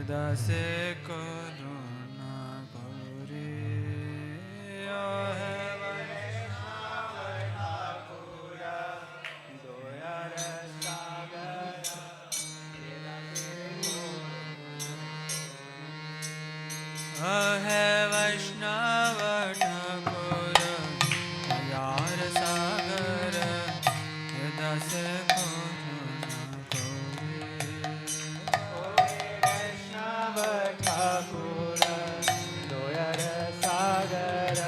दासे करुणा करी है वैष्णव ठाकुर यार सागर दस वैष्णव ठाकुर दयार सागर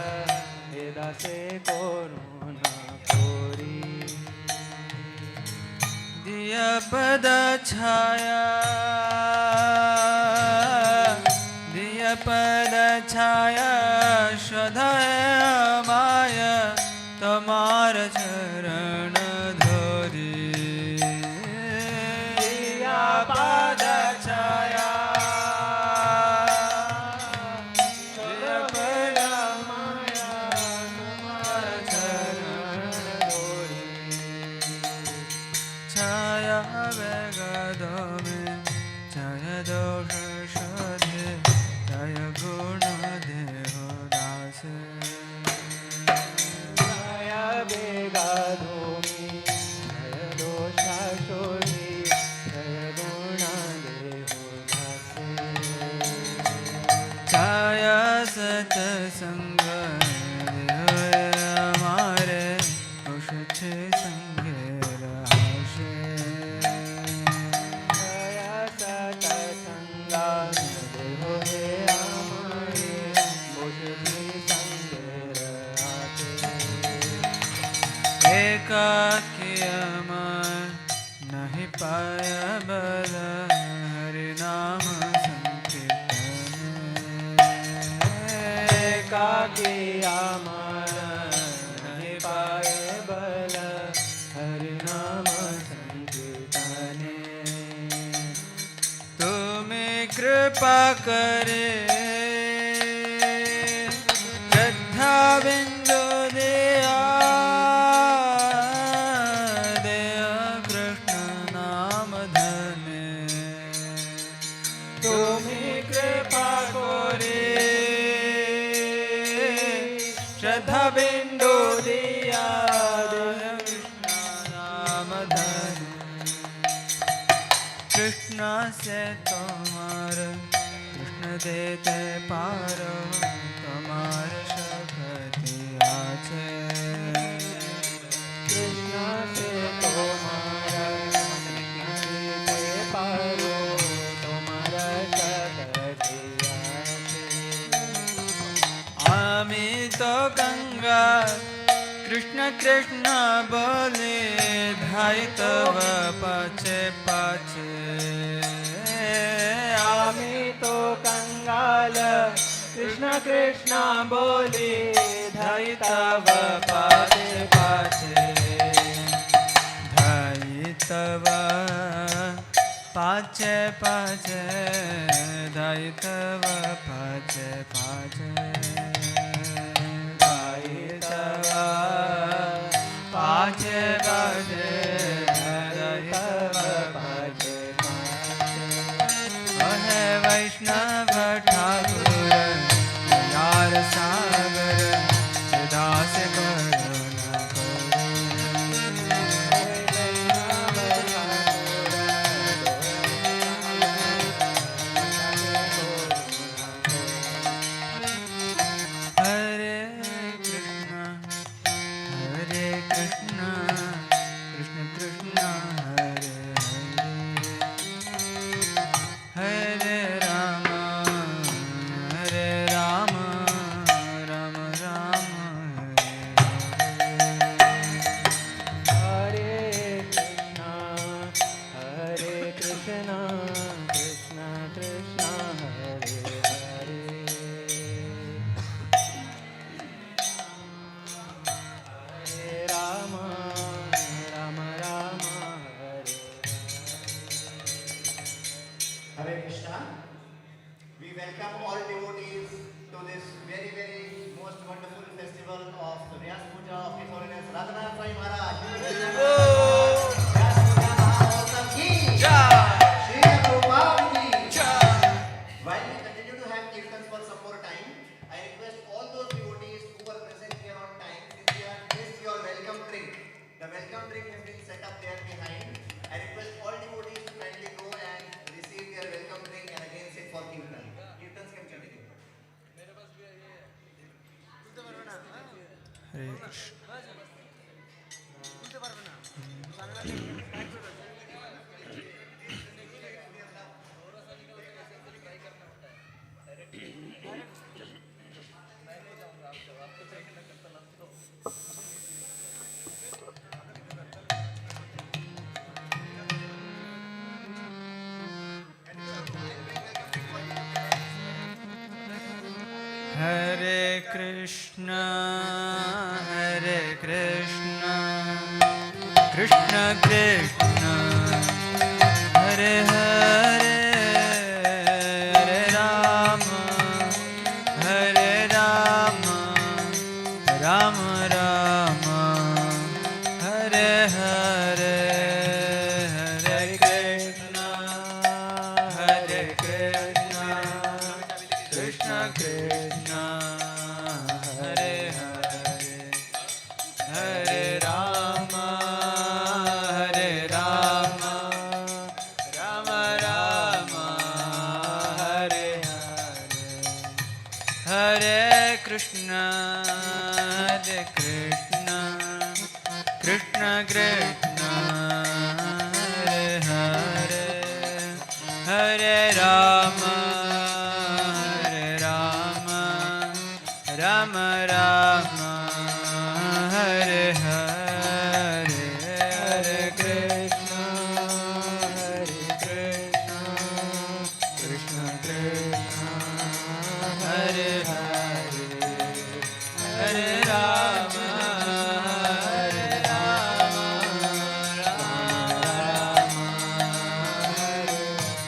दसे करुणा कोरी दिया पद छाया पद छाया श्रद्धय माय तमार चरण धोरी दिया पद छाया पद माया तमार चरण धोरी छाया वेगद में छाया दोष जय गुण देहो दास जय बेगा धूमि जय दोषा शोधी जय गुण देहो दास छाय सतसंग हमारे उषछ संगे रहाशे जय सतसंगा एकाकियम नहीं पाय बल हरि नाम संकीर्तन एकाकियम नहीं पाय बल हरि नाम संकीर्तन तुम्हें कृपा करे श्रद्धा बिंदु दिया बिंदु दिया कृष्ण नाम धन कृष्ण से तुम्हार कृष्ण देते पार तुम्हार शक्ति आछे कृष्ण से तुम्हारा देते पारो तुम्हारा शक्ति आछे आमी तो गंगा कृष्ण कृष्ण बोले भाई तव पाछे पाछे आमी तो कंगाल कृष्ण कृष्ण बोले धाई तव पाछे पाछे धाई तव पाछे पाछे धाई तव पाछे पाछे पाछे पाछे है वैष्णव ठाकुर यार सागर दास करुणा हरे कृष्ण कृष्ण कृष्ण हरे हरे राम राम राम हरे कृष्ण कृष्ण कृष्ण हरे हरे राम राम राम हरे Hare Krishna. We welcome all devotees to this very, very most wonderful festival of the Vyas Puja of His Holiness Radhanath Swami Maharaj. Vyas Puja Mahotsam ki Jai. Shri Prabhupada ki Jai. Hare Krishna, Krishna Krishna, Hare Hare, Hare Rama, Hare Rama, Rama Rama, Hare Hare, Hare Krishna, Krishna Krishna, Hare Hare, Hare Rama, Rama Rama, Hare Hare, Hare Krishna, Krishna Krishna, Hare Hare, Hare Rama, Rama Rama, Hare Hare, Hare Krishna, Krishna Krishna, Hare Hare, Hare Rama, Rama Rama,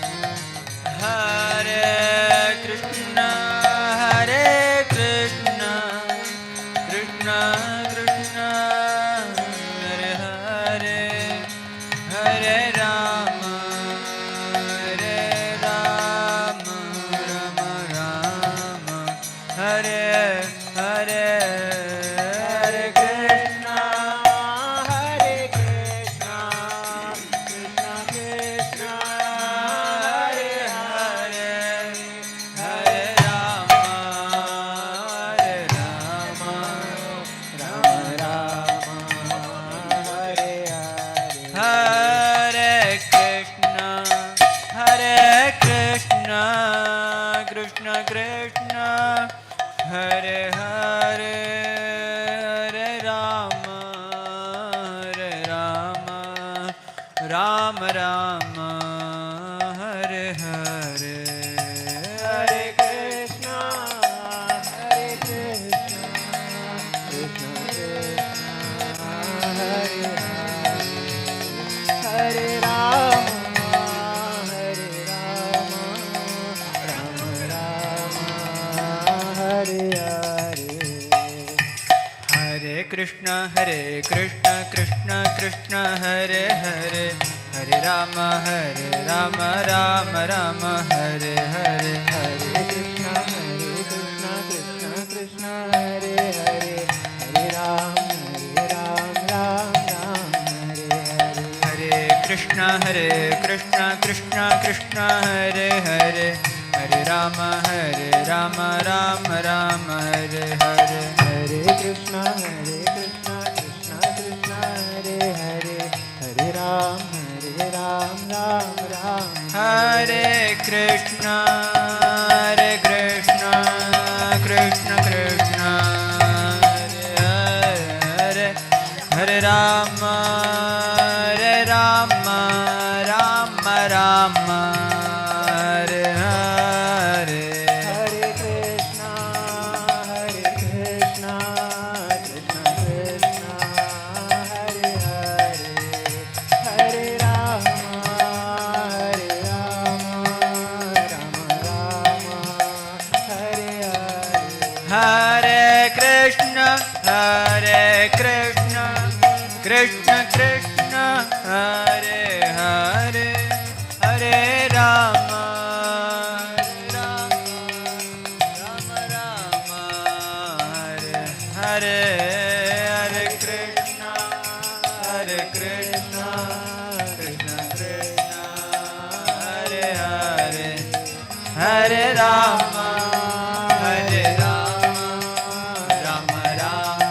Hare Hare, Hare Krishna, Krishna Krishna, Hare Hare, Hare Rama, Rama Rama, Hare Hare, Hare Krishna, Krishna Krishna, Hare Hare, Hare Rama, Rama Rama, Hare Hare, Hare Krishna, Krishna Krishna, Hare Hare, Hare Ram, Ram Ram, Hare Hare, Hare Krishna, Krishna Krishna, Hare Hare, Hare Rama, Rama Rama, Hare Hare, Hare Krishna, Krishna Krishna, Hare Hare, Hare Ram, Ram Ram, Hare Krishna, Krishna Krishna, Hare Hare, Hare Rama, Rama Rama, Hare Hare, Hare Krishna, Krishna Krishna, Hare Hare, Hare Rama, Rama Rama, Hare Hare, Hare Krishna, Krishna Krishna, Hare Hare, Hare Rama, Rama Rama, Hare Hare, Hare Krishna, Krishna Krishna, Hare Hare, Hare Rama, Rama Rama,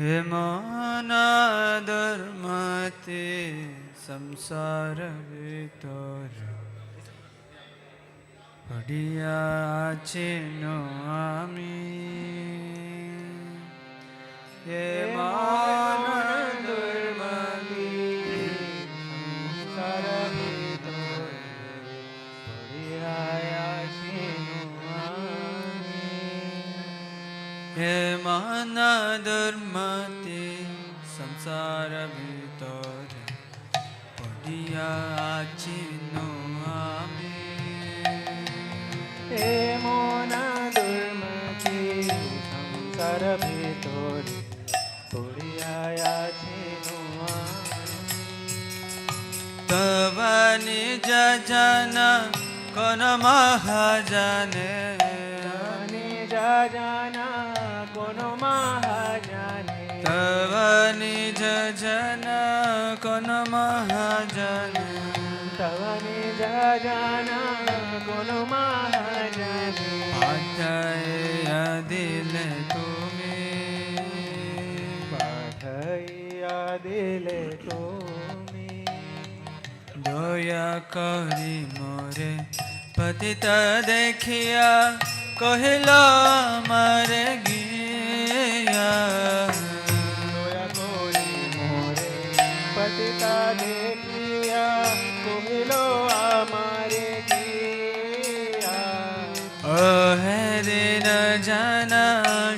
Hemana dharmate samsara vitor Padiya chino ami Hemana dharmate samsara vitor Padiya chino ami Hemana dharmate samsara vitor Padiya chino ami Hemana durmati samsara bhitori puriyaya chino Tava nija jana kono mahajane nija jana kono mahajane Tava nija jana kono mahajane tava nija jana kono mahajane Pathaya dile tumi pathaya dile tumi Doya kari more patita dekhiya Kahila mare giya doya kori more patita dekhiya kohilo amare giya Ohe din jana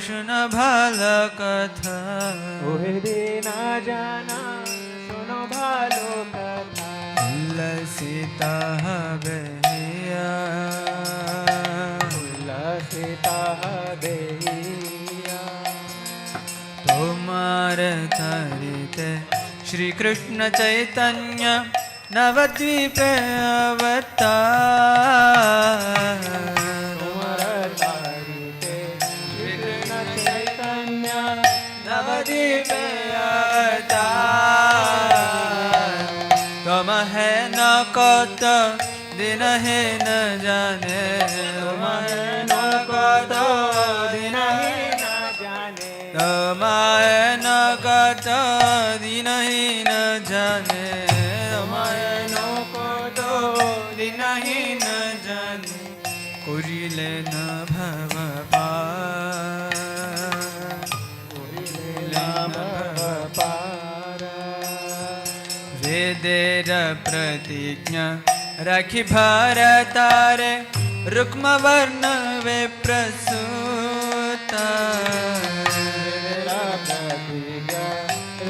shuna bhala katha ohe dina jana suno bhalo katha Lasita behiya उल्लसिता देहिया तुम्हारे धरिते श्री कृष्ण चैतन्य नवद्वीपे अवतार तुम्हारा तारिते श्री कृष्ण चैतन्य नवद्वीपे अवतार तुम है न कत दिन है न जाने तुम है न कत दिन है न जाने तुम है न कत दिन ही न जाने तुम है न कत दिन ही न जाने कुरिले न भव पार वेदेर प्रतिज्ञा रखी भारतारे रुक्म वर्ण वे प्रसूता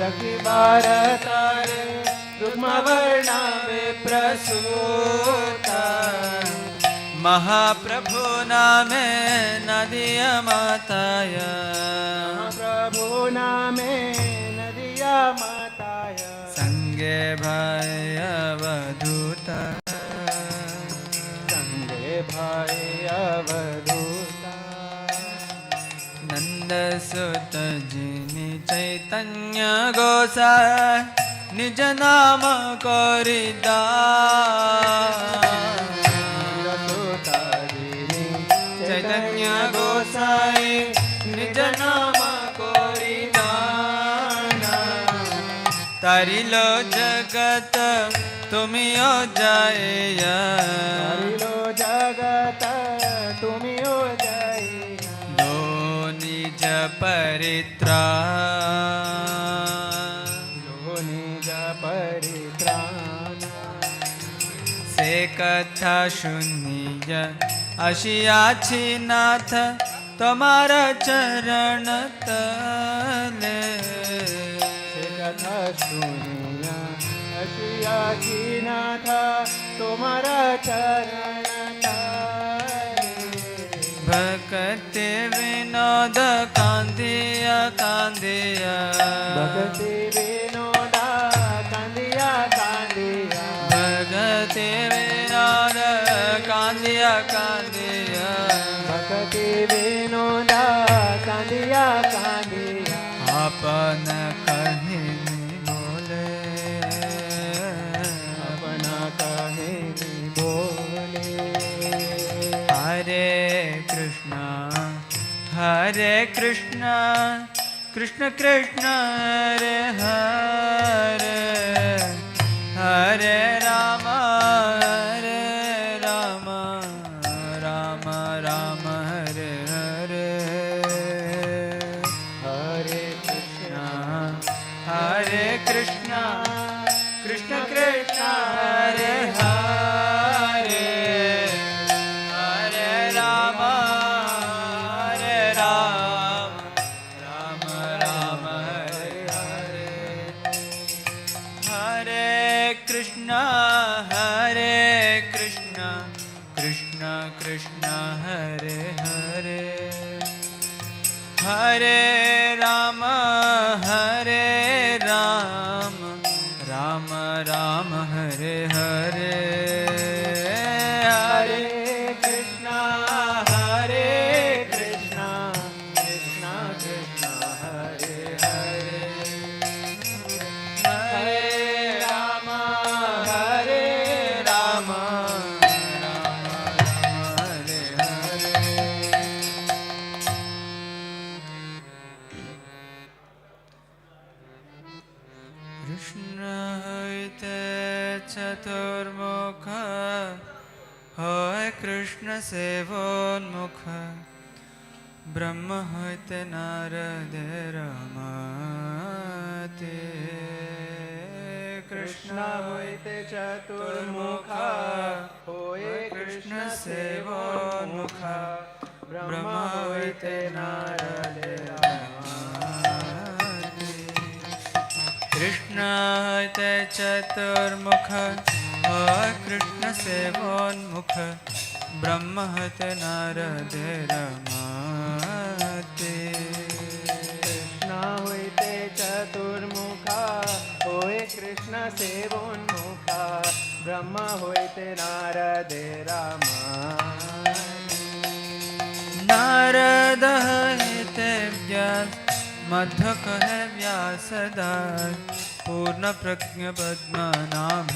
रखी भारतारे रुक्म वर्ण वे प्रसूता महाप्रभु नामे नदिया माताया प्रभु नामे नदिया माताया संगे भाई अवधूता संगे भाई अवधूता नंद सुत जिनि चैतन्य गोसाई निज नाम करिदा चैतन्य गोसाई निज नाम करिदाना तारिलो जगत तुमियो जाएया तारिलो जगत तुमियो जाएया दो निज परित्राण निज परित्राण से कथा सुनिय अशियाछि नाथ तुम्हारा चरण तले कथा सुनिया अशिया की नाथा तुम्हारा चरण भक्ति विनोद कांदिया कांदिया भक्ति विनोदा कांदिया कांदिया भक्ति विनोद कांदिया कांदिया भक्ति विनोदा कांदिया कांदिया अपन कहीं बोले अपना कहे बोले हरे कृष्णा कृष्ण कृष्ण हरे हरे हरे राम राम राम हरे हरे हरे कृष्ण कृष्ण कृष्ण हरे हरे हरे राम राम हरे हरे हरे कृष्ण कृष्ण कृष्ण हरे हरे हरे राम राम राम हरे हरे हरे कृष्ण कृष्ण कृष्ण हरे हरे हरे राम हरे राम हरे हरे कृष्ण होते चतुर्मुख होय कृष्ण सेवोन्मुख ब्रह्म होते नारद रमाते कृष्ण होते चतुर्मुख होए कृष्ण सेवोन्मुख ब्रह्म होते नारद रमाते कृष्ण होते चतुर्मुख होय कृष्ण सेवोन्मुख ब्रह्म होते नारद रमाते कृष्ण होते चतुर्मुख होए कृष्ण सेवोन्मुख ब्रह्म होते नारद रमाते नारद होते व्यास मध्व कहे व्यासदास पूर्ण प्रज्ञ पद्मनाभ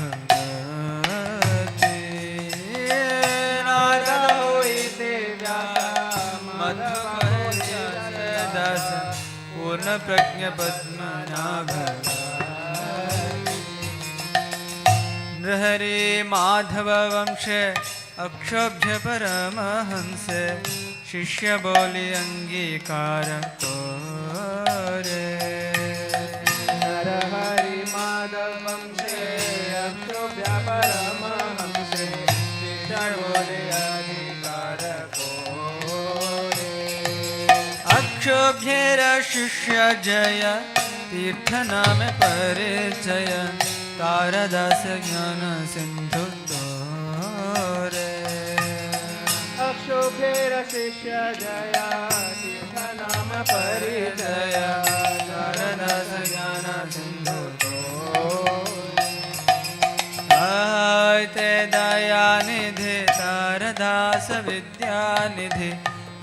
नारद होते व्यास मध्व कहे व्यासदास पूर्ण प्रज्ञ पद्मनाभ हरे माधव वंशे अक्षोभ्य परमहंस शिष्य बोली अंगीकार को रे नर हरि माधव वंशे अक्षोभ्य परमहंसे शिष्य बोले अधिकार को रे अक्षोभ्य शिष्य जय तीर्थ नाम परिचय तारदास ज्ञान सिंधु रे अक्षोभ्येर शिष्य जया तीर्थ नाम परिचय तारदास ज्ञान सिंधु ते दयानिधि तारदास विद्यानिधि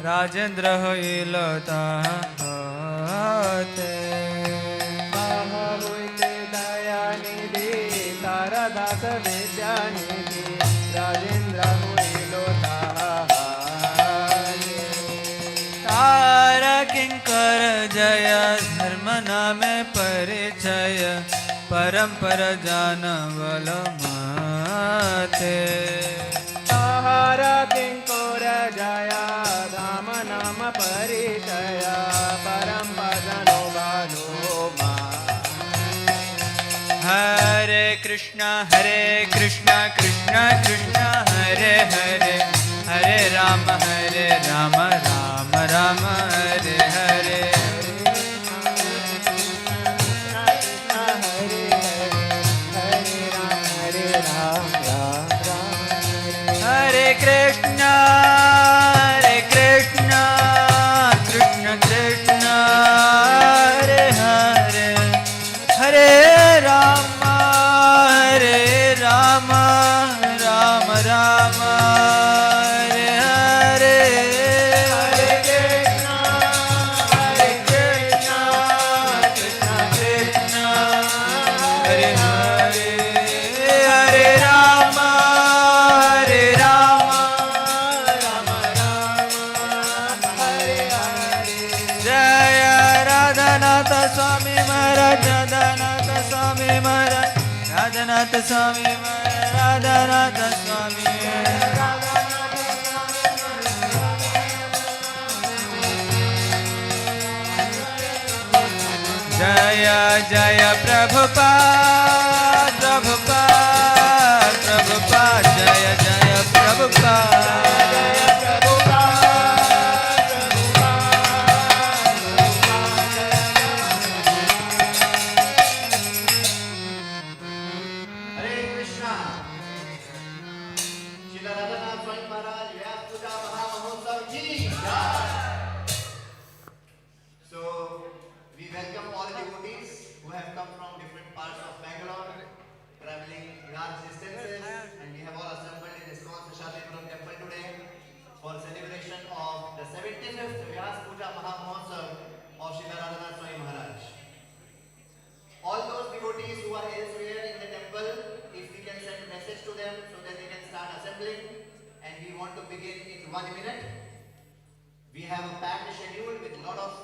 राजेंद्र होइलता ते होते दयानिधि तारदास विद्यानिधि राजेंद्र होइलो तार किंकर जय धर्म नाम परिचय परंपर जान बल माते ताहार किंकोर जया धाम नाम परिचय परंपर जनो बालो मा हरे Krishna Krishna Krishna Hare Hare Hare Ram Ram Ram Hare Hare Hare Krishna Krishna Krishna Hare Hare Hare Ram Ram Ram Hare Hare Hare Krishna Swami Maharaj, Radhanath Swami Maharaj, Radhanath Swami Jaya Jaya Prabhupada, Prabhupada, Prabhupada, Jaya Jaya Prabhupada. Hare Krishna. Srila Radhanath Swami Maharaj, Vyas Puja Mahamahotsav ki jai. So, we welcome all devotees who have come from different parts of Bangalore, traveling large distances, and we have all assembled in Iskon temple today for celebration of the 75th Vyas Puja Mahamahotsav of Srila Radhanath Swami Maharaj. All those devotees who are elsewhere in the temple, if we can send a message to them so that they can start assembling, and we want to begin in 1 minute. We have a packed schedule with a lot of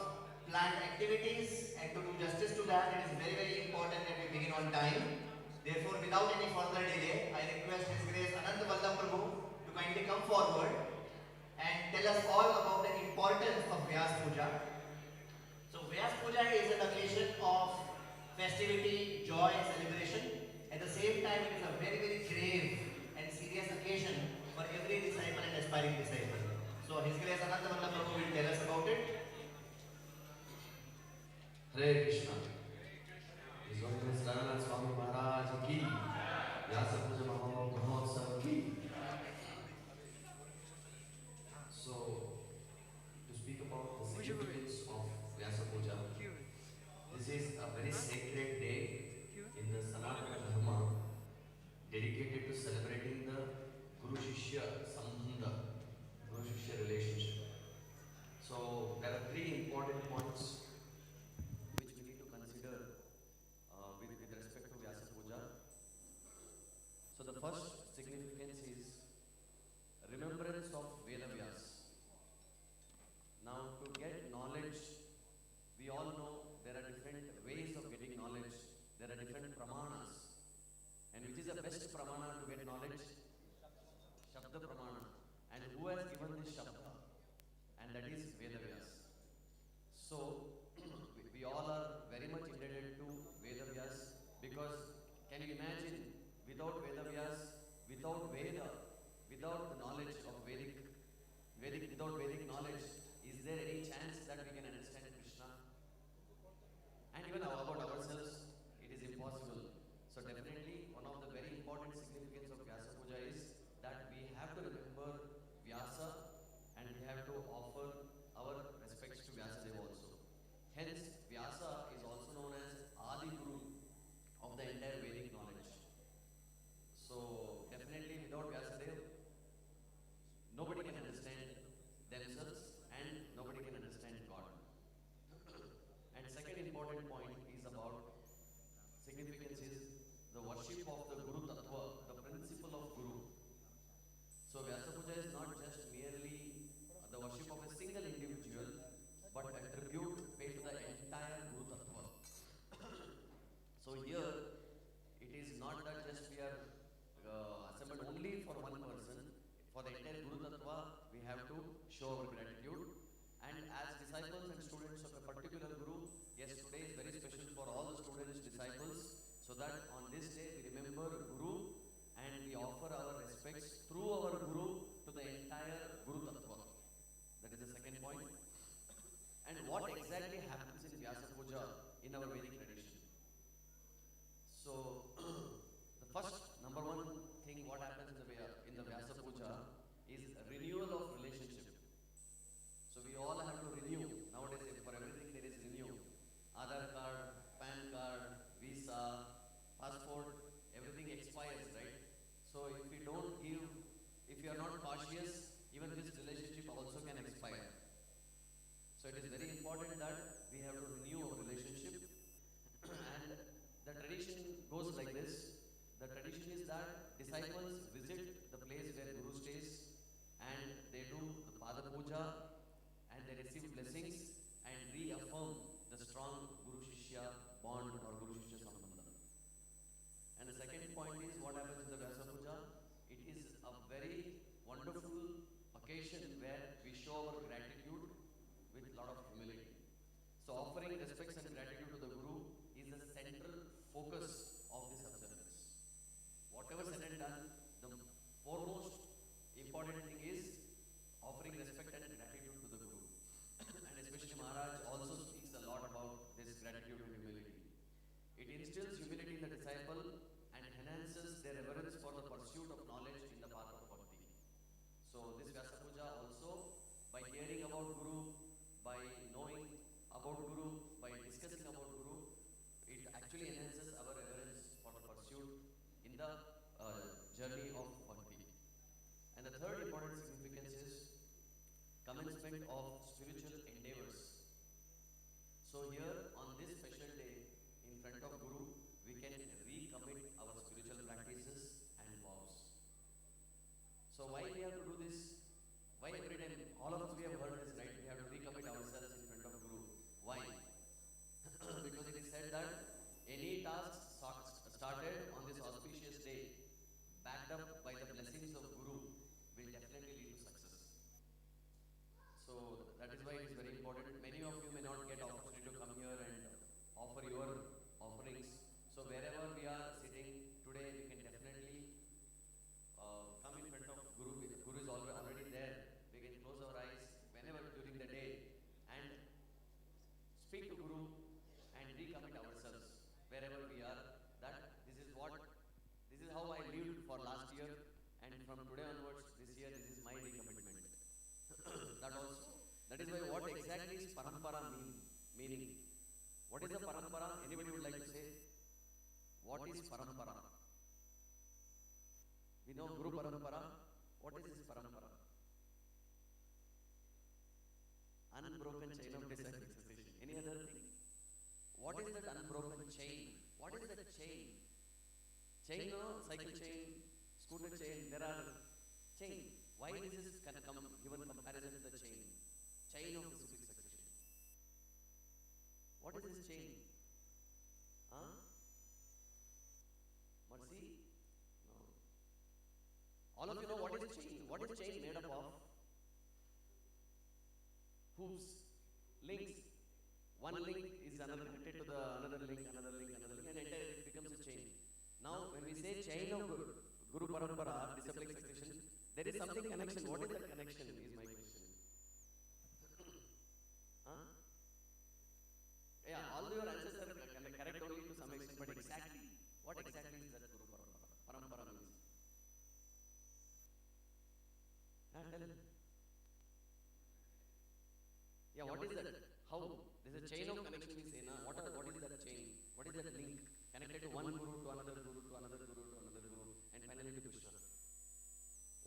planned activities, and to do justice to that, it is very, very important that we begin on time. Therefore, without any further delay, I request His Grace Anant Vallabh Prabhu to kindly come forward and tell us all about the importance of Vyas Puja. So, Vyas Puja is an occasion of festivity, joy, celebration. At the same time, it is a very, very grave and serious occasion for every disciple and aspiring disciple. So, His Grace Anant Vallabh Prabhu will tell us about it. Hare Krishna. His Holiness Radhanath Swami Maharaj ki, Vyas Puja Mahotsav ki. So, to speak about the significance of Vyas Puja, this is a very sacred day in the Sanatana Dharma dedicated to celebrating the Guru Shishya Sambandha, Guru Shishya relationship. So, there are three important points which we need to consider with respect to Vyasa Puja. So the first significance is remembrance of Veda Vyas. Now to get knowledge, we all know there are different ways of getting knowledge. There are different pramanas. And which is the best pramana to get knowledge? Shabda pramana. And who has given this Shabda? And that is Veda Vyas. So we all are very much indebted to Veda Vyas, because can you imagine without Veda Vyas, without Veda, without the knowledge of without Vedic knowledge, is there any chance that we can understand Krishna? And even about ourselves, it is impossible. So definitely one of the very important significance of Vyasa Puja is that we have to remember Vyasa and we have to offer our respects to Vyasadeva also. Hence, Vyasa is also known as Adi Guru of the entire Vedic knowledge. So, definitely without Vyasadeva, nobody can understand themselves and nobody can understand God. And second important point is about significance is the worship of the Guru Tattva, the principle of Guru. So, Vyasa Puja is not just merely the worship of a single individual, but a tribute paid to the entire Guru Tattva. So here, it is not that just we are assembled only for one person. For the entire Guru Tattva, we have to show our gratitude. And as disciples and students of a particular Guru, yes, today is very special for all the students, disciples, so that on this day we remember Guru and we offer our respects through our Guru to the entire Guru Tattva. That is the second point. And what exactly happens in Vyasa Puja in our Vedic tradition? So, the first number one thing what happens in the Vyasa Puja is renewal of relationship. So we all have to renew. Nowadays, for everything there is renew. Aadhaar card, PAN card, visa, passport, everything expires, right? So if we don't give, if you are not cautious, even this relationship also can expire. So it is very important that we have to renew our relationship. And the tradition goes like this. The tradition is that disciples visit the place where Guru stays and they do the Pada Puja and they receive blessings and reaffirm the strong Guru Shishya bond or Guru Shishya Sambandha. occasion where we show our gratitude with a lot of humility. So offering respects and gratitude to the Guru is the central focus of this observance. Whatever said and done, the foremost important thing is offering respect and gratitude to the Guru. And especially Maharaj also speaks a lot about this gratitude and humility. It instills humility in the disciple and enhances their reverence for the pursuit of knowledge in the path of bhakti. So this Vyasa Puja also, by hearing about Guru, by knowing about Guru, by discussing about Guru, it actually enhances our reverence for the pursuit in the journey of bhakti. And the third important significance is commencement of spiritual endeavors. So here on this special day, in front of Guru, we can recommit our spiritual practices and vows. So why we have to do this? Why every time, all of us we have heard this, right? We have to recommit ourselves in front of Guru. Why? Because it is said that any task started on this auspicious day, backed up by the blessings of Guru, will definitely lead to success. So that is why it is very important. Many of you may not get opportunity to come here and offer your offerings. So wherever we are sitting today, we can definitely come in front of Guru. Guru is already there. We can close our eyes whenever during the day and speak to Guru and recommit ourselves wherever we are. That this is how I lived for last year, and from today onwards, this year, this is my recommitment. That is why what exactly is Parampara meaning? What is the Parampara? Anybody would like to say? What is Parampara? We know Guru Parampara. What is this Parampara? Unbroken chain of disciple succession. Any other thing? What is that unbroken chain? What is that chain? Chain, no? Cycle chain, scooter chain, there are chain. Why this is given comparison to the chain? Chain of disciple succession. What is this chain? Huh? Mercy? No. All of you know what is chain? What is chain made up of? Hoops, links. One link is another connected to the another link, and it becomes a chain. Now, when we say chain of Guru Parampara, disciplic succession, there is something connection. What is that connection? Is my question. Huh? Yeah, all your answers are correct only to some extent, but exactly, what exactly is that Guru Parampara? Parampara means. Tell him. Yeah, what is that? How? There is a chain of connection we say, na? What is that chain? What is that link? Connected to one Guru to another Guru to another Guru to another Guru and finally to Krishna.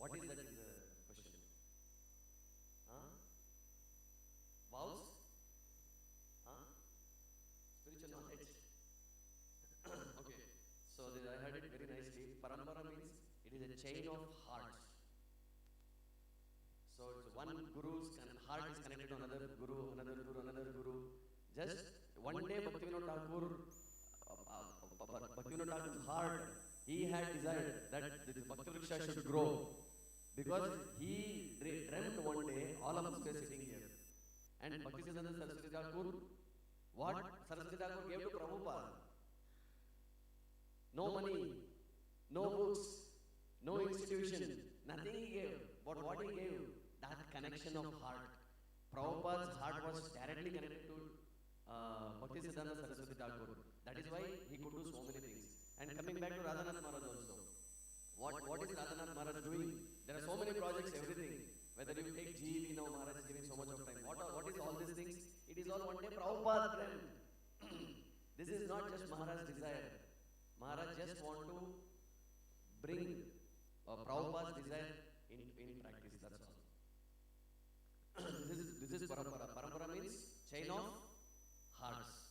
What is that is the question? Huh? Vows? Huh? Spiritual knowledge? Okay. So I heard it very nicely. Parampara means it is a chain of hearts. So it's one Guru's heart is connected to another Guru, another Guru, another Guru. Just one day Bhaktivinoda Thakur's heart, he had desired that the Bhakti Vriksha should grow. Because he dreamt one day, all of us were sitting here. And Bhakti Siddhanta Saraswati Thakur, what Saraswati Thakur gave to Prabhupada? No money, no books, no institution, nothing he gave. But what he gave? That connection of heart. Prabhupada's heart was directly connected to Bhakti Siddhanta Saraswati Thakur. That is why he could do so many things. And coming back to Radhanath Maharaj also. What is Radhanath Maharaj doing? There are so many projects, everything. Whether you take GEV now, Maharaj is giving so much of time. What is all these things? It is all one day Prabhupada dreamt. This is not just Maharaj's desire. Maharaj just want to bring Prabhupada's desire in practice, that's all. This is Parampara. Parampara means chain of hearts.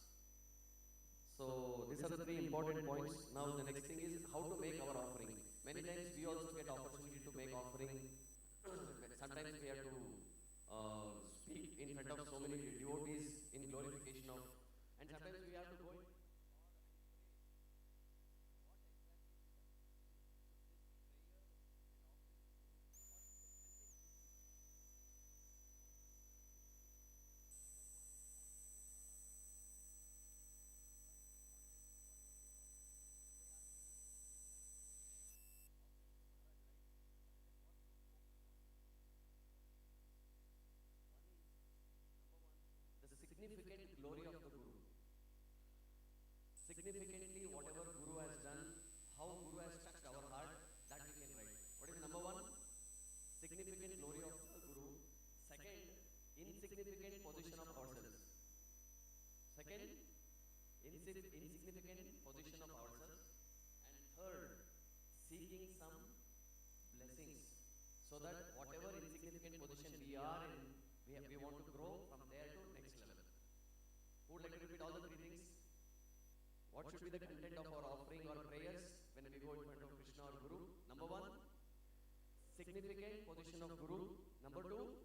So these are the three important points. Now the next thing is how to make our offering. Many times we also get opportunity to make offering. Sometimes we have to speak in front of so many devotees in glorification of, and sometimes we have to go in. insignificant position of ourselves, and third, seeking some blessings, so that whatever insignificant position we are in, we want to grow from there to next level. Who would like to repeat all the three things? What should be the content of our offering or prayers when we go in front of Krishna or Guru? Number one, significant position of Guru. Number two,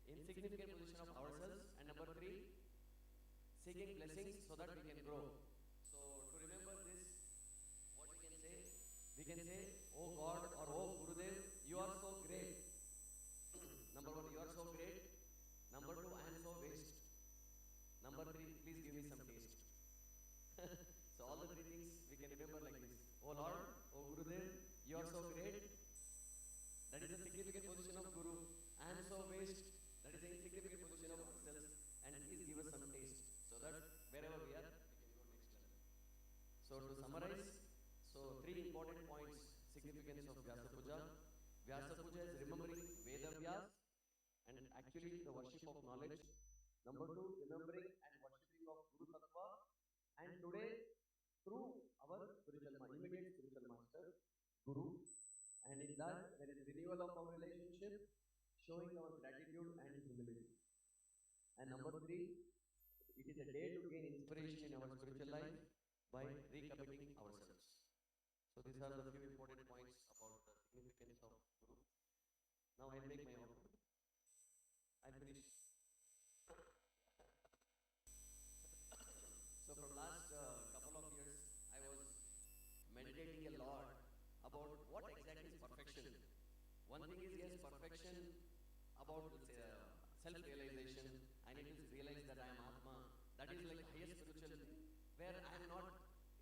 insignificant position of ourselves. And number three, seeking blessings so that we can grow. So to remember this, what we can say? We can say, oh God or oh Gurudev, you are so great. Number one, you are so great. Number two, I am so waste. Number three, please give me some taste. So all the three things we can remember like this. Oh Lord, oh Gurudev, you are so great. That is a significant position of Guru. I am so waste. That is a insignificant position of ourselves. And please give us some taste so that wherever we are, we can go next level. So to summarize, so three important points, significance of Vyasa Puja. Vyasa Puja is remembering Veda Vyas and actually the worship of knowledge. Number two, remembering and worshipping of Guru Tattva. And today, through our spiritual, immediate spiritual master, Guru. And in that, there is renewal of our relationship, showing our gratitude and humility. And number three, it is a day to gain inspiration in our spiritual life by recommitting ourselves. So these are the few important points about the significance of Guru. Now I'll make my own. I'll finish. So from last couple of years, I was meditating a lot about what exactly is perfection. One thing is, yes, perfection about self-realization. I need to realize that I am Atma. That is like highest spiritual thing, where I am not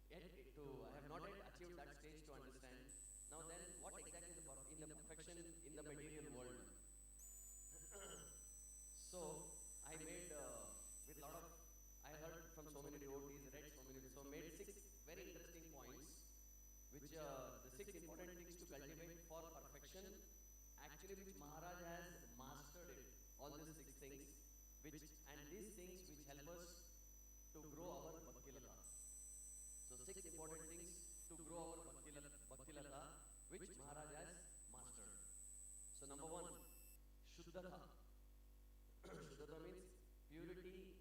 yet I have not yet achieved that stage to understand. Now then, what exactly is in the perfection in the material world? So I made with lot of, I heard from so many devotees, read so many, so made 6 very interesting points, which the 6 important things to cultivate for perfection, actually which Maharaj has mastered it, all these 6 things, which, and these things which help us to grow our bhakti lata. So 6 important things to grow our bhakti lata, which Maharaj has mastered. So number 1, Shuddhata. Shuddhata means purity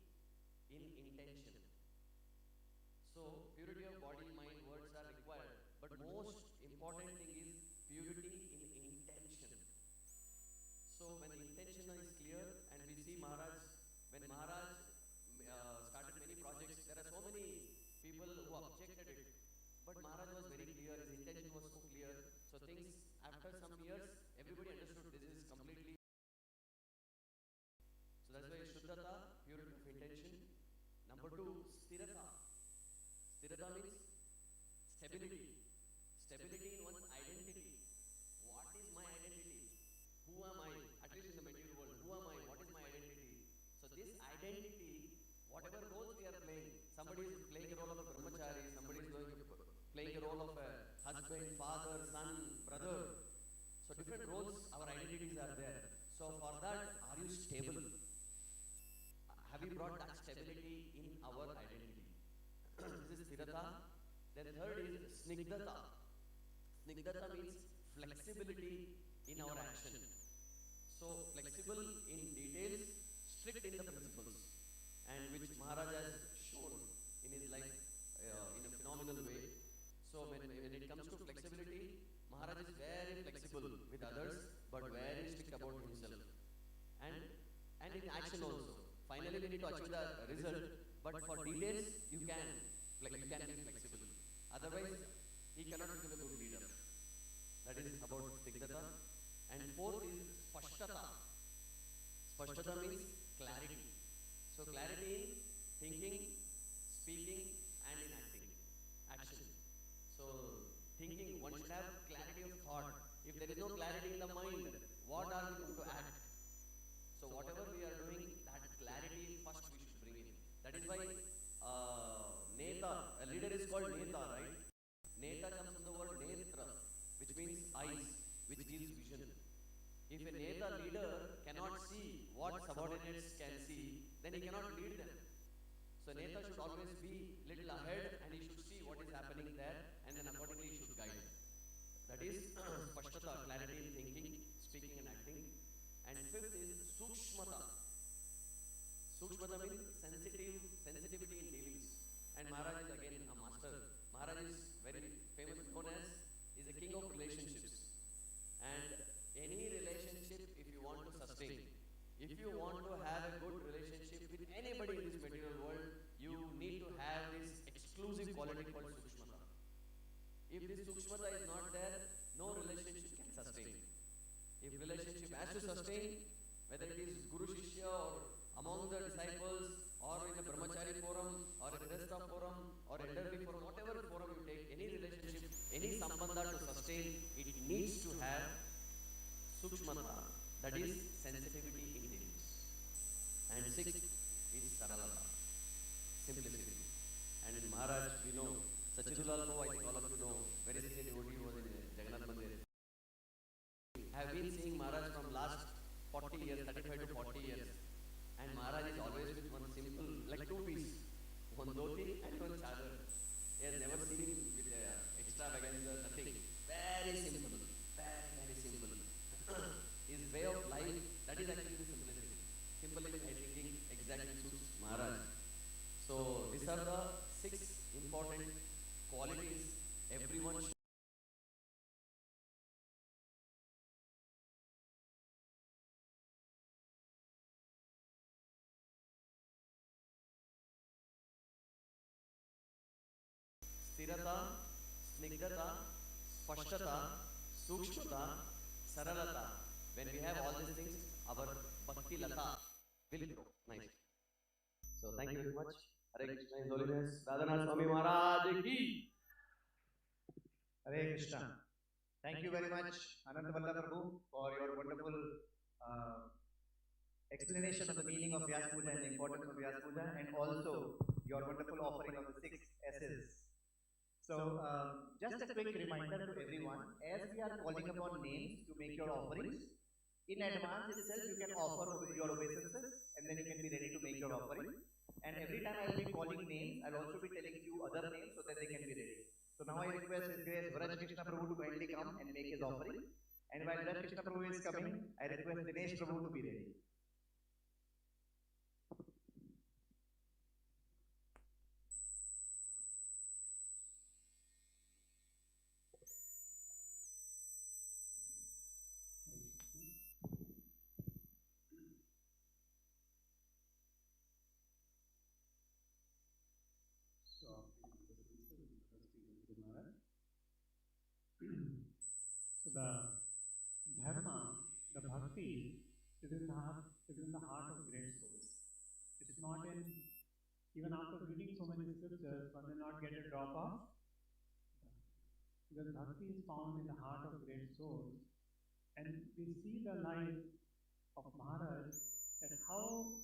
in intention. So purity of body, mind, words are required, but most important thing is purity in intention. So when the intention is clear, and we see Maharaj, when Maharaj started many projects, there are so many people who objected it, but Maharaj was very clear, his intention was so clear. So things, after some years, everybody understood this is completely. So that's why Shuddhata, purity of intention. Number 2, Sthirata. Sthirata means stability. Stability in one's identity. What is my identity? Who am I? At least in the material world, who am I? What is my identity? So this identity, whatever roles we are playing, somebody is playing a role of a brahmachari, somebody is playing a role of a husband, father, son, brother. So different roles, our identities are there. So for that, are you stable? Have we brought that stability in our identity? This is Sthirata. Then third is Snigdhata. Snigdhata means flexibility in our action. So flexible in details, strict in the principles, and which Maharaj has shown in his life in a phenomenal way. So when it comes to flexibility, Maharaj is very flexible with others, but very strict about himself. And in action also. Finally, we need to achieve the result, but for details, you can be flexible. Otherwise, he cannot become a good leader. That is about Snigdhata. And fourth is Spashtata. Spashtata means clarity. So clarity in thinking, speaking, and in acting. Action. So thinking, one should have clarity of thought. If there is no clarity in the mind, what are we going to act? So whatever we are doing, that clarity first we should bring in. That is why Neta, a leader is called Neta, right? Neta comes from the word Netra, which means eyes, which gives vision. If a Neta leader cannot see what subordinates can see, then he cannot lead them. So Neta should always be little ahead, and he should see what is happening there, and then accordingly you should guide. That is spashtata, clarity in thinking, speaking and acting. And fifth is sukshmata. Sukshmata means sensitivity in dealings. And Maharaj is again a master. Maharaj is very famous, known as, is a king of relationships. And any relationship, if you want to sustain, if you want to have a good relationship with anybody in this material world, you need to have this exclusive quality called sukshmata. If this sukshmata is not there, no relationship can sustain. If relationship has to sustain, whether it is Guru Shishya or among the disciples or in a brahmachari forum or a grihastha forum or elderly forum, whatever forum you take, any relationship, any sambandha to sustain, it needs to have sukshmata, that is sensitivity in dealings. And sixth is saralata, simplicity. And in Maharaj, we know, Sachidulal Prabhu, I think all of you know, very senior devotee, was in Jagannath Mandir. I have been seeing Maharaj from last 40 years, 35 to 40 years. And Maharaj is always with one simple, like two piece, one dhoti and one chadar. He has never seen him with extravaganza, nothing. Very simple, very simple. His way of life, that is actually the simplicity. Simple living, I thinking exactly suits Maharaj. So these are the 6 important qualities everyone should. Sthirata, snigdhata, spashtata, sukshmata, saralata. When we have all these things, our bhakti lata will grow. Nice. So thank you very much. Hare Krishna, His Holiness Radhanath Swami Maharaj ki. Hare Krishna. Thank you very much, Anand Vallabh Prabhu, for your wonderful explanation of the meaning of Vyas Puja and the importance of Vyas Puja, and also your wonderful offering of the 6 S's. So, just a quick reminder to everyone, as we are calling upon names to make your offerings, in advance itself you can offer your obeisances and then you can be ready to make your offering. And every time I will be calling names, I will also be telling you other names so that they can be ready. So now I request His Grace Vraj Krishna Prabhu to kindly come and make his offering. And while Vraj Krishna Prabhu is coming, I request Dinesh Prabhu to be ready. So the dharma, the bhakti, is in the heart of great souls. It's not in, even after reading so many scriptures, one may not get a drop of. Because bhakti is found in the heart of great souls. And we see the life of Maharaj, that how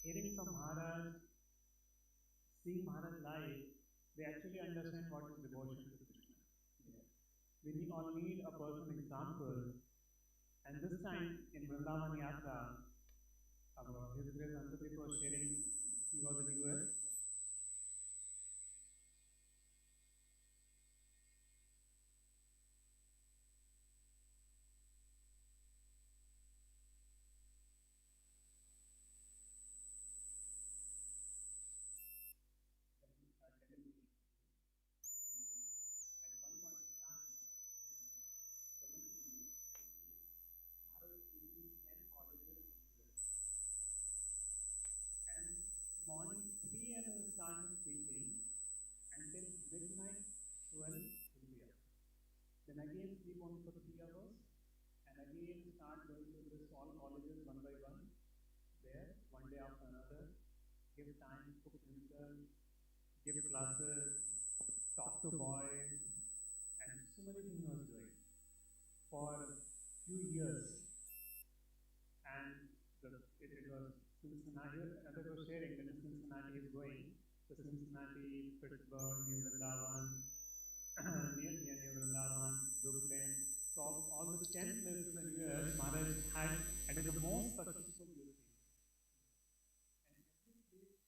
hearing from Maharaj, seeing Maharaj's life, they actually understand what is devotion to Krishna. Yeah. We all need a personal example. And this time in Vrindavan Yatra, His Grace Antadeep was sharing, he was in the US. Morning 3 am I started preaching until midnight 12 India. Then again sleep only for 3 hours and again start going to this all colleges one by one. There, one day after another, give time, cook himself, give classes, talk to boys, and so many things he was doing for a few years. And it was Cincinnati, another was sharing that Cincinnati is going. So Cincinnati, Pittsburgh, New Vrindavan, near New Vrindavan, Brooklyn. So all the 10 places in the US, Maharaj had, and it was the most successful youth. And every place,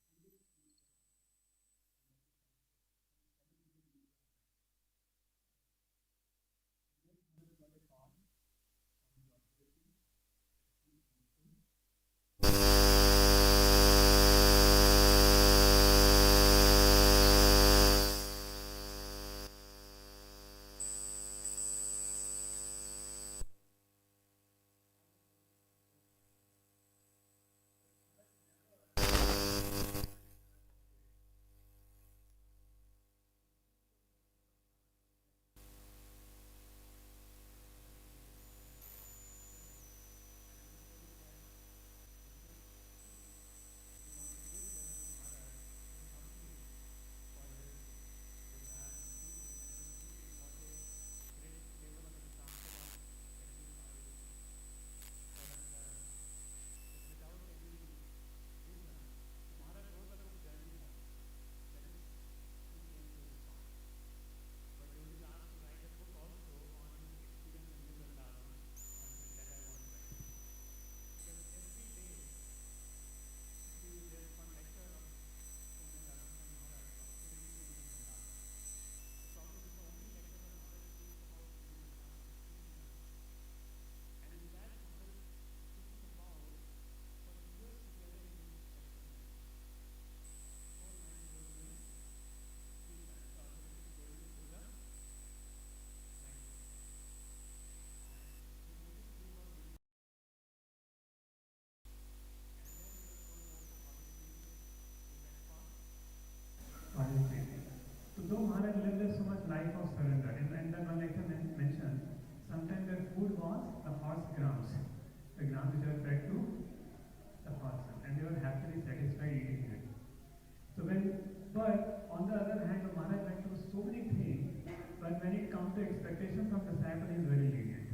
comes to expectation from disciple, he is very lenient.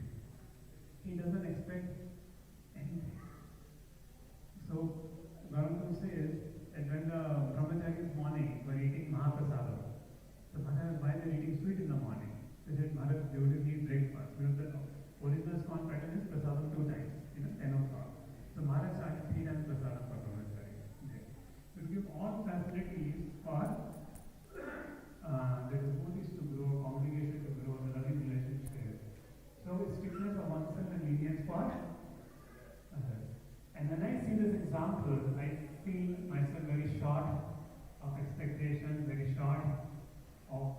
He doesn't expect anything. So Garam says that when the brahmacharis morning were eating Mahaprasadam, so Maharaj, why they are eating sweet in the morning? They said, Maharaj, devotees need breakfast. Because the original scorn pattern is prasadam 2 times, 10 o'clock. So Maharaj started 3 times prasadam for brahmacharis. To give all facilities for the devotees to grow, congregation to grow, the loving relationship. So strictness of oneself and lenience for others. And when I see this example, I feel myself very short of expectations, very short of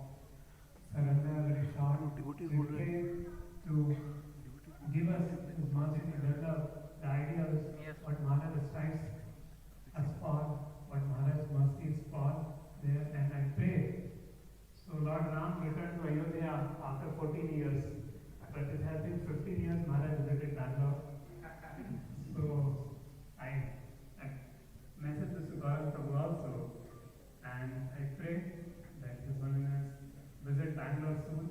surrender, very short to give us His mercy to develop the ideas what Maharaj strives us for, what Maharaj's mercy is for there, and I pray. So Lord Ram returned to Ayodhya after 14 years, but it has been 15 years Maharaj visited Bangalore. So I message this to Gaurav Prabhu also, and I pray that His Holiness visit Bangalore soon.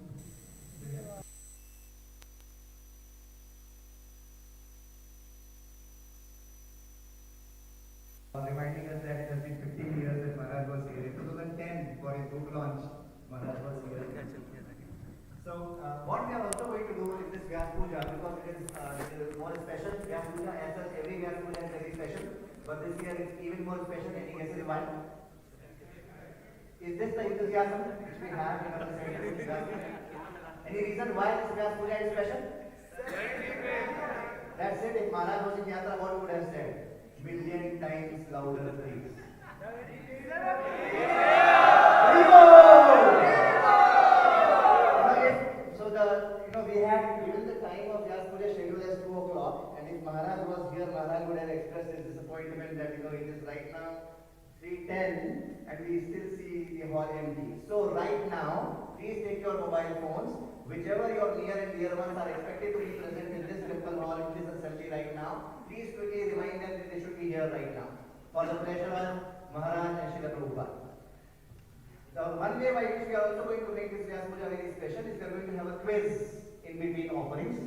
Reminding us that it has been 15 years that Maharaj was here. In 2010, for his book launch, Maharaj was here. So, what we are also going to do in this Vyas Puja, because it is more special, Vyas Puja, as such, every Vyas Puja is very special, but this year it's even more special. Any guesses why? Is this the enthusiasm which we have in our society? Any reason why this Vyas Puja is special? That's it. If Maharaj was in Yatra, what would have said? Million times louder, please. We had given the time of Vyas Puja schedule as 2 o'clock, and if Maharaj was here, Maharaj would have expressed his disappointment that it is right now 3:10 and we still see the hall empty. So right now, please take your mobile phones, whichever your near and dear ones are expected to be present in this temple hall, in this assembly right now. Please quickly remind them that they should be here right now for the pleasure of Maharaj and Srila Prabhupada. The one way by which we are also going to make this Vyas Puja very special is we are going to have a quiz in between offerings.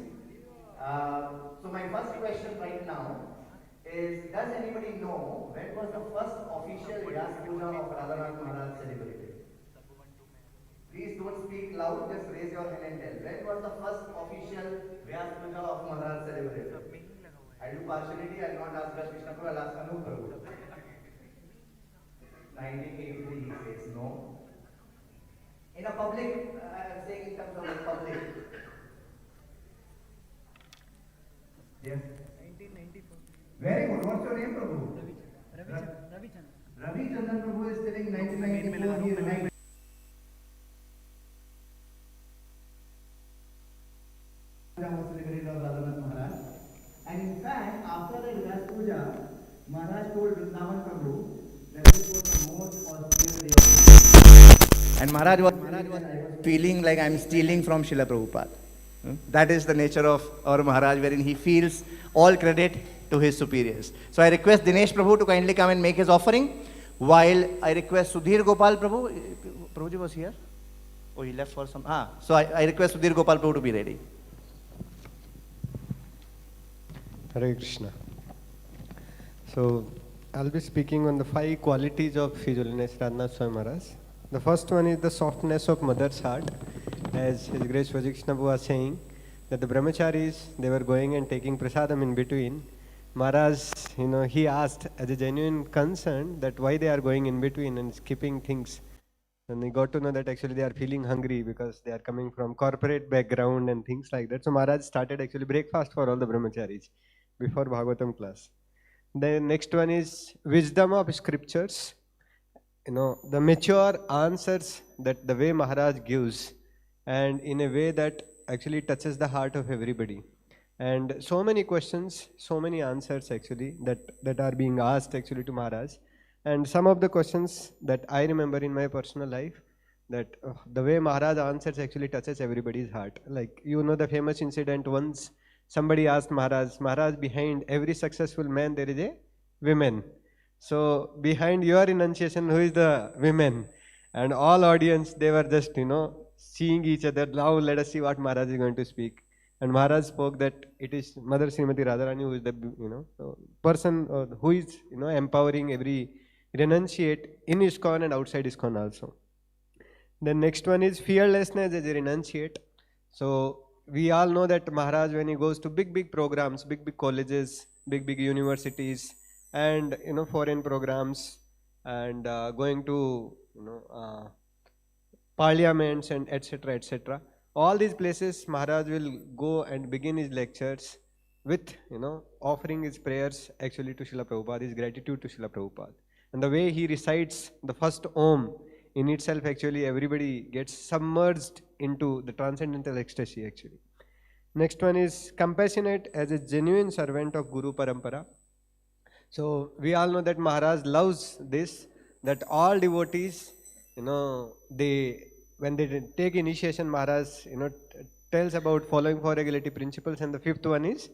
So my first question right now is, does anybody know when was the first official Vyas Puja of Radhanath Maharaj celebrated? Please don't speak loud, just raise your hand and tell. When was the first official Vyas Puja of Maharaj celebrated? I do partiality, I will not ask Krishna Prabhu, I will ask Anu Prabhu. 1983, he says no. In a public, I am saying in terms of the public. Yes? 1994. Very good. What's your name, Prabhu? Ravi Chandran Prabhu is telling 1994. He is right. Was celebrated of Radhanath Maharaj. And in fact, after the Vyas Puja, Maharaj told Vrindavan Prabhu that this was the most austere day of the year. And Maharaj was feeling like I am stealing from Srila Prabhupada. That is the nature of our Maharaj, wherein he feels all credit to his superiors. So I request Dinesh Prabhu to kindly come and make his offering, while I request Sudhir Gopal Prabhu. Prabhuji was here? Oh, he left for some. So I request Sudhir Gopal Prabhu to be ready. Hare Krishna. So, I'll be speaking on the 5 qualities of His Holiness Radhanath Swami Maharaj. The first one is the softness of mother's heart. As His Grace Vajikshnabhu was saying, that the brahmacharis, they were going and taking prasadam in between. Maharaj, he asked as a genuine concern that why they are going in between and skipping things. And they got to know that actually they are feeling hungry because they are coming from corporate background and things like that. So Maharaj started actually breakfast for all the brahmacharis before Bhagavatam class. The next one is wisdom of scriptures. The mature answers that the way Maharaj gives, and in a way that actually touches the heart of everybody. And so many questions, so many answers actually that are being asked actually to Maharaj. And some of the questions that I remember in my personal life, that the way Maharaj answers actually touches everybody's heart. Like, the famous incident once somebody asked Maharaj, behind every successful man there is a woman. So behind your enunciation, who is the women? And all audience, they were just, seeing each other. Now let us see what Maharaj is going to speak. And Maharaj spoke that it is Mother Srimati Radharani who is the person who is empowering every renunciate in ISKCON and outside ISKCON also. Then next one is fearlessness as a renunciate. So we all know that Maharaj, when he goes to big programs, big colleges, big universities, and foreign programs, and going to parliaments and etc. All these places Maharaj will go and begin his lectures with offering his prayers actually to Srila Prabhupada, his gratitude to Srila Prabhupada. And the way he recites the first Om, in itself actually everybody gets submerged into the transcendental ecstasy actually. Next one is compassionate as a genuine servant of Guru Parampara. So we all know that Maharaj loves this, that all devotees, when they take initiation, Maharaj, tells about following four regulative principles, and the fifth one is,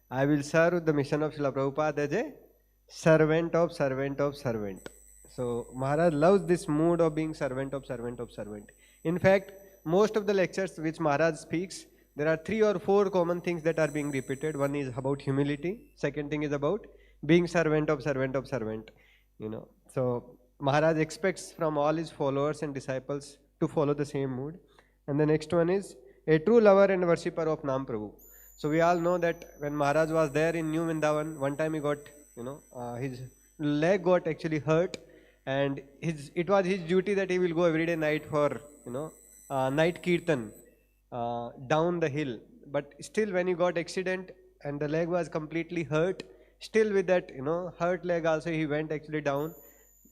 I will serve the mission of Srila Prabhupada as a servant of servant. So Maharaj loves this mood of being servant of servant. In fact, most of the lectures which Maharaj speaks, there are 3 or 4 common things that are being repeated. One is about humility. Second thing is about being servant of servant. So Maharaj expects from all his followers and disciples to follow the same mood. And the next one is a true lover and worshipper of Nam Prabhu. So we all know that when Maharaj was there in New Vrindavan, one time he got, his leg got actually hurt, and it was his duty that he will go every day night for, night kirtan down the hill. But still when he got accident and the leg was completely hurt, still with that, hurt leg also he went actually down.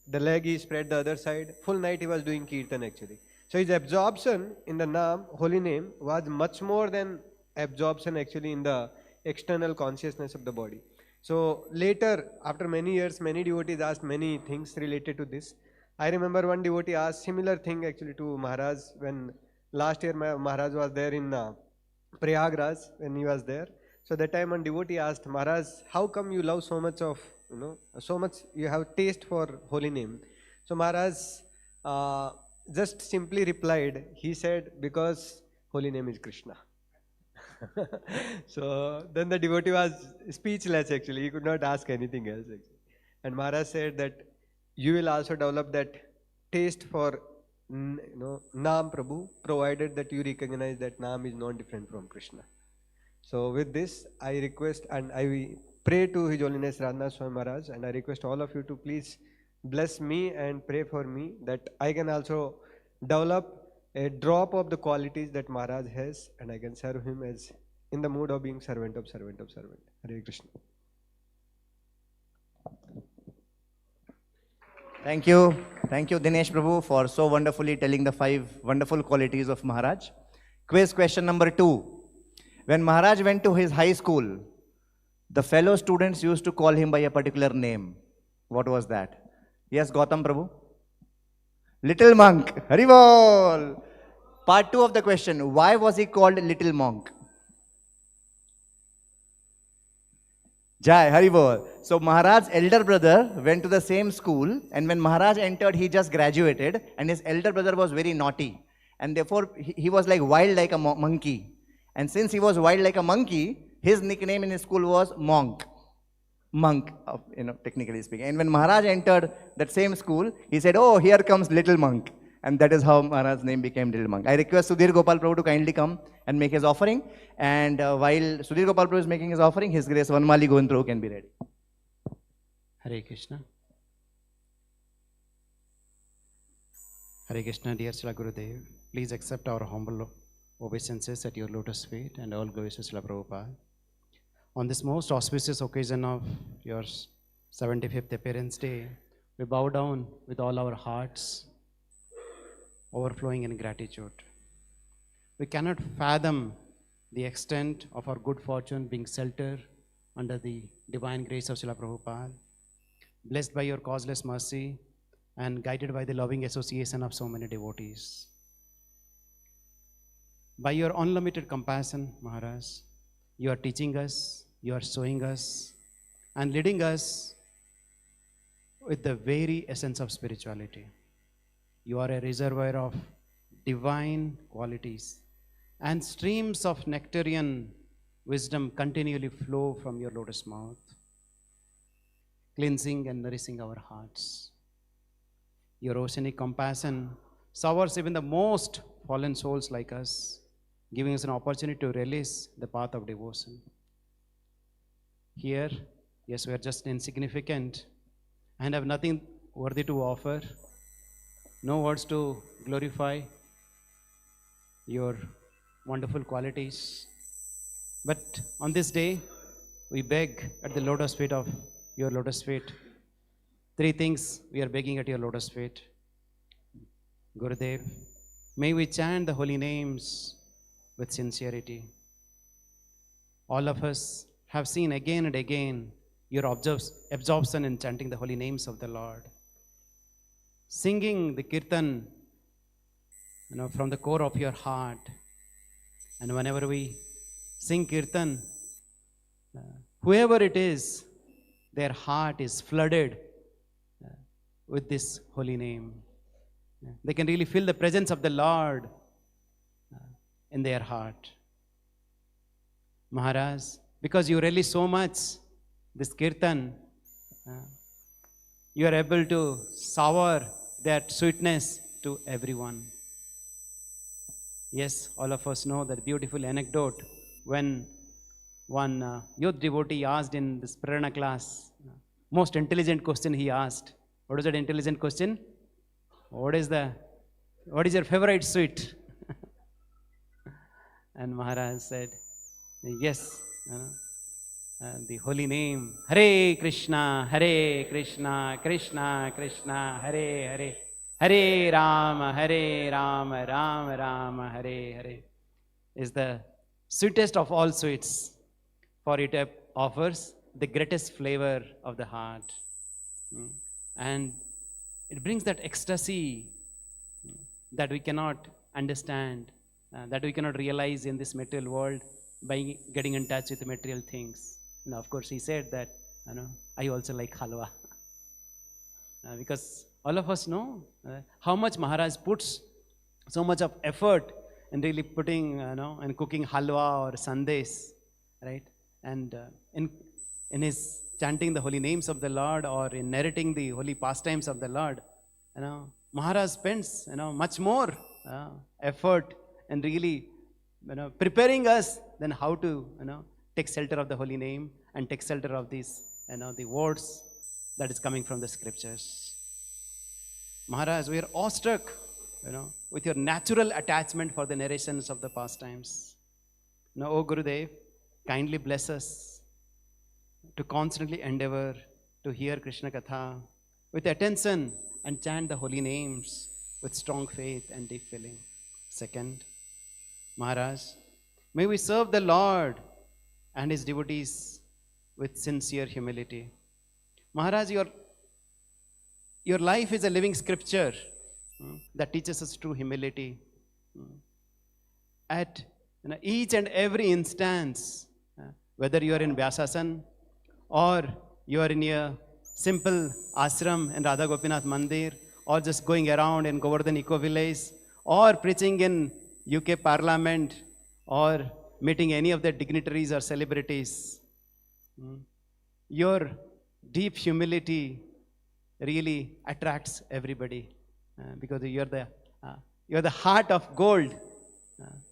The leg he spread the other side. Full night he was doing kirtan actually. So his absorption in the Naam, holy name, was much more than absorption actually in the external consciousness of the body. So later, after many years, many devotees asked many things related to this. I remember one devotee asked similar thing actually to Maharaj when last year Maharaj was there in Prayagraj when he was there. So that time one devotee asked, Maharaj, how come you love so much of, so much you have taste for holy name? So Maharaj just simply replied, he said, because holy name is Krishna. So then the devotee was speechless actually, he could not ask anything else actually. And Maharaj said that you will also develop that taste for Naam Prabhu, provided that you recognize that Naam is not different from Krishna. So with this, I request and I pray to His Holiness Radhanath Swami Maharaj, and I request all of you to please bless me and pray for me that I can also develop a drop of the qualities that Maharaj has, and I can serve him as in the mood of being servant of servant. Hare Krishna. Thank you, Dinesh Prabhu, for so wonderfully telling the 5 wonderful qualities of Maharaj. Quiz question number 2. When Maharaj went to his high school, the fellow students used to call him by a particular name. What was that? Yes, Gautam Prabhu? Little Monk. Haribol. Part 2 of the question. Why was he called Little Monk? Jai, Haribol. So Maharaj's elder brother went to the same school, and when Maharaj entered, he just graduated, and his elder brother was very naughty. And therefore, he was like wild like a monkey. And since he was wild like a monkey, his nickname in his school was Monk, technically speaking. And when Maharaj entered that same school, he said, oh, here comes Little Monk. And that is how Maharaj's name became Little Monk. I request Sudhir Gopal Prabhu to kindly come and make his offering. And while Sudhir Gopal Prabhu is making his offering, His Grace Vanmali Govind Prabhu can be ready. Hare Krishna. Hare Krishna, dear Srila Gurudev. Please accept our humble obeisances at your lotus feet, and all glories to Srila Prabhupada. On this most auspicious occasion of your 75th appearance day, we bow down with all our hearts, overflowing in gratitude. We cannot fathom the extent of our good fortune being sheltered under the divine grace of Srila Prabhupada, blessed by your causeless mercy and guided by the loving association of so many devotees. By your unlimited compassion, Maharaj, you are teaching us, you are showing us, and leading us with the very essence of spirituality. You are a reservoir of divine qualities, and streams of nectarian wisdom continually flow from your lotus mouth, cleansing and nourishing our hearts. Your oceanic compassion showers even the most fallen souls like us, giving us an opportunity to release the path of devotion. Here, yes, we are just insignificant and have nothing worthy to offer, no words to glorify your wonderful qualities. But on this day, we beg at the lotus feet of your lotus feet. Three things we are begging at your lotus feet. Gurudev, may we chant the holy names with sincerity. All of us have seen again and again your absorption in chanting the holy names of the Lord. Singing the kirtan, from the core of your heart. And whenever we sing kirtan, whoever it is, their heart is flooded with this holy name. They can really feel the presence of the Lord in their heart. Maharaj, because you relish so much this kirtan, you are able to shower that sweetness to everyone. Yes, all of us know that beautiful anecdote when one youth devotee asked in this Prarana class, most intelligent question he asked. What is that intelligent question? What is your favorite sweet? And Maharaj said, yes, the holy name, Hare Krishna, Krishna Krishna, Hare Hare, Hare Rama, Rama Rama, Hare Hare, is the sweetest of all sweets, for it offers the greatest flavor of the heart. And it brings that ecstasy that we cannot understand, that we cannot realize in this material world by getting in touch with material things. Now, of course, he said that, I also like halwa. Because all of us know how much Maharaj puts so much of effort in really putting, and cooking halwa or sandesh, right? And in his chanting the holy names of the Lord or in narrating the holy pastimes of the Lord, Maharaj spends, much more effort in really, preparing us than how to, take shelter of the holy name and take shelter of these, the words that is coming from the scriptures. Maharaj, we are awestruck, with your natural attachment for the narrations of the pastimes. Now, O Gurudev, kindly bless us to constantly endeavor to hear Krishna Katha with attention and chant the holy names with strong faith and deep feeling. Second, Maharaj, may we serve the Lord and His devotees with sincere humility. Maharaj, your life is a living scripture that teaches us true humility. At each and every instance, whether you are in Vyasasana or you are in a simple ashram in Radha Gopinath Mandir, or just going around in Govardhan Eco Village, or preaching in UK Parliament, or meeting any of the dignitaries or celebrities, your deep humility really attracts everybody, because you're the heart of gold,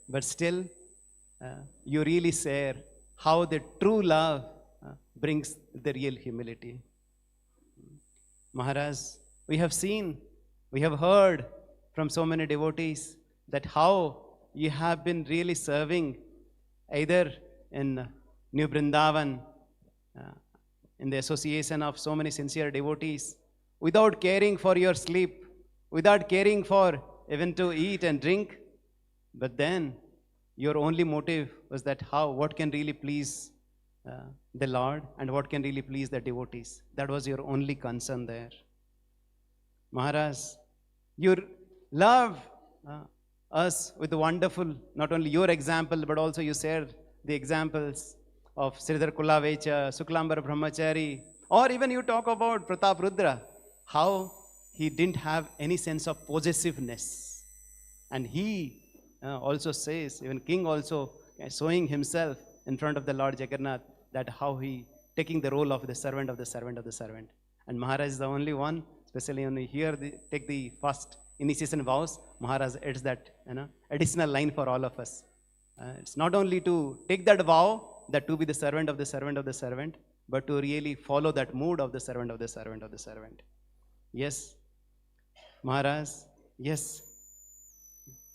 but still you really share how the true love brings the real humility. Maharaj, we have seen, we have heard from so many devotees that how you have been really serving either in New Vrindavan, in the association of so many sincere devotees, without caring for your sleep, without caring for even to eat and drink. But then your only motive was that what can really please the Lord and what can really please the devotees. That was your only concern there. Maharaj, you love us with the wonderful, not only your example, but also you shared the examples of Sridhar Kulavecha, Suklambar Brahmachari, or even you talk about Pratap Rudra, how he didn't have any sense of possessiveness. And he also says, even king also showing himself in front of the Lord Jagannath, that how he taking the role of the servant of the servant of the servant. And Maharaj is the only one, especially when we hear take the first initiation vows, Maharaj adds that additional line for all of us. It's not only to take that vow, that to be the servant of the servant of the servant, but to really follow that mood of the servant of the servant of the servant. Yes, Maharaj, yes,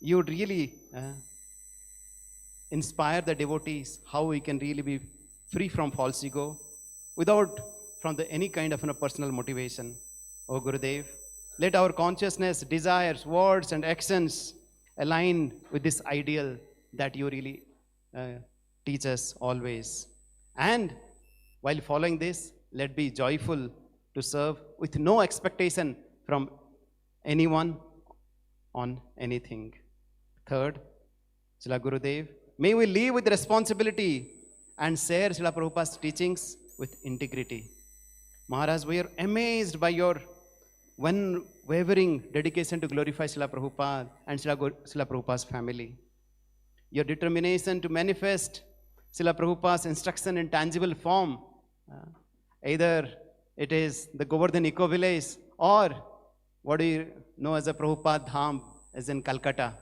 you would really inspire the devotees how we can really be free from false ego without any kind of personal motivation. O Gurudev, let our consciousness, desires, words and actions align with this ideal that you really teach us always. And while following this, let be joyful to serve with no expectation from anyone on anything. Third, Srila Gurudev, may we live with responsibility and share Srila Prabhupada's teachings with integrity. Maharaj, we are amazed by your unwavering dedication to glorify Srila Prabhupada and Srila Prabhupada's family. Your determination to manifest Srila Prabhupada's instruction in tangible form, either it is the Govardhan Eco Village or what do you know as a Prabhupada Dham, as in Calcutta.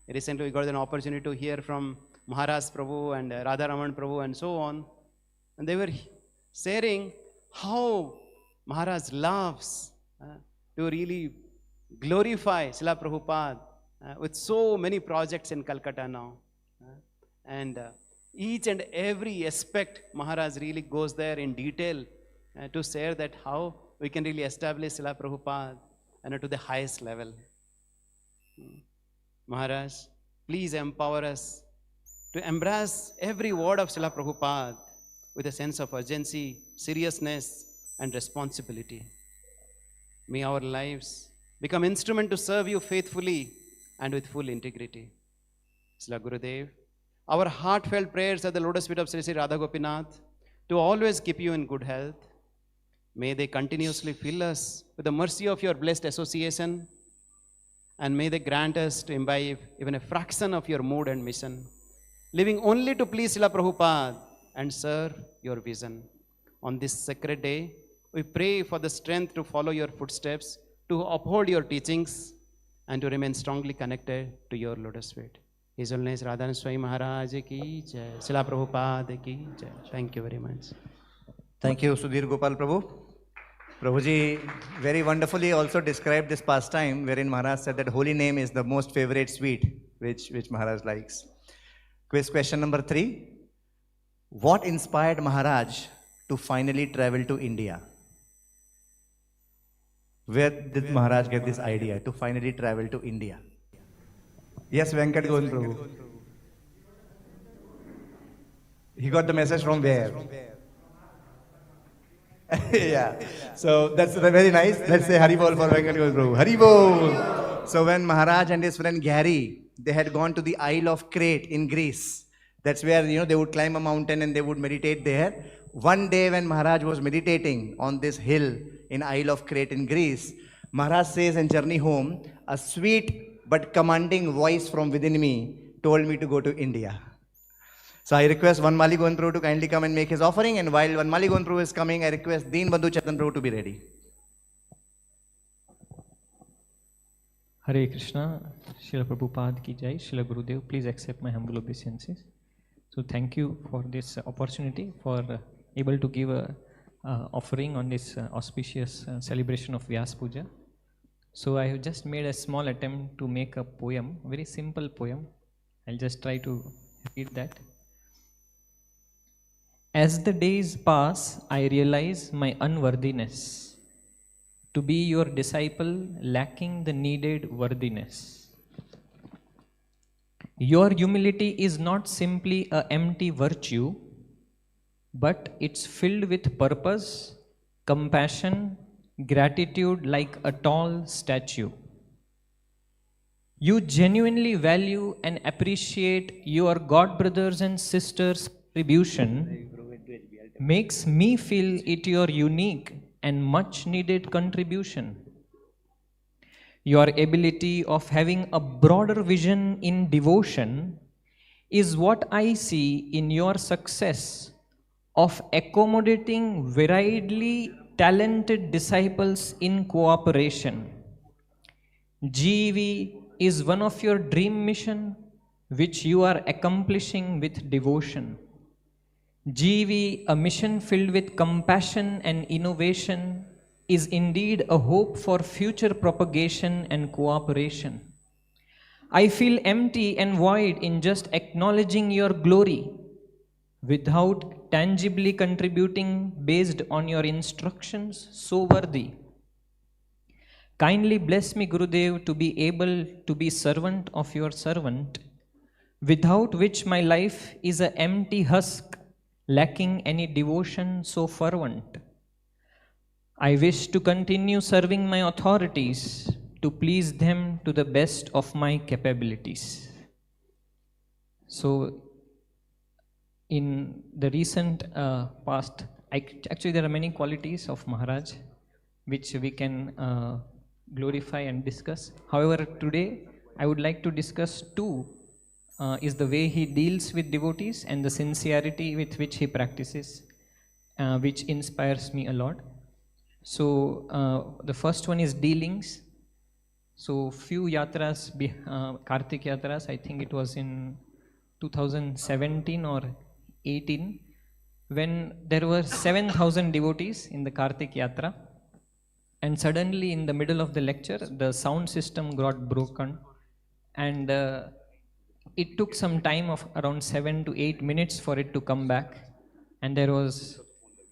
Recently we got an opportunity to hear from Maharaj Prabhu and Radharaman Prabhu and so on. And they were sharing how Maharaj loves to really glorify Srila Prabhupada with so many projects in Calcutta now. And each and every aspect Maharaj really goes there in detail to share that how we can really establish Srila Prabhupada to the highest level. Maharaj, please empower us to embrace every word of Srila Prabhupada with a sense of urgency, seriousness and responsibility. May our lives become instrument to serve you faithfully and with full integrity. Srila Gurudev, our heartfelt prayers at the lotus feet of Sri Sri Radha Gopinath to always keep you in good health. May they continuously fill us with the mercy of your blessed association, and may they grant us to imbibe even a fraction of your mood and mission, living only to please Srila Prabhupada and serve your vision. On this sacred day, we pray for the strength to follow your footsteps, to uphold your teachings, and to remain strongly connected to your lotus feet. His Holiness Radhanath Swami Maharaj ki jai, Srila Prabhupada ki jai. Thank you very much. Thank you, Sudhir Gopal Prabhu. Prabhuji very wonderfully also described this pastime wherein Maharaj said that holy name is the most favorite sweet which Maharaj likes. Quiz question number 3. What inspired Maharaj to finally travel to India? Where did Maharaj get this idea to finally travel to India? Yes, Venkat Govind Prabhu. He got the message from where? Yeah. So that's very nice. Let's say Haribol for Venkat Govind Prabhu. Haribol! So when Maharaj and his friend Gary, they had gone to the Isle of Crete in Greece. That's where, they would climb a mountain and they would meditate there. One day when Maharaj was meditating on this hill in Isle of Crete in Greece, Maharaj says in Journey Home, a sweet but commanding voice from within me told me to go to India. So I request Vanmali Govind Prabhu to kindly come and make his offering, and while Vanmali Govind Prabhu is coming, I request Deen Bandhu Chetan Prabhu to be ready. Hare Krishna, Srila Prabhupada ki jai, Srila Gurudev, please accept my humble obeisances. So thank you for this opportunity, for able to give a offering on this auspicious celebration of Vyas Puja. So I have just made a small attempt to make a poem, very simple poem. I'll just try to read that. As the days pass, I realize my unworthiness. To be your disciple, lacking the needed worthiness. Your humility is not simply an empty virtue, but it's filled with purpose, compassion, gratitude like a tall statue. You genuinely value and appreciate your God brothers and sisters' contribution, makes me feel it your unique and much needed contribution. your ability of having a broader vision in devotion is what I see in your success of accommodating variedly talented disciples in cooperation. GEV is one of your dream mission which you are accomplishing with devotion. GEV, a mission filled with compassion and innovation, is indeed a hope for future propagation and cooperation. I feel empty and void in just acknowledging your glory without tangibly contributing based on your instructions so worthy. Kindly bless me, Gurudev, to be able to be servant of your servant, without which my life is an empty husk, lacking any devotion so fervent. I wish to continue serving my authorities, to please them to the best of my capabilities. So, in the recent past, actually there are many qualities of Maharaj which we can glorify and discuss. However, today I would like to discuss two, is the way he deals with devotees and the sincerity with which he practices, which inspires me a lot. So, the first one is dealings. So, few yatras, Kartik yatras, I think it was in 2017 or 18, when there were 7,000 devotees in the Kartik yatra, and suddenly in the middle of the lecture, the sound system got broken, and it took some time of around 7 to 8 minutes for it to come back, and there was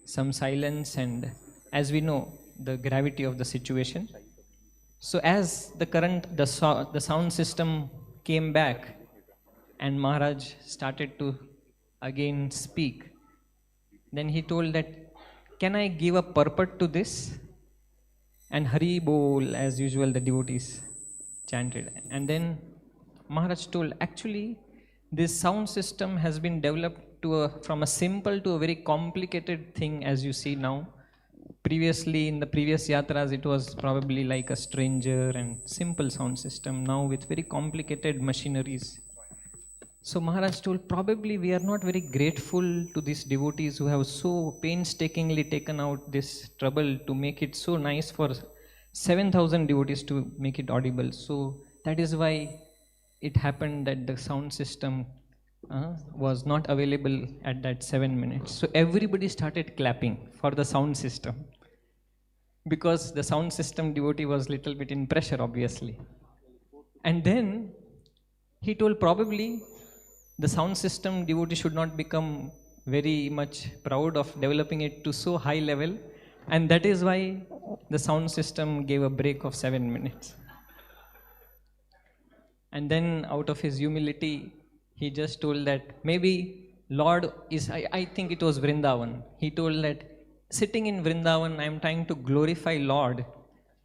some silence, and as we know, the gravity of the situation. So as the sound system came back and Maharaj started to again speak, then he told that, can I give a purport to this? And Hari Bol, as usual, the devotees chanted. And then Maharaj told, actually, this sound system has been developed from a simple to a very complicated thing, as you see now. Previously, in the previous yatras, it was probably like a stranger and simple sound system, now with very complicated machineries. So Maharaj told, probably we are not very grateful to these devotees who have so painstakingly taken out this trouble to make it so nice for 7,000 devotees to make it audible. So that is why it happened that the sound system was not available at that 7 minutes. So everybody started clapping for the sound system, because the sound system devotee was little bit in pressure, obviously. And then he told, probably the sound system devotee should not become very much proud of developing it to so high level, and that is why the sound system gave a break of 7 minutes. And then out of his humility, he just told that maybe Lord is, I think it was Vrindavan. He told that sitting in Vrindavan, I am trying to glorify Lord,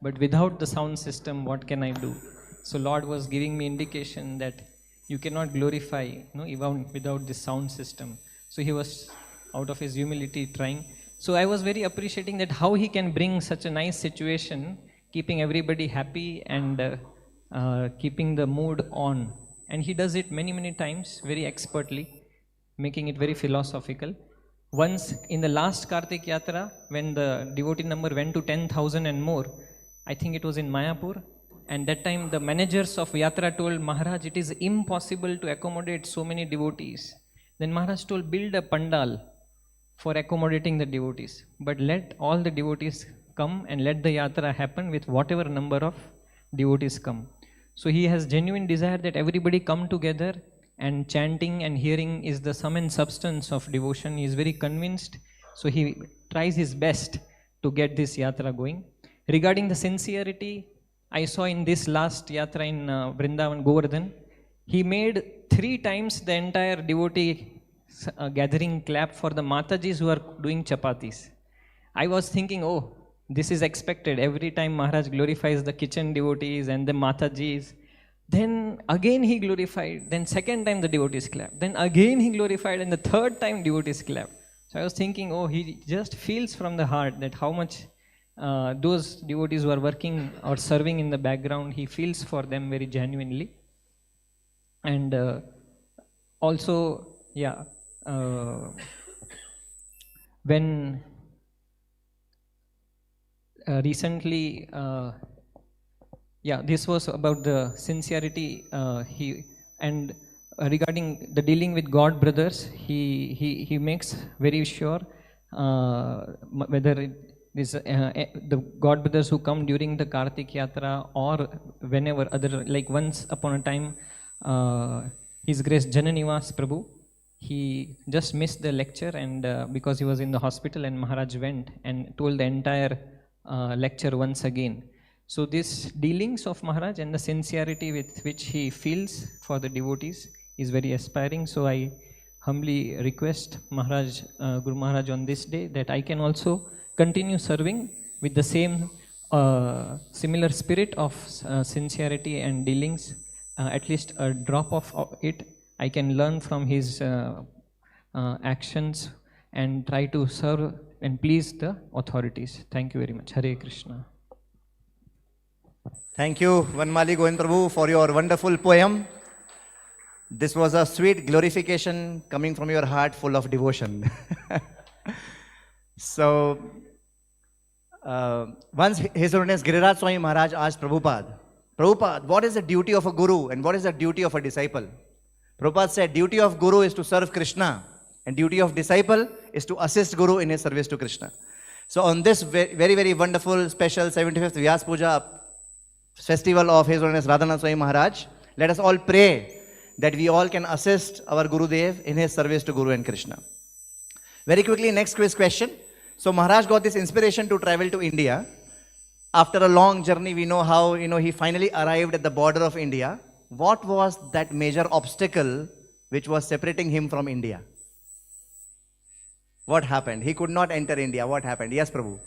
but without the sound system, what can I do? So Lord was giving me indication that you cannot glorify, even without this sound system. So he was out of his humility trying. So I was very appreciating that how he can bring such a nice situation, keeping everybody happy and keeping the mood on. And he does it many, many times, very expertly, making it very philosophical. Once in the last Kartik Yatra, when the devotee number went to 10,000 and more, I think it was in Mayapur, and that time the managers of Yatra told Maharaj, it is impossible to accommodate so many devotees. Then Maharaj told, build a pandal for accommodating the devotees, but let all the devotees come and let the Yatra happen with whatever number of devotees come. So he has genuine desire that everybody come together, and chanting and hearing is the sum and substance of devotion. He is very convinced, so he tries his best to get this Yatra going. Regarding the sincerity, I saw in this last Yatra in Vrindavan, Govardhan, he made 3 times the entire devotee gathering clap for the Matajis who are doing chapatis. I was thinking, oh, this is expected. Every time Maharaj glorifies the kitchen devotees and the Matajis, then again he glorified, then second time the devotees clap, then again he glorified, and the third time devotees clap. So I was thinking, oh, he just feels from the heart that how much those devotees who are working or serving in the background, he feels for them very genuinely. And also, yeah, when recently, yeah, this was about the sincerity and regarding the dealing with God brothers, he makes very sure whether it is the God brothers who come during the Kartik Yatra or whenever other, like once upon a time, His Grace Jananivas Prabhu, he just missed the lecture, and because he was in the hospital, and Maharaj went and told the entire lecture once again. So this dealings of Maharaj and the sincerity with which he feels for the devotees is very aspiring. So I humbly request Maharaj, Guru Maharaj on this day, that I can also continue serving with the same similar spirit of sincerity and dealings, at least a drop of it I can learn from his actions and try to serve and please the authorities. Thank you very much. Hare Krishna. Thank you, Vanmali Govind Prabhu, for your wonderful poem. This was a sweet glorification coming from your heart full of devotion. So, once His Holiness Giriraj Swami Maharaj asked Prabhupada, what is the duty of a guru and what is the duty of a disciple? Prabhupada said, duty of guru is to serve Krishna and duty of disciple is to assist guru in his service to Krishna. So on this very, very wonderful, special 75th Vyas Puja festival of His Holiness Radhanath Swami Maharaj, let us all pray that we all can assist our Gurudev in his service to Guru and Krishna. Very quickly, next quiz question. So Maharaj got this inspiration to travel to India. After a long journey, we know how he finally arrived at the border of India. What was that major obstacle which was separating him from India? What happened? He could not enter India. What happened? Yes, Prabhu.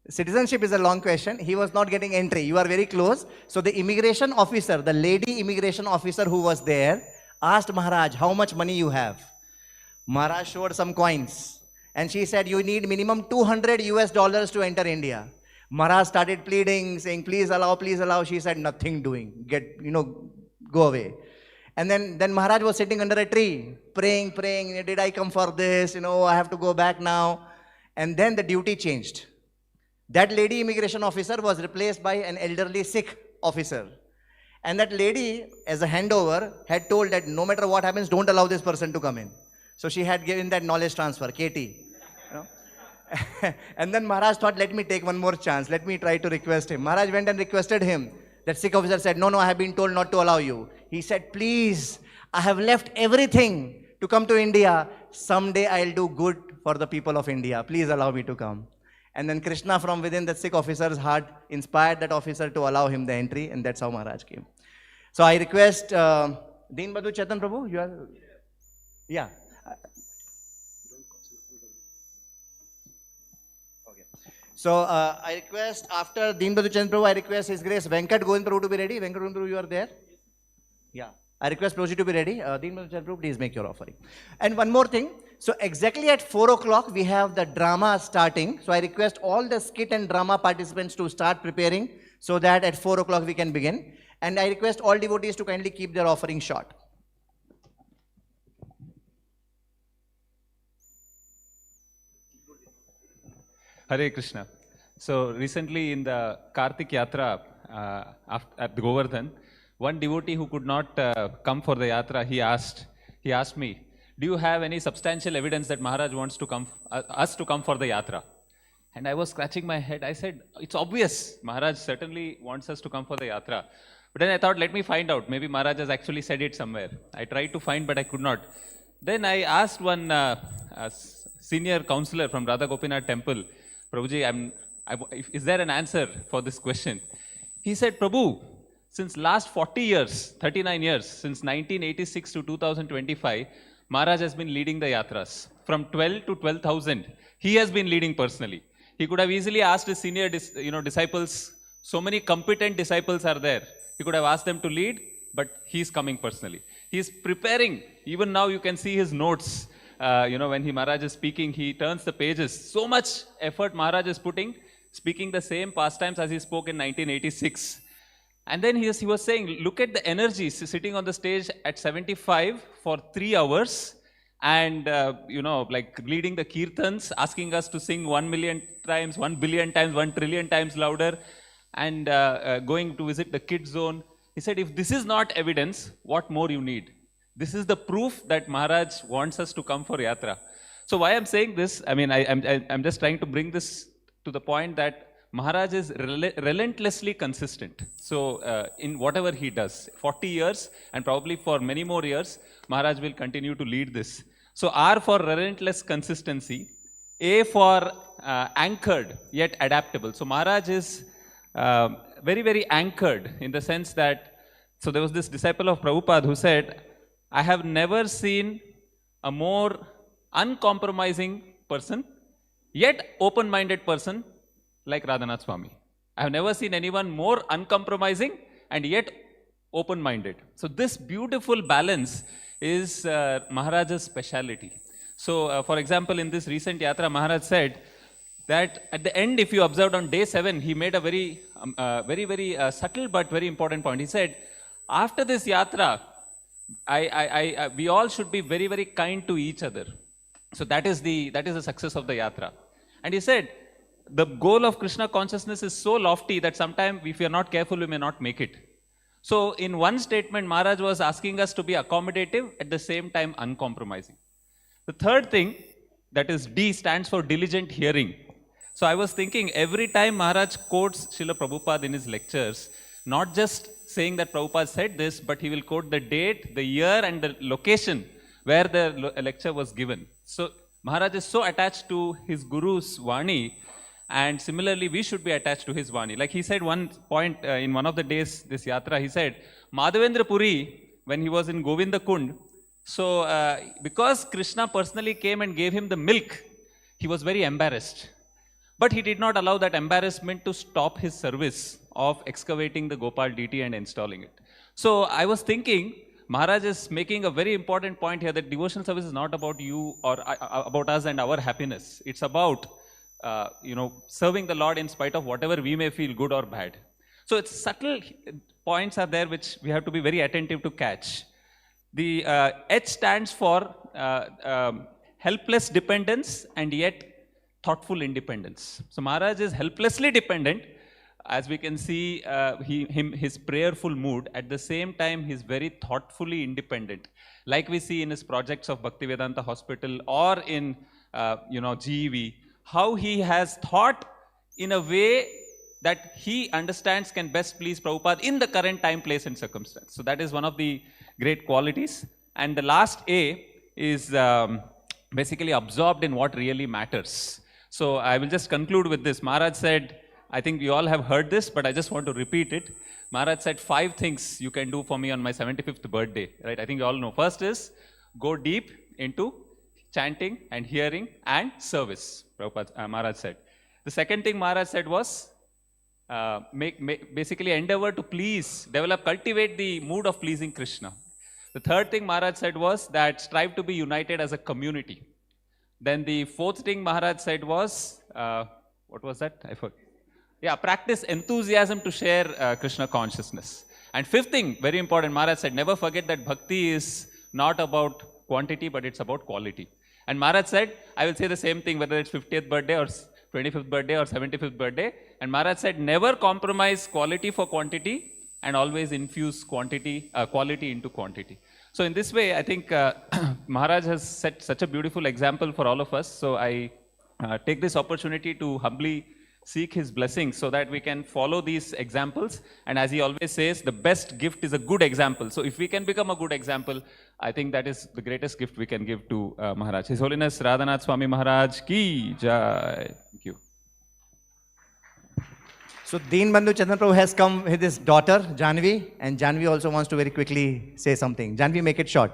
Citizenship is a long question. He was not getting entry. You are very close. So the immigration officer, the lady immigration officer who was there, asked Maharaj, how much money you have? Maharaj showed some coins. And she said, you need minimum $200 to enter India. Maharaj started pleading, saying, please allow, please allow. She said, nothing doing. Go away. And then Maharaj was sitting under a tree, praying, did I come for this? I have to go back now. And then the duty changed. That lady immigration officer was replaced by an elderly Sikh officer. And that lady, as a handover, had told that no matter what happens, don't allow this person to come in. So she had given that knowledge transfer, KT. And then Maharaj thought, let me take one more chance. Let me try to request him. Maharaj went and requested him. That Sikh officer said, no, I have been told not to allow you. He said, please, I have left everything to come to India. Someday I'll do good for the people of India. Please allow me to come. And then Krishna from within that Sikh officer's heart inspired that officer to allow him the entry, and that's how Maharaj came. So I request Deen Badhu Chetan Prabhu, you are, yeah. Okay. So I request after Deen Badhu Chetan Prabhu, I request His Grace Venkat Govind Prabhu to be ready. Venkat Govind Prabhu, you are there? Yeah. I request Prabhuji to be ready. Deen Badhu Chetan Prabhu, please make your offering. And one more thing. So exactly at 4 o'clock, we have the drama starting. So I request all the skit and drama participants to start preparing so that at 4 o'clock we can begin. And I request all devotees to kindly keep their offering short. Hare Krishna. So recently in the Kartik Yatra at Govardhan, one devotee who could not come for the Yatra, he asked me, do you have any substantial evidence that Maharaj wants to come, us to come for the Yatra? And I was scratching my head. I said, it's obvious. Maharaj certainly wants us to come for the Yatra. But then I thought, let me find out. Maybe Maharaj has actually said it somewhere. I tried to find, but I could not. Then I asked one senior counselor from Radha Gopinath temple, Prabhuji, is there an answer for this question? He said, Prabhu, since last 40 years, 39 years, since 1986 to 2025, Maharaj has been leading the yatras. From 12 to 12,000, he has been leading personally. He could have easily asked his senior disciples, so many competent disciples are there. He could have asked them to lead, but he is coming personally. He is preparing. Even now you can see his notes. when Maharaj is speaking, he turns the pages. So much effort Maharaj is putting, speaking the same pastimes as he spoke in 1986. And then he was saying, look at the energy sitting on the stage at 75 for 3 hours and, like leading the kirtans, asking us to sing 1 million times, 1 billion times, 1 trillion times louder, and going to visit the kids zone. He said, if this is not evidence, what more you need? This is the proof that Maharaj wants us to come for yatra. So why I'm saying this, I'm just trying to bring this to the point that Maharaj is relentlessly consistent. So in whatever he does, 40 years and probably for many more years, Maharaj will continue to lead this. So R for relentless consistency, A for anchored yet adaptable. So Maharaj is very, very anchored in the sense that, so there was this disciple of Prabhupada who said, I have never seen a more uncompromising person, yet open-minded person like Radhanath Swami. I have never seen anyone more uncompromising and yet open-minded. So this beautiful balance is Maharaj's speciality. So for example, in this recent yatra, Maharaj said that at the end, if you observed on day 7, he made a very subtle but very important point. He said, after this yatra, we all should be very, very kind to each other. So that is the success of the yatra. And he said, the goal of Krishna consciousness is so lofty that sometimes if we are not careful, we may not make it. So in one statement, Maharaj was asking us to be accommodative, at the same time uncompromising. The third thing, that is D, stands for diligent hearing. So I was thinking, every time Maharaj quotes Srila Prabhupada in his lectures, not just saying that Prabhupada said this, but he will quote the date, the year and the location where the lecture was given. So Maharaj is so attached to his Guru's Vani, and similarly we should be attached to his Vani. Like he said one point in one of the days, this yatra, he said, Madhavendra Puri, when he was in Govinda Kund, so because Krishna personally came and gave him the milk, he was very embarrassed. But he did not allow that embarrassment to stop his service of excavating the Gopal deity and installing it. So I was thinking, Maharaj is making a very important point here, that devotional service is not about you or about us and our happiness. It's about serving the Lord in spite of whatever we may feel, good or bad. So it's subtle points are there which we have to be very attentive to catch. The H stands for helpless dependence and yet thoughtful independence. So Maharaj is helplessly dependent. As we can see, his prayerful mood. At the same time, he's very thoughtfully independent. Like we see in his projects of Bhaktivedanta Hospital or in GEV, how he has thought in a way that he understands can best please Prabhupada in the current time, place and circumstance. So that is one of the great qualities. And the last A is basically absorbed in what really matters. So I will just conclude with this. Maharaj said, I think you all have heard this, but I just want to repeat it. Maharaj said 5 things you can do for me on my 75th birthday. Right? I think you all know. First is go deep into chanting and hearing and service, Maharaj said. The second thing Maharaj said was basically endeavor to please, cultivate the mood of pleasing Krishna. The third thing Maharaj said was that strive to be united as a community. Then the fourth thing Maharaj said was, what was that? I forgot. Yeah, practice enthusiasm to share Krishna consciousness. And fifth thing, very important, Maharaj said, never forget that bhakti is not about quantity, but it's about quality. And Maharaj said, I will say the same thing, whether it's 50th birthday or 25th birthday or 75th birthday. And Maharaj said, never compromise quality for quantity and always infuse quality into quantity. So in this way, I think Maharaj has set such a beautiful example for all of us. So I take this opportunity to humbly seek his blessings so that we can follow these examples. And as he always says, the best gift is a good example. So if we can become a good example, I think that is the greatest gift we can give to Maharaj. His Holiness Radhanath Swami Maharaj ki jai. Thank you. So Deenbandhu Chandan Prabhu has come with his daughter Janvi, and Janvi also wants to very quickly say something. Janvi, make it short.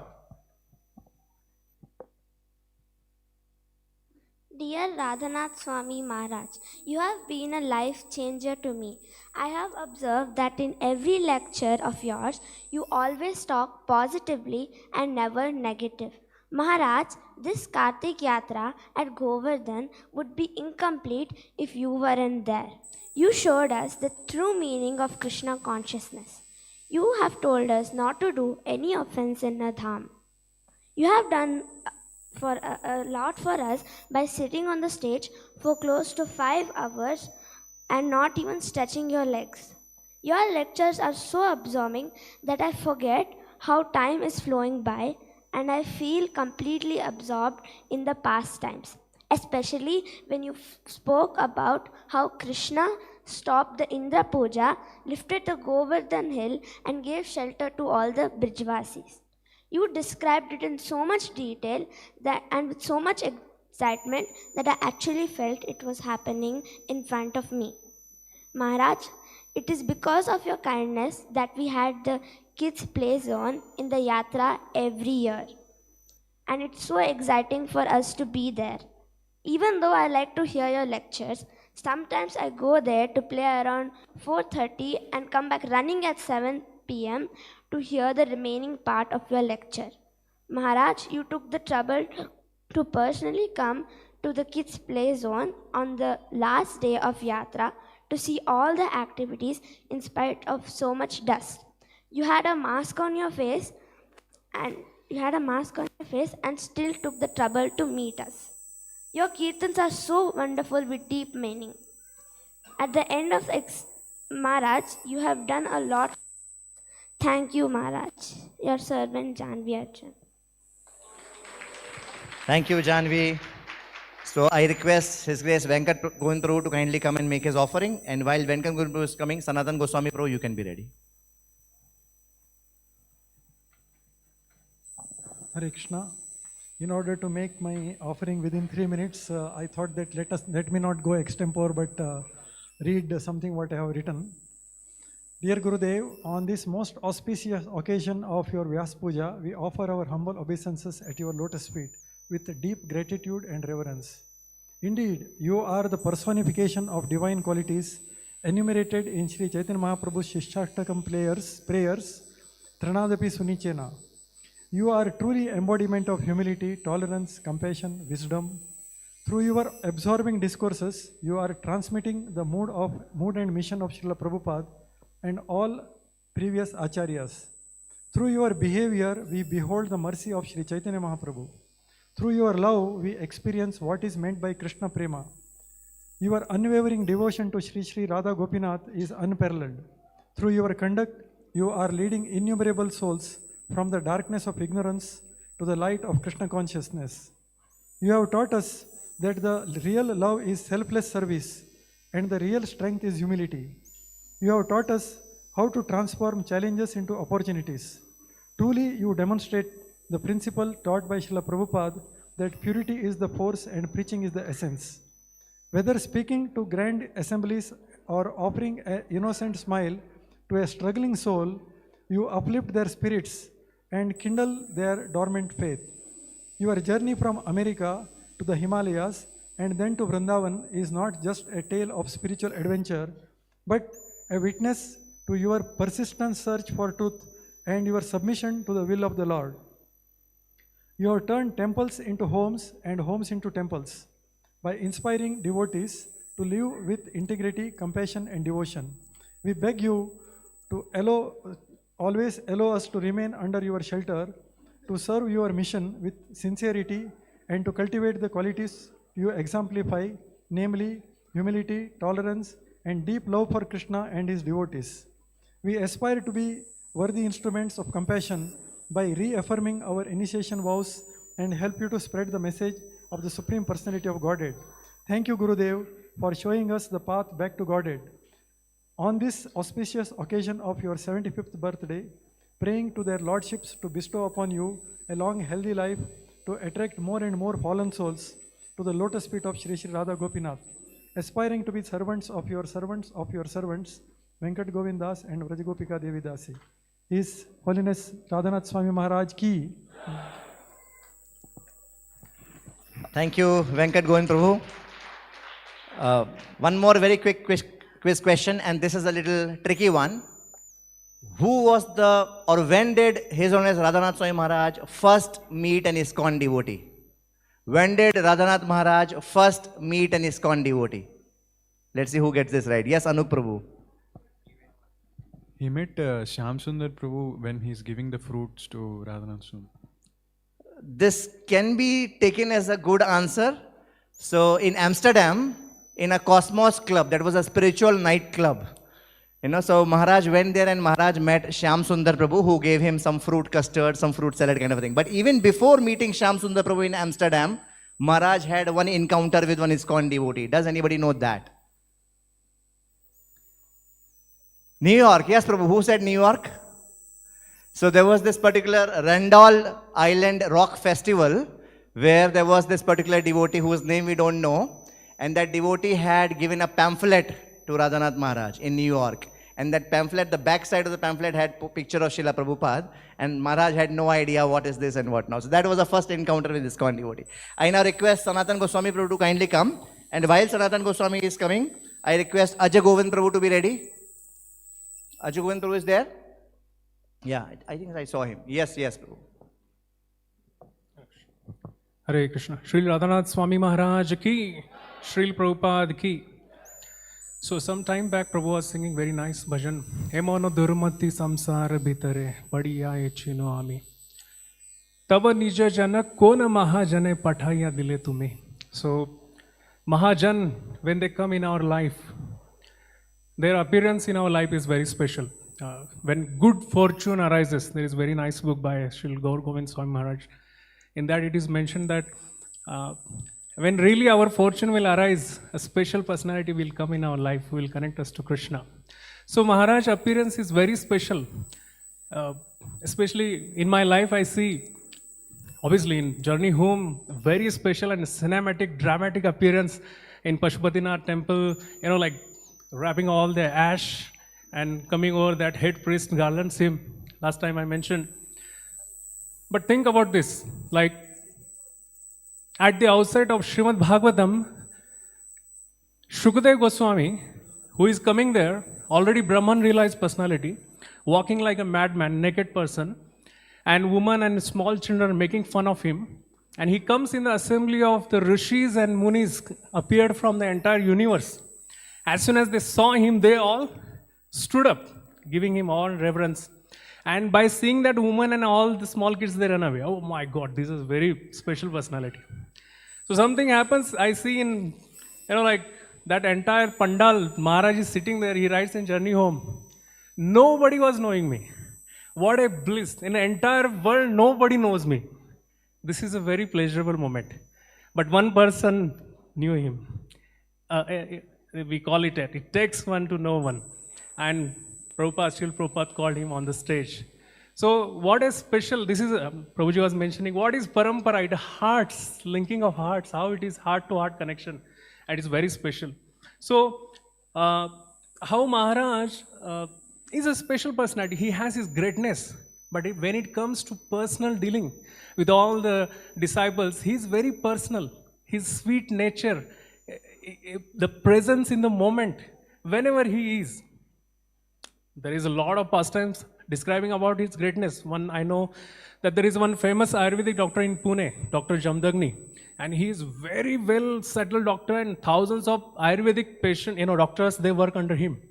Dear Radhanath Swami Maharaj, you have been a life changer to me. I have observed that in every lecture of yours, you always talk positively and never negative. Maharaj, this Kartik Yatra at Govardhan would be incomplete if you weren't there. You showed us the true meaning of Krishna consciousness. You have told us not to do any offense in a dham. You have done for a lot for us by sitting on the stage for close to 5 hours and not even stretching your legs. Your lectures are so absorbing that I forget how time is flowing by and I feel completely absorbed in the pastimes, especially when you spoke about how Krishna stopped the Indra Puja, lifted the Govardhan hill, and gave shelter to all the Brijvasis. You described it in so much detail that, and with so much excitement that I actually felt it was happening in front of me. Maharaj, it is because of your kindness that we had the kids play zone in the yatra every year. And it's so exciting for us to be there. Even though I like to hear your lectures, sometimes I go there to play around 4:30 and come back running at 7 p.m. to hear the remaining part of your lecture. Maharaj, you took the trouble to personally come to the kids play zone on the last day of yatra to see all the activities in spite of so much dust. You had a mask on your face and still took the trouble to meet us. Your kirtans are so wonderful with deep meaning. At the end of Maharaj, you have done a lot. Thank you, Maharaj. Your servant Janvi Arjun. Thank you, Janvi. So I request His Grace Venkat Gunthru to kindly come and make his offering. And while Venkat Gunthru is coming, Sanatan Goswami Pro, you can be ready. Hare Krishna. In order to make my offering within 3 minutes, I thought that let me not go extempore, but read something what I have written. Dear Gurudev, on this most auspicious occasion of your Vyas Puja, we offer our humble obeisances at your lotus feet with deep gratitude and reverence. Indeed, you are the personification of divine qualities enumerated in Sri Chaitanya Mahaprabhu's Shishtakam prayers, Tranadapi Sunichena. You are truly embodiment of humility, tolerance, compassion, wisdom. Through your absorbing discourses, you are transmitting the mood and mission of Srila Prabhupada and all previous acharyas. Through your behavior, we behold the mercy of Sri Chaitanya Mahaprabhu. Through your love, we experience what is meant by Krishna Prema. Your unwavering devotion to Sri Sri Radha Gopinath is unparalleled. Through your conduct, you are leading innumerable souls from the darkness of ignorance to the light of Krishna consciousness. You have taught us that the real love is selfless service and the real strength is humility. You have taught us how to transform challenges into opportunities. Truly, you demonstrate the principle taught by Srila Prabhupada that purity is the force and preaching is the essence. Whether speaking to grand assemblies or offering an innocent smile to a struggling soul, you uplift their spirits and kindle their dormant faith. Your journey from America to the Himalayas and then to Vrindavan is not just a tale of spiritual adventure, but a witness to your persistent search for truth and your submission to the will of the Lord. You have turned temples into homes and homes into temples by inspiring devotees to live with integrity, compassion, and devotion. We beg you to always allow us to remain under your shelter, to serve your mission with sincerity, and to cultivate the qualities you exemplify, namely humility, tolerance, and deep love for Krishna and his devotees. We aspire to be worthy instruments of compassion by reaffirming our initiation vows and help you to spread the message of the Supreme Personality of Godhead. Thank you, Gurudev, for showing us the path back to Godhead. On this auspicious occasion of your 75th birthday, praying to their lordships to bestow upon you a long, healthy life to attract more and more fallen souls to the lotus feet of Sri Sri Radha Gopinath, aspiring to be servants of your servants, Venkat Govindas and Vrajagopika Devi Dasi. His Holiness Radhanath Swami Maharaj ki. Thank you, Venkat Govind Prabhu. One more very quick quiz question, and this is a little tricky one. who was the, or when did His Holiness Radhanath Swami Maharaj first meet an ISKCON devotee? When did Radhanath Maharaj first meet an ISKCON devotee? Let's see who gets this right. Yes, Anup Prabhu. He met Shyam Sundar Prabhu when he's giving the fruits to Radhanath Swami. This can be taken as a good answer. So in Amsterdam, in a Cosmos club, that was a spiritual nightclub. So Maharaj went there and Maharaj met Shyam Sundar Prabhu, who gave him some fruit custard, some fruit salad kind of thing. But even before meeting Shyam Sundar Prabhu in Amsterdam, Maharaj had one encounter with one ISKCON devotee. Does anybody know that? New York. Yes, Prabhu. Who said New York? So there was this particular Randall Island Rock Festival where there was this particular devotee whose name we don't know. And that devotee had given a pamphlet to Radhanath Maharaj in New York. And that pamphlet, the back side of the pamphlet had a picture of Srila Prabhupada, and Maharaj had no idea what is this and what now. So that was the first encounter with ISKCON devotee. I now request Sanatan Goswami Prabhu to kindly come. And while Sanatan Goswami is coming, I request Ajay Govind Prabhu to be ready. Ajay Govind Prabhu is there? Yeah, I think I saw him. Yes, Prabhu. Hare Krishna. Srila Radhanath Swami Maharaj ki, Srila Prabhupada ki. So some time back, Prabhu was singing very nice bhajan. Emono durmati samsara bhitare padiya echino ami. Tava nija jana kona mahajane pathaya dile tumi. So Mahajan, when they come in our life, their appearance in our life is very special. When good fortune arises, there is a very nice book by Srila Gaur Govind Swami Maharaj. In that it is mentioned that when really our fortune will arise, a special personality will come in our life, who will connect us to Krishna. So Maharaj's appearance is very special. Especially in my life, I see, obviously in Journey Home, very special and cinematic, dramatic appearance in Pashupatinath temple, like wrapping all the ash and coming over that head priest garlands him. Last time I mentioned. But think about this, like at the outset of Srimad Bhagavatam, Shukadeva Goswami, who is coming there, already Brahman realized personality, walking like a madman, naked person, and women and small children making fun of him. And he comes in the assembly of the Rishis and Munis, appeared from the entire universe. As soon as they saw him, they all stood up, giving him all reverence. And by seeing that woman and all the small kids, they run away. Oh my God, this is very special personality. So something happens, I see in, like that entire pandal, Maharaj is sitting there, he writes in Journey Home. Nobody was knowing me. What a bliss. In the entire world, nobody knows me. This is a very pleasurable moment. But one person knew him. We call it, it takes one to know one. And Srila Prabhupada called him on the stage. So what is special, this is, Prabhuji was mentioning, what is Parampara? It hearts, linking of hearts, how it is heart-to-heart connection. And it's very special. So, how Maharaj is a special personality. He has his greatness. But when it comes to personal dealing with all the disciples, he is very personal. His sweet nature, the presence in the moment, whenever he is. There is a lot of pastimes describing about his greatness. One, I know that there is one famous Ayurvedic doctor in Pune, Dr. Jamdagni, and he is very well settled doctor, and thousands of Ayurvedic patient, doctors, they work under him.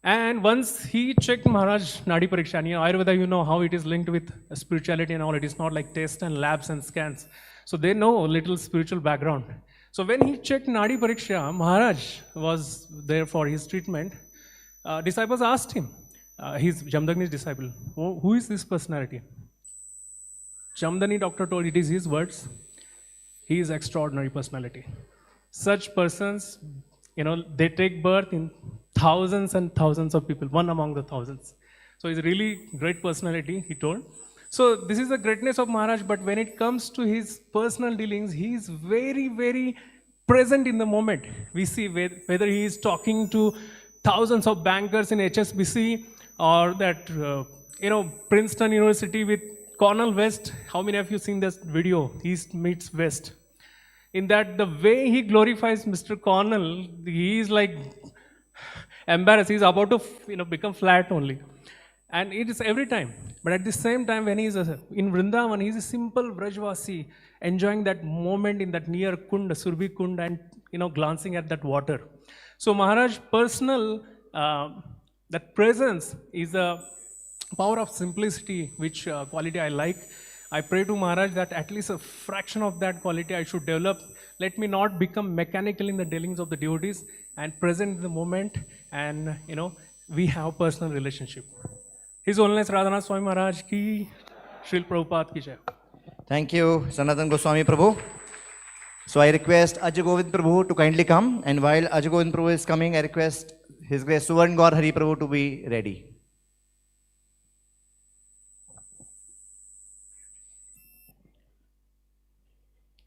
And once he checked Maharaj Nadi Pariksha, and Ayurveda, how it is linked with spirituality and all. It is not like tests and labs and scans. So they know a little spiritual background. So when he checked Nadi Pariksha, Maharaj was there for his treatment. Disciples asked him, he's Jamdagni's disciple, who is this personality? Jamdagni doctor told, it is his words, he is extraordinary personality. Such persons, they take birth in thousands and thousands of people, one among the thousands. So he's really great personality, he told. So this is the greatness of Maharaj, but when it comes to his personal dealings, he is very, very present in the moment. We see whether he is talking to thousands of bankers in HSBC or that, Princeton University with Cornel West. How many of you seen this video, East meets West? In that, the way he glorifies Mr. Cornell, he is like embarrassed. He's about to, become flat only. And it is every time. But at the same time, when he's in Vrindavan, he's a simple Vrajvasi, enjoying that moment in that near Kund, Surbi Kund, and glancing at that water. So Maharaj personal, that presence is a power of simplicity, which quality I like. I pray to Maharaj that at least a fraction of that quality I should develop. Let me not become mechanical in the dealings of the devotees and present the moment, and we have personal relationship. His Holiness Radhanath Swami Maharaj ki, Srila Prabhupada ki jai. Thank you, Sanatan Goswami Prabhu. So I request Ajay Govind Prabhu to kindly come, and while Ajay Govind Prabhu is coming, I request His Grace Suvarn Gaur Hari Prabhu to be ready.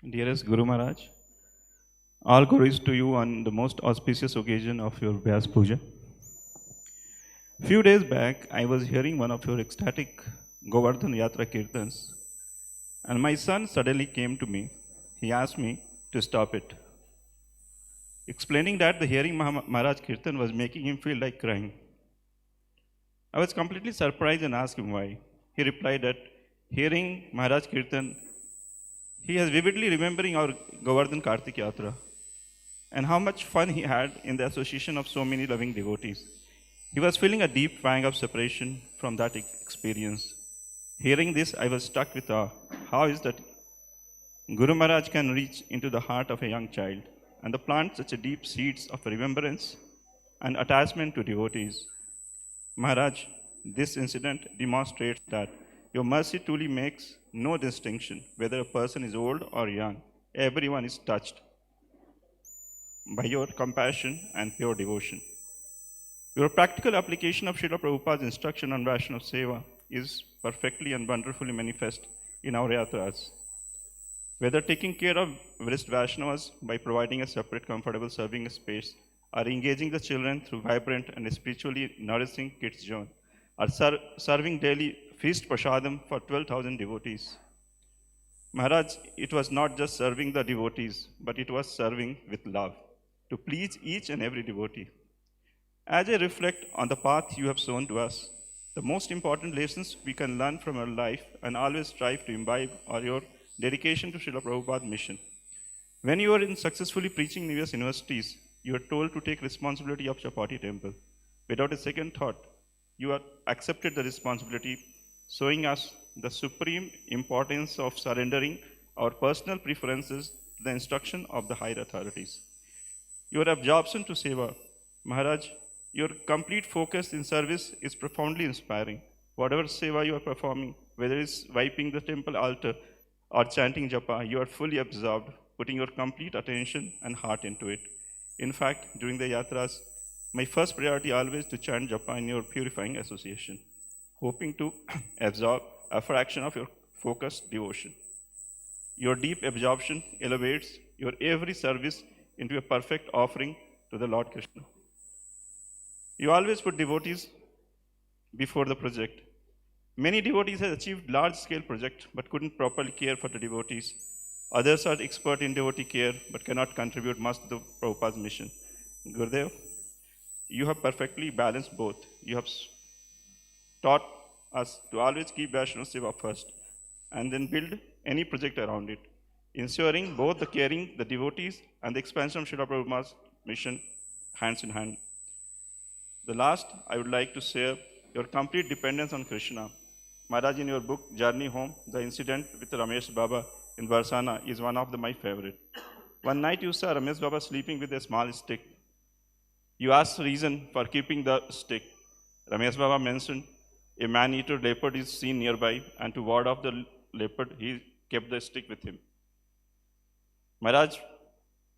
Dearest Guru Maharaj, all glories to you on the most auspicious occasion of your Vyas Puja. Few days back, I was hearing one of your ecstatic Govardhan Yatra Kirtans, and my son suddenly came to me. He asked me to stop it, explaining that the hearing Maharaj Kirtan was making him feel like crying. I was completely surprised and asked him why. He replied that hearing Maharaj Kirtan, he is vividly remembering our Govardhan Kartik Yatra and how much fun he had in the association of so many loving devotees. He was feeling a deep pang of separation from that experience. Hearing this, I was struck with awe. How is that Guru Maharaj can reach into the heart of a young child and plant such a deep seeds of remembrance and attachment to devotees? Maharaj, this incident demonstrates that your mercy truly makes no distinction whether a person is old or young. Everyone is touched by your compassion and pure devotion. Your practical application of Srila Prabhupada's instruction on Vaishnava Seva is perfectly and wonderfully manifest in our yatras. Whether taking care of Vrist Vaishnavas by providing a separate comfortable serving space, or engaging the children through vibrant and spiritually nourishing kids zone, or serving daily feast prasadam for 12,000 devotees. Maharaj, it was not just serving the devotees, but it was serving with love, to please each and every devotee. As I reflect on the path you have shown to us, the most important lessons we can learn from your life and always strive to imbibe are your dedication to Srila Prabhupada's mission. When you are in successfully preaching in US universities, you are told to take responsibility of Chapati temple. Without a second thought, you have accepted the responsibility, showing us the supreme importance of surrendering our personal preferences to the instruction of the higher authorities. Your absorption to Seva, Maharaj, your complete focus in service is profoundly inspiring. Whatever Seva you are performing, whether it's wiping the temple altar or chanting japa, you are fully absorbed, putting your complete attention and heart into it. In fact, during the yatras, my first priority always to chant japa in your purifying association, hoping to absorb a fraction of your focused devotion. Your deep absorption elevates your every service into a perfect offering to the Lord Krishna. You always put devotees before the project. Many devotees have achieved large-scale projects but couldn't properly care for the devotees. Others are expert in devotee care but cannot contribute much to the Prabhupada's mission. Gurudev, you have perfectly balanced both. You have taught us to always keep Vaishnava Seva first and then build any project around it, ensuring both the caring the devotees and the expansion of Srila Prabhupada's mission hands in hand. The last, I would like to share your complete dependence on Krishna. Maharaj, in your book, Journey Home, the incident with Ramesh Baba in Barsana is one of my favorite. One night you saw Ramesh Baba sleeping with a small stick. You asked the reason for keeping the stick. Ramesh Baba mentioned a man-eater leopard is seen nearby, and to ward off the leopard, he kept the stick with him. Maharaj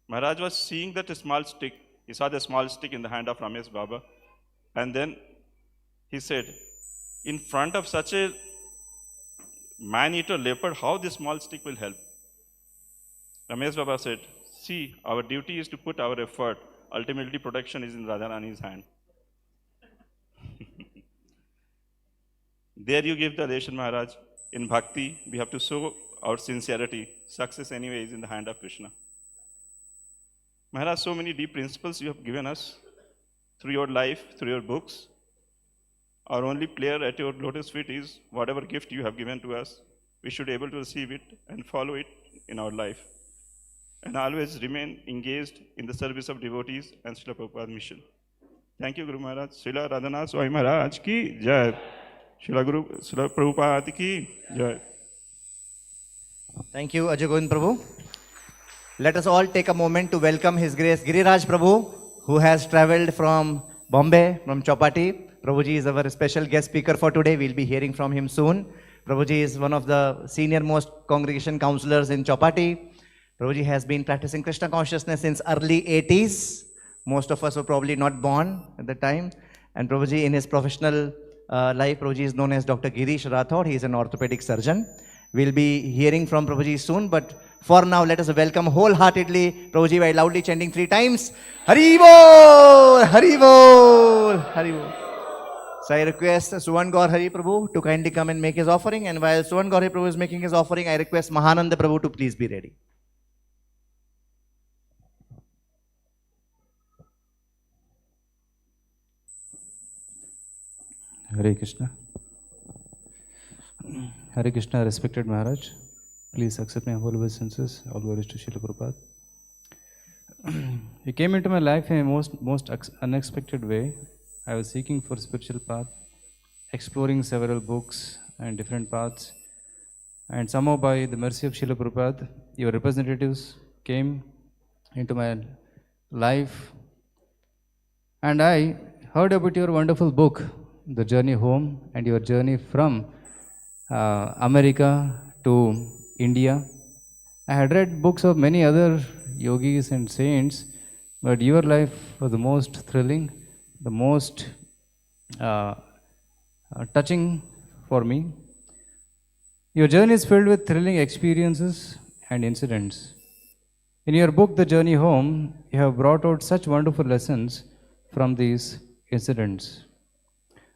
was seeing that small stick. He saw the small stick in the hand of Ramesh Baba, and then he said, in front of such a man-eater leopard, how this small stick will help? Ramesh Baba said, see, our duty is to put our effort. Ultimately, protection is in Radharani's hand. There you give the lesson, Maharaj. In bhakti, we have to show our sincerity. Success anyway is in the hand of Krishna. Maharaj, so many deep principles you have given us through your life, through your books. Our only prayer at your lotus feet is whatever gift you have given to us, we should be able to receive it and follow it in our life, and always remain engaged in the service of devotees and Srila Prabhupada mission. Thank you, Guru Maharaj. Srila Radhanath Swami Maharaj ki jai. Srila Prabhupada ki jai. Thank you, Ajay Govind Prabhu. Let us all take a moment to welcome His Grace Giriraj Prabhu, who has travelled from Bombay, from Chowpatty. Prabhuji is our special guest speaker for today. We'll be hearing from him soon. Prabhuji is one of the senior most congregation counselors in Chowpatty. Prabhuji has been practicing Krishna consciousness since early 80s. Most of us were probably not born at the time. And Prabhuji, in his professional life, Prabhuji is known as Dr. Girish Rathod. He is an orthopedic surgeon. We'll be hearing from Prabhuji soon, but for now, let us welcome wholeheartedly Prabhuji by loudly chanting 3 times, Hari Bol! Hari Bol! Hari Bol! So I request Suvan Gaur Hari Prabhu to kindly come and make his offering, and while Suvan Gaur Hari Prabhu is making his offering, I request Mahananda Prabhu to please be ready. Hare Krishna. Hare Krishna, respected Maharaj. Please accept my humble obeisances. All glories to Srila Prabhupada. He came into my life in a most unexpected way. I was seeking for spiritual path, exploring several books and different paths. And somehow by the mercy of Srila Prabhupada, your representatives came into my life. And I heard about your wonderful book, The Journey Home, and your journey from America to India. I had read books of many other yogis and saints, but your life was the most thrilling, the most touching for me. Your journey is filled with thrilling experiences and incidents. In your book, The Journey Home, you have brought out such wonderful lessons from these incidents.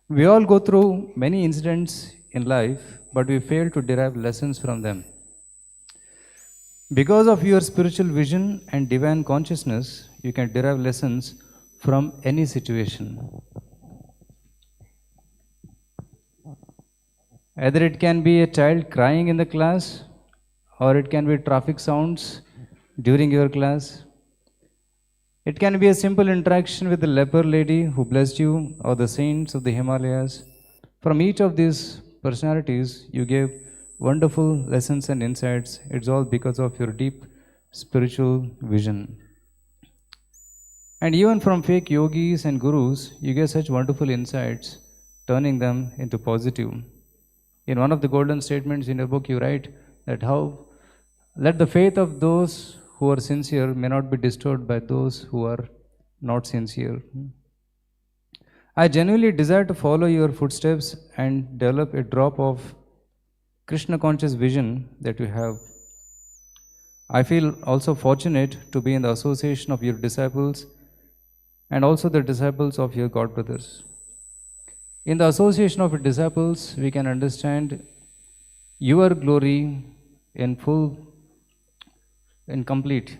We all go through many incidents in life, but we fail to derive lessons from them. Because of your spiritual vision and divine consciousness, you can derive lessons from any situation. Either it can be a child crying in the class, or it can be traffic sounds during your class. It can be a simple interaction with the leper lady who blessed you, or the saints of the Himalayas. From each of these personalities, you gave wonderful lessons and insights. It's all because of your deep spiritual vision. And even from fake yogis and gurus, you gave such wonderful insights, turning them into positive. In one of the golden statements in your book, you write that how let the faith of those who are sincere may not be disturbed by those who are not sincere. I genuinely desire to follow your footsteps and develop a drop of Krishna conscious vision that you have. I feel also fortunate to be in the association of your disciples and also the disciples of your God brothers. In the association of your disciples, we can understand your glory in full and complete.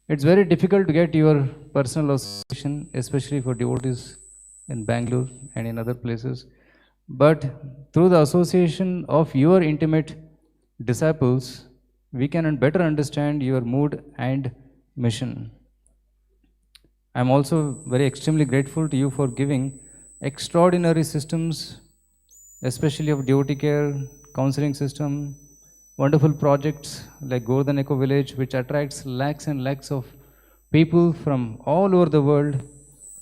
It's very difficult to get your personal association, especially for devotees in Bangalore and in other places. But through the association of your intimate disciples, we can better understand your mood and mission. I'm also very extremely grateful to you for giving extraordinary systems, especially of devotee care, counseling system, wonderful projects like Govardhan Eco Village, which attracts lakhs and lakhs of people from all over the world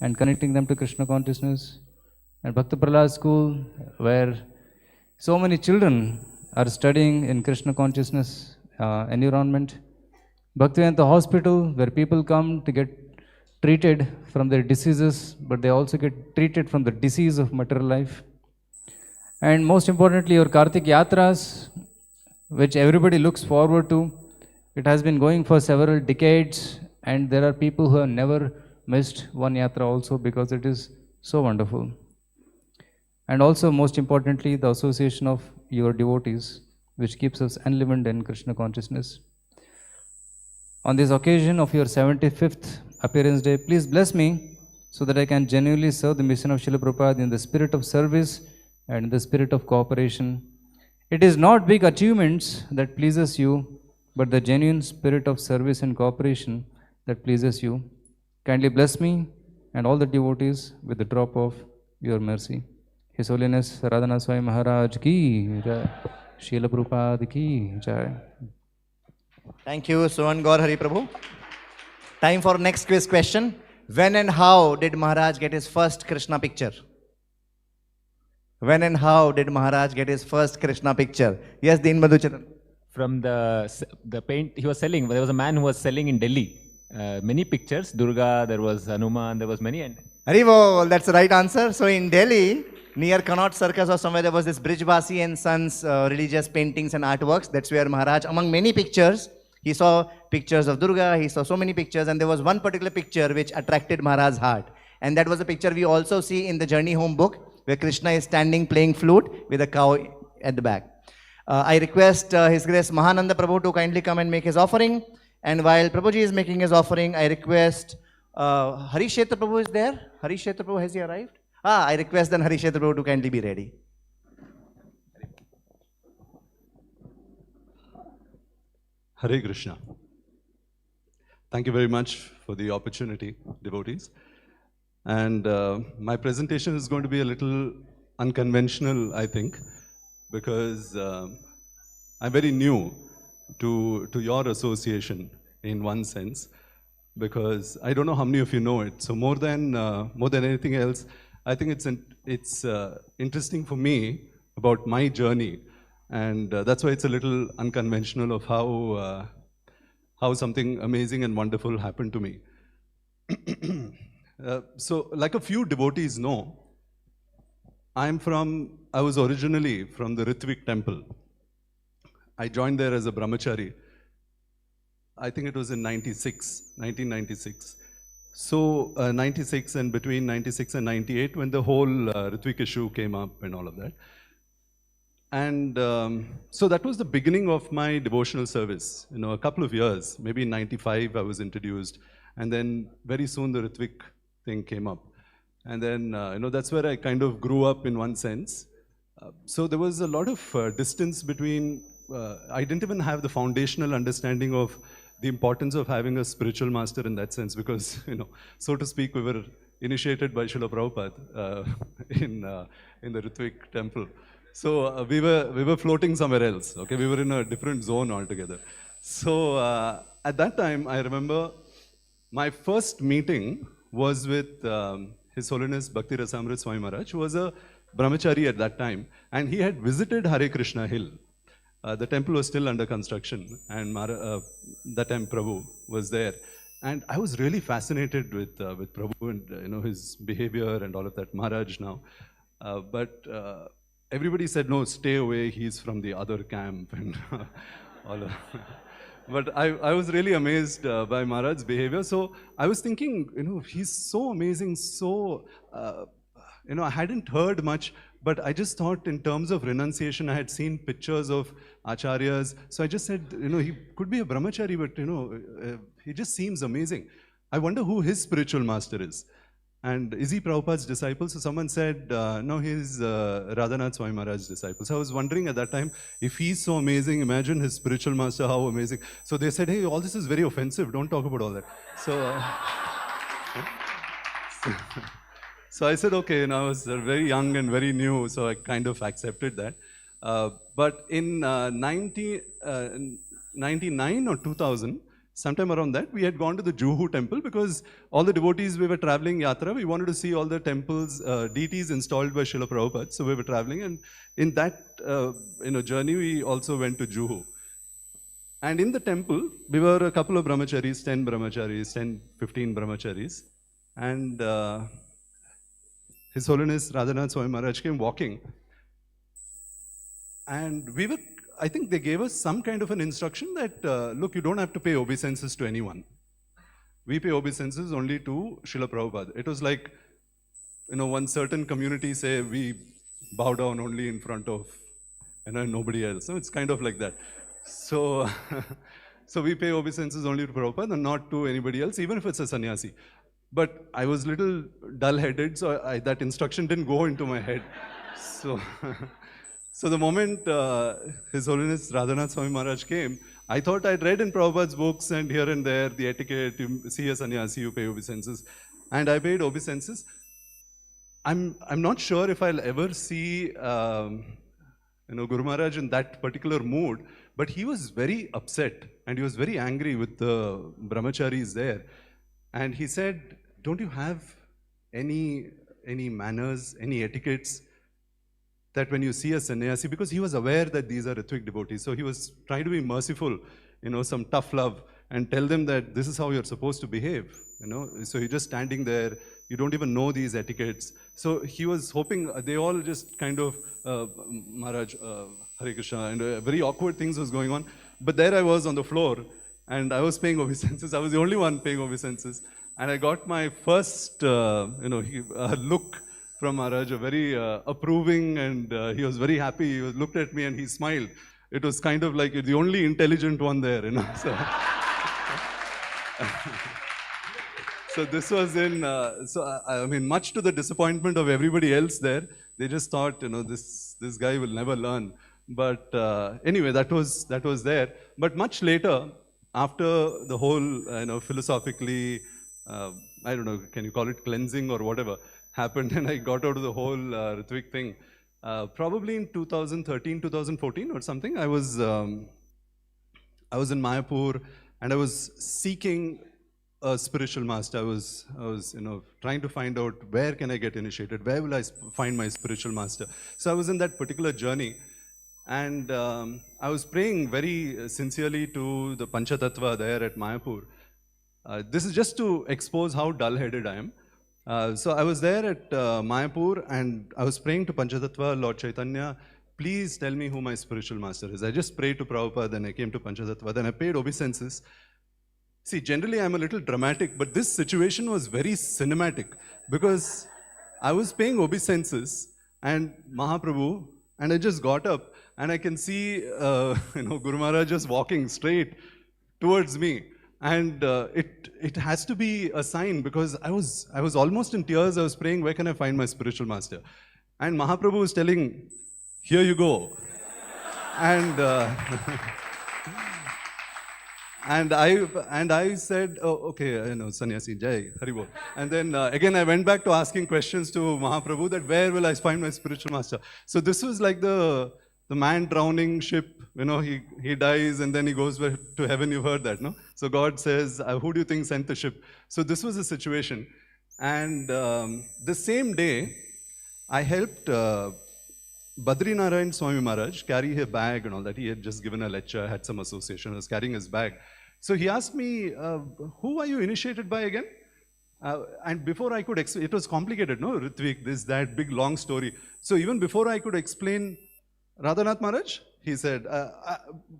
and connecting them to Krishna consciousness. And Bhakta Prahlad School, where so many children are studying in Krishna consciousness environment. Bhaktivedanta Hospital, where people come to get treated from their diseases, but they also get treated from the disease of material life. And most importantly, your Kartik Yatras, which everybody looks forward to. It has been going for several decades, and there are people who have never missed one yatra also because it is so wonderful. And also, most importantly, the association of your devotees, which keeps us enlivened in Krishna consciousness. On this occasion of your 75th appearance day, please bless me so that I can genuinely serve the mission of Srila Prabhupada in the spirit of service and in the spirit of cooperation. It is not big achievements that pleases you, but the genuine spirit of service and cooperation that pleases you. Kindly bless me and all the devotees with the drop of your mercy. His Holiness Radhanath Swami Maharaj ki jai. Srila Prabhupada ki jai. Thank you, Suvan Gaur Hari Prabhu. Time for next quiz question. When and how did Maharaj get his first Krishna picture? When and how did Maharaj get his first Krishna picture? Yes, Deen Madhucharan. From the paint he was selling, there was a man who was selling in Delhi many pictures. Durga, there was Hanuman, there was many. And Haribol, that's the right answer. So in Delhi, near Connaught Circus or somewhere, there was this Brijbasi and Sons religious paintings and artworks. That's where Maharaj, among many pictures, he saw pictures of Durga, he saw so many pictures, and there was one particular picture which attracted Maharaj's heart. And that was a picture we also see in the Journey Home book, where Krishna is standing playing flute with a cow at the back. I request His Grace Mahananda Prabhu to kindly come and make his offering. And while Prabhuji is making his offering, I request Harishetra Prabhu is there? Harishetra Prabhu, has he arrived? I request then Harishetra Prabhu to kindly be ready. Hare Krishna. Thank you very much for the opportunity, devotees. And my presentation is going to be a little unconventional, I think, because I'm very new to your association in one sense, because I don't know how many of you know it. So more than anything else, I think it's interesting for me about my journey, and that's why it's a little unconventional of how something amazing and wonderful happened to me. So, like a few devotees know, I was originally from the Ritvik temple. I joined there as a brahmachari. I think it was in 1996. So, 96 and between 96 and 98, when the whole Ritvik issue came up and all of that. And so that was the beginning of my devotional service. You know, a couple of years, maybe in 95 I was introduced. And then very soon the Ritvik thing came up. And then, that's where I kind of grew up in one sense. So there was a lot of distance between, I didn't even have the foundational understanding of the importance of having a spiritual master in that sense, because, so to speak, we were initiated by Srila Prabhupada in the Ritvik temple. So we were floating somewhere else, okay? We were in a different zone altogether. So at that time, I remember my first meeting was with His Holiness Bhakti Rasamrit Swami Maharaj, who was a brahmachari at that time, and he had visited Hare Krishna Hill. The temple was still under construction, and that time Prabhu was there. And I was really fascinated with Prabhu and his behavior and all of that, Maharaj now. But everybody said, no, stay away, he's from the other camp and all of But I was really amazed by Maharaj's behavior. So I was thinking, he's so amazing, so, I hadn't heard much, but I just thought in terms of renunciation, I had seen pictures of acharyas. So I just said, he could be a brahmachari, but, he just seems amazing. I wonder who his spiritual master is. And is he Prabhupada's disciple? So someone said, no, he's Radhanath Swami Maharaj's disciple. So I was wondering at that time, if he's so amazing, imagine his spiritual master, how amazing. So they said, hey, all this is very offensive, don't talk about all that. So I said, okay, I was very young and very new, so I kind of accepted that. But in 1999 or 2000, sometime around that, we had gone to the Juhu temple because all the devotees, we were traveling yatra, we wanted to see all the temples, deities installed by Srila Prabhupada. So we were traveling, and in that journey, we also went to Juhu. And in the temple, we were a couple of brahmacharis, 10 brahmacharis, 10, 15 brahmacharis. And His Holiness Radhanath Swami Maharaj came walking. And I think they gave us some kind of an instruction that, look, you don't have to pay obeisances to anyone. We pay obeisances only to Srila Prabhupada. It was like, one certain community say, we bow down only in front of, nobody else. So it's kind of like that. So, so we pay obeisances only to Prabhupada and not to anybody else, even if it's a sannyasi. But I was little dull-headed, so that instruction didn't go into my head. So, so the moment His Holiness Radhanath Swami Maharaj came, I thought I'd read in Prabhupada's books and here and there the etiquette, you see a sannyasi, you pay obeisances. And I paid obeisances. I'm not sure if I'll ever see Guru Maharaj in that particular mood, but he was very upset and he was very angry with the brahmacharis there. And he said, don't you have any manners, any etiquettes that when you see a sannyasi, because he was aware that these are Ritvik devotees, so he was trying to be merciful, some tough love, and tell them that this is how you're supposed to behave, So you're just standing there, you don't even know these etiquettes. So he was hoping, they all just kind of, Maharaj, Hare Krishna, and very awkward things was going on. But there I was on the floor, and I was paying obeisances. I was the only one paying obeisances. And I got my first, look from Maharaj, a very approving, and he was very happy. He looked at me and he smiled. It was kind of like the only intelligent one there, So, so this was in, I mean, much to the disappointment of everybody else there, they just thought, this guy will never learn. But anyway, that was there. But much later, after the whole, philosophically, I don't know, can you call it cleansing or whatever, happened, and I got out of the whole Ritvik thing. Probably in 2013, 2014 or something, I was in Mayapur, and I was seeking a spiritual master. I was trying to find out where can I get initiated, where will I find my spiritual master. So I was in that particular journey, and I was praying very sincerely to the Panchatattva there at Mayapur. This is just to expose how dull-headed I am. So I was there at Mayapur, and I was praying to Panchatattva, Lord Chaitanya, please tell me who my spiritual master is. I just prayed to Prabhupada, then I came to Panchatattva, then I paid obeisances. See, generally I'm a little dramatic, but this situation was very cinematic, because I was paying obeisances and Mahaprabhu, and I just got up and I can see Guru Maharaj just walking straight towards me. And it has to be a sign, because I was almost in tears. I was praying, where can I find my spiritual master? And Mahaprabhu was telling, here you go. And and I said, oh, okay, sannyasi, jai, hari bol. And then again, I went back to asking questions to Mahaprabhu that where will I find my spiritual master? So this was like the man drowning ship, he dies and then he goes to heaven. You've heard that, no? So God says, who do you think sent the ship? So this was the situation. And the same day, I helped Badrinarayan Swami Maharaj carry his bag and all that. He had just given a lecture, had some association, was carrying his bag. So he asked me, who are you initiated by again? And before I could explain, it was complicated, no? Ritvik, this, that, big long story. So even before I could explain, Radhanath Maharaj? He said,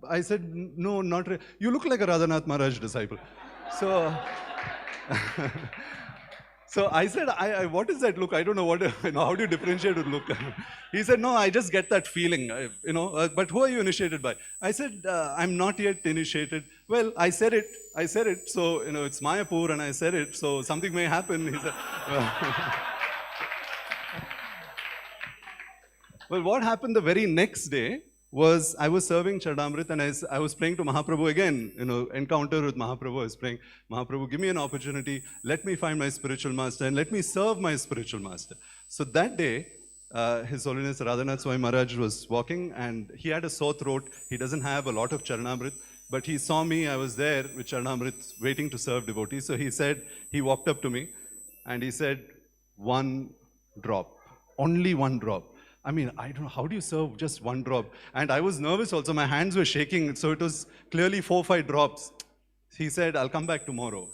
I said, no, not really. You look like a Radhanath Maharaj disciple. So, so I said, what is that look? I don't know what, how do you differentiate with look? He said, no, I just get that feeling, but who are you initiated by? I said, I'm not yet initiated. Well, I said it, so, it's Mayapur and I said it, so something may happen. He said, well, what happened the very next day was I was serving Charnamrit and I was praying to Mahaprabhu again, encounter with Mahaprabhu. I was praying, Mahaprabhu, give me an opportunity, let me find my spiritual master and let me serve my spiritual master. So that day, His Holiness Radhanath Swami Maharaj was walking and he had a sore throat. He doesn't have a lot of Charnamrit, but he saw me, I was there with Charnamrit waiting to serve devotees. So he walked up to me and he said, one drop, only one drop. I mean, I don't know, how do you serve just one drop? And I was nervous also, my hands were shaking, so it was clearly 4 or 5 drops. He said, I'll come back tomorrow,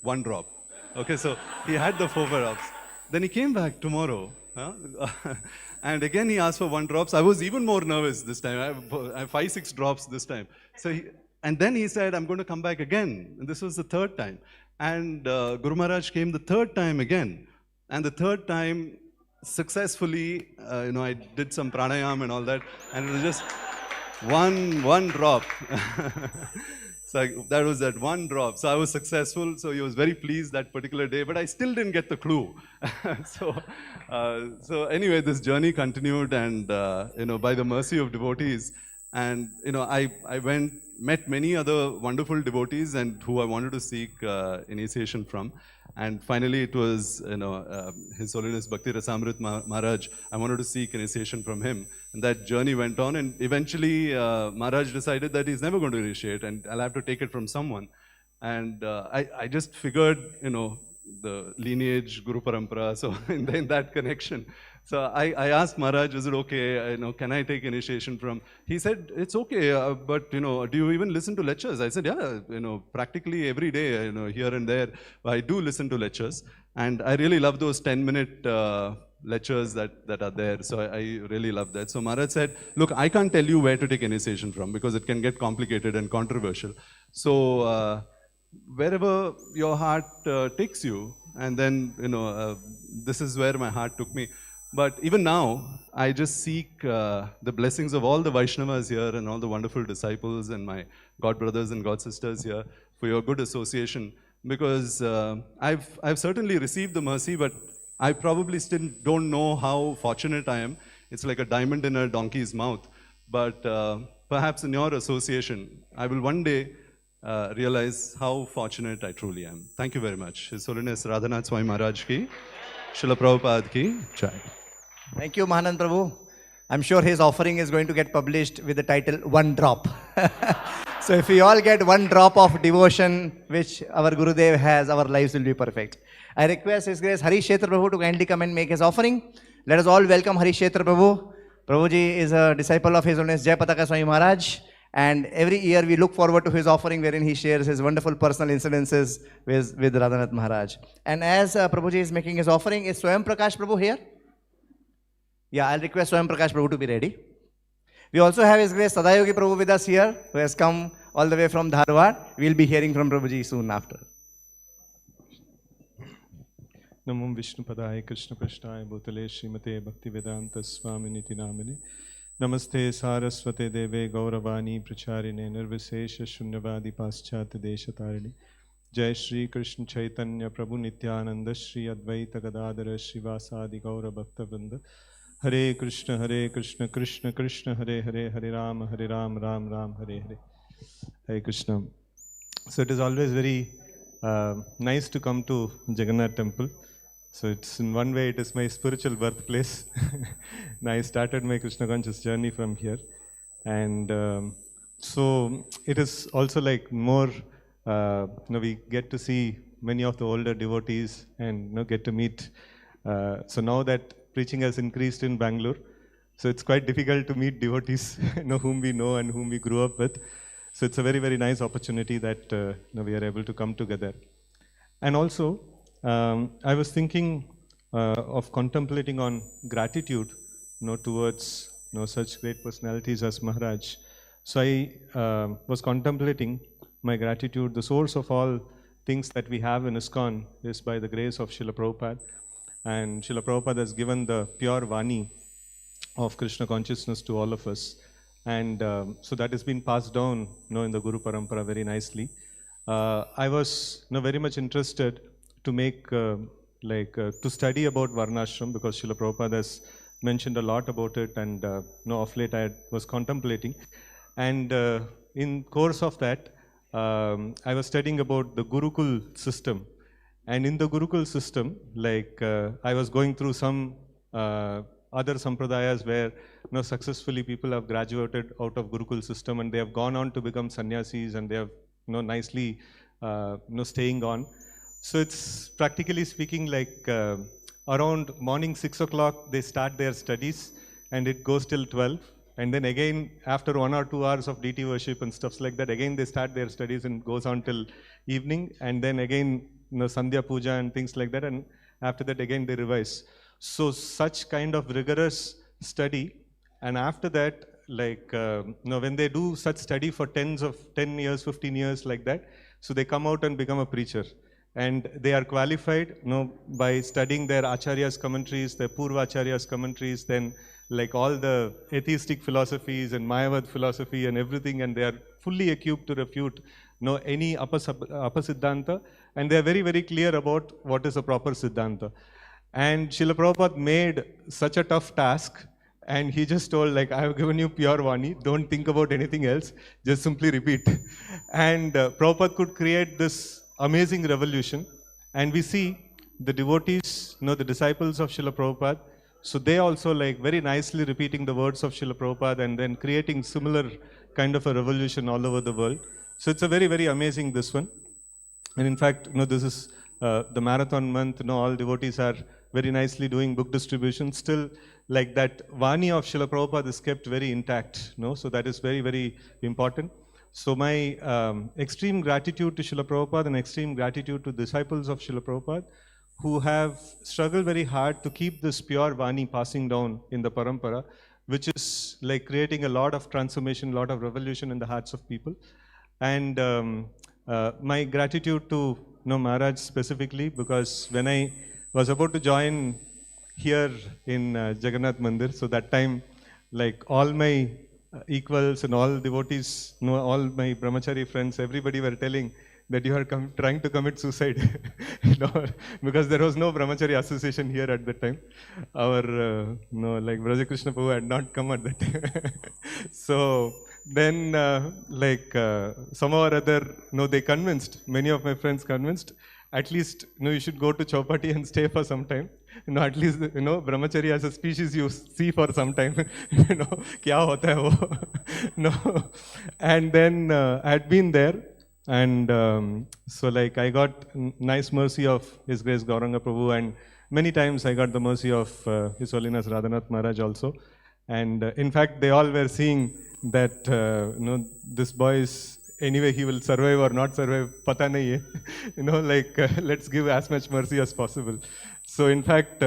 one drop. Okay, so he had the 4 or 5 drops. Then he came back tomorrow, and again he asked for 1 drop. So I was even more nervous this time, I have 5 or 6 drops this time. So and then he said, I'm going to come back again. And this was the 3rd time. And Guru Maharaj came the 3rd time again. And the 3rd time, successfully, I did some pranayam and all that, and it was just one drop. like, that was that one drop. So I was successful. So he was very pleased that particular day, but I still didn't get the clue. So anyway, this journey continued, and by the mercy of devotees, and I met many other wonderful devotees and who I wanted to seek initiation from. And finally, it was His Holiness Bhakti Rasamrit Maharaj. I wanted to seek initiation from him, and that journey went on. And eventually, Maharaj decided that he's never going to initiate, and I'll have to take it from someone. And I just figured, the lineage, Guru Parampara. So in that connection, so I asked Maharaj, is it okay? Can I take initiation from? He said, it's okay, but do you even listen to lectures? I said, yeah, practically every day, here and there, I do listen to lectures, and I really love those 10-minute lectures that are there. So I really love that. So Maharaj said, look, I can't tell you where to take initiation from because it can get complicated and controversial. So wherever your heart takes you, and then this is where my heart took me. But even now, I just seek the blessings of all the Vaishnavas here and all the wonderful disciples and my God brothers and God sisters here for your good association, because I've certainly received the mercy, but I probably still don't know how fortunate I am. It's like a diamond in a donkey's mouth. But perhaps in your association, I will one day realize how fortunate I truly am. Thank you very much. His Holiness Radhanath Swami Maharaj ki, Srila Prabhupada ki jai. Thank you, Mahanand Prabhu. I'm sure his offering is going to get published with the title One Drop. So if we all get one drop of devotion which our Gurudev has, our lives will be perfect. I request His Grace Hari Kshetra Prabhu to kindly come and make his offering. Let us all welcome Hari Kshetra Prabhu. Prabhuji is a disciple of His Holiness Jai Pataka Swami Maharaj. And every year we look forward to his offering wherein he shares his wonderful personal incidences with Radhanath Maharaj. And as Prabhuji is making his offering, is Swayam Prakash Prabhu here? Yeah, I'll request Swayam Prakash Prabhu to be ready. We also have His Grace Sadayogi Prabhu with us here, who has come all the way from Dharwad. We'll be hearing from Prabhuji soon after. Namam Vishnu Padaya Krishna Prashtaya Bhutale Srimate Bhakti Vedanta Swami Niti Namine Namaste Saraswate Deve Gauravani Pracharine Nirvisesha Shunyavadi Paschat Deshatarine Jai Shri Krishna Chaitanya Prabhu Nityananda Shri Advaita Gadadara Shivasadi Gaura Bhakta Vrinda Hare Krishna Krishna Krishna Hare Hare Hare Ram Ram Ram Hare Hare. Hare Krishna. So it is always very nice to come to Jagannath Temple. So it's in one way it is my spiritual birthplace. I started my Krishna conscious journey from here, and so it is also like more. We get to see many of the older devotees and get to meet. So now that preaching has increased in Bangalore, so it's quite difficult to meet devotees whom we know and whom we grew up with. So it's a very, very nice opportunity that we are able to come together. And also, I was thinking of contemplating on gratitude towards such great personalities as Maharaj. So I was contemplating my gratitude. The source of all things that we have in ISKCON is by the grace of Srila Prabhupada. And Srila Prabhupada has given the pure Vani of Krishna consciousness to all of us. And so that has been passed down in the Guru Parampara very nicely. I was very much interested to make, to study about Varnashram, because Srila Prabhupada has mentioned a lot about it, and of late I was contemplating. And in course of that, I was studying about the Gurukul system. And in the Gurukul system, I was going through some other sampradayas where successfully people have graduated out of Gurukul system and they have gone on to become sannyasis, and they have nicely staying on. So it's practically speaking around morning 6 o'clock they start their studies and it goes till 12. And then again after 1 or 2 hours of DT worship and stuff like that, again they start their studies and goes on till evening. And then again Sandhya Puja and things like that, and after that again they revise. So such kind of rigorous study, and after that when they do such study for 10 years, 15 years like that, so they come out and become a preacher. And they are qualified by studying their Acharya's commentaries, their Purva Acharya's commentaries, then all the atheistic philosophies and Mayavad philosophy and everything, and they are fully equipped to refute any Siddhanta, and they are very, very clear about what is a proper Siddhanta. And Srila Prabhupada made such a tough task, and he just told, like, I have given you pure Vani, don't think about anything else, just simply repeat. And Prabhupada could create this amazing revolution, and we see the devotees, the disciples of Srila Prabhupada, so they also like very nicely repeating the words of Srila Prabhupada and then creating similar kind of a revolution all over the world. So it's a very, very amazing this one. And in fact, this is the marathon month, all devotees are very nicely doing book distribution. Still, like that Vani of Srila Prabhupada is kept very intact, so that is very, very important. So my extreme gratitude to Srila Prabhupada and extreme gratitude to disciples of Srila Prabhupada who have struggled very hard to keep this pure Vani passing down in the Parampara, which is like creating a lot of transformation, a lot of revolution in the hearts of people. And my gratitude to Maharaj specifically, because when I was about to join here in Jagannath Mandir, so that time, like all my equals and all devotees, all my brahmachari friends, everybody were telling that you are trying to commit suicide, because there was no brahmachari association here at that time. Our, like Braja Krishna Prabhu had not come at that time. So then, somehow or other, they convinced, many of my friends convinced, at least, you should go to Chowpatty and stay for some time. At least, brahmachari as a species you see for some time, kya hota hai wo. And then I had been there, and so like I got nice mercy of His Grace Gauranga Prabhu, and many times I got the mercy of His Holiness Radhanath Maharaj also. And in fact, they all were seeing that, this boy is, anyway, he will survive or not survive, pata nahi hai. Let's give as much mercy as possible. So in fact,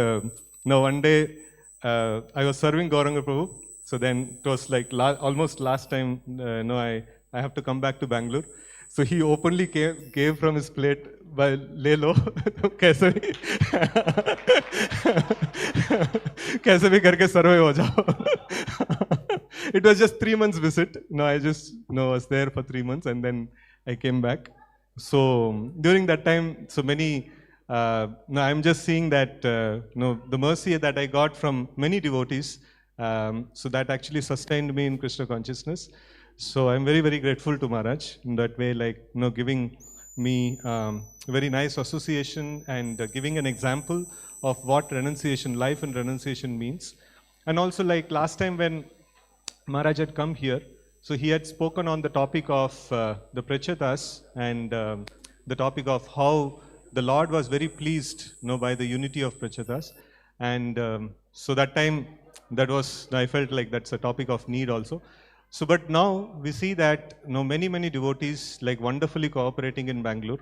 now one day, I was serving Gauranga Prabhu. So then it was like almost last time, I have to come back to Bangalore. So he openly gave from his plate, by le lo, kaise bhi karke survive ho jao. It was just 3 months visit. I just was there for 3 months and then I came back. So during that time, so many, I'm just seeing that, the mercy that I got from many devotees, so that actually sustained me in Krishna consciousness. So I'm very, very grateful to Maharaj in that way, like, giving me very nice association and giving an example of what renunciation, life and renunciation means. And also like last time when Maharaj had come here, so he had spoken on the topic of the Prachatas and the topic of how the Lord was very pleased by the unity of Prachatas. And so that time, that was, I felt like that's a topic of need also. So, but now we see that many, many devotees like wonderfully cooperating in Bangalore.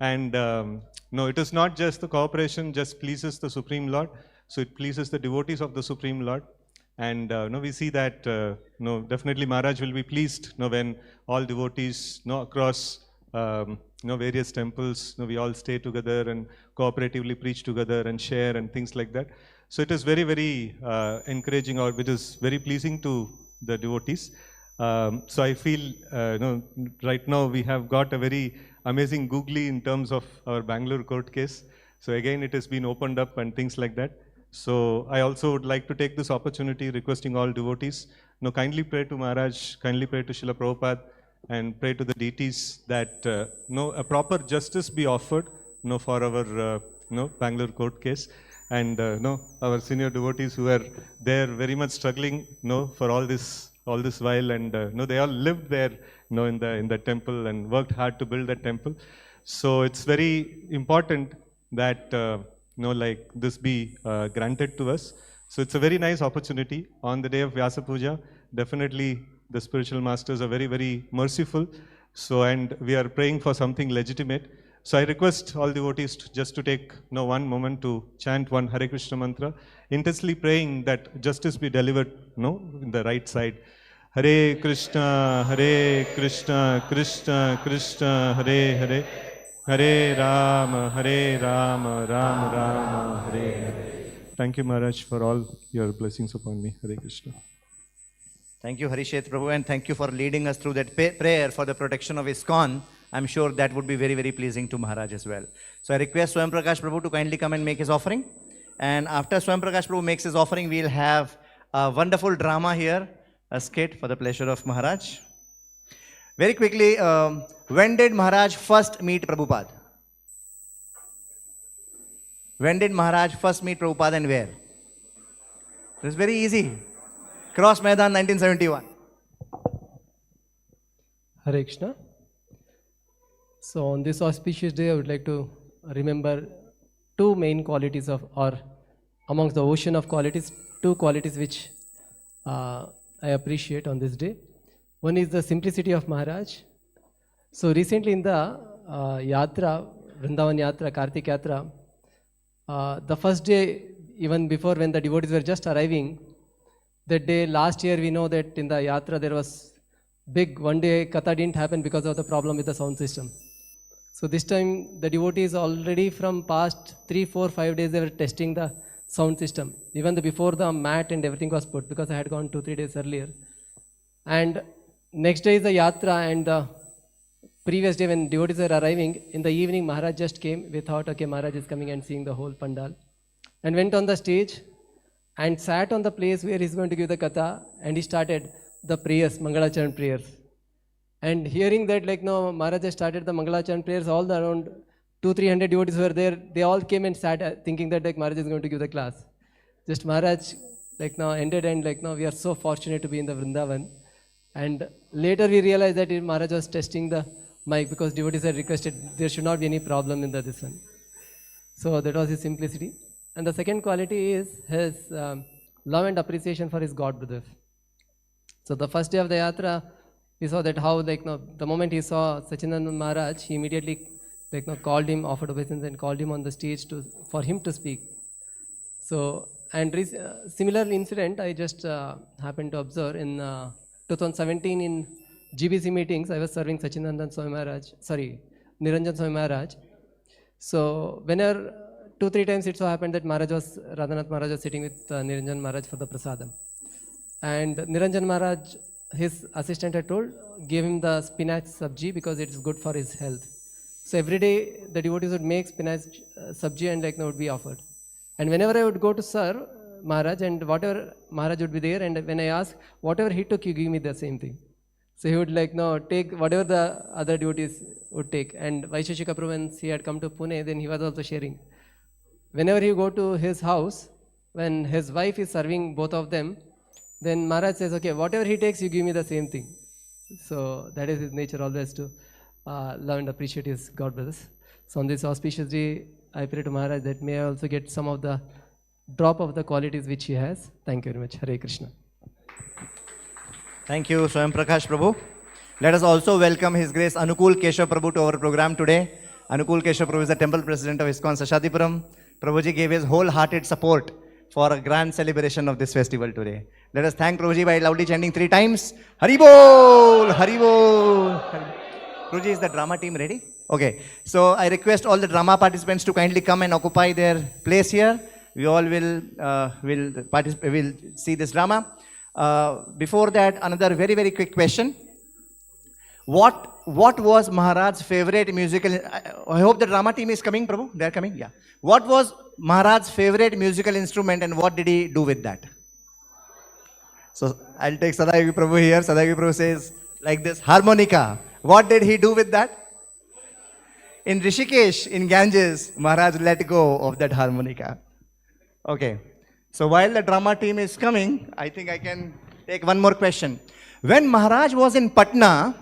And it is not just the cooperation just pleases the Supreme Lord, so it pleases the devotees of the Supreme Lord. And we see that definitely Maharaj will be pleased when all devotees across various temples, we all stay together and cooperatively preach together and share and things like that. So it is very, very encouraging, or it is very pleasing to the devotees. So I feel, right now we have got a very amazing googly in terms of our Bangalore court case. So again, it has been opened up and things like that. So I also would like to take this opportunity requesting all devotees, kindly pray to Maharaj, kindly pray to Srila Prabhupada, and pray to the deities that a proper justice be offered for our Bangalore court case. And our senior devotees who are there very much struggling for all this while, and they all lived there in the temple and worked hard to build that temple. So it's very important that like this be granted to us. So it's a very nice opportunity on the day of Vyasa Puja. Definitely the spiritual masters are very, very merciful. So, and we are praying for something legitimate. So I request all devotees just to take one moment to chant one Hare Krishna mantra, intensely praying that justice be delivered in the right side. Hare Krishna, Krishna Krishna, Hare Hare, Hare Rama, Rama Rama, Hare Hare. Thank you, Maharaj, for all your blessings upon me. Hare Krishna. Thank you, Harishet Prabhu, and thank you for leading us through that prayer for the protection of ISKCON. I'm sure that would be very, very pleasing to Maharaj as well. So I request Swam Prakash Prabhu to kindly come and make his offering. And after Swam Prakash Prabhu makes his offering, we'll have a wonderful drama here, a skit for the pleasure of Maharaj. Very quickly, when did Maharaj first meet Prabhupada? When did Maharaj first meet Prabhupada and where? It's very easy. Cross Maidan, 1971. Hare Krishna. So on this auspicious day, I would like to remember two main qualities of, or amongst the ocean of qualities, two qualities which I appreciate on this day. One is the simplicity of Maharaj. So recently in the Yatra, Vrindavan Yatra, Kartik Yatra, the first day, even before when the devotees were just arriving, that day last year we know that in the Yatra there was big one day Katha didn't happen because of the problem with the sound system. So this time the devotees already from past 3, 4, 5 days they were testing the sound system. Even before the mat and everything was put, because I had gone 2, 3 days earlier. And next day is the Yatra, and the previous day when devotees were arriving, in the evening Maharaj just came. We thought, okay, Maharaj is coming and seeing the whole pandal. And went on the stage and sat on the place where he's going to give the katha, and he started the prayers, Mangalacharan prayers. And hearing that, like, no, Maharaj has started the Mangalacharan prayers, all the around 200-300 devotees were there. They all came and sat thinking that like Maharaj is going to give the class. Just Maharaj, like, now ended, and like, now we are so fortunate to be in the Vrindavan. And later we realized that Maharaj was testing the mic because devotees had requested there should not be any problem in this one. So that was his simplicity. And the second quality is his love and appreciation for his God brothers. So the first day of the Yatra, we saw that how, like, no, the moment he saw Sachinandan Maharaj, he immediately, like, no, called him, offered obeisance, and called him on the stage for him to speak. So, and similar incident I just happened to observe in 2017 in GBC meetings. I was serving Sachinandan Swami Maharaj, Niranjan Swami Maharaj. So whenever 2-3 times it so happened that Radhanath Maharaj was sitting with Niranjan Maharaj for the prasadam. And Niranjan Maharaj, his assistant had told, gave him the spinach sabji because it is good for his health. So every day the devotees would make spinach sabji and, like, would be offered. And whenever I would go to serve Maharaj, and whatever Maharaj would be there, and when I asked, whatever he took, you give me the same thing. So he would, like, take whatever the other devotees would take. And Vaisheshika Prabhu, when he had come to Pune, then he was also sharing. Whenever you go to his house, when his wife is serving both of them, then Maharaj says, okay, whatever he takes, you give me the same thing. So that is his nature, always to love and appreciate his God brothers. So on this auspicious day, I pray to Maharaj that may I also get some of the drop of the qualities which he has. Thank you very much. Hare Krishna. Thank you, Swam Prakash Prabhu. Let us also welcome His Grace Anukul Keshav Prabhu to our program today. Anukul Keshav Prabhu is the temple president of ISKCON Sashadipuram. Prabhuji gave his wholehearted support for a grand celebration of this festival today. Let us thank Prabhuji by loudly chanting 3 times. Haribol! Haribol! Prabhuji, is the drama team ready? Okay. So I request all the drama participants to kindly come and occupy their place here. We all will see this drama. Before that, another very, very quick question. What was Maharaj's favorite musical? I hope the drama team is coming, Prabhu. They are coming? Yeah. What was Maharaj's favorite musical instrument, and what did he do with that? So I'll take Sadayagi Prabhu here. Sadayagi Prabhu says like this, harmonica. What did he do with that? In Rishikesh, in Ganges, Maharaj let go of that harmonica. Okay. So while the drama team is coming, I think I can take one more question. When Maharaj was in Patna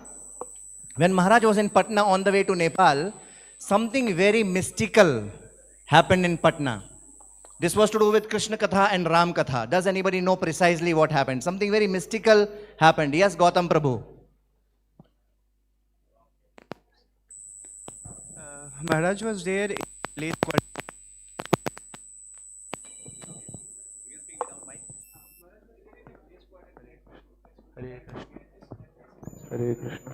on the way to Nepal, something very mystical happened in Patna. This was to do with Krishna Katha and Ram Katha. Does anybody know precisely what happened? Something very mystical happened. Yes, Gautam Prabhu. Maharaj was there in late Hare Krishna. Hare Krishna.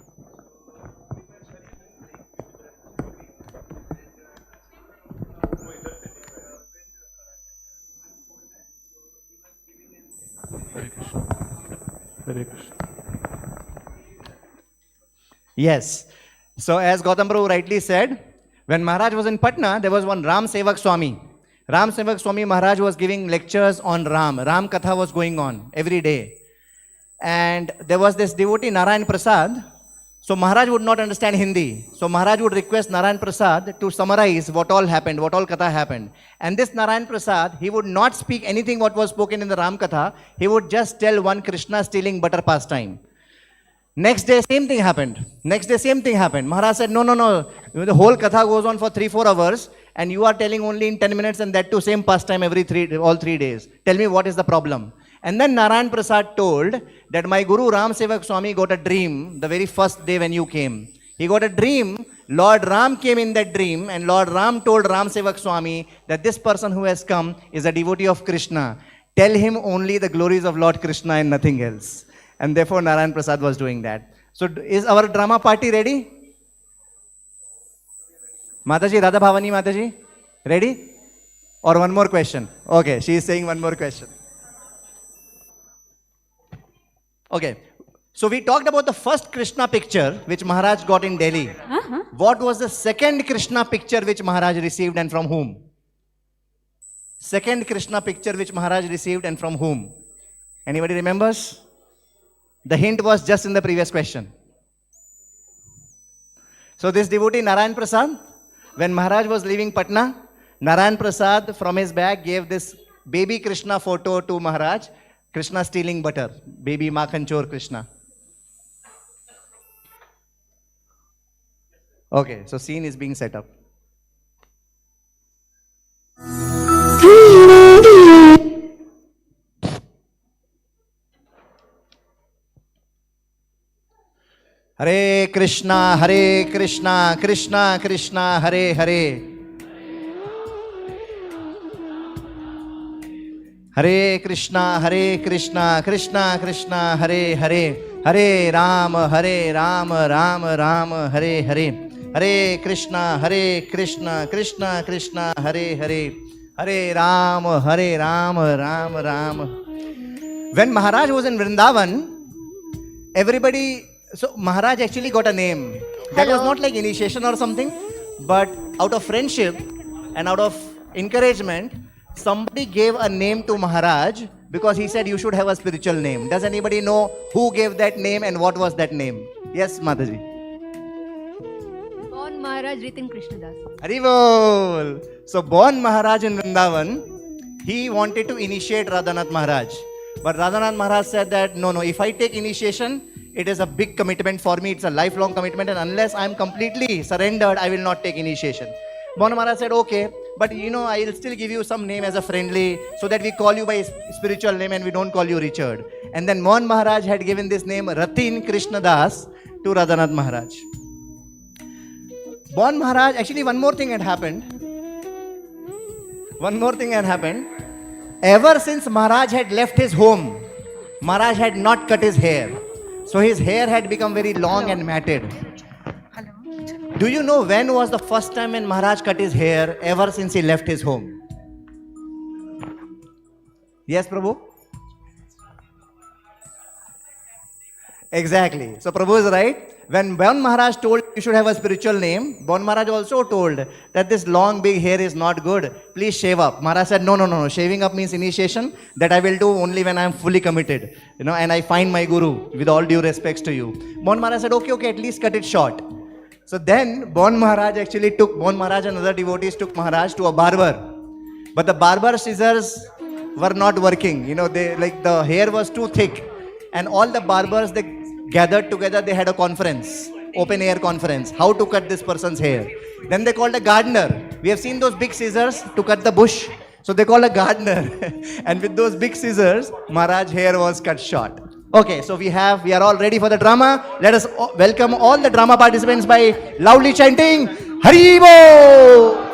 Hare Krishna. Hare Krishna. Yes. So as Gautam Prabhu rightly said, when Maharaj was in Patna, there was one Ram Sevak Swami. Ram Sevak Swami Maharaj was giving lectures on Ram. Ram Katha was going on every day. And there was this devotee, Narayan Prasad. So Maharaj would not understand Hindi. So Maharaj would request Narayan Prasad to summarize what all happened, what all Katha happened. And this Narayan Prasad, he would not speak anything what was spoken in the Ram Katha. He would just tell one Krishna stealing butter pastime. Next day, same thing happened. Next day, same thing happened. Maharaj said, no. The whole Katha goes on for 3-4 hours and you are telling only in 10 minutes and that too same pastime all 3 days. Tell me what is the problem. And then Narayan Prasad told that my Guru Ram Sevak Swami got a dream the very first day when you came. He got a dream. Lord Ram came in that dream and Lord Ram told Ram Sevak Swami that this person who has come is a devotee of Krishna. Tell him only the glories of Lord Krishna and nothing else. And therefore Narayan Prasad was doing that. So is our drama party ready? Mataji, Radha Bhavani Mataji, ready? Or one more question? Okay, she is saying one more question. Okay, so we talked about the first Krishna picture which Maharaj got in Delhi. What was the second Krishna picture which Maharaj received and from whom? Second Krishna picture which Maharaj received and from whom? Anybody remembers? The hint was just in the previous question. So this devotee Narayan Prasad, when Maharaj was leaving Patna, Narayan Prasad from his bag gave this baby Krishna photo to Maharaj. Krishna stealing butter, baby Makhan Chor Krishna. Okay, so scene is being set up. Hare Krishna, Krishna Krishna, Hare Hare. Hare Krishna, Krishna Krishna, Hare Hare. Hare Ram, Ram Ram, Hare Hare. Hare Krishna, Krishna Krishna, Hare Hare. Hare Ram, Ram Ram. When Maharaj was in Vrindavan, everybody, so Maharaj actually got a name. That was not like initiation or something, but out of friendship and out of encouragement, somebody gave a name to Maharaj because he said you should have a spiritual name. Does anybody know who gave that name and what was that name? Yes, Mataji. Born Maharaj Ritin Krishnadas. Haribol. So born Maharaj in Vrindavan, he wanted to initiate Radhanath Maharaj. But Radhanath Maharaj said that no, if I take initiation, it is a big commitment for me. It's a lifelong commitment, and unless I am completely surrendered, I will not take initiation. Bon Maharaj said, okay, but I will still give you some name as a friendly, so that we call you by spiritual name and we don't call you Richard. And then Mohan Maharaj had given this name Ratin Krishnadas to Radhanath Maharaj. Bon Maharaj, actually one more thing had happened. Ever since Maharaj had left his home, Maharaj had not cut his hair. So his hair had become very long and matted. Do you know when was the first time when Maharaj cut his hair ever since he left his home? Yes, Prabhu? Exactly. So Prabhu is right. When Bon Maharaj told you should have a spiritual name, Bon Maharaj also told that this long big hair is not good. Please shave up. Maharaj said, no. Shaving up means initiation. That I will do only when I am fully committed. And I find my Guru with all due respects to you. Bon Maharaj said, okay, at least cut it short. So then Bon Maharaj and other devotees took Maharaj to a barber. But the barber scissors were not working. The hair was too thick. And all the barbers, they gathered together, they had a conference, open air conference, how to cut this person's hair. Then they called a gardener. We have seen those big scissors to cut the bush. So they called a gardener. And with those big scissors, Maharaj's hair was cut short. Okay, so we are all ready for the drama. Let us welcome all the drama participants by loudly chanting, Haribo!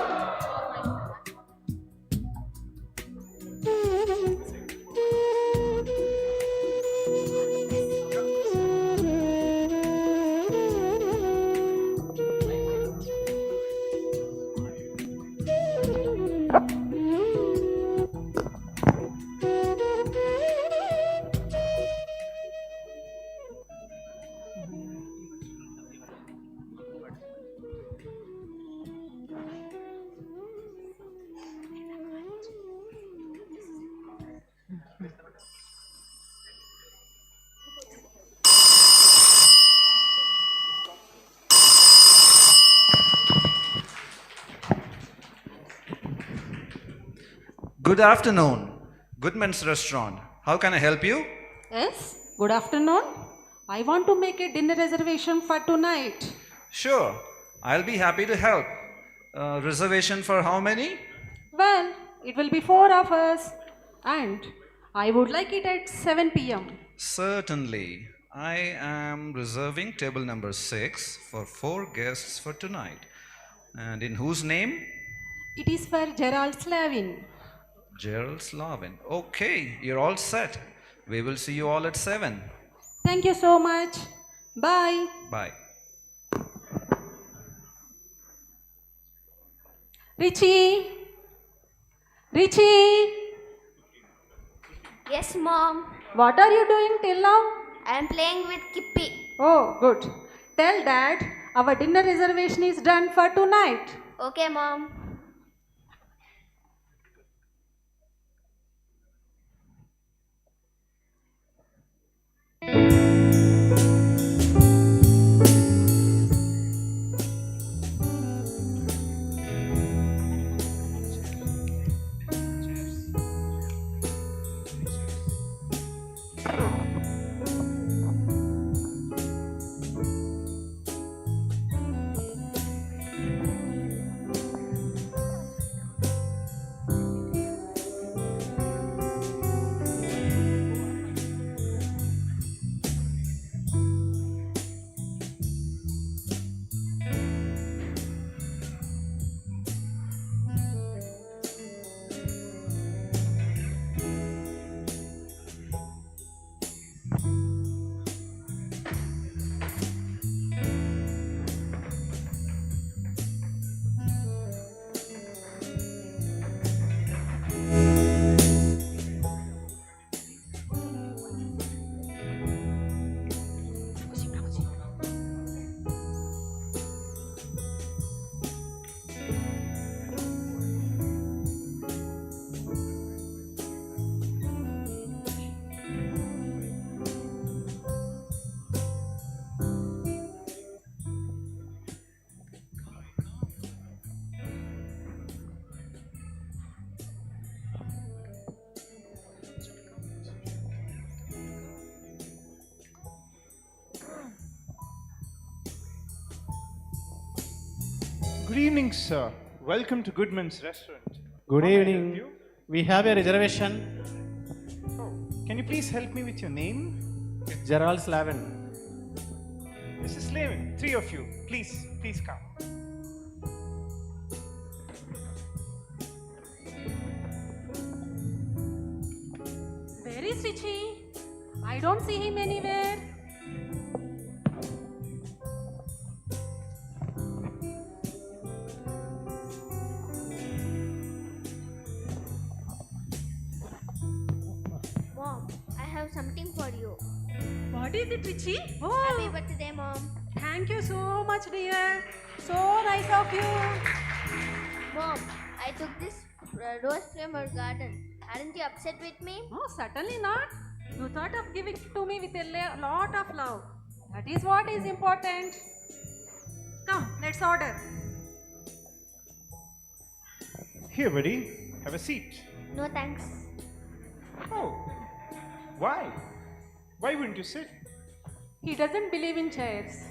Good afternoon. Goodman's Restaurant. How can I help you? Yes, good afternoon. I want to make a dinner reservation for tonight. Sure. I'll be happy to help. Reservation for how many? Well, it will be 4 of us and I would like it at 7 p.m. Certainly. I am reserving table number 6 for 4 guests for tonight. And in whose name? It is for Gerald Slavin. Gerald Slavin. Okay, you're all set. We will see you all at 7. Thank you so much. Bye. Bye. Richie. Richie. Yes, Mom. What are you doing till now? I am playing with Kippy. Oh, good. Tell Dad our dinner reservation is done for tonight. Okay, Mom. Good evening, sir. Welcome to Goodman's Restaurant. Good How may I evening. help you? We have a reservation. Oh, can you please help me with your name? Gerald Slavin. Mrs. Slavin, 3 of you. Please come. Where is Richie? I don't see him anywhere. Mom, I have something for you. What is it, Richie? Happy birthday, Mom. Thank you so much, dear. So nice of you. Mom, I took this rose from our garden. Aren't you upset with me? Oh, certainly not. You thought of giving it to me with a lot of love. That is what is important. Come, let's order. Here, buddy. Have a seat. No thanks. Oh, why? Why wouldn't you sit? He doesn't believe in chairs.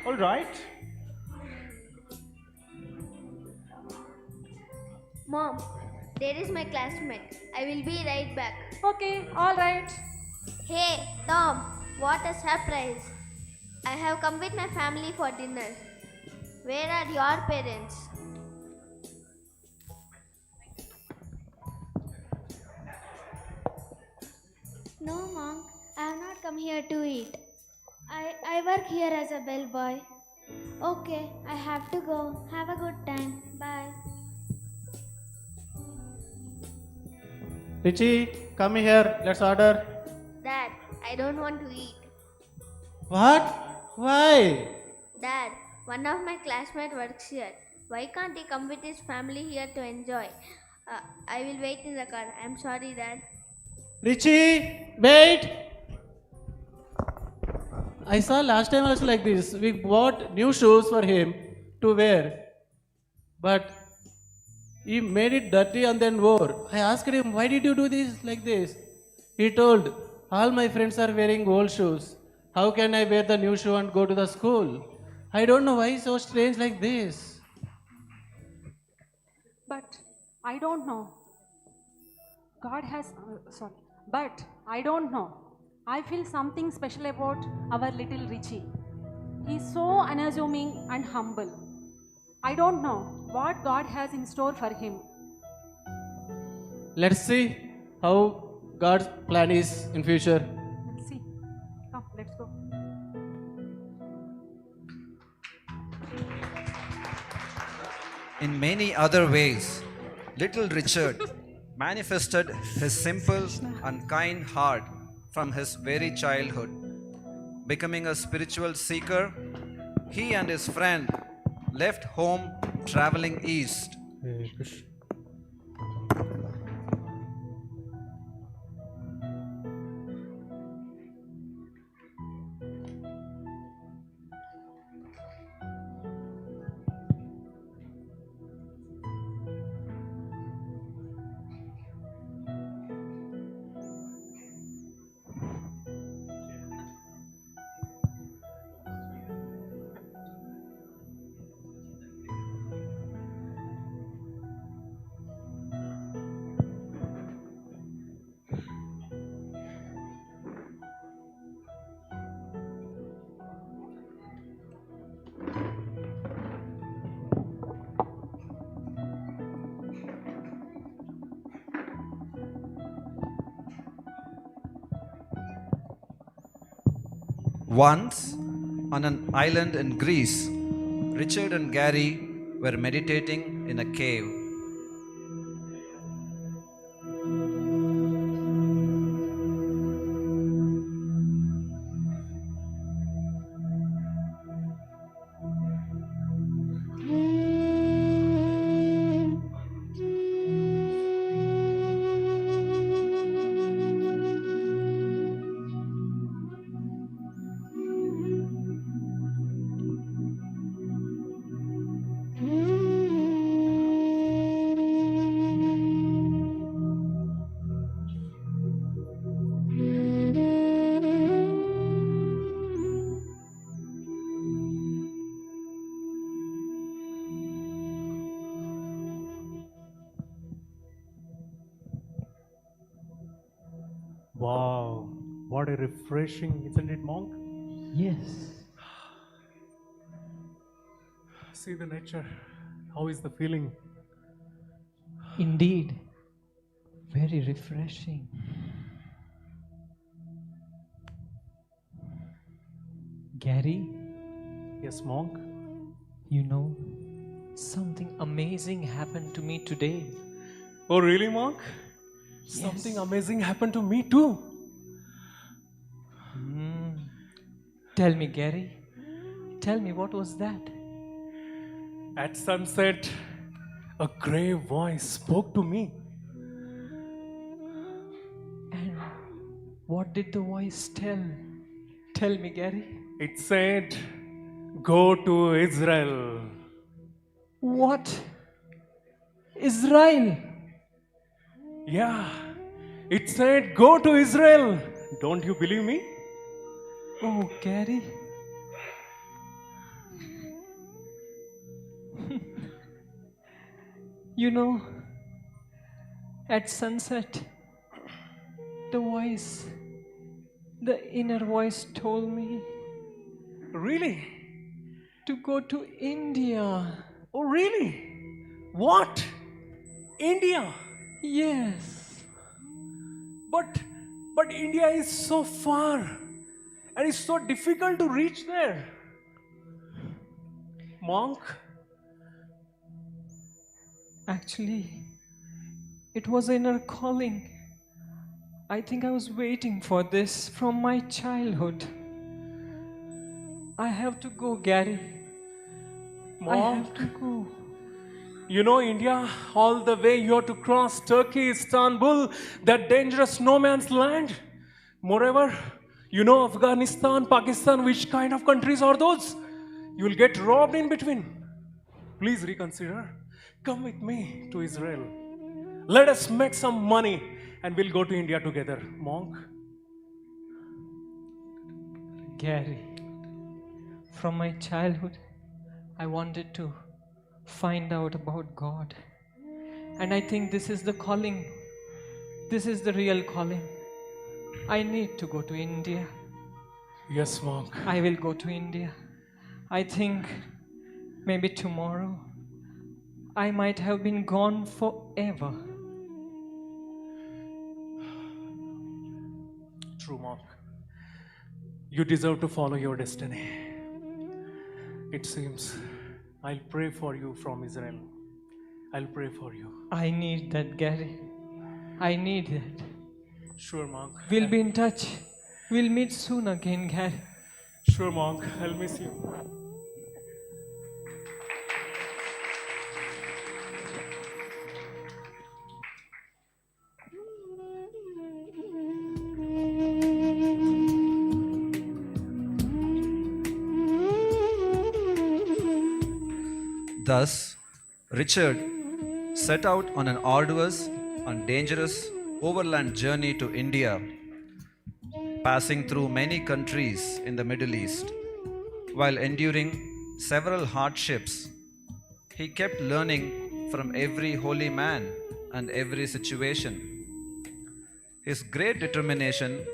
All right. Mom, there is my classmate. I will be right back. Okay, all right. Hey, Tom, what a surprise. I have come with my family for dinner. Where are your parents? No, Mom, I have not come here to eat. I work here as a bellboy. Okay, I have to go. Have a good time. Bye. Richie, come here. Let's order. Dad, I don't want to eat. What? Why? Dad, one of my classmates works here. Why can't he come with his family here to enjoy? I will wait in the car. I'm sorry, Dad. Richie, wait. I saw last time also like this. We bought new shoes for him to wear. But He made it dirty and then wore. I asked him, why did you do this like this? He told, all my friends are wearing old shoes. How can I wear the new shoe and go to the school? I don't know why he's so strange like this. But I don't know. God has, sorry, but I don't know. I feel something special about our little Richie. He's so unassuming and humble. I don't know what God has in store for him. Let's see how God's plan is in future. Let's see. Come, let's go. In many other ways, little Richard manifested his simple and kind heart from his very childhood. Becoming a spiritual seeker, he and his friend left home traveling east. Once, on an island in Greece, Richard and Gary were meditating in a cave. Wow, what a refreshing, isn't it, monk? Yes. See the nature. How is the feeling? Indeed. Very refreshing. Gary? Yes, monk? You know, something amazing happened to me today. Oh, really, monk? Something amazing happened to me too. Tell me, Gary. Tell me, what was that? At sunset, a grave voice spoke to me. And what did the voice tell? Tell me, Gary. It said, go to Israel. What? Israel? Yeah, it said, go to Israel. Don't you believe me? Oh, Gary. You know, at sunset, the inner voice told me. Really? To go to India. Oh, really? What? India? Yes. But India is so far and it's so difficult to reach there. Monk? Actually, it was inner calling. I think I was waiting for this from my childhood. I have to go, Gary. I have to go. You know, India, all the way you have to cross Turkey, Istanbul, that dangerous no man's land. Moreover, you know Afghanistan, Pakistan, which kind of countries are those? You will get robbed in between. Please reconsider. come with me to Israel. Let us make some money and we'll go to India together. Monk? Gary, from my childhood, I wanted to find out about God. And I think this is the calling. This is the real calling. I need to go to India. Yes, monk. I will go to India. I think maybe tomorrow I might have been gone forever. True, monk. You deserve to follow your destiny. It seems I'll pray for you from Israel. I'll pray for you. I need that, Gary. I need that. Sure, monk. We'll be in touch. We'll meet soon again, Gary. Sure, monk. I'll miss you. Thus, Richard set out on an arduous and dangerous overland journey to India, passing through many countries in the Middle East. While enduring several hardships, he kept learning from every holy man and every situation. His great determination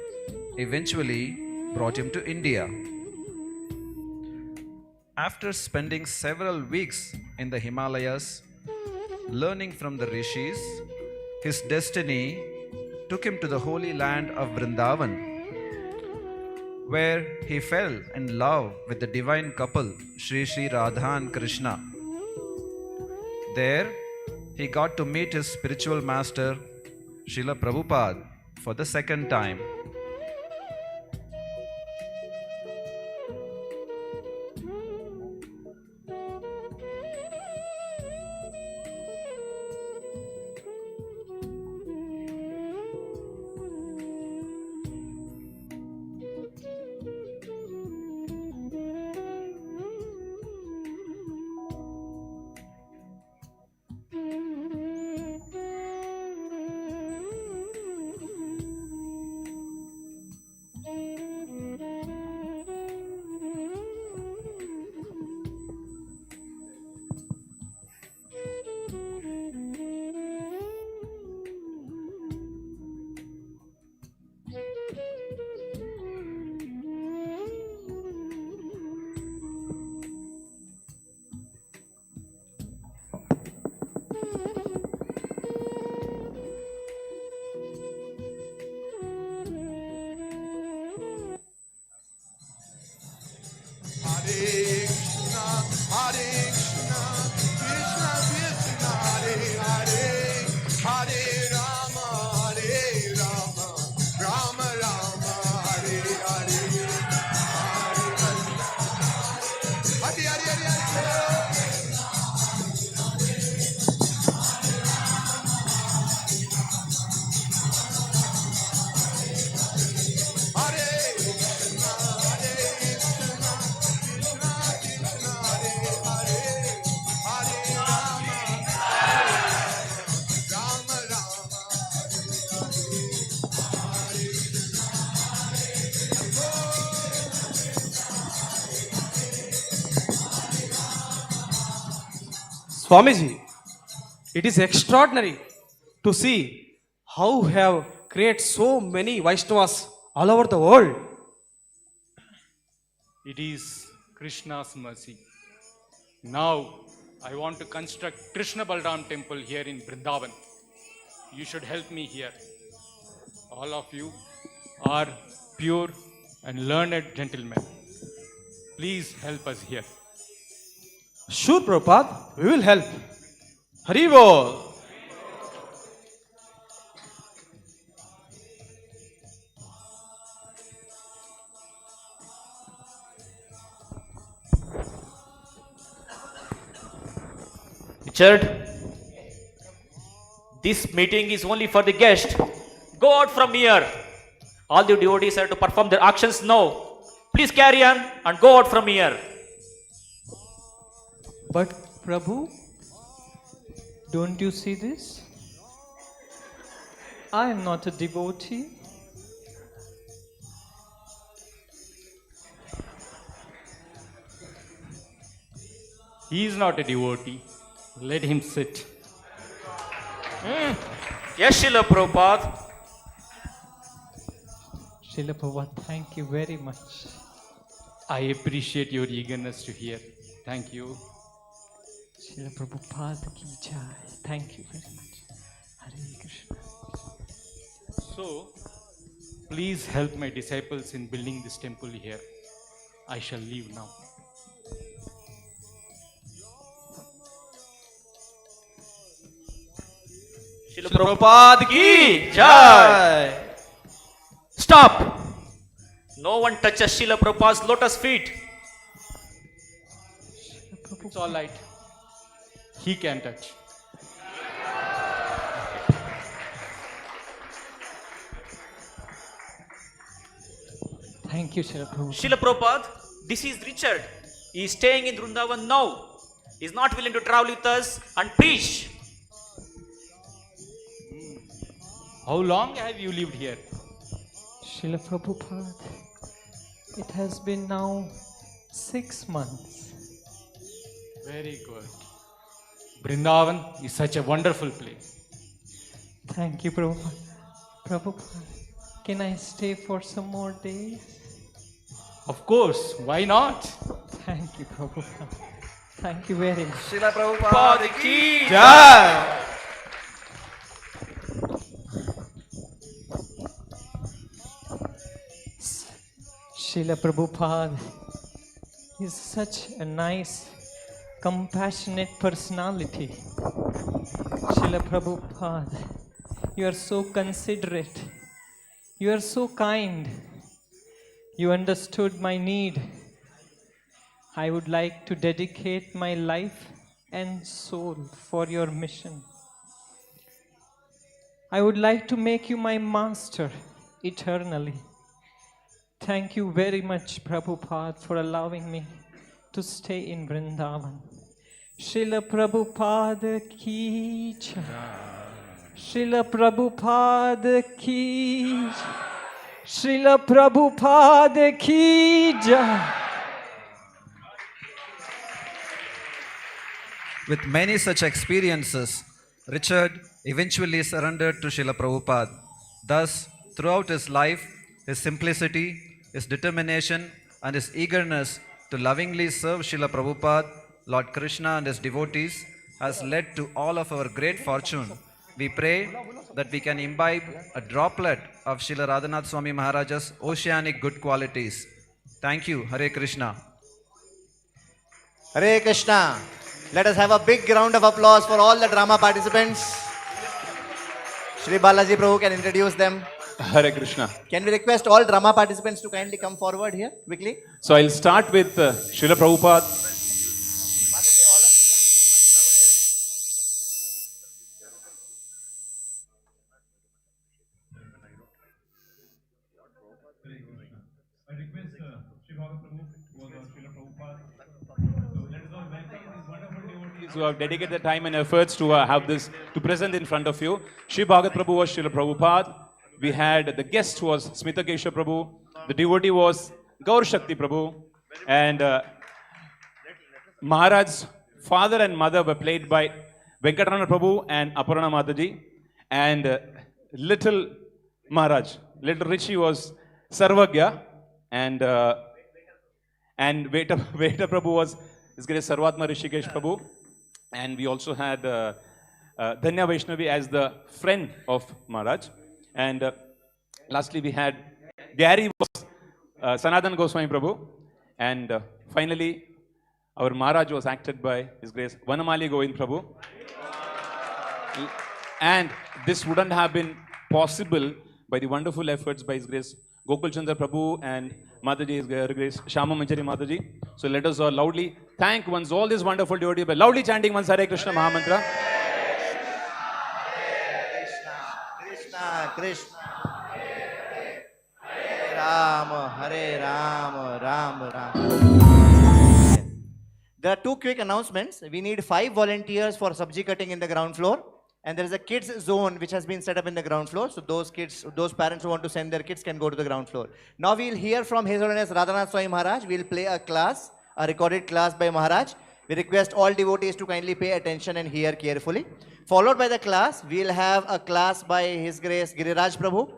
eventually brought him to India. After spending several weeks in the Himalayas, learning from the rishis, his destiny took him to the holy land of Vrindavan, where he fell in love with the divine couple Sri Radha and Krishna. There, he got to meet his spiritual master Srila Prabhupada for the second time. Swamiji, it is extraordinary to see how we have created so many Vaishnavas all over the world. It is Krishna's mercy. Now, I want to construct Krishna Balram temple here in Vrindavan. You should help me here. All of you are pure and learned gentlemen. Please help us here. Sure, Prabhupada, we will help. Hari Bol. Richard, this meeting is only for the guest. Go out from here. All the devotees are to perform their actions now. Please carry on and go out from here. But Prabhu, Don't you see this? I am not a devotee. He is not a devotee. Let him sit. Yes, Srila Prabhupada. Srila Prabhupada, thank you very much. I appreciate your eagerness to hear. Thank you. Srila Prabhupada ki jai. Thank you very much. Hare Krishna. So, please help my disciples in building this temple here. I shall leave now. Srila Prabhupada ki jai. Stop! No one touches Srila Prabhupada's lotus feet. It's all right. He can touch. Thank you, Srila Prabhupada. Srila Prabhupada, this is Richard. He is staying in Vrindavan now. He is not willing to travel with us and preach. How long have you lived here? Srila Prabhupada, it has been now 6 months. Very good. Vrindavan is such a wonderful place. Thank you, Prabhupada. Prabhupada, can I stay for some more days? Of course, why not? Thank you, Prabhupada. Thank you very much. Srila Prabhupada ki Jai. Srila Prabhupada is such a nice, compassionate personality. Srila Prabhupada, you are so considerate. You are so kind. You understood my need. I would like to dedicate my life and soul for your mission. I would like to make you my master eternally. Thank you very much, Prabhupada, for allowing me to stay in Vrindavan. Srila Prabhupada ki jai. Srila Prabhupada ki jai. Srila Prabhupada ki jai. With many such experiences, Richard eventually surrendered to Srila Prabhupada. Thus, throughout his life, his simplicity, his determination, and his eagerness to lovingly serve Srila Prabhupada, Lord Krishna, and his devotees has led to all of our great fortune. We pray that we can imbibe a droplet of Srila Radhanath Swami Maharaj's oceanic good qualities. Thank you. Hare Krishna. Hare Krishna. Let us have a big round of applause for all the drama participants. Shri Balaji Prabhu can introduce them. Hare Krishna. Can we request all drama participants to kindly come forward here quickly? So I'll start with Srila Prabhupada. Who have dedicated their time and efforts to have this, to present in front of you. Shri Bhagat Prabhu was Srila Prabhupada. We had the guest who was Smita Kesha Prabhu. The devotee was Gaur Shakti Prabhu. And Maharaj's father and mother were played by Venkatarana Prabhu and Aparana Mataji. And little Maharaj, little Rishi was Sarvagya. And Veta Prabhu was his great Sarvatma Rishikesh Prabhu. And we also had Dhanya Vaishnavi as the friend of Maharaj. And lastly, we had Gary was Sanatan Goswami Prabhu. And finally, our Maharaj was acted by His Grace Vanamali Govind Prabhu. And this wouldn't have been possible by the wonderful efforts by His Grace Gokul Chandra Prabhu and Mataji, His Grace Shama Manjari Mataji. So let us all loudly thank once all these wonderful devotees by loudly chanting once Hare Krishna Mahamantra. Krishna, Krishna, Hare Ram, Hare Ram, Ram Ram. The There are two quick announcements. We need 5 volunteers for sabji cutting in the ground floor. And there is a kids zone which has been set up in the ground floor. So those kids, those parents who want to send their kids can go to the ground floor. Now we'll hear from His Holiness Radhanath Swami Maharaj. We'll play a class, a recorded class by Maharaj. We request all devotees to kindly pay attention and hear carefully. Followed by the class, we'll have a class by His Grace Giriraj Prabhu.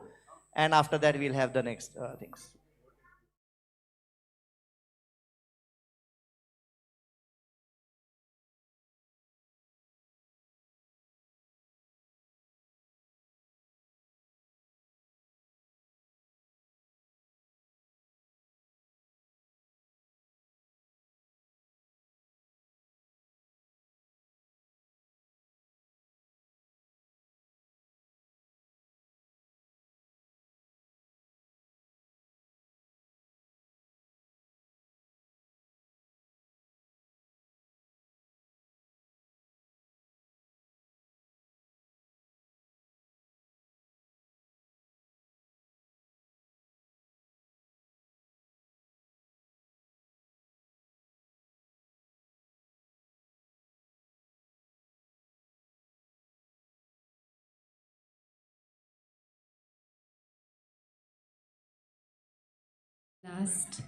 And after that, we'll have the next things. Last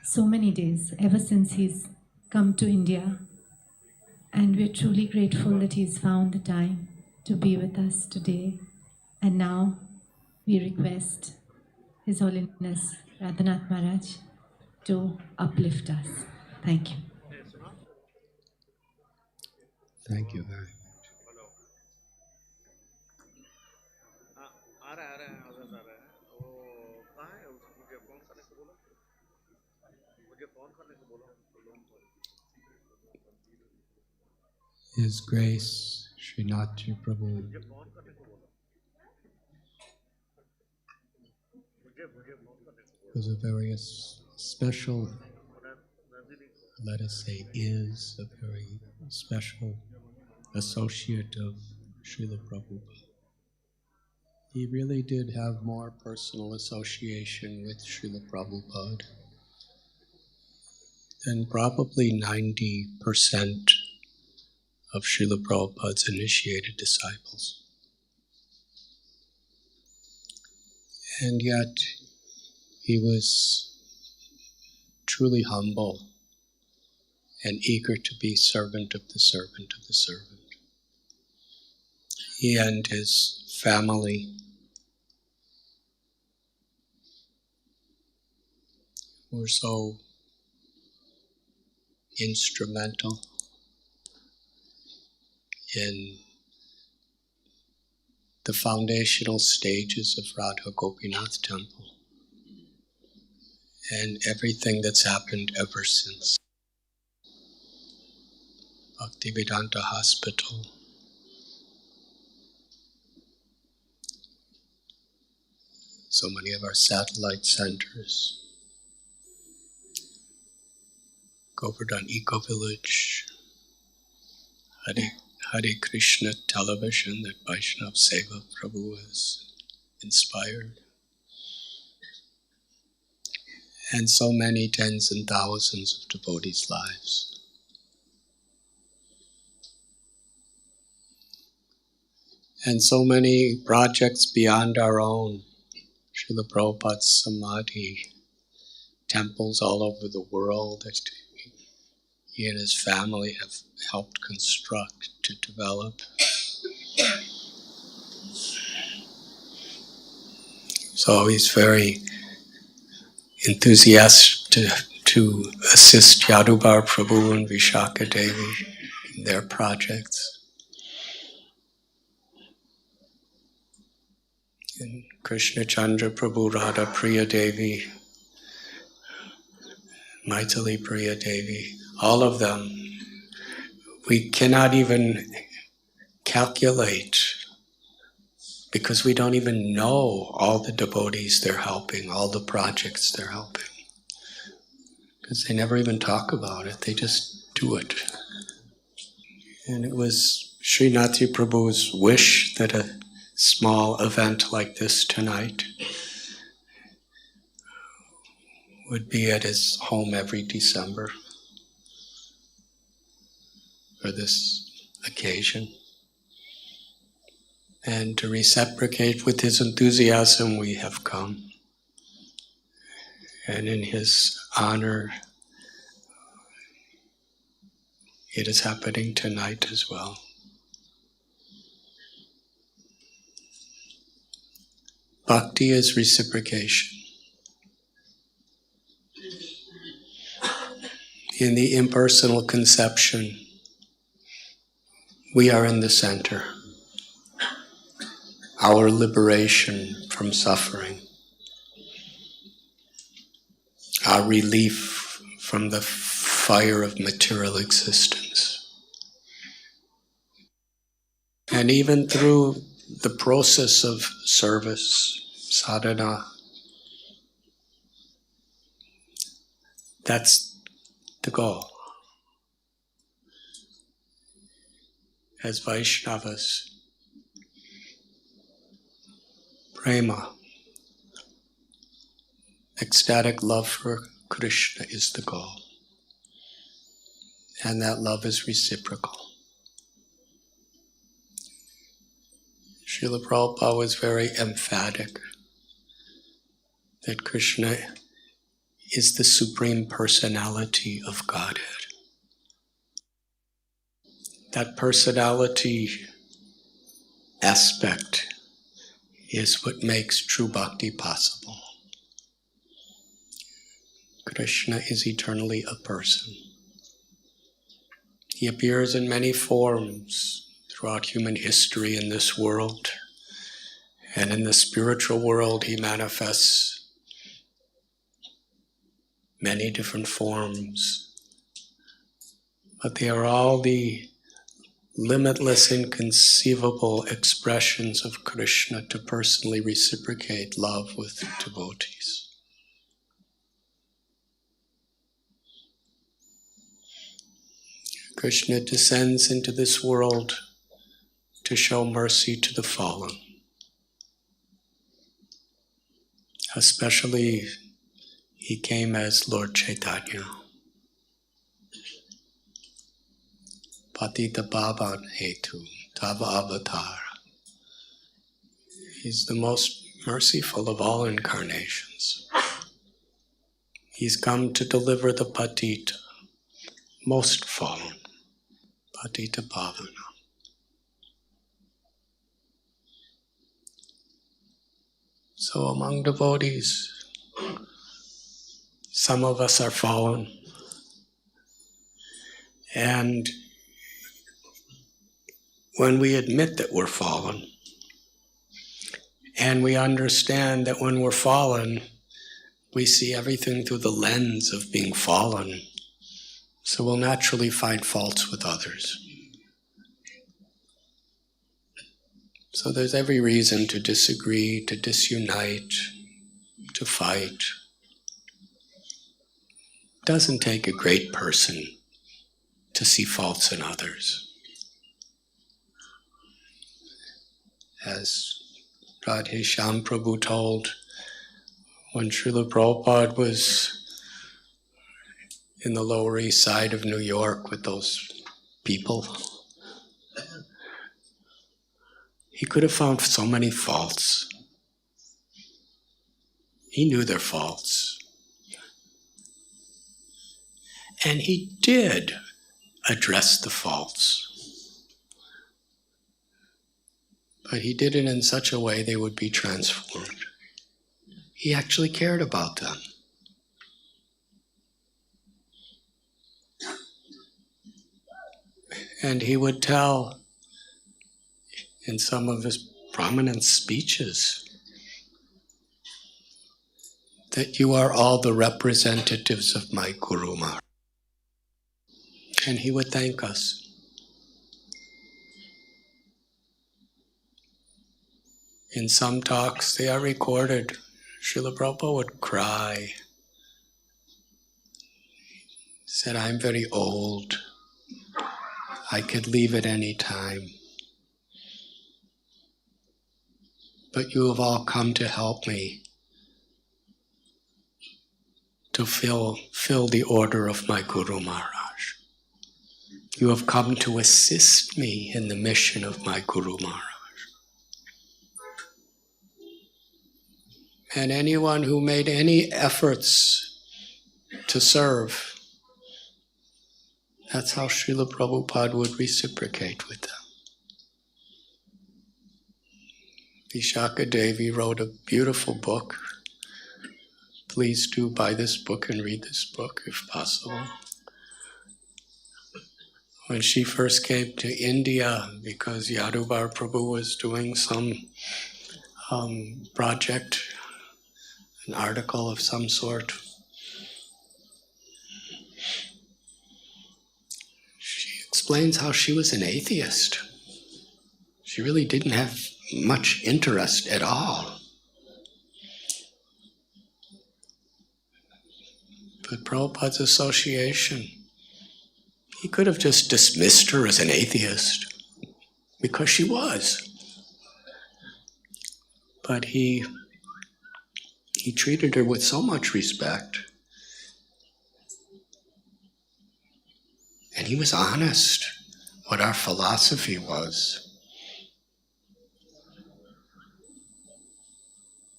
so many days, ever since he's come to India, and we're truly grateful that he's found the time to be with us today. And now we request His Holiness Radhanath Maharaj to uplift us. Thank you. Thank you very much. His Grace Srinathji Prabhu was a very special, let us say, is a very special associate of Srila Prabhupada. He really did have more personal association with Srila Prabhupada than probably 90% of Srila Prabhupada's initiated disciples. And yet, he was truly humble and eager to be servant of the servant of the servant. He and his family were so instrumental in the foundational stages of Radha Gopinath Temple and everything that's happened ever since. Bhaktivedanta Hospital, so many of our satellite centers, Govardhan Eco Village, Hare Krishna television that Vaishnav Seva Prabhu has inspired, and so many tens and thousands of devotees' lives. And so many projects beyond our own. Srila Prabhupada's Samadhi, temples all over the world that he and his family have helped construct, to develop. So he's very enthusiastic to assist Yadubar Prabhu and Vishaka Devi in their projects. And Krishna Chandra Prabhu, Radha Priya Devi, Maithili Priya Devi, all of them, we cannot even calculate, because we don't even know all the devotees they're helping, all the projects they're helping. Because they never even talk about it, they just do it. And it was Srinathji Prabhu's wish that a small event like this tonight would be at his home every December. for this occasion. And to reciprocate with his enthusiasm, we have come. And in his honor, it is happening tonight as well. Bhakti is reciprocation. In the impersonal conception, we are in the center. Our liberation from suffering, our relief from the fire of material existence. And even through the process of service, sadhana, that's the goal. As Vaishnavas, prema, ecstatic love for Krishna is the goal. And that love is reciprocal. Srila Prabhupada was very emphatic that Krishna is the Supreme Personality of Godhead. That personality aspect is what makes true bhakti possible. Krishna is eternally a person. He appears in many forms throughout human history in this world. And in the spiritual world, he manifests many different forms. But they are all the limitless, inconceivable expressions of Krishna to personally reciprocate love with devotees. Krishna descends into this world to show mercy to the fallen. Especially, he came as Lord Chaitanya. Patita Pavan Hetu, Tava Avatar. He's the most merciful of all incarnations. He's come to deliver the Patita, most fallen, Patita Pavana. So among devotees, some of us are fallen, and when we admit that we're fallen, and we understand that when we're fallen, we see everything through the lens of being fallen, so we'll naturally find faults with others. So there's every reason to disagree, to disunite, to fight. It doesn't take a great person to see faults in others. As Radhe Shyam Prabhu told, when Srila Prabhupada was in the Lower East Side of New York with those people, he could have found so many faults. He knew their faults. And he did address the faults. But he did it in such a way they would be transformed. He actually cared about them. And he would tell in some of his prominent speeches that you are all the representatives of my Guru Maharaj. And he would thank us. In some talks, they are recorded. Srila Prabhupada would cry. He said, I'm very old. I could leave at any time. But you have all come to help me to fill the order of my Guru Maharaj. You have come to assist me in the mission of my Guru Maharaj. And anyone who made any efforts to serve, that's how Srila Prabhupada would reciprocate with them. Vishaka Devi wrote a beautiful book. Please do buy this book and read this book if possible. When she first came to India, because Yadubar Prabhu was doing some project, an article of some sort, she explains how she was an atheist. She really didn't have much interest at all. But Prabhupada's association, he could have just dismissed her as an atheist, because she was. But he treated her with so much respect. And he was honest what our philosophy was.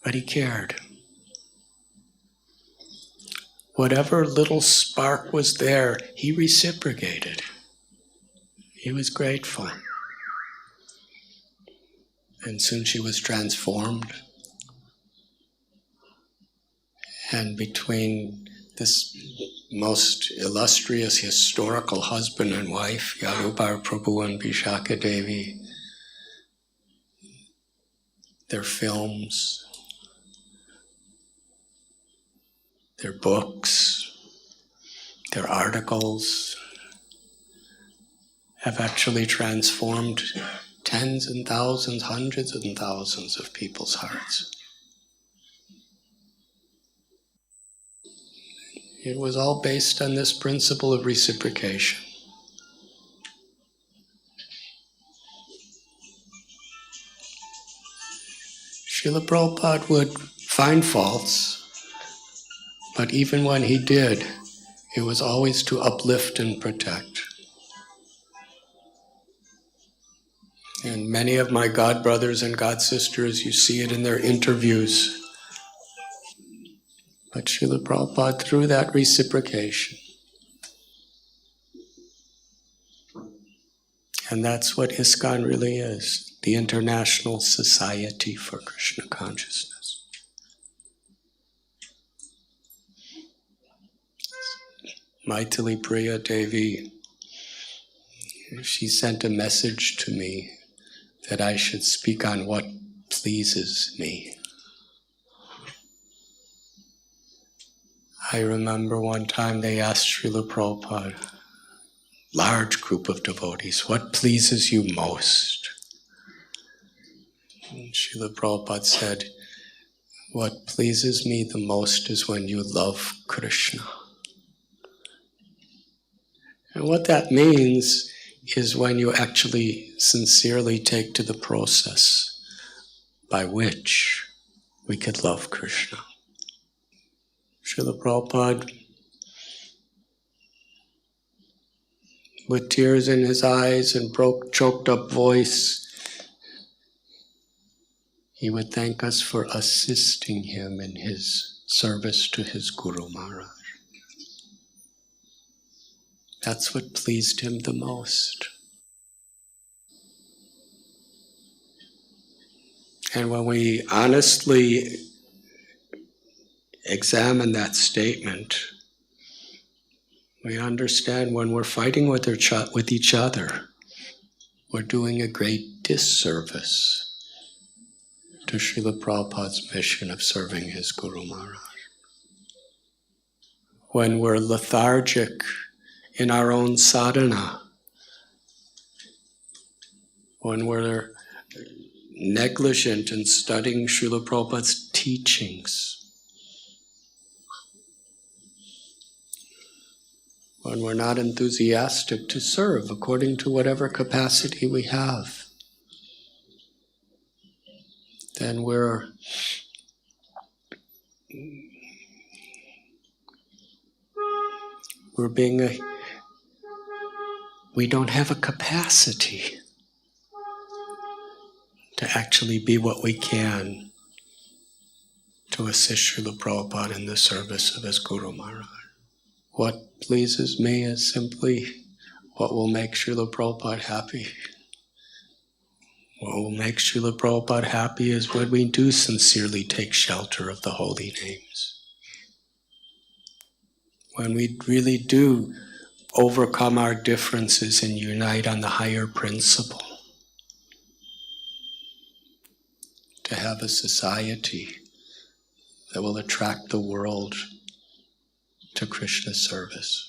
But he cared. Whatever little spark was there, he reciprocated. He was grateful. And soon she was transformed. And between this most illustrious historical husband and wife, Yadubar Prabhu and Vishaka Devi, their films, their books, their articles have actually transformed tens and thousands, hundreds and thousands of people's hearts. It was all based on this principle of reciprocation. Srila Prabhupada would find faults, but even when he did, it was always to uplift and protect. And many of my god brothers and god sisters, you see it in their interviews. But Srila Prabhupada, through that reciprocation, and that's what ISKCON really is, the International Society for Krishna Consciousness. Maithili Priya Devi, she sent a message to me that I should speak on what pleases me. I remember one time they asked Srila Prabhupada, large group of devotees, what pleases you most? And Srila Prabhupada said, what pleases me the most is when you love Krishna. And what that means is when you actually sincerely take to the process by which we could love Krishna. Srila Prabhupada, with tears in his eyes and choked up voice, he would thank us for assisting him in his service to his Guru Maharaj. That's what pleased him the most. And when we honestly examine that statement, we understand when we're fighting with each other, we're doing a great disservice to Srila Prabhupada's mission of serving his Guru Maharaj. When we're lethargic in our own sadhana, when we're negligent in studying Srila Prabhupada's teachings, when we're not enthusiastic to serve according to whatever capacity we have, then we're being we don't have a capacity to actually be what we can to assist Srila Prabhupada in the service of his Guru Maharaj. What pleases me is simply what will make Srila Prabhupada happy. What will make Srila Prabhupada happy is when we do sincerely take shelter of the holy names. When we really do overcome our differences and unite on the higher principle. To have a society that will attract the world to Krishna's service.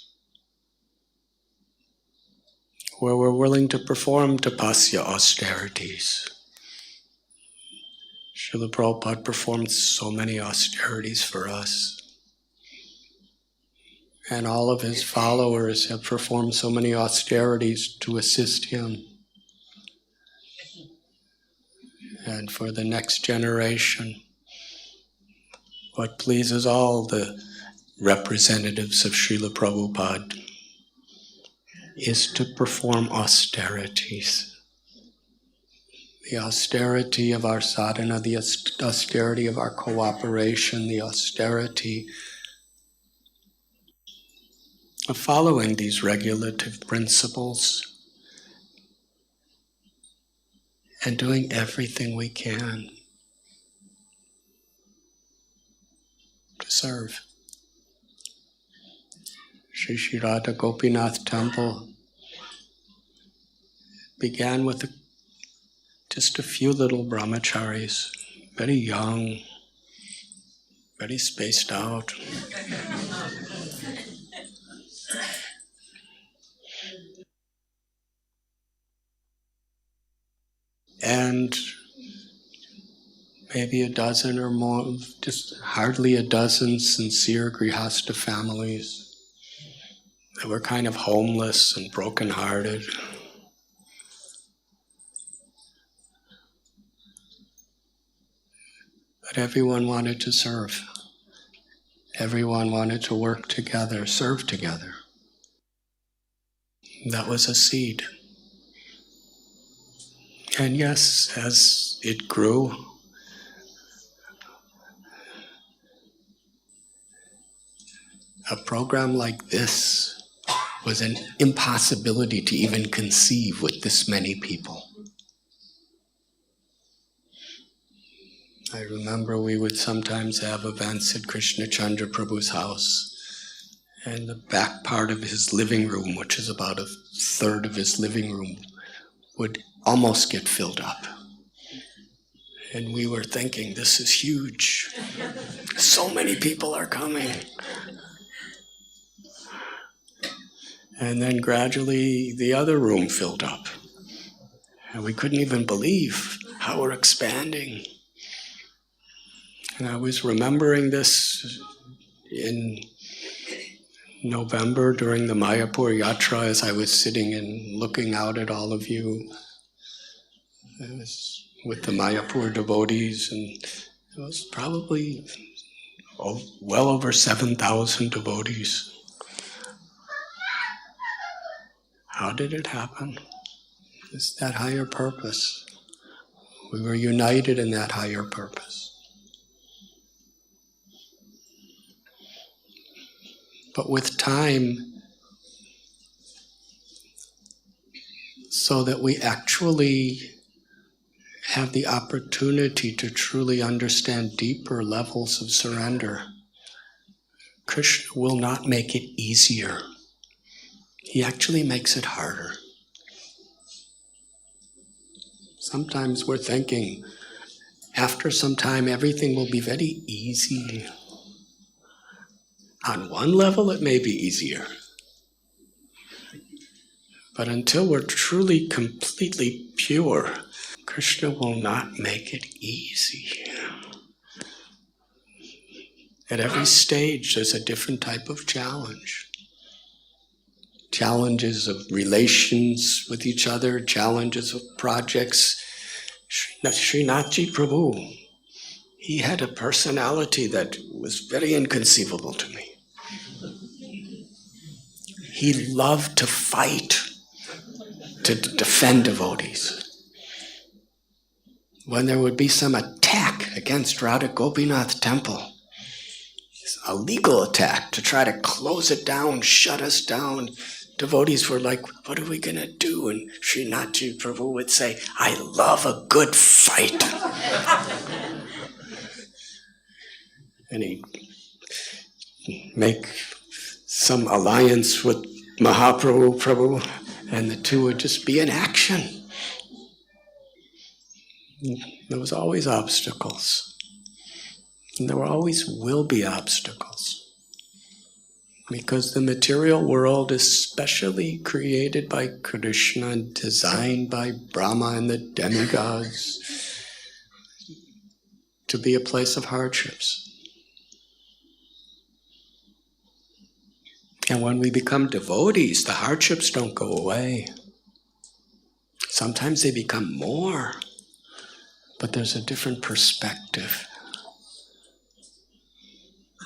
Where we're willing to perform tapasya austerities. Srila Prabhupada performed so many austerities for us. And all of his followers have performed so many austerities to assist him. And for the next generation, what pleases all the representatives of Srila Prabhupada is to perform austerities. The austerity of our sadhana, the austerity of our cooperation, the austerity of following these regulative principles and doing everything we can to serve. Sri Radha Gopinath Temple began with just a few little brahmacharis, very young, very spaced out. And maybe a dozen or more, just hardly a dozen sincere grihastha families that were kind of homeless and brokenhearted. But everyone wanted to serve. Everyone wanted to work together, serve together. That was a seed. And yes, as it grew, a program like this was an impossibility to even conceive with this many people. I remember we would sometimes have events at Krishna Chandra Prabhu's house, and the back part of his living room, which is about a third of his living room, would almost get filled up. And we were thinking, this is huge. So many people are coming. And then gradually the other room filled up. And we couldn't even believe how we're expanding. And I was remembering this in November during the Mayapur Yatra as I was sitting and looking out at all of you. I was with the Mayapur devotees, and it was probably well over 7,000 devotees. How did it happen? It's that higher purpose. We were united in that higher purpose. But with time, so that we actually have the opportunity to truly understand deeper levels of surrender, Krishna will not make it easier. He actually makes it harder. Sometimes we're thinking, after some time, everything will be very easy. On one level, it may be easier. But until we're truly, completely pure, Krishna will not make it easy. At every stage, there's a different type of challenge. Challenges of relations with each other, challenges of projects. Srinathji Prabhu, he had a personality that was very inconceivable to me. He loved to fight to defend devotees. When there would be some attack against Radha Gopinath temple, a legal attack to try to close it down, shut us down, devotees were like, what are we going to do? And Srinathji Prabhu would say, I love a good fight. And he'd make some alliance with Mahaprabhu, and the two would just be in action. There was always obstacles. And there always will be obstacles. Because the material world is specially created by Krishna and designed by Brahma and the demigods to be a place of hardships. And when we become devotees, the hardships don't go away. Sometimes they become more, but there's a different perspective.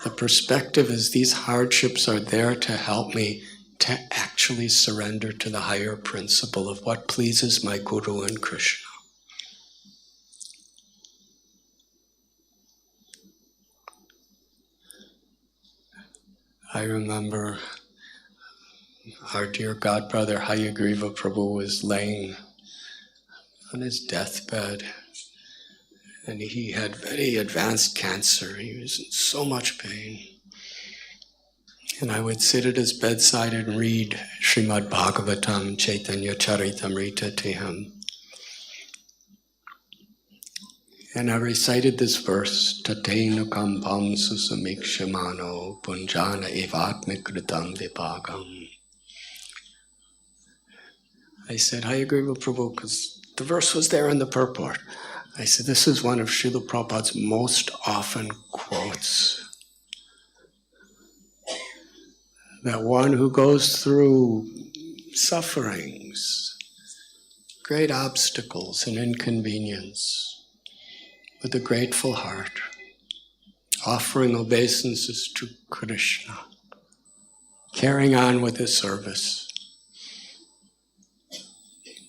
The perspective is these hardships are there to help me to actually surrender to the higher principle of what pleases my Guru and Krishna. I remember our dear godbrother Hayagriva Prabhu was laying on his deathbed, and he had very advanced cancer. He was in so much pain. And I would sit at his bedside and read Srimad Bhagavatam Chaitanya Charitamrita to him. And I recited this verse, Tatena kampam susamikshamano punjana evatmikritam vipagam. I said, Hayagriva Prabhu, because the verse was there in the purport. I said, this is one of Srila Prabhupada's most often quotes. That one who goes through sufferings, great obstacles and inconvenience, with a grateful heart, offering obeisances to Krishna, carrying on with his service.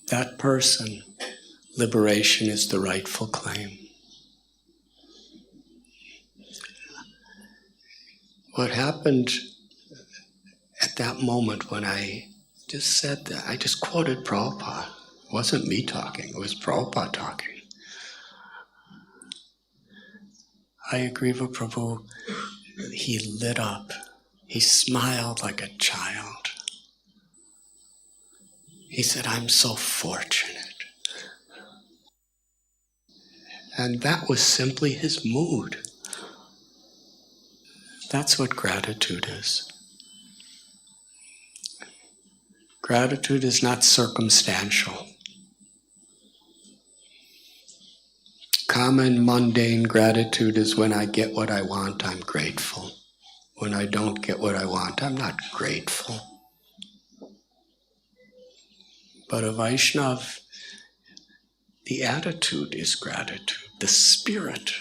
That person, liberation is the rightful claim. What happened at that moment when I just said that, I just quoted Prabhupada. It wasn't me talking, it was Prabhupada talking. Hayagriva Prabhu, he lit up. He smiled like a child. He said, I'm so fortunate. And that was simply his mood. That's what gratitude is. Gratitude is not circumstantial. Common, mundane gratitude is when I get what I want, I'm grateful. When I don't get what I want, I'm not grateful. But a Vaishnav, the attitude is gratitude, the spirit.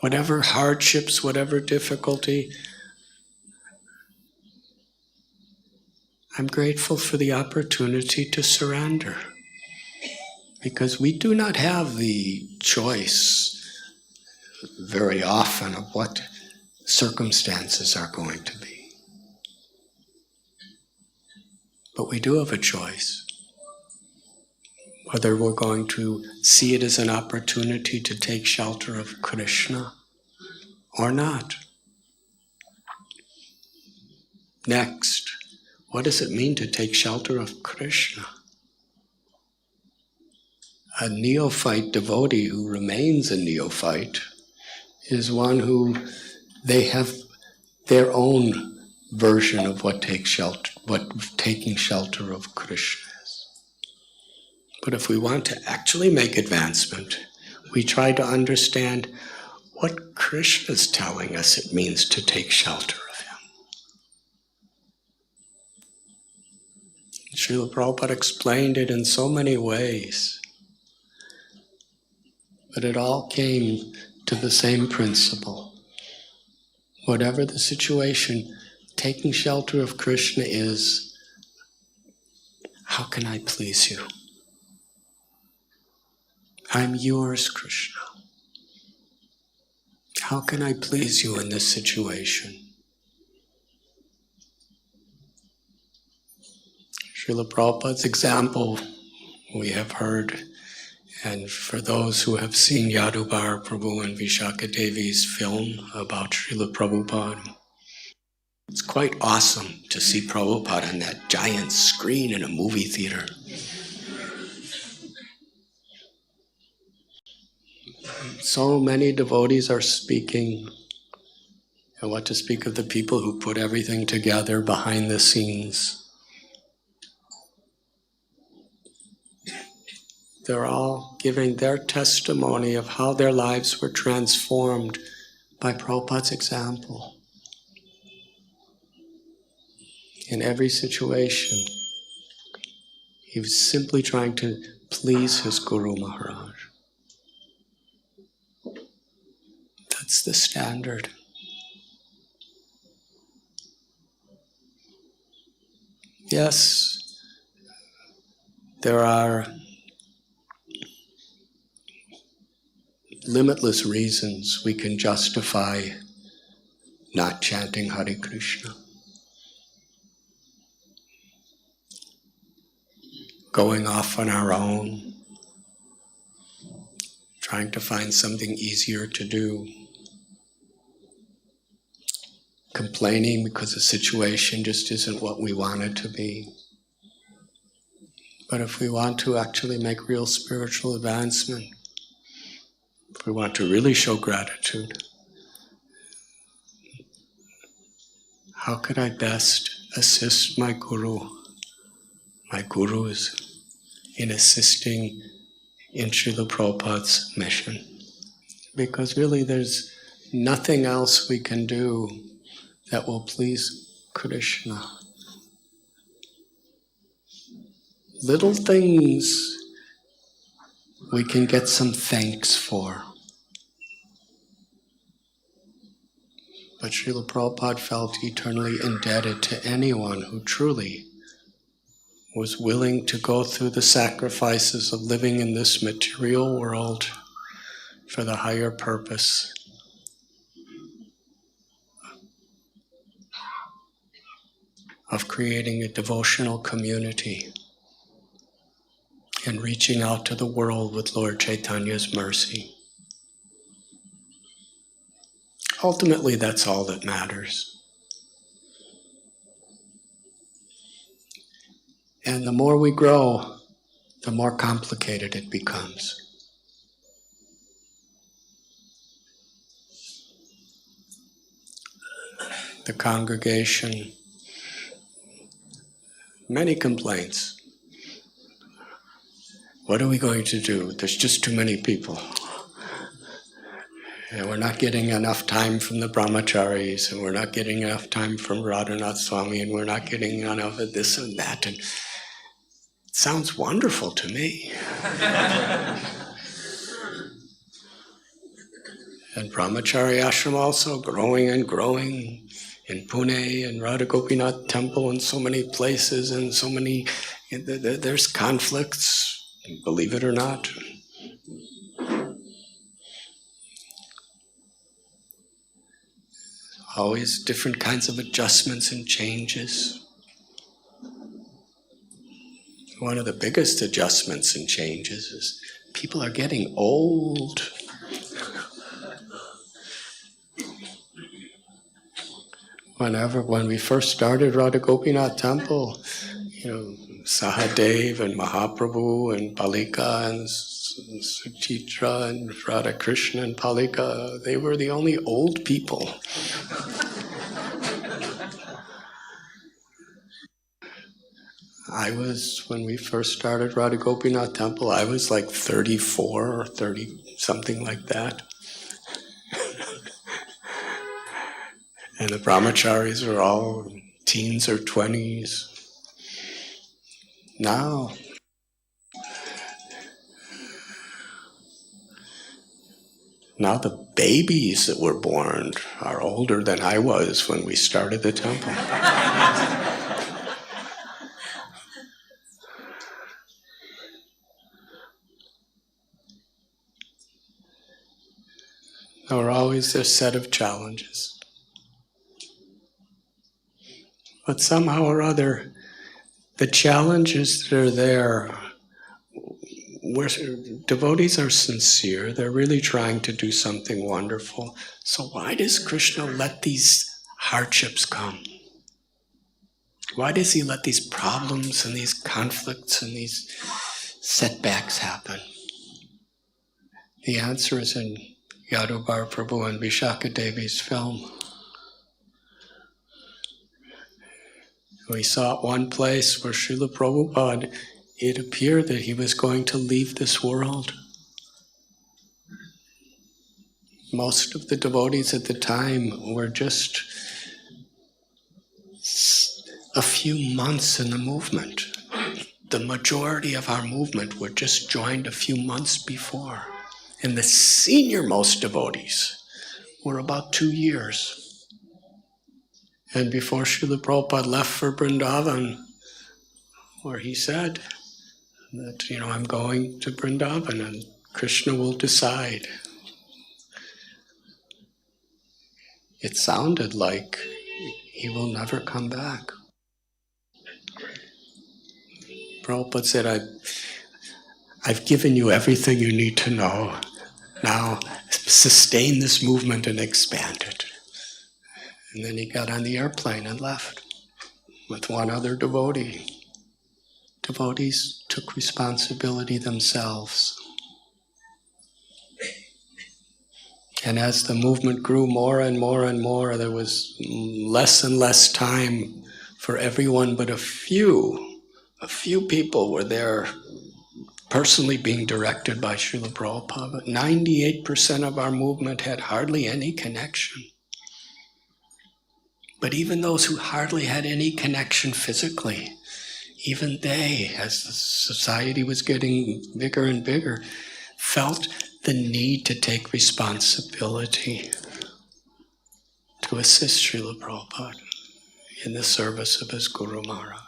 Whatever hardships, whatever difficulty, I'm grateful for the opportunity to surrender. Because we do not have the choice very often of what circumstances are going to be. But we do have a choice. Whether we're going to see it as an opportunity to take shelter of Krishna or not. Next, what does it mean to take shelter of Krishna? A neophyte devotee who remains a neophyte is one who they have their own version of what taking shelter of Krishna is. But if we want to actually make advancement, we try to understand what Krishna is telling us it means to take shelter of him. Srila Prabhupada explained it in so many ways. But it all came to the same principle. Whatever the situation, taking shelter of Krishna is How can I please you? I'm yours, Krishna. How can I please you in this situation? Srila Prabhupada's example we have heard, and for those who have seen Yadubar Prabhu and Vishaka Devi's film about Srila Prabhupada, it's quite awesome to see Prabhupada on that giant screen in a movie theater. So many devotees are speaking, and what to speak of the people who put everything together behind the scenes. They're all giving their testimony of how their lives were transformed by Prabhupada's example. In every situation, he was simply trying to please his Guru Maharaj. That's the standard. Yes, there are limitless reasons we can justify not chanting Hare Krishna. Going off on our own, trying to find something easier to do, complaining because the situation just isn't what we want it to be. But if we want to actually make real spiritual advancement, if we want to really show gratitude, how could I best assist my gurus, in assisting in Srila Prabhupada's mission? Because really there's nothing else we can do that will please Krishna. Little things we can get some thanks for. But Srila Prabhupada felt eternally indebted to anyone who truly was willing to go through the sacrifices of living in this material world for the higher purpose of creating a devotional community and reaching out to the world with Lord Chaitanya's mercy. Ultimately, that's all that matters. And the more we grow, the more complicated it becomes. The congregation, many complaints. What are we going to do? There's just too many people. And we're not getting enough time from the brahmacharis, and we're not getting enough time from Radhanath Swami, and we're not getting enough of this and that. And it sounds wonderful to me. And brahmachari ashram also growing and growing in Pune and Radha Gopinath temple and so many places and so many, there's conflicts, believe it or not. Always different kinds of adjustments and changes. One of the biggest adjustments and changes is people are getting old. When we first started Radha Gopinath temple, Sahadev and Mahaprabhu and Palika and Suchitra and Radha Krishna and Palika, they were the only old people. When we first started Radha Gopinath temple, I was like 34 or 30, something like that. And the brahmacharis were all teens or 20s. Now, the babies that were born are older than I was when we started the temple. always a set of challenges. But somehow or other, the challenges that are there, where devotees are sincere, they're really trying to do something wonderful. So why does Krishna let these hardships come? Why does he let these problems and these conflicts and these setbacks happen? The answer is in Yadubar Prabhu and Vishaka Devi's film. We saw at one place where Srila Prabhupada, it appeared that he was going to leave this world. Most of the devotees at the time were just a few months in the movement. The majority of our movement were just joined a few months before. And the senior-most devotees were about 2 years. And before Srila Prabhupada left for Vrindavan, where he said that, I'm going to Vrindavan and Krishna will decide. It sounded like he will never come back. Prabhupada said, I've given you everything you need to know. Now sustain this movement and expand it. And then he got on the airplane and left with one other devotee. Devotees took responsibility themselves. And as the movement grew more and more and more, there was less and less time for everyone, but a few people were there personally being directed by Srila Prabhupada. 98% of our movement had hardly any connection. But even those who hardly had any connection physically, even they, as the society was getting bigger and bigger, felt the need to take responsibility to assist Srila Prabhupada in the service of his Guru Maharaj.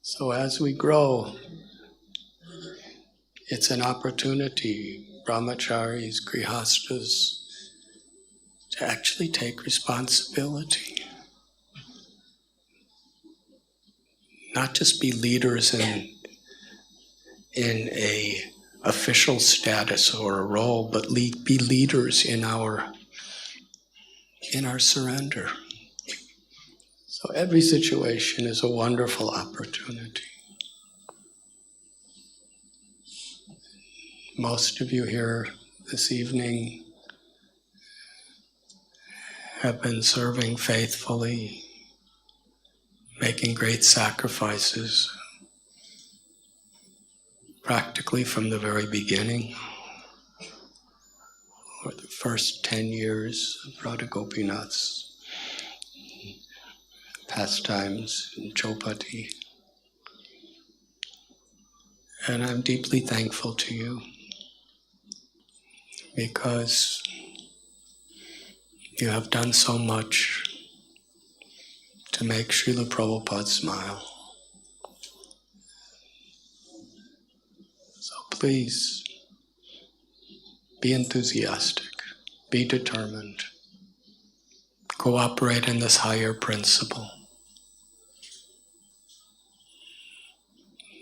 So as we grow, it's an opportunity, brahmacharis, grihastas, to actually take responsibility. Not just be leaders in a official status or a role, but be leaders in our surrender. So every situation is a wonderful opportunity. Most of you here this evening have been serving faithfully, making great sacrifices, practically from the very beginning, or the first 10 years of Radha Gopinath's pastimes in Chopati. And I'm deeply thankful to you because you have done so much to make Srila Prabhupada smile. So please, be enthusiastic, be determined, cooperate in this higher principle.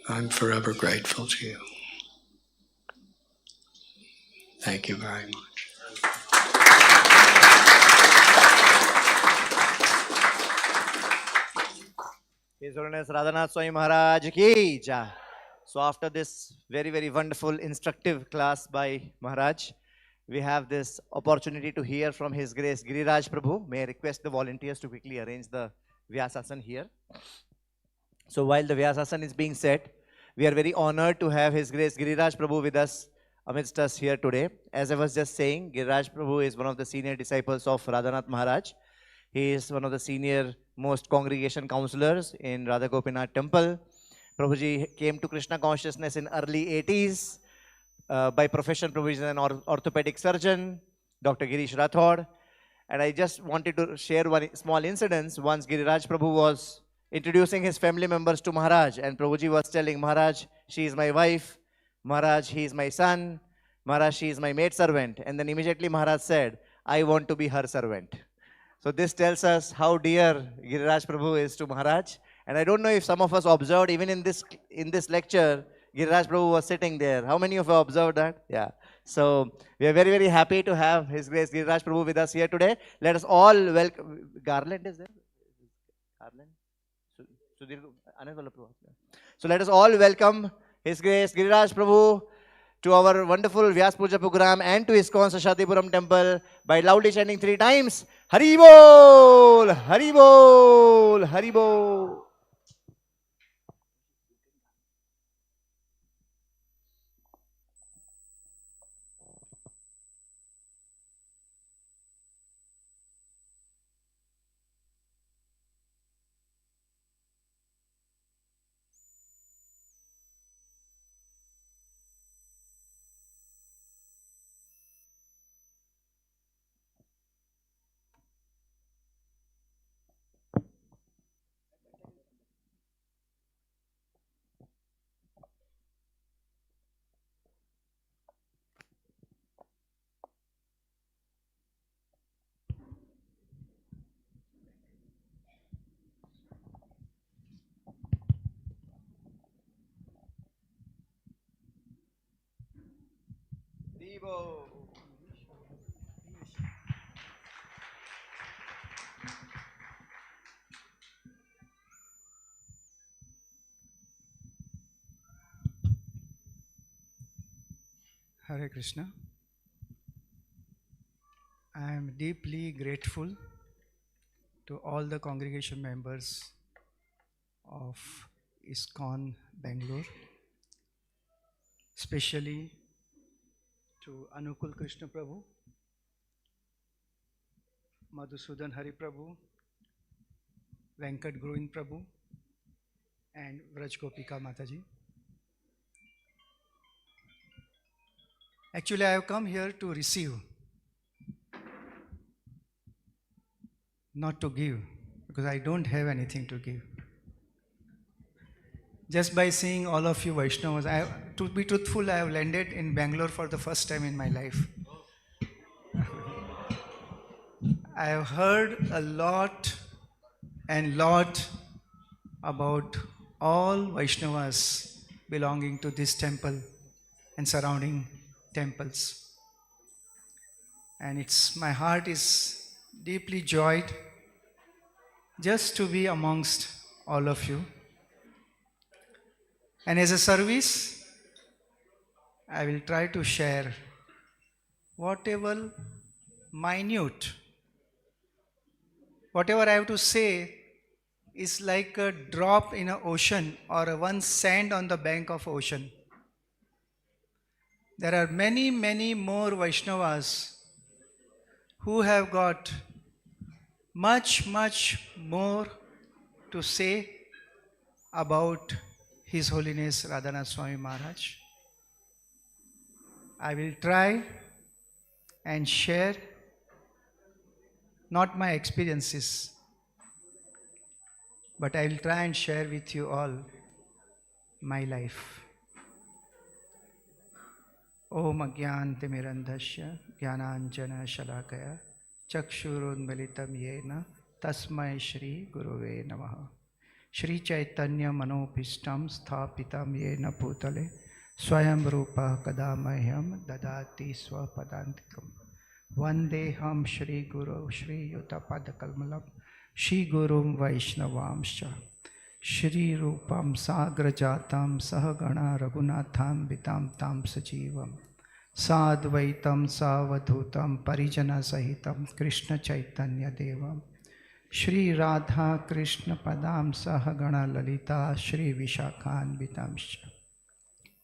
I'm forever grateful to you. Thank you very much. His Holiness Radhanath Swami Maharaj ki jai. So after this very, very wonderful, instructive class by Maharaj, we have this opportunity to hear from His Grace Giriraj Prabhu. May I request the volunteers to quickly arrange the Vyasasana here. So while the Vyasasana is being set, we are very honored to have His Grace Giriraj Prabhu with us, amidst us here today. As I was just saying, Giriraj Prabhu is one of the senior disciples of Radhanath Maharaj. He is one of the senior most congregation counselors in Radha Gopinath temple. Prabhuji came to Krishna consciousness in early 80s. By profession, Prabhuji is an orthopedic surgeon, Dr. Girish Rathod. And I just wanted to share one small incident. Once Giriraj Prabhu was introducing his family members to Maharaj, and Prabhuji was telling Maharaj, she is my wife, Maharaj, he is my son. Maharaj, she is my maid servant. And then immediately Maharaj said, I want to be her servant. So this tells us how dear Giriraj Prabhu is to Maharaj. And I don't know if some of us observed, even in this lecture, Giriraj Prabhu was sitting there. How many of you observed that? Yeah. So we are very, very happy to have His Grace Giriraj Prabhu with us here today. Let us all welcome. Garland is there? Garland? Sudhir, Anand Vallabh Prabhu. So let us all welcome His Grace Giriraj Prabhu to our wonderful Vyas Puja program and to ISKCON Seshadripuram temple by loudly chanting 3 times, Hari Bol, Hari Bol, Hari Bol. Hare Krishna. I am deeply grateful to all the congregation members of ISKCON Bangalore, especially to Anukul Krishna Prabhu, Madhusudan Hari Prabhu, Venkat Govind Prabhu, and Vraj Gopika Mataji. Actually, I have come here to receive, not to give, because I don't have anything to give. Just by seeing all of you Vaishnavas, to be truthful, I have landed in Bangalore for the first time in my life. I have heard a lot about all Vaishnavas belonging to this temple and surrounding temples. And my heart is deeply joyed just to be amongst all of you. And as a service, I will try to share whatever minute, whatever I have to say is like a drop in an ocean or one sand on the bank of ocean. There are many, many more Vaishnavas who have got much, much more to say about His Holiness Radhanath Swami Maharaj. I will try and share not my experiences, but I will try and share with you all my life. Om Agyantimirandhasya Jnananjana Shalakaya Chakshurunmilitam Yena Tasmai Shri Guruve Namaha. Shri Chaitanya Manopistam Sthapitam Yena Putale Swayam Rupa Kadamahyam Dadati Swapadantikam Vandeham Shri Guru Shri Yutapadakamalam Shri Gurum Vaishnavamscha Shri Rupam Sagrajatam Sahagana Raghunatham Vitam Tam Sajivam Sadvaitam Savadhutam Parijana Sahitam Krishna Chaitanya Devam Shri Radha Krishna Padam Sahagana Lalita Shri Vishakhan Vitamscha.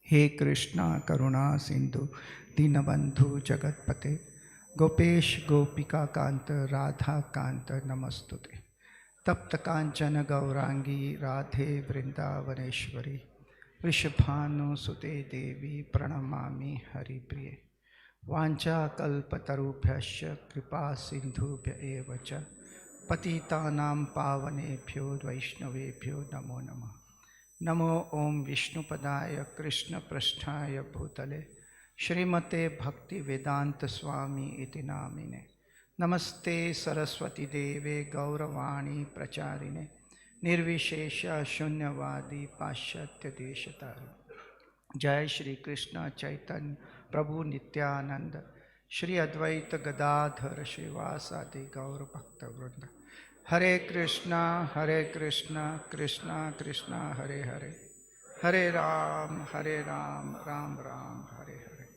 He Krishna Karuna Sindhu Dinabandhu Jagatpate Gopesh Gopika Kanta Radha Kanta Namastute Tapta Kanchana Gaurangi Radhe Vrindavaneshwari Vrishabhanu Sute Devi Pranamami Hari Priye Vancha Kalpatarubhyasya Kripa Sindhubhya Evacha Patitanam Pavanebhyo Vaishnavebhyo Namo Namah Namo Om Vishnupadaya Krishna Prasthaya Bhutale Srimate Bhakti Vedanta Swami iti namine. Namaste Saraswati Deve Gauravani Pracharine Nirvishesha Shunyavadi Paschatya Deshatari. Jai Shri Krishna Chaitanya Prabhu Nityananda Shri Advaita Gadadhar Srivasadi Gaur Bhakta Vrinda. Hare Krishna, Krishna Krishna, Hare Hare, Hare Ram, Ram Ram, Hare Hare.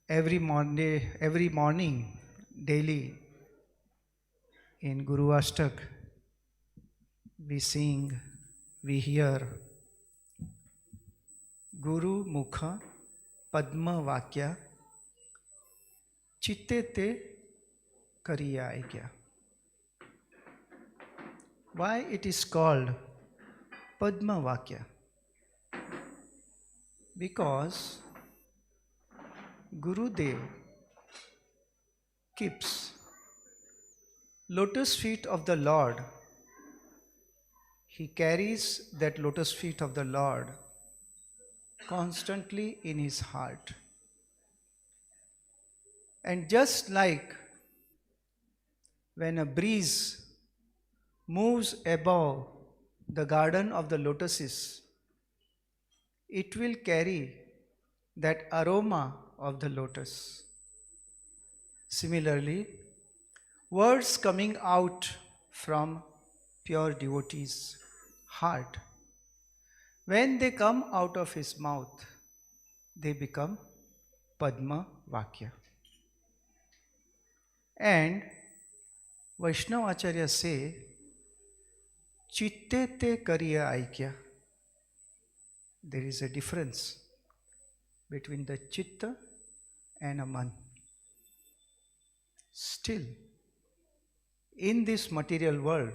Every morning, daily, in Guru Ashtak, we sing, we hear Guru Mukha Padma Vakya Chitte te kariya aigya. Why it is called Padma Vakya? Because Guru Dev keeps lotus feet of the Lord. He carries that lotus feet of the Lord constantly in his heart. And just like when a breeze moves above the garden of the lotuses, it will carry that aroma of the lotus. Similarly, words coming out from pure devotee's heart, when they come out of his mouth, they become Padma Vakya. And Vaishnava Acharya say, Chitte te kariya aikya. There is a difference between the chitta and a man. Still, in this material world,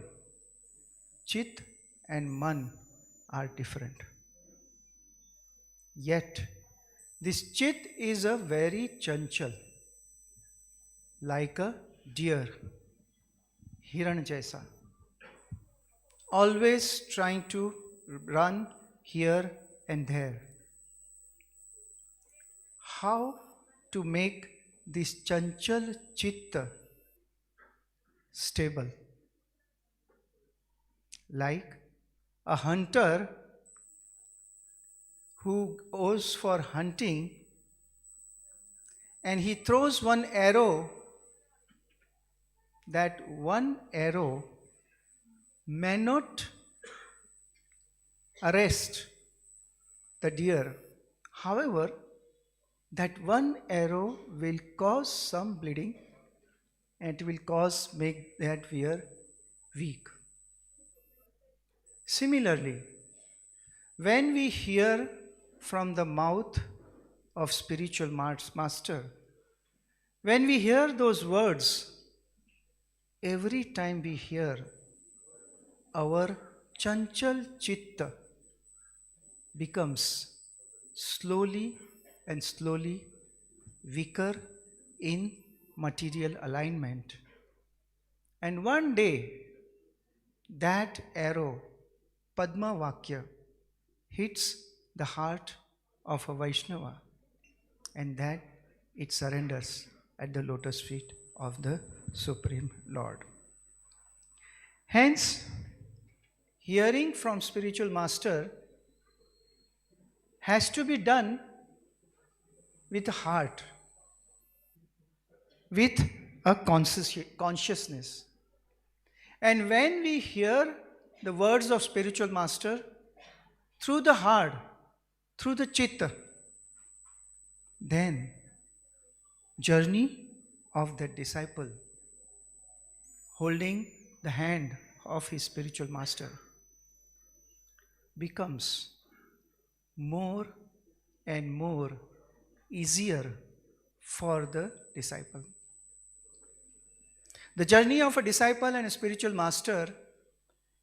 chit and man are different. Yet, this chit is a very chanchal, like a deer, hiran jaisa, always trying to run here and there. How to make this chanchal chitta stable? Like a hunter who goes for hunting and he throws one arrow. That one arrow may not arrest the deer. However, that one arrow will cause some bleeding and it will make that deer weak. Similarly, when we hear from the mouth of spiritual master, when we hear those words, every time we hear, our chanchal chitta becomes slowly and slowly weaker in material alignment. And one day, that arrow, Padma Vakya, hits the heart of a Vaishnava, and that it surrenders at the lotus feet of the Supreme Lord. Hence, hearing from spiritual master has to be done with a heart, with a consciousness. And when we hear the words of spiritual master through the heart, through the chitta, then journey of that disciple holding the hand of his spiritual master becomes more and more easier for the disciple. The journey of a disciple and a spiritual master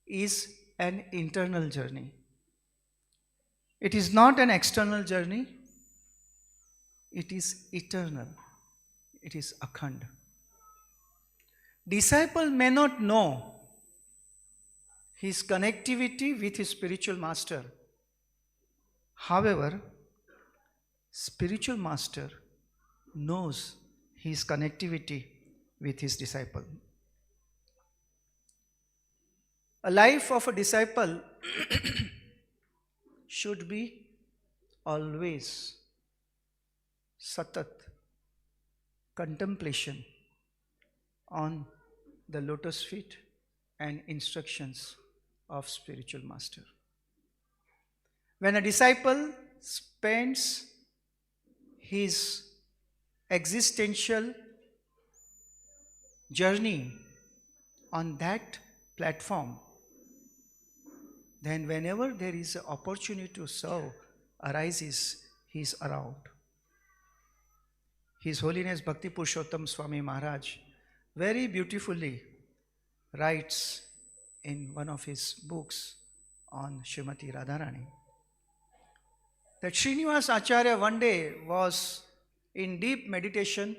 is an internal journey. It is not an external journey. It is eternal. It is akhand. Disciple may not know his connectivity with his spiritual master. However, spiritual master knows his connectivity with his disciple. A life of a disciple should be always satat, contemplation on the lotus feet and instructions of spiritual master. When a disciple spends his existential journey on that platform, then whenever there is an opportunity to serve arises, he is around. His Holiness Bhakti Purushottam Swami Maharaj very beautifully writes in one of his books on Srimati Radharani that Srinivas Acharya one day was in deep meditation.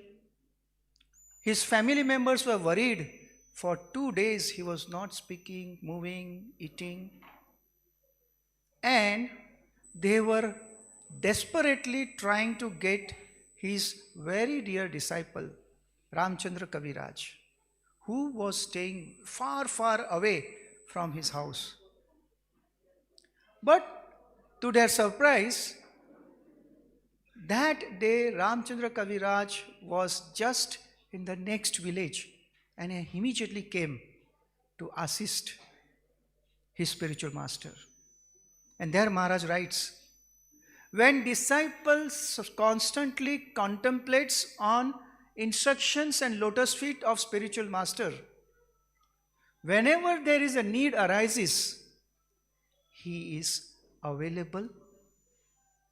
His family members were worried. For 2 days he was not speaking, moving, eating, and they were desperately trying to get his very dear disciple Ramchandra Kaviraj, who was staying far, far away from his house. But to their surprise, that day Ramchandra Kaviraj was just in the next village, and he immediately came to assist his spiritual master. And there Maharaj writes, when disciples constantly contemplates on instructions and lotus feet of spiritual master, whenever there is a need arises, he is available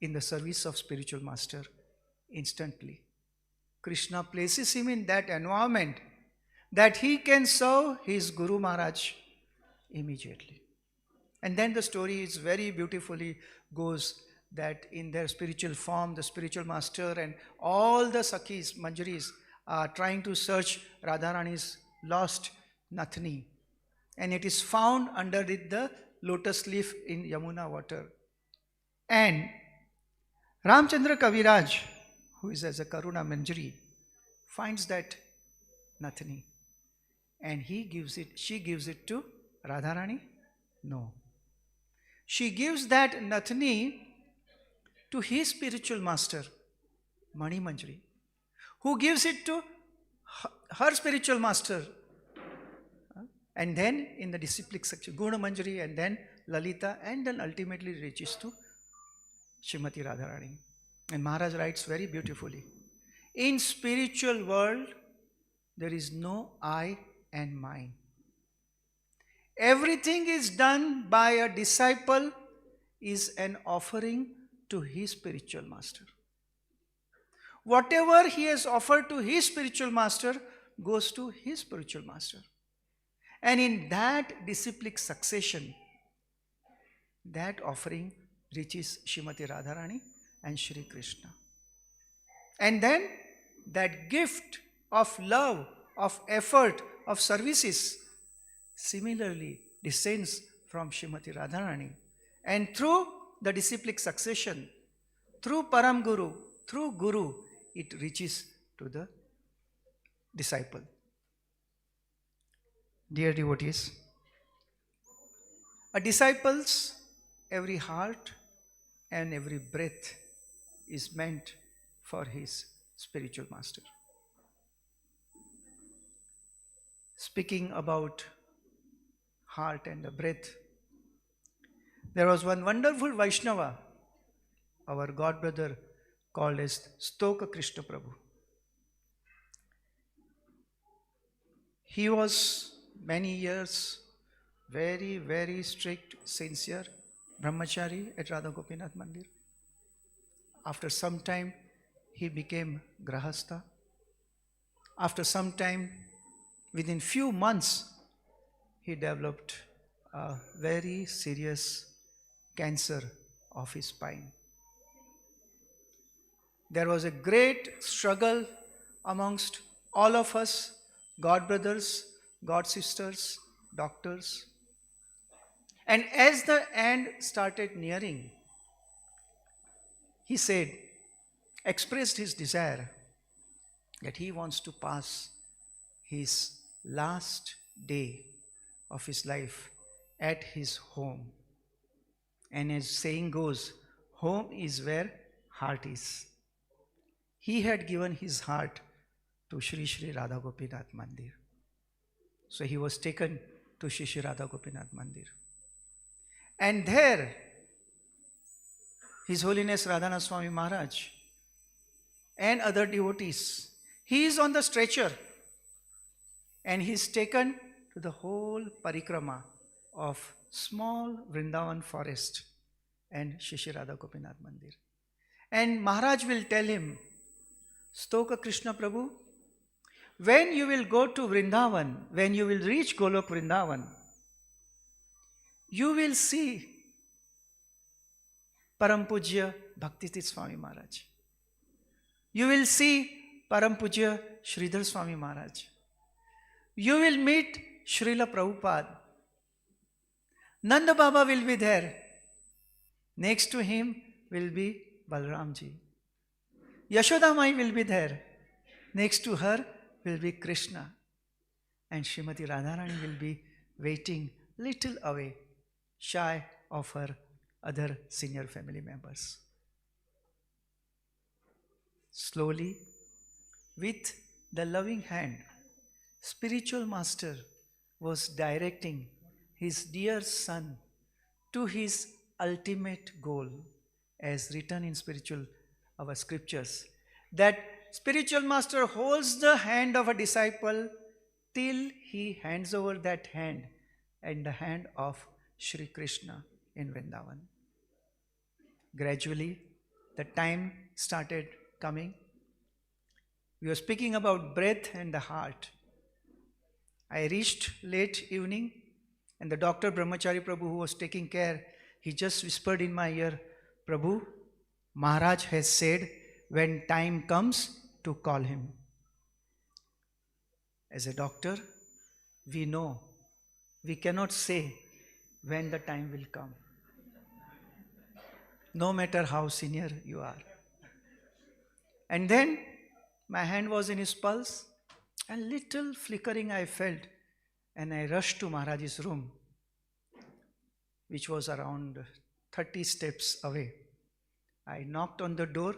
in the service of spiritual master instantly. Krishna places him in that environment that he can serve his Guru Maharaj immediately. And then the story is very beautifully goes that in their spiritual form, the spiritual master and all the Sakhis, Manjaris are trying to search Radharani's lost Nathni. And it is found underneath the lotus leaf in Yamuna water. And Ramchandra Kaviraj, who is as a Karuna Manjari, finds that Nathni. And she gives it to Radharani? No. She gives that Nathni to his spiritual master, Mani Manjari, who gives it to her spiritual master. And then in the disciplic section, Guna Manjari, and then Lalita, and then ultimately reaches to Srimati Radharani. And Maharaj writes very beautifully, in spiritual world, there is no I and mine. Everything is done by a disciple is an offering to his spiritual master. Whatever he has offered to his spiritual master goes to his spiritual master. And in that disciplic succession, that offering reaches Srimati Radharani and Shri Krishna. And then that gift of love, of effort, of services similarly descends from Srimati Radharani. And through the disciplic succession, through Param Guru, through Guru, it reaches to the disciple. Dear devotees, a disciple's every heart and every breath is meant for his spiritual master. Speaking about heart and the breath, there was one wonderful Vaishnava, our god brother, called as Stoka Krishna Prabhu. He was many years very, very strict, sincere brahmachari at Radha Gopinath Mandir. After some time, he became grahastha. After some time, within few months, he developed a very serious cancer of his spine. There was a great struggle amongst all of us, god brothers, god sisters, doctors. And as the end started nearing, he said, expressed his desire that he wants to pass his last day of his life at his home. And as saying goes, home is where heart is. He had given his heart to Sri Sri Radha Gopinath Mandir. So he was taken to Sri Sri Radha Gopinath Mandir. And there, His Holiness Radhanath Swami Maharaj and other devotees, he is on the stretcher and he is taken to the whole parikrama of small Vrindavan forest and Sri Sri Radha Gopinath Mandir. And Maharaj will tell him, Stoka Krishna Prabhu, when you will go to Vrindavan, when you will reach Golok Vrindavan, you will see Parampujya Bhaktitit Swami Maharaj. You will see Parampujya Sridhar Swami Maharaj. You will meet Srila Prabhupada. Nanda Baba will be there. Next to him will be Balramji. Yashoda Mai will be there. Next to her will be Krishna. And Srimati Radharani will be waiting little away, shy of her other senior family members. Slowly, with the loving hand, spiritual master was directing his dear son to his ultimate goal, as written in our scriptures, that spiritual master holds the hand of a disciple till he hands over that hand in the hand of Sri Krishna in Vrindavan. Gradually, the time started coming. We were speaking about breath and the heart. I reached late evening, and the doctor Brahmachari Prabhu, who was taking care, he just whispered in my ear, Prabhu, Maharaj has said when time comes to call him. As a doctor, we know we cannot say when the time will come, no matter how senior you are. And then my hand was in his pulse, and little flickering I felt, and I rushed to Maharaj's room, which was around 30 steps away. I knocked on the door.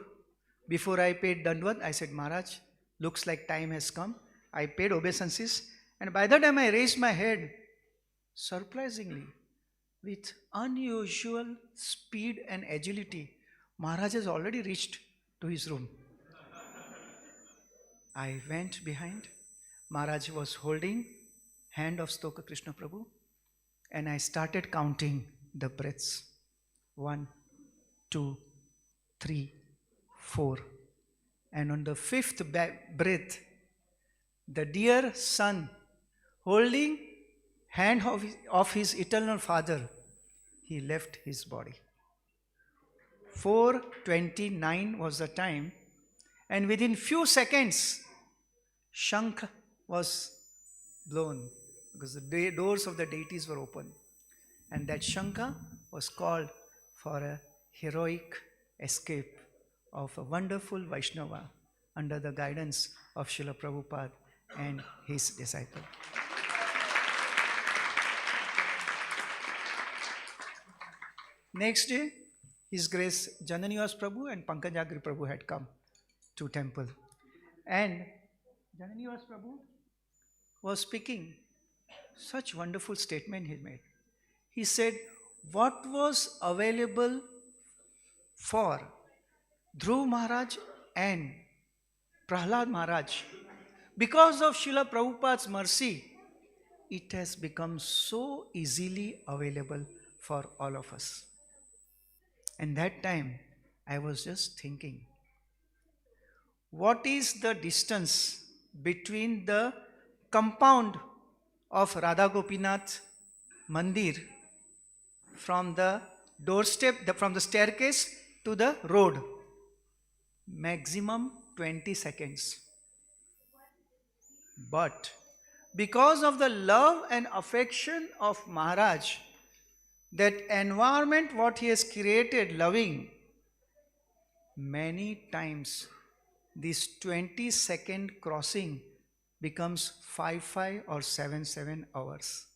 Before I paid Dandvat, I said, Maharaj, looks like time has come. I paid obeisances, and by the time I raised my head, surprisingly, with unusual speed and agility, Maharaj has already reached to his room. I went behind. Maharaj was holding hand of Stoka Krishna Prabhu, and I started counting the breaths. 1, 2, 3, 4. And on the 5th breath, the dear son, holding hand of his eternal father, he left his body. 4:29 was the time, and within few seconds, Shankh was blown, because the doors of the deities were open. And that Shankha was called for a heroic escape of a wonderful Vaishnava under the guidance of Srila Prabhupada and his disciple. Next day, His Grace Jananivas Prabhu and Pankajagri Prabhu had come to temple. And Jananivas Prabhu was speaking. Such wonderful statement he made. He said, what was available for Dhruv Maharaj and Prahlad Maharaj, because of Srila Prabhupada's mercy, it has become so easily available for all of us. And that time, I was just thinking, what is the distance between the compound of Radha Gopinath Mandir from the doorstep, from the staircase to the road? Maximum 20 seconds. But because of the love and affection of Maharaj that environment what he has created, loving, many times this 20-second crossing becomes 5 or 7 hours.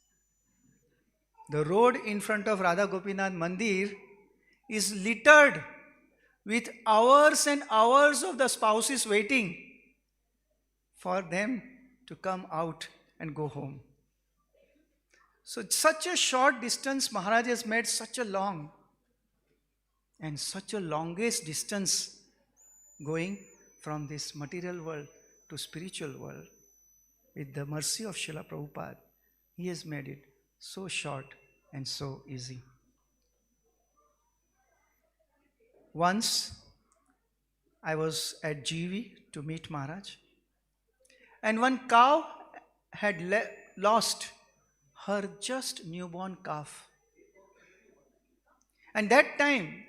The road in front of Radha Gopinath Mandir is littered with hours and hours of the spouses waiting for them to come out and go home. So such a short distance Maharaj has made such a long and such a longest distance going from this material world to spiritual world. With the mercy of Srila Prabhupada, he has made it so short and so easy. Once I was at GV to meet Maharaj, and one cow had lost her just newborn calf. And that time,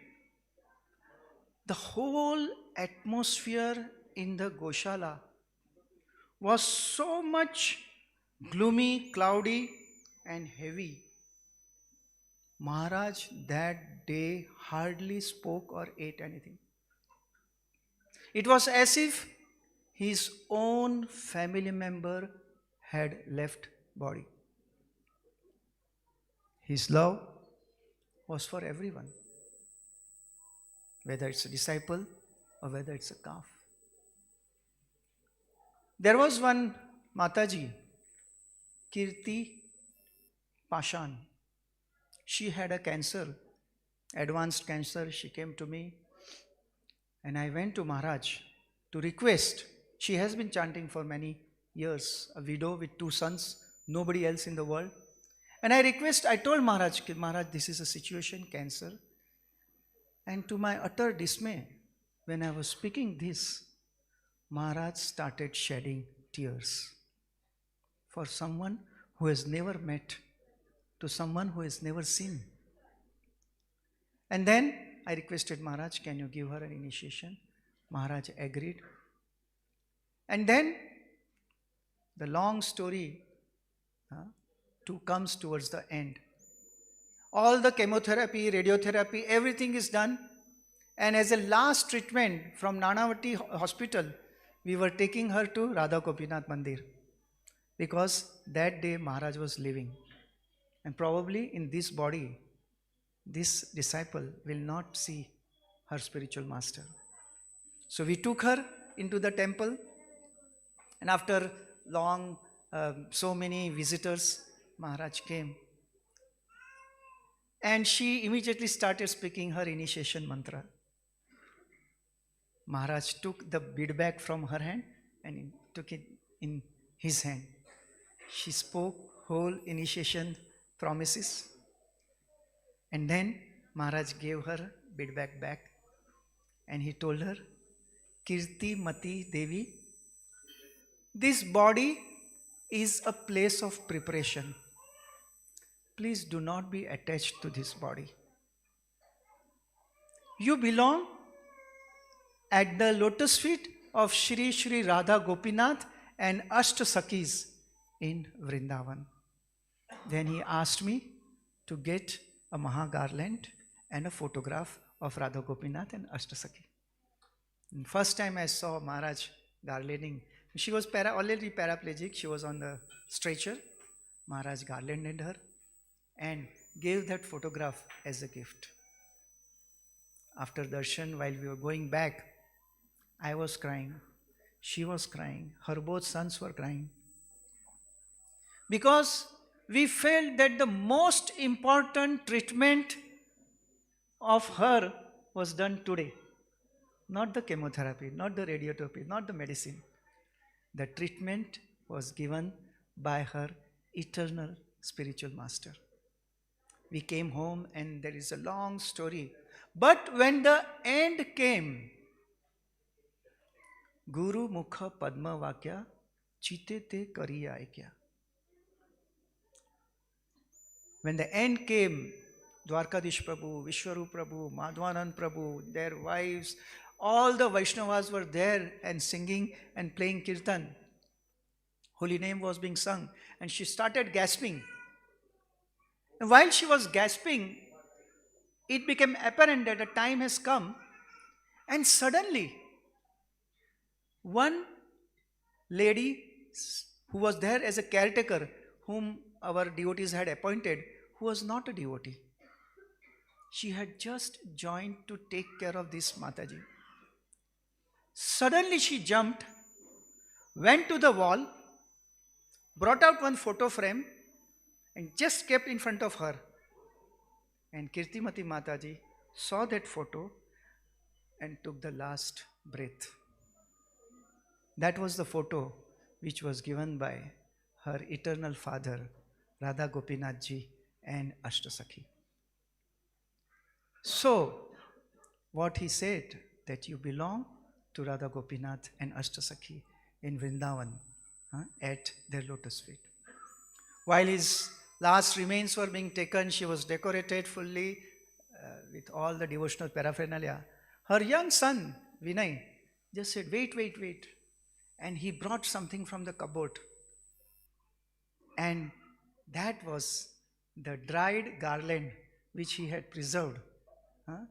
the whole atmosphere in the Goshala was so much gloomy, cloudy, and heavy. Maharaj that day hardly spoke or ate anything. It was as if his own family member had left body. His love was for everyone, whether it's a disciple or whether it's a calf. There was one Mataji, Kirti Pashan. She had a cancer, advanced cancer. She came to me and I went to Maharaj to request. She has been chanting for many years, a widow with 2 sons, nobody else in the world. And I told Maharaj, Maharaj, this is a situation, cancer. And to my utter dismay, when I was speaking this, Maharaj started shedding tears for someone who has never met, to someone who has never seen. And then I requested Maharaj, can you give her an initiation? Maharaj agreed. And then the long story comes towards the end. All the chemotherapy, radiotherapy, everything is done. And as a last treatment from Nanavati Hospital, we were taking her to Radha Gopinath Mandir. Because that day Maharaj was leaving. And probably in this body, this disciple will not see her spiritual master. So we took her into the temple. And after long, so many visitors, Maharaj came. And she immediately started speaking her initiation mantra. Maharaj took the bead bag from her hand and took it in his hand. She spoke whole initiation promises. And then Maharaj gave her bead bag back. And he told her, Kirti Mati Devi, this body is a place of preparation. Please do not be attached to this body. You belong at the lotus feet of Shri Shri Radha Gopinath and Ashtasakis in Vrindavan. Then he asked me to get a Maha garland and a photograph of Radha Gopinath and Ashtasaki. And first time I saw Maharaj garlanding, she was already paraplegic, she was on the stretcher. Maharaj garlanded her and gave that photograph as a gift. After darshan, while we were going back, I was crying, she was crying, her both sons were crying. Because we felt that the most important treatment of her was done today. Not the chemotherapy, not the radiotherapy, not the medicine. The treatment was given by her eternal spiritual master. We came home and there is a long story. But when the end came, Guru Mukha Padma Vakya Chite Te Kari Aikya. When the end came, Dwarkadish Prabhu, Vishwarup Prabhu, Madhvanand Prabhu, their wives, all the Vaishnavas were there and singing and playing kirtan. Holy name was being sung and she started gasping. While she was gasping, it became apparent that the time has come, and suddenly one lady who was there as a caretaker, whom our devotees had appointed, who was not a devotee. She had just joined to take care of this Mataji. Suddenly she jumped, went to the wall, brought out one photo frame and just kept in front of her. And Kirtimati Mataji saw that photo and took the last breath. That was the photo which was given by her eternal father, Radha Gopinath ji and Ashtasakhi. So, what he said, that you belong to Radha Gopinath and Ashtasakhi in Vrindavan at their lotus feet. While his last remains were being taken, she was decorated fully with all the devotional paraphernalia. Her young son, Vinay, just said, wait, wait, wait. And he brought something from the cupboard. And that was the dried garland which he had preserved.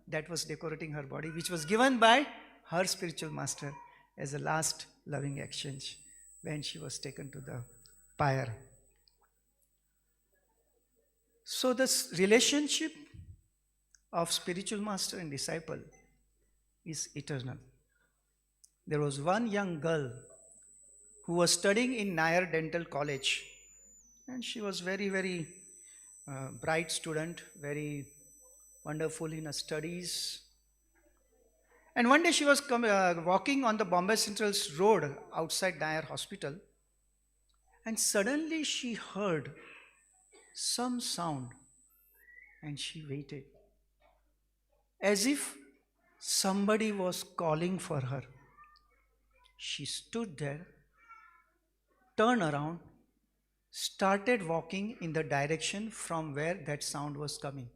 That was decorating her body, which was given by her spiritual master as a last loving exchange when she was taken to the pyre. So this relationship of spiritual master and disciple is eternal. There was one young girl who was studying in Nair Dental College, and she was very, very bright student, very wonderful in her studies. And one day she was walking on the Bombay Central's road outside Nair Hospital, and suddenly she heard some sound, and she waited as if somebody was calling for her. She stood there, turned around, started walking in the direction from where that sound was coming.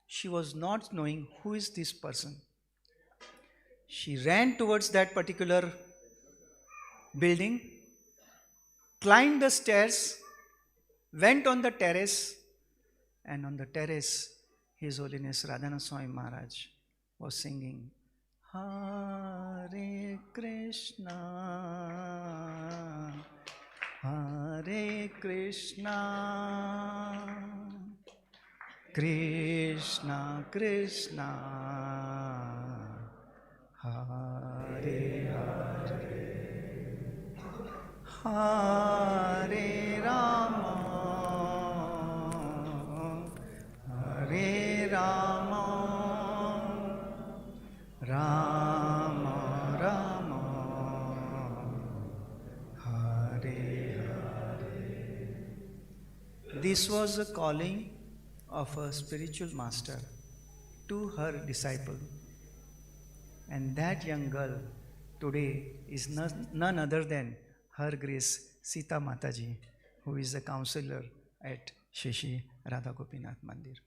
She was not knowing who is this person. She ran towards that particular building, climbed the stairs, went on the terrace, and on the terrace, His Holiness Radhanath Swami Maharaj was singing, Hare Krishna, Hare Krishna, Krishna Krishna, Hare Hare, Hare Rama, Hare Rama, Rama Rama, Hare Hare. This was a calling of a spiritual master to her disciple. And that young girl today is none other than Her Grace Sita Mataji, who is a counselor at Shri Radha Gopinath Mandir.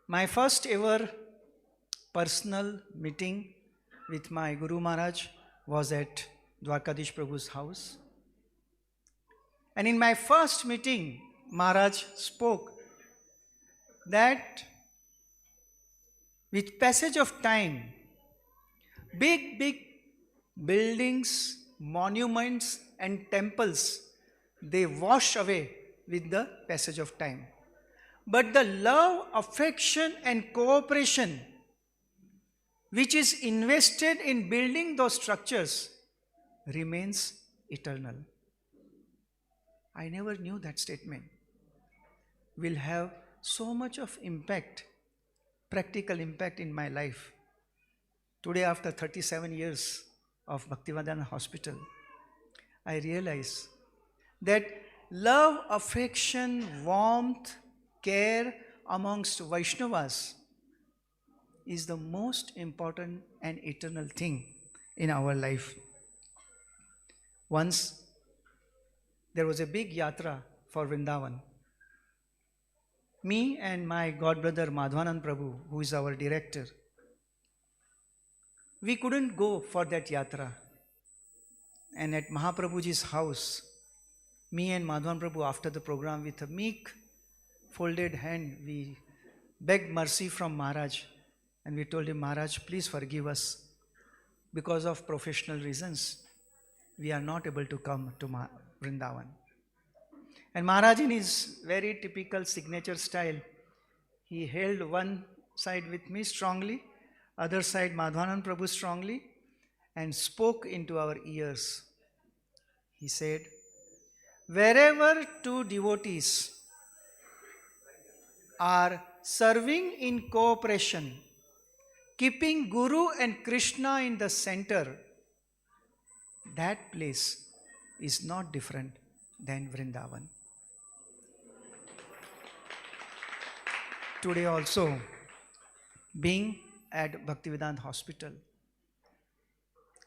My first ever personal meeting with my Guru Maharaj was at Dwarkadish Prabhu's house. And in my first meeting, Maharaj spoke that with passage of time, big buildings, monuments and temples, they wash away with the passage of time. But the love, affection and cooperation which is invested in building those structures remains eternal. I never knew that statement will have so much of impact, practical impact in my life. Today, after 37 years of Bhaktivedanta Hospital, I realize that love, affection, warmth, care amongst Vaishnavas is the most important and eternal thing in our life. Once, there was a big yatra for Vrindavan. Me and my godbrother Madhvanand Prabhu, who is our director, we couldn't go for that yatra. And at Mahaprabhuji's house, me and Madhvan Prabhu, after the program, with a meek folded hand, we begged mercy from Maharaj, and we told him, Maharaj, please forgive us. Because of professional reasons, we are not able to come to Vrindavan. And Maharaj, in his very typical signature style, he held one side with me strongly, other side Madhvanand Prabhu strongly, and spoke into our ears. He said, wherever two devotees are serving in cooperation, keeping Guru and Krishna in the center, that place is not different than Vrindavan. Today also, being at Bhaktivedanta Hospital,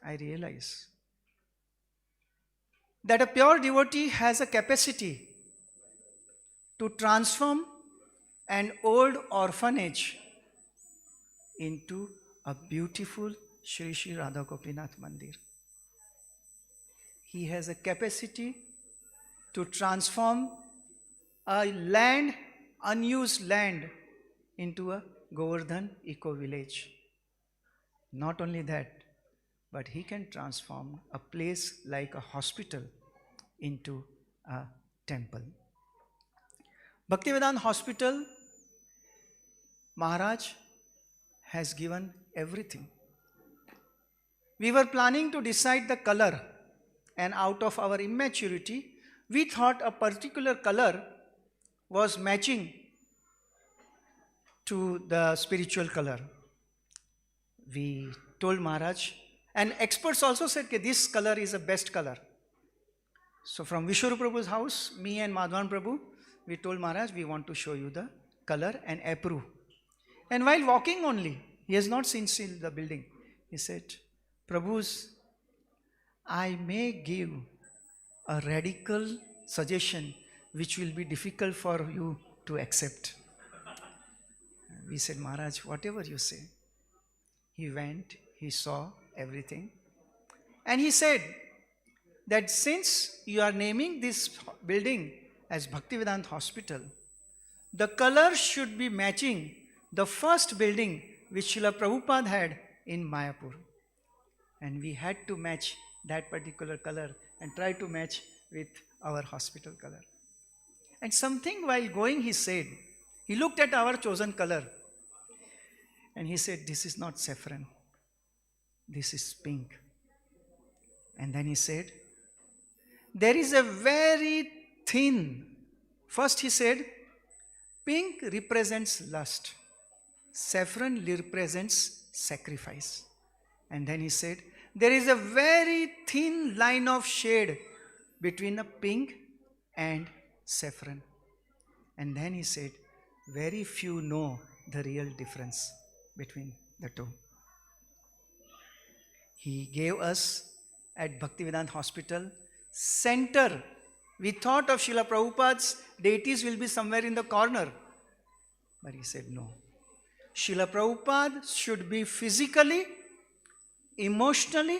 I realize that a pure devotee has a capacity to transform an old orphanage into a beautiful Shri Shri Radha Gopinath Mandir. He has a capacity to transform a land, unused land, into a Govardhan eco-village. Not only that, but he can transform a place like a hospital into a temple. Bhaktivedanta Hospital, Maharaj has given everything. We were planning to decide the color, and out of our immaturity, we thought a particular color was matching to the spiritual color. We told Maharaj, and experts also said that this color is the best color. So from Vishwarup Prabhu's house, me and Madhvan Prabhu, we told Maharaj, we want to show you the color and approve. And while walking only, he has not seen still the building. He said, Prabhus, I may give a radical suggestion which will be difficult for you to accept. We said, Maharaj, whatever you say. He went, he saw everything. And he said that since you are naming this building as Bhaktivedanta Hospital, the color should be matching the first building which Srila Prabhupada had in Mayapur. And we had to match that particular color and try to match with our hospital color. And something while going he said, he looked at our chosen color and he said, this is not saffron, this is pink. And then he said, there is a very thin, first he said, pink represents lust, saffron represents sacrifice. And then he said, there is a very thin line of shade between a pink and saffron. And then he said, very few know the real difference between the two. He gave us at Bhaktivedanta Hospital center. We thought of Srila Prabhupada's deities will be somewhere in the corner. But he said no. Srila Prabhupada should be physically, emotionally,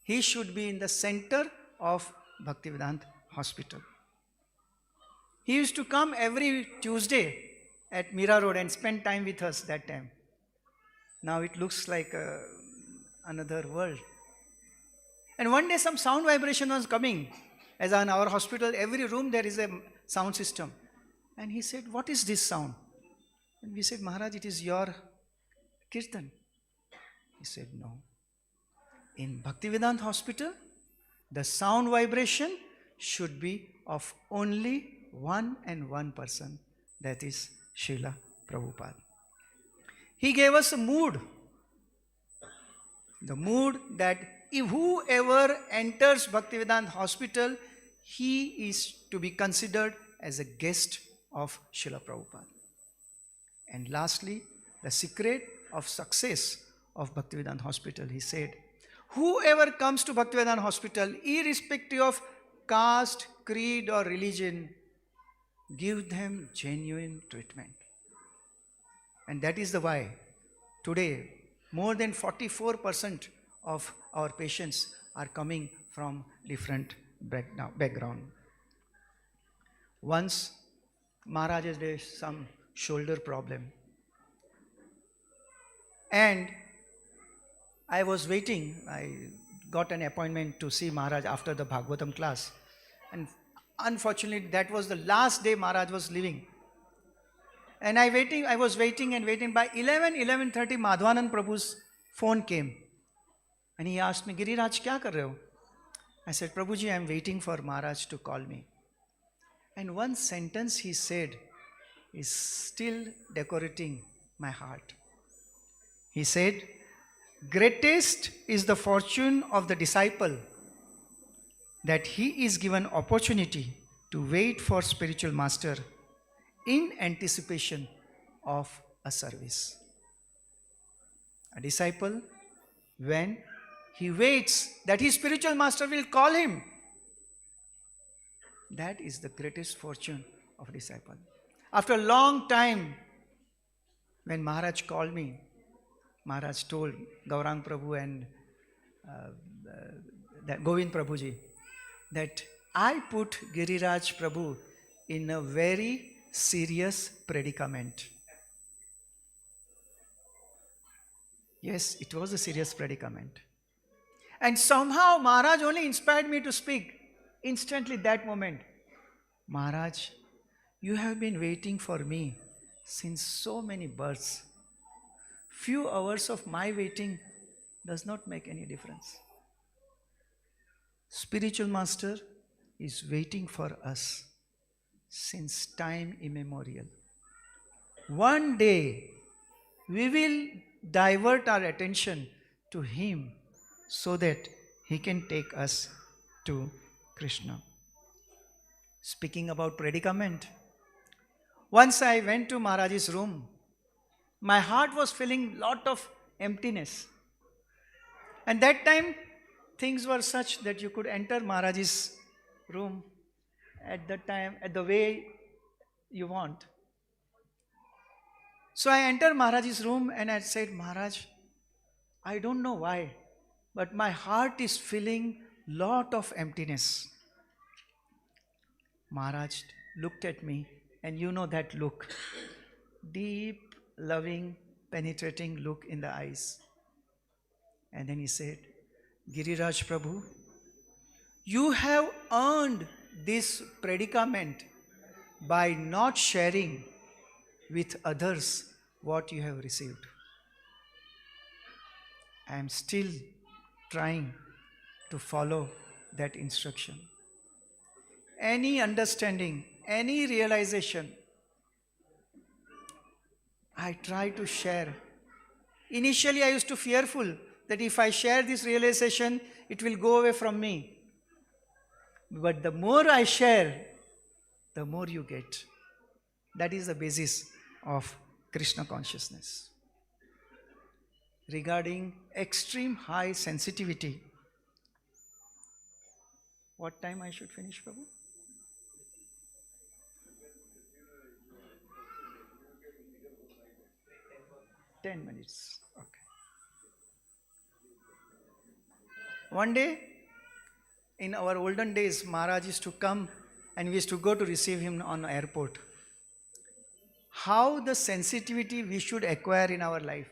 he should be in the center of Bhaktivedanta Hospital. He used to come every Tuesday at Mira Road and spend time with us that time. Now it looks like another world. And one day some sound vibration was coming. As in our hospital, every room there is a sound system. And he said, what is this sound? And we said, Maharaj, it is your kirtan. He said, no. In Bhaktivedanta Hospital, the sound vibration should be of only one and one person, that is Srila Prabhupada. He gave us a mood, the mood that if whoever enters Bhaktivedanta Hospital, he is to be considered as a guest of Srila Prabhupada. And lastly, the secret of success of Bhaktivedanta Hospital, he said, whoever comes to Bhaktivedanta Hospital, irrespective of caste, creed or religion, give them genuine treatment. And that is the why today more than 44% of our patients are coming from different background. Once Maharaj has some shoulder problem. And I was waiting. I got an appointment to see Maharaj after the Bhagavatam class. And unfortunately, that was the last day Maharaj was leaving. And I was waiting and waiting. By 11:30, Madhwanand Prabhu's phone came. And he asked me, Giriraj, kya kar rahe ho? I said, Prabhuji, I am waiting for Maharaj to call me. And one sentence he said is still decorating my heart. He said, greatest is the fortune of the disciple that he is given opportunity to wait for spiritual master in anticipation of a service. A disciple, when he waits that his spiritual master will call him, that is the greatest fortune of a disciple. After a long time, when Maharaj called me, Maharaj told Gaurang Prabhu and Govind Prabhuji that I put Giriraj Prabhu in a very serious predicament. Yes, it was a serious predicament. And somehow Maharaj only inspired me to speak. Instantly that moment, Maharaj, you have been waiting for me since so many births. Few hours of my waiting does not make any difference. Spiritual master is waiting for us since time immemorial. One day we will divert our attention to him so that he can take us to Krishna. Speaking about predicament, once I went to Maharaj's room. My heart was feeling lot of emptiness. And that time, things were such that you could enter Maharaj's room at the way you want. So I entered Maharaj's room and I said, Maharaj, I don't know why, but my heart is feeling lot of emptiness. Maharaj looked at me, and you know that look, deep, loving, penetrating look in the eyes. And then he said, Giriraj Prabhu, you have earned this predicament by not sharing with others what you have received. I am still trying to follow that instruction. Any understanding, any realization, I try to share. Initially, I used to fearful that if I share this realization, it will go away from me. But the more I share, the more you get. That is the basis of Krishna consciousness. Regarding extreme high sensitivity, what time I should finish, Prabhu? Ten minutes. Okay. One day, in our olden days, Maharaj used to come and we used to go to receive him on the airport. How the sensitivity we should acquire in our life.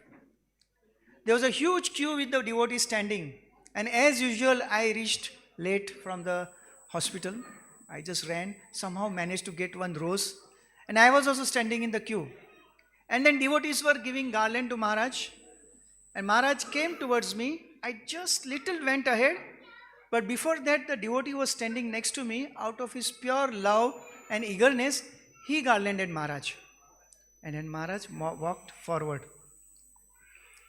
There was a huge queue with the devotees standing, and as usual, I reached late from the hospital. I just ran, somehow managed to get one rose, and I was also standing in the queue. And then devotees were giving garland to Maharaj, and Maharaj came towards me. I just little went ahead, but before that, the devotee was standing next to me. Out of his pure love and eagerness, he garlanded Maharaj. And then Maharaj walked forward.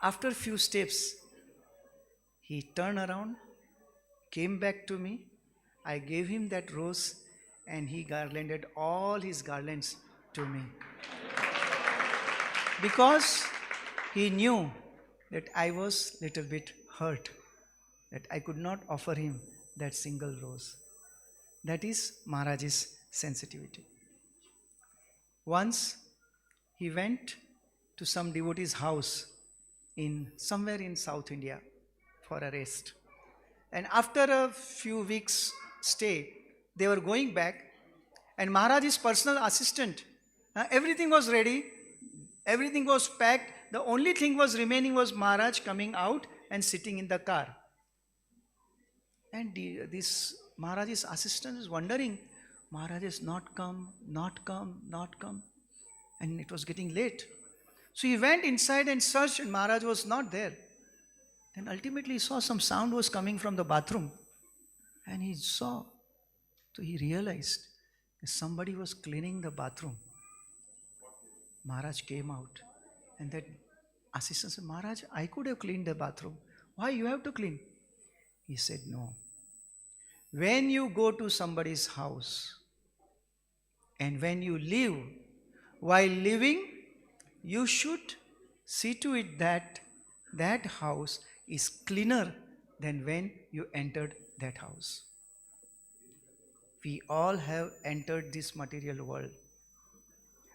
After a few steps, he turned around, came back to me. I gave him that rose, and he garlanded all his garlands to me. Because he knew that I was little bit hurt, that I could not offer him that single rose. That is Maharaj's sensitivity. Once he went to some devotee's house in somewhere in South India for a rest. And after a few weeks stay, they were going back, and Maharaj's personal assistant Everything was ready. Everything was packed. The only thing was remaining was Maharaj coming out and sitting in the car. And this Maharaj's assistant is wondering, Maharaj has not come, not come, not come. And it was getting late. So he went inside and searched, and Maharaj was not there. Then ultimately he saw some sound was coming from the bathroom. And he saw, so he realized that somebody was cleaning the bathroom. Maharaj came out, and that assistant said, Maharaj, I could have cleaned the bathroom. Why you have to clean? He said, no. When you go to somebody's house, and when you live, while living, you should see to it that that house is cleaner than when you entered that house. We all have entered this material world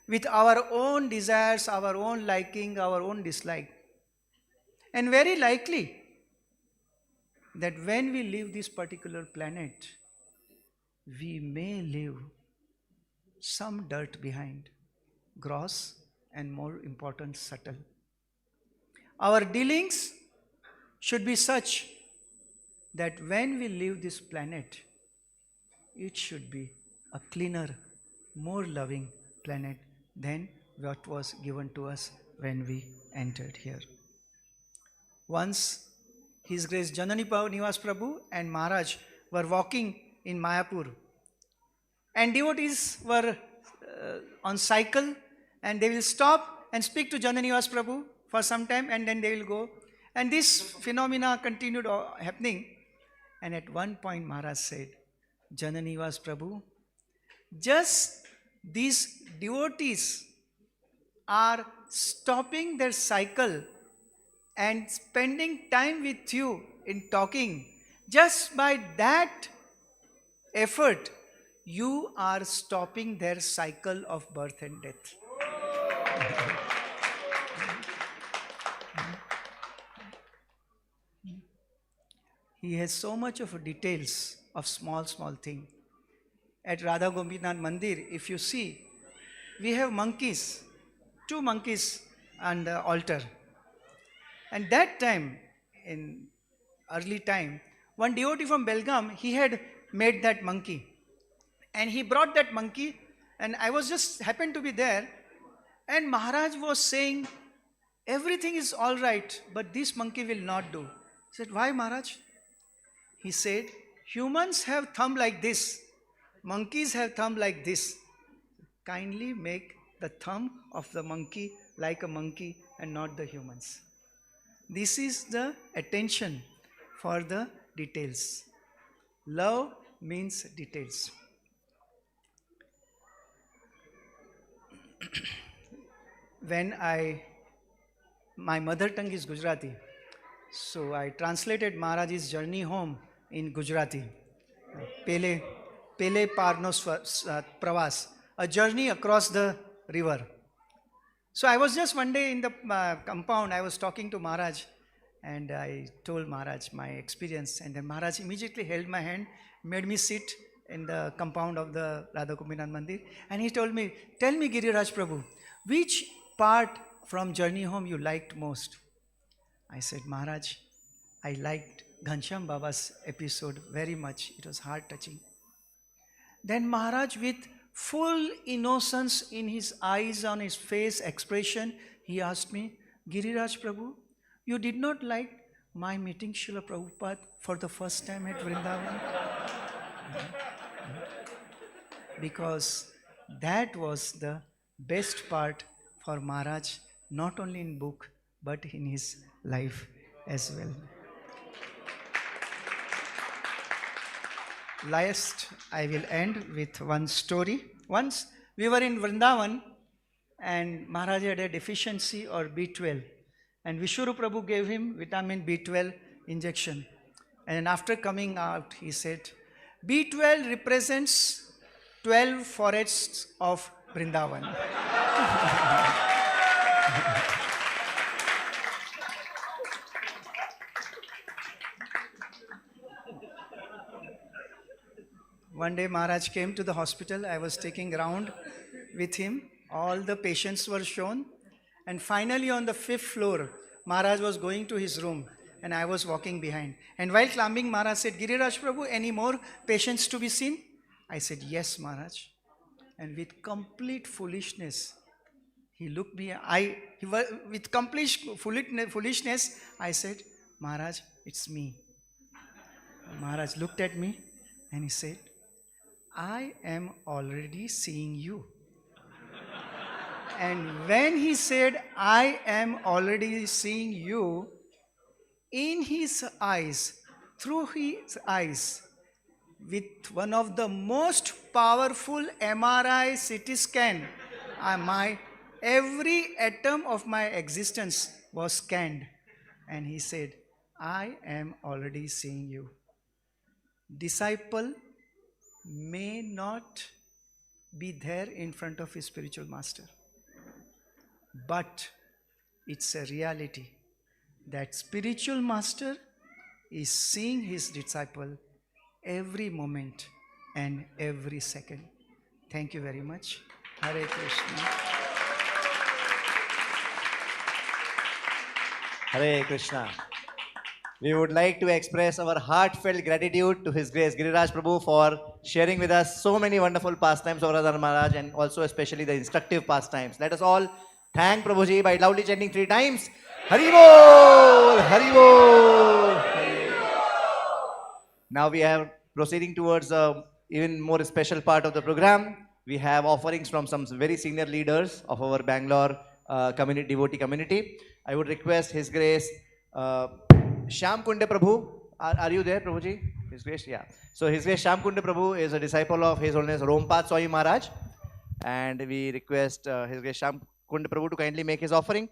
with our own desires, our own liking, our own dislike. And very likely that when we leave this particular planet, we may leave some dirt behind, gross and more important, subtle. Our dealings should be such that when we leave this planet, it should be a cleaner, more loving planet than what was given to us when we entered here. Once His Grace Janani Nivas Prabhu and Maharaj were walking in Mayapur, and devotees were on cycle, and they will stop and speak to Janani Nivas Prabhu for some time, and then they will go. And this phenomena continued happening. And at one point Maharaj said, Janani Nivas Prabhu, just these devotees are stopping their cycle and spending time with you in talking. Just by that effort, you are stopping their cycle of birth and death. He has so much of details of small thing. At Radha Gopinath Mandir, if you see, we have monkeys, 2 monkeys on the altar. And that time, in early time, one devotee from Belgaum, he had made that monkey. And he brought that monkey, and I was just happened to be there. And Maharaj was saying, everything is all right, but this monkey will not do. I said, why, Maharaj? He said, humans have thumb like this, monkeys have thumb like this. Kindly make the thumb of the monkey like a monkey and not the humans. This is the attention for the details. Love means details. When my mother tongue is Gujarati, so I translated Maharaj's journey home in Gujarati. Pele Parno Pravas, a journey across the river. So I was just one day in the compound, I was talking to Maharaj, and I told Maharaj my experience, and then Maharaj immediately held my hand, made me sit in the compound of the Radha Gopinath Mandir, and he told me, tell me, Giriraj Prabhu, which part from journey home you liked most? I said, Maharaj, I liked Ghanshyam Baba's episode very much. It was heart-touching. Then Maharaj, with full innocence in his eyes, on his face, expression, he asked me, Giriraj Prabhu, you did not like my meeting Srila Prabhupada for the first time at Vrindavan? Because that was the best part for Maharaj, not only in book, but in his life as well. Last, I will end with one story. Once we were in Vrindavan, and Maharaj had a deficiency or B12, and Vishuru Prabhu gave him vitamin B12 injection. And after coming out, he said, B12 represents 12 forests of Vrindavan. One day Maharaj came to the hospital. I was taking round with him, All the patients were shown. And finally, on the 5th floor, Maharaj was going to his room and I was walking behind. And while climbing, Maharaj said, Giriraj Prabhu, any more patients to be seen? I said, yes, Maharaj. And with complete foolishness, he looked me, with complete foolishness, I said, Maharaj, it's me. Maharaj looked at me and he said, I am already seeing you. And when he said, I am already seeing you, in his eyes, through his eyes, with one of the most powerful MRI CT scan, every atom of my existence was scanned. And he said, I am already seeing you. Disciple may not be there in front of his spiritual master, but it's a reality that spiritual master is seeing his disciple every moment and every second. Thank you very much. Hare Krishna. Hare Krishna. We would like to express our heartfelt gratitude to His Grace Giriraj Prabhu for sharing with us so many wonderful pastimes of Radhanath Maharaj and also especially the instructive pastimes. Let us all thank Prabhuji by loudly chanting 3 times. Hari Bol! Hari Bol! Hari Bol! Now we are proceeding towards even more special part of the program. We have offerings from some very senior leaders of our Bangalore devotee community. I would request His Grace Shyam Kunde Prabhu. Are you there, Prabhuji? His Grace, yeah. So His Grace Shyam Kunde Prabhu is a disciple of His Holiness Rompath Swami Maharaj. And we request His Grace Shyam Kunde Prabhu to kindly make his offering.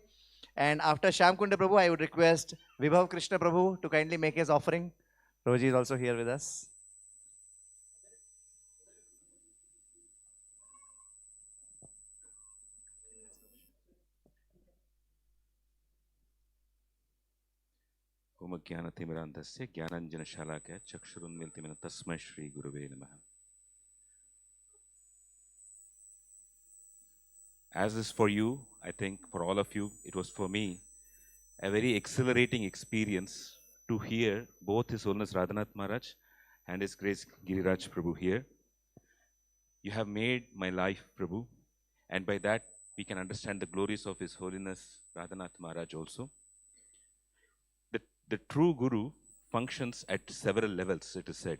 And after Shyam Kunde Prabhu, I would request Vibhav Krishna Prabhu to kindly make his offering. Prabhuji is also here with us. ओमज्ञानतिमिरान्धस्य ज्ञानाञ्जनशलाकया चक्षुरुन्मीलितं तस्मै श्रीगुरुवे नमः. As is for you, I think for all of you, it was for me a very exhilarating experience to hear both His Holiness Radhanath Maharaj and His Grace Giriraj Prabhu here. You have made my life, Prabhu, and by that we can understand the glories of His Holiness Radhanath Maharaj also. The true Guru functions at several levels, it is said.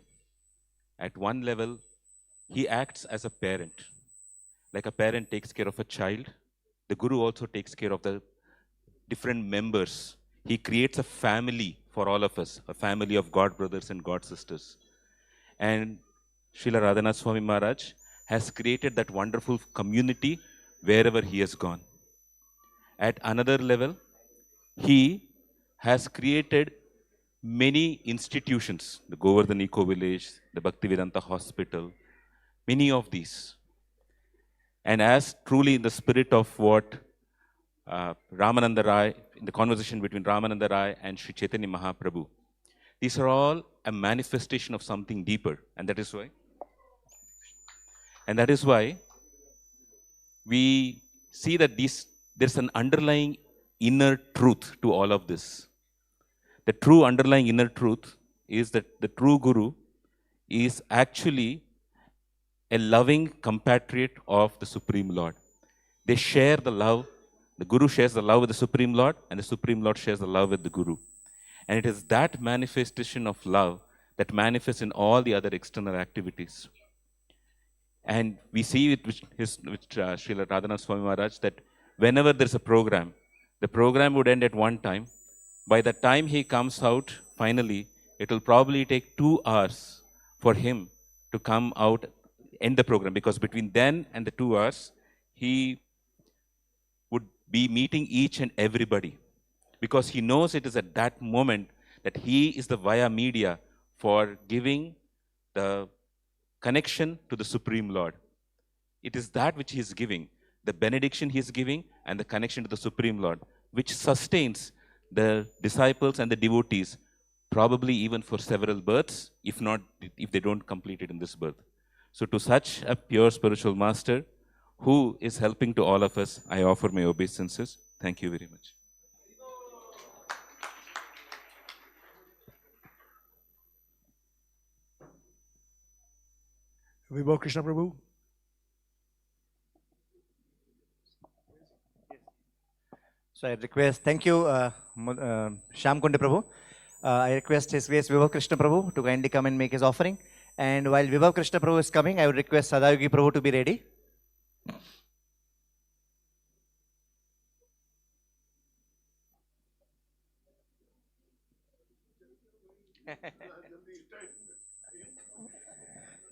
At one level, he acts as a parent. Like a parent takes care of a child, the Guru also takes care of the different members. He creates a family for all of us, a family of God brothers and God sisters. And Srila Radhanath Swami Maharaj has created that wonderful community wherever he has gone. At another level, he has created many institutions, the Govardhan Eco Village, the Bhaktivedanta Hospital, many of these. And as truly in the spirit of what Ramananda Rai, in the conversation between Ramananda Rai and Sri Chaitanya Mahaprabhu, these are all a manifestation of something deeper. And that is why we see that there's an underlying inner truth to all of this. The true underlying inner truth is that the true Guru is actually a loving compatriot of the Supreme Lord. They share the love. The Guru shares the love with the Supreme Lord, and the Supreme Lord shares the love with the Guru. And it is that manifestation of love that manifests in all the other external activities. And we see it with Srila Radhanath Swami Maharaj that whenever there's a program, the program would end at one time. By the time he comes out, finally, it will probably take 2 hours for him to come out, end the program, because between then and the 2 hours, he would be meeting each and everybody, because he knows it is at that moment that he is the via media for giving the connection to the Supreme Lord. It is that which he is giving, the benediction he is giving and the connection to the Supreme Lord, which sustains the disciples and the devotees, probably even for several births, if they don't complete it in this birth. So to such a pure spiritual master, who is helping to all of us, I offer my obeisances. Thank you very much. Vibhav Krishna Prabhu. So I request, thank you, Shyam Kunde Prabhu. I request His Grace Vibhav Krishna Prabhu to kindly come and make his offering. And while Vibhav Krishna Prabhu is coming, I would request Sadayogi Prabhu to be ready.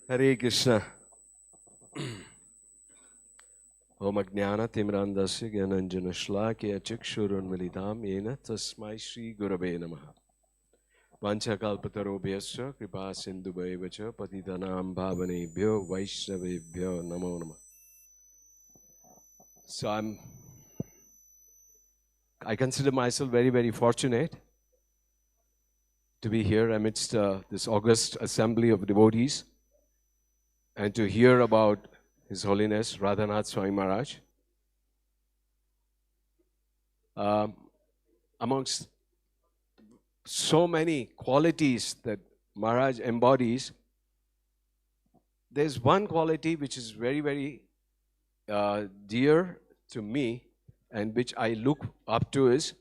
Hare Krishna. Om Ajnana Timrandasya Gyananjana Shlakya Chikshurunmilitam Yena Tasmai Shri Gurave Namaha. Vanchakalpatarobhyasya Kripa Sindhubhaivacha Patitanam Bhavanebhyo Vaishnavebhyo Namo Namah. So I consider myself very, very fortunate to be here amidst this august assembly of devotees and to hear about His Holiness Radhanath Swami Maharaj. Amongst so many qualities that Maharaj embodies, there's one quality which is very, very dear to me and which I look up to is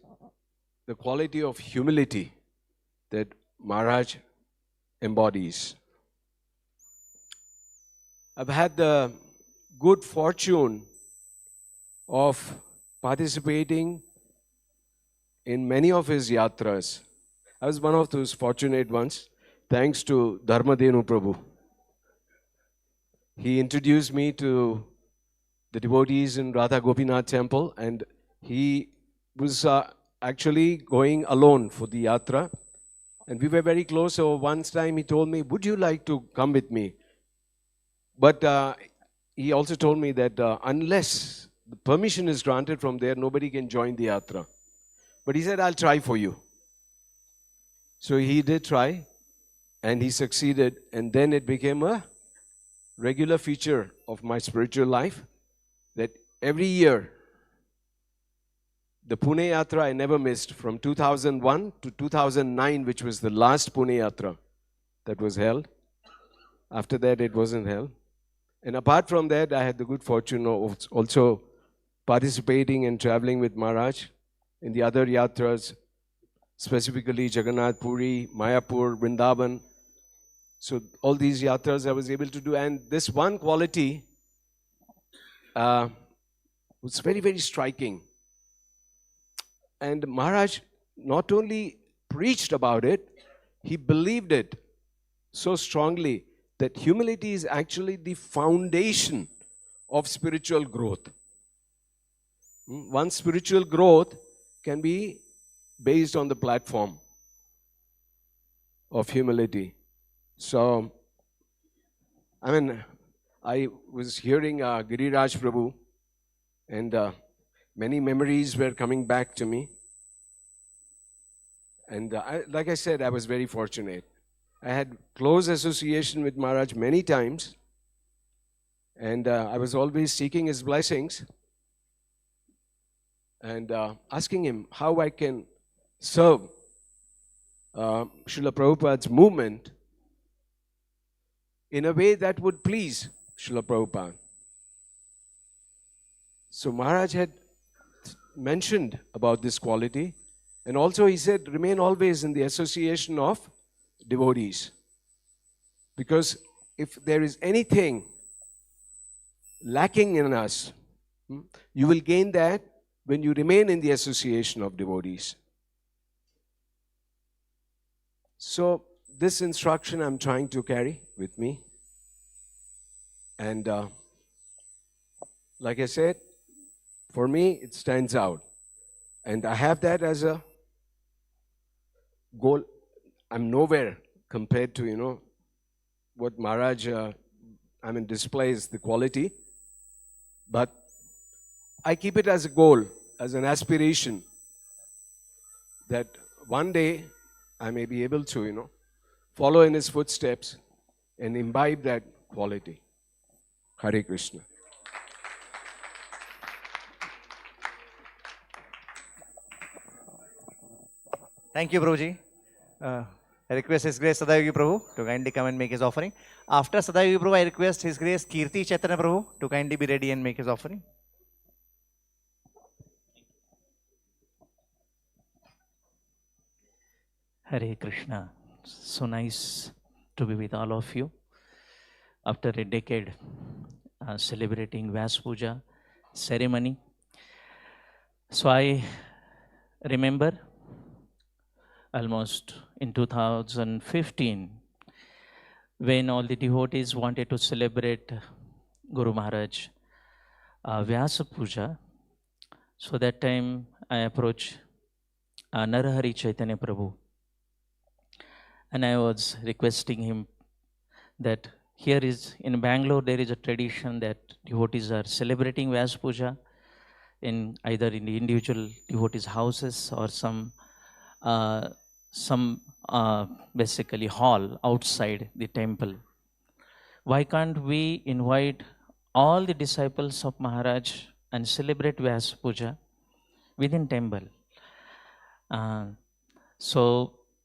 the quality of humility that Maharaj embodies. I've had the good fortune of participating in many of his yatras. I was one of those fortunate ones, thanks to Dharmadenu Prabhu. He introduced me to the devotees in Radha Gopinath temple, and he was actually going alone for the yatra. And we were very close, so once time he told me, would you like to come with me? But he also told me that unless the permission is granted from there, nobody can join the yatra. But he said, I'll try for you. So he did try, and he succeeded, and then it became a regular feature of my spiritual life that every year, the Pune Yatra I never missed from 2001 to 2009, which was the last Pune Yatra that was held. After that, it wasn't held. And apart from that, I had the good fortune of also participating and traveling with Maharaj in the other yatras, specifically Jagannath Puri, Mayapur, Vrindavan. So all these yatras I was able to do. And this one quality was very, very striking. And Maharaj not only preached about it, he believed it so strongly that humility is actually the foundation of spiritual growth. One's spiritual growth can be based on the platform of humility. So, I was hearing Giriraj Prabhu, and many memories were coming back to me. And like I said, I was very fortunate. I had close association with Maharaj many times, and I was always seeking his blessings and asking him how I can serve Srila Prabhupada's movement in a way that would please Srila Prabhupada. So Maharaj had mentioned about this quality, and also he said, remain always in the association of devotees. Because if there is anything lacking in us, you will gain that when you remain in the association of devotees. So this instruction I'm trying to carry with me. And like I said, for me, it stands out. And I have that as a goal. I'm nowhere compared to, what Maharaj, displays the quality. But I keep it as a goal, as an aspiration, that one day I may be able to, follow in his footsteps and imbibe that quality. Hare Krishna. Thank you, Prabhuji. I request His Grace Sadayogi Prabhu to kindly come and make his offering. After Sadayogi Prabhu, I request His Grace Kirti Chaitanya Prabhu to kindly be ready and make his offering. Hare Krishna. So nice to be with all of you. After a decade celebrating Vyas Puja ceremony. So I remember almost in 2015 when all the devotees wanted to celebrate Guru Maharaj Vyas Puja. So that time I approached Narahari Chaitanya Prabhu. And I was requesting him that here is, in Bangalore, there is a tradition that devotees are celebrating Vyas Puja in either in the individual devotees' houses or some basically hall outside the temple. Why can't we invite all the disciples of Maharaj and celebrate Vyas Puja within temple? And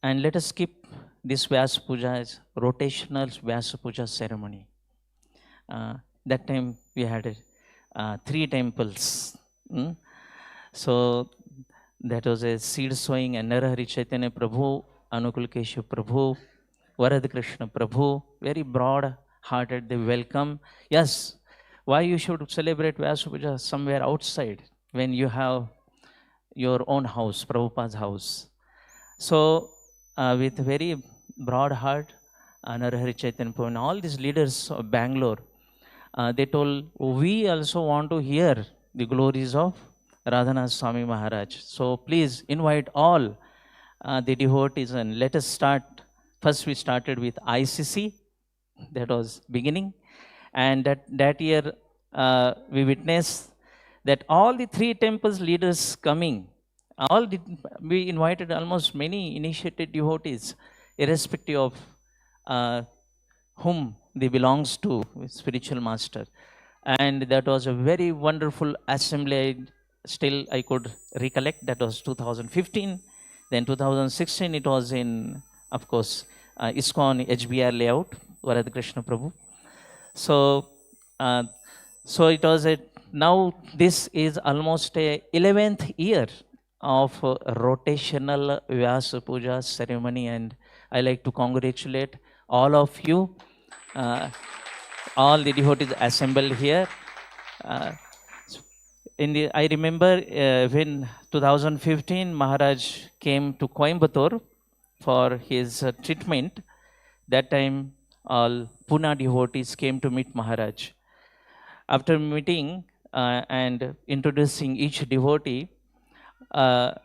let us keep this Vyas Puja as rotational Vyas Puja ceremony. That time we had 3 temples. So that was a seed sowing, and Narahari Chaitanya Prabhu, Anukul Keshav Prabhu, Varad Krishna Prabhu, very broad hearted, they welcome. Yes, why you should celebrate Vyas Puja somewhere outside when you have your own house, Prabhupada's house. So with very broad heart, Narahari Chaitanya Prabhu and all these leaders of Bangalore, they told, we also want to hear the glories of Radhanath Swami Maharaj. So please invite all the devotees and let us start. First we started with ICC, that was beginning. And that year we witnessed that all the 3 temples leaders coming, we invited almost many initiated devotees, irrespective of whom they belongs to, spiritual master. And that was a very wonderful assembly. Still I could recollect, that was 2015. Then 2016 it was in, of course, ISKCON HBR layout, Varad Krishna Prabhu. So it was now this is almost a 11th year of rotational Vyas Puja ceremony, and I like to congratulate all of you, all the devotees assembled here. I remember when 2015 Maharaj came to Coimbatore for his treatment. That time all Pune devotees came to meet Maharaj. After meeting and introducing each devotee, Gaurang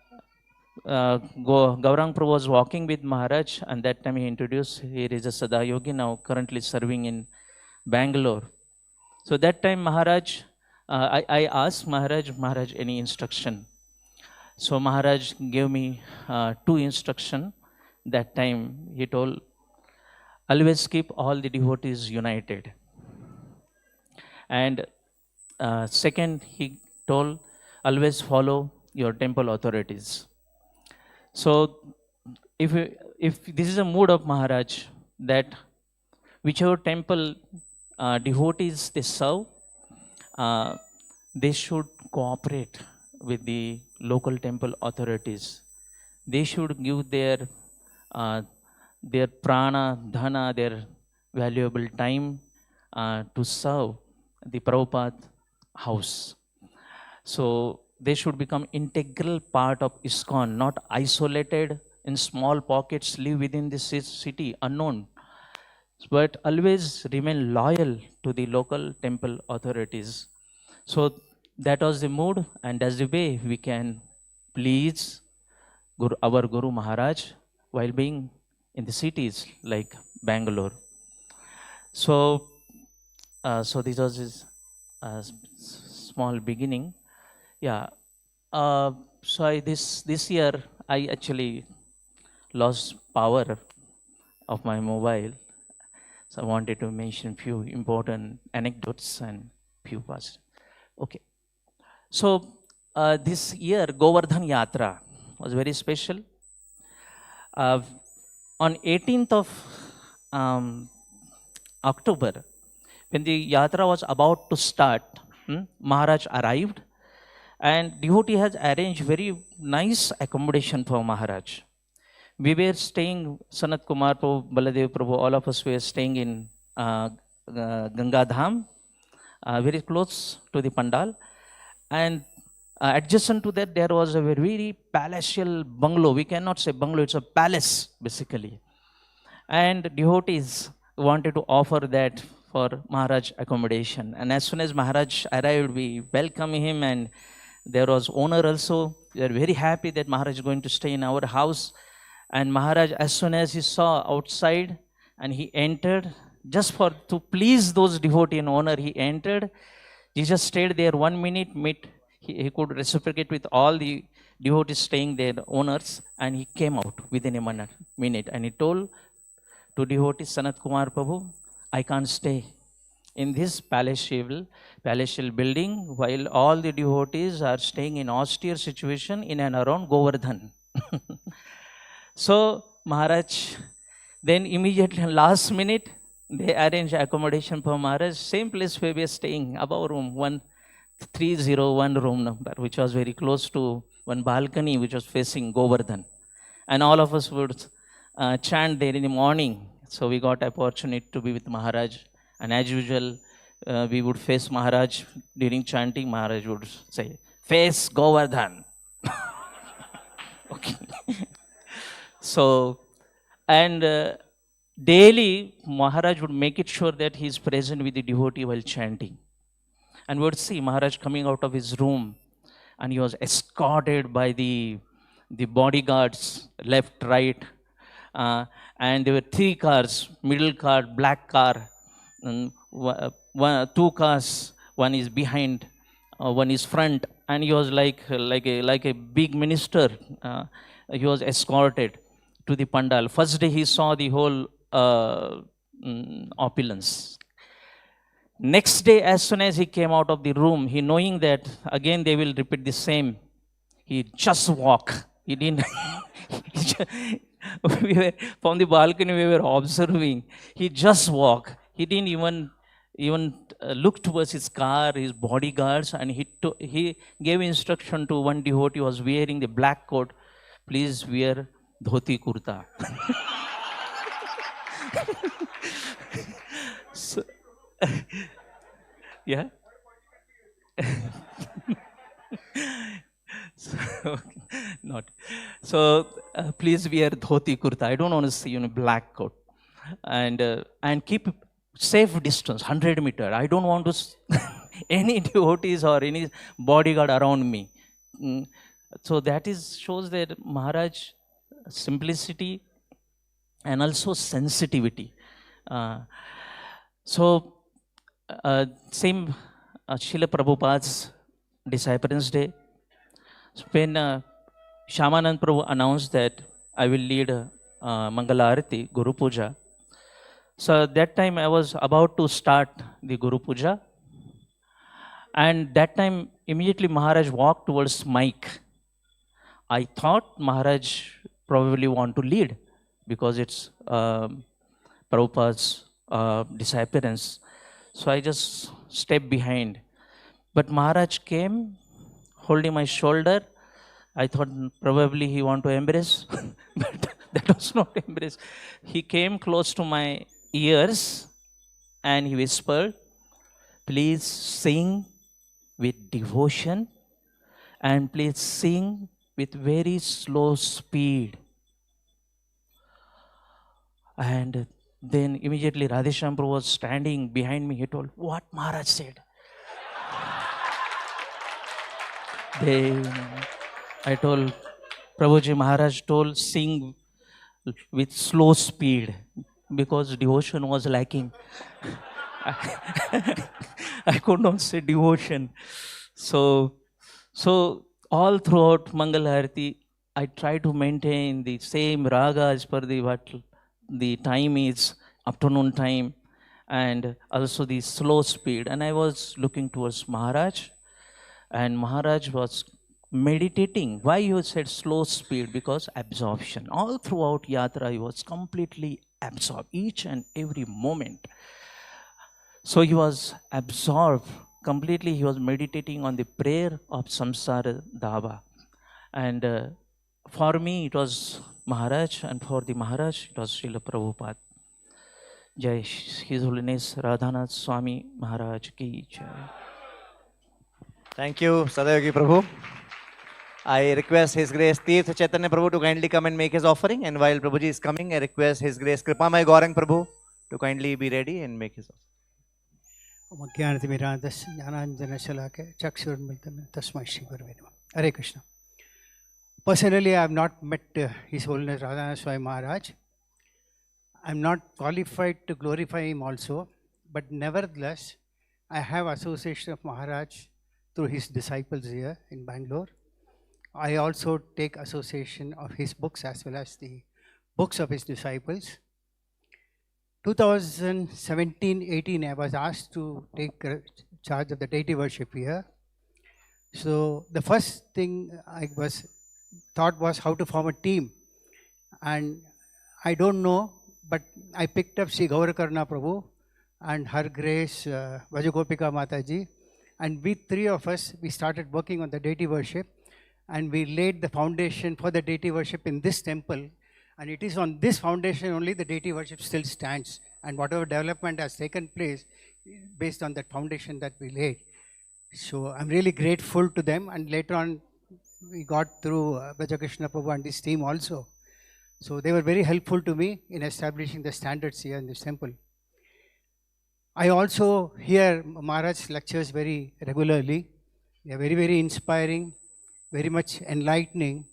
Prabhu was walking with Maharaj, and that time he introduced, here is a Sadayogi now currently serving in Bangalore. So that time Maharaj, I asked Maharaj, any instruction? So Maharaj gave me 2 instructions. That time he told, always keep all the devotees united. And second, he told, always follow your temple authorities. So if this is a mood of Maharaj, that whichever temple devotees they serve, they should cooperate with the local temple authorities. They should give their prana, dhana, their valuable time to serve the Prabhupada house. So they should become integral part of ISKCON, not isolated in small pockets, live within the city, unknown, but always remain loyal to the local temple authorities. So that was the mood, and that's the way we can please our Guru Maharaj while being in the cities like Bangalore. So this was his small beginning. Yeah. So this year I actually lost power of my mobile. So I wanted to mention few important anecdotes and few past. Okay. So this year Govardhan Yatra was very special. Uh, on 18th of October, when the yatra was about to start, Maharaj arrived, and devotee has arranged very nice accommodation for Maharaj. We were staying, Sanat Kumar Prabhu, Baladev Prabhu, all of us were staying in Ganga Dham, very close to the Pandal. And adjacent to that, there was a very palatial bungalow. We cannot say bungalow, it's a palace, basically. And devotees wanted to offer that for Maharaj accommodation. And as soon as Maharaj arrived, we welcomed him, and there was owner also. We are very happy that Maharaj is going to stay in our house. And Maharaj, as soon as he saw outside and he entered, just to please those devotee and owner, he entered. He just stayed there 1 minute, he could reciprocate with all the devotees staying there, owners, and he came out within a minute. And he told to devotee Sanat Kumar Prabhu, I can't stay in this palatial building while all the devotees are staying in austere situation in and around Govardhan. So Maharaj, then immediately last minute, they arranged accommodation for Maharaj, same place where we are staying, above room 1301 room number, which was very close to one balcony which was facing Govardhan. And all of us would chant there in the morning. So we got opportunity to be with Maharaj. And as usual, we would face Maharaj during chanting. Maharaj would say, face Govardhan. Okay. So, and daily Maharaj would make it sure that he is present with the devotee while chanting. And we would see Maharaj coming out of his room, and he was escorted by the bodyguards, left, right. And there were 3 cars, middle car, black car, and 2 cars, one is behind, one is front, and he was like a big minister. He was escorted to the Pandal. First day he saw the whole opulence. Next day, as soon as he came out of the room, he knowing that again they will repeat the same, he just walked. He didn't. We were, from the balcony, we were observing. He just walked. He didn't even look towards his car, his bodyguards, and he gave instruction to one devotee who was wearing the black coat, please wear dhoti kurta. So, yeah. So, not. So please wear dhoti kurta. I don't want to see black coat, and keep safe distance, 100 meter. I don't want to any devotees or any bodyguard around me. So that shows that Maharaj simplicity and also sensitivity. Same Srila Prabhupada's Disciples' Day, when Shyamanand Prabhu announced that I will lead Mangala Arati, Guru Puja. So at that time I was about to start the Guru Puja, and that time immediately Maharaj walked towards mic. I thought Maharaj probably want to lead because it's Prabhupada's disappearance. So I just stepped behind. But Maharaj came holding my shoulder. I thought probably he want to embrace, but that was not embrace. He came close to my ears and he whispered, please sing with devotion and please sing with very slow speed. And then immediately Radheshyam Prabhu was standing behind me. He told, what Maharaj said? Then I told, Prabhuji, Maharaj told, sing with slow speed because devotion was lacking. I could not say devotion. So all throughout Mangala Arati, I try to maintain the same raga as per the time is, afternoon time, and also the slow speed. And I was looking towards Maharaj, and Maharaj was meditating. Why you said slow speed? Because absorption. All throughout Yatra, he was completely absorbed, each and every moment. So he was absorbed completely. He was meditating on the prayer of Samsara Dhaba. And for me, it was Maharaj, and for the Maharaj, it was Srila Prabhupada. Jai His Holiness Radhanath Swami Maharaj ki Jai. Thank you, Sadayogi Prabhu. I request His Grace Tirth Chaitanya Prabhu to kindly come and make his offering. And while Prabhuji is coming, I request His Grace Kripamay Gaurang Prabhu to kindly be ready and make his offering. Hare Krishna. Personally, I have not met His Holiness Radhanath Swami Maharaj. I am not qualified to glorify him also, but nevertheless, I have association of Maharaj through his disciples here in Bangalore. I also take association of his books as well as the books of his disciples. 2017-18, I was asked to take charge of the deity worship here. So the first thing I thought was how to form a team. And I don't know, but I picked up Sri Gaurakarna Prabhu and Her Grace Vajagopika Mataji. And we three of us, we started working on the deity worship. And we laid the foundation for the deity worship in this temple. And it is on this foundation only the deity worship still stands. And whatever development has taken place based on that foundation that we laid. So I'm really grateful to them. And later on, we got through Brajakrishna Prabhu and his team also. So they were very helpful to me in establishing the standards here in this temple. I also hear Maharaj's lectures very regularly. They are very, very inspiring, very much enlightening,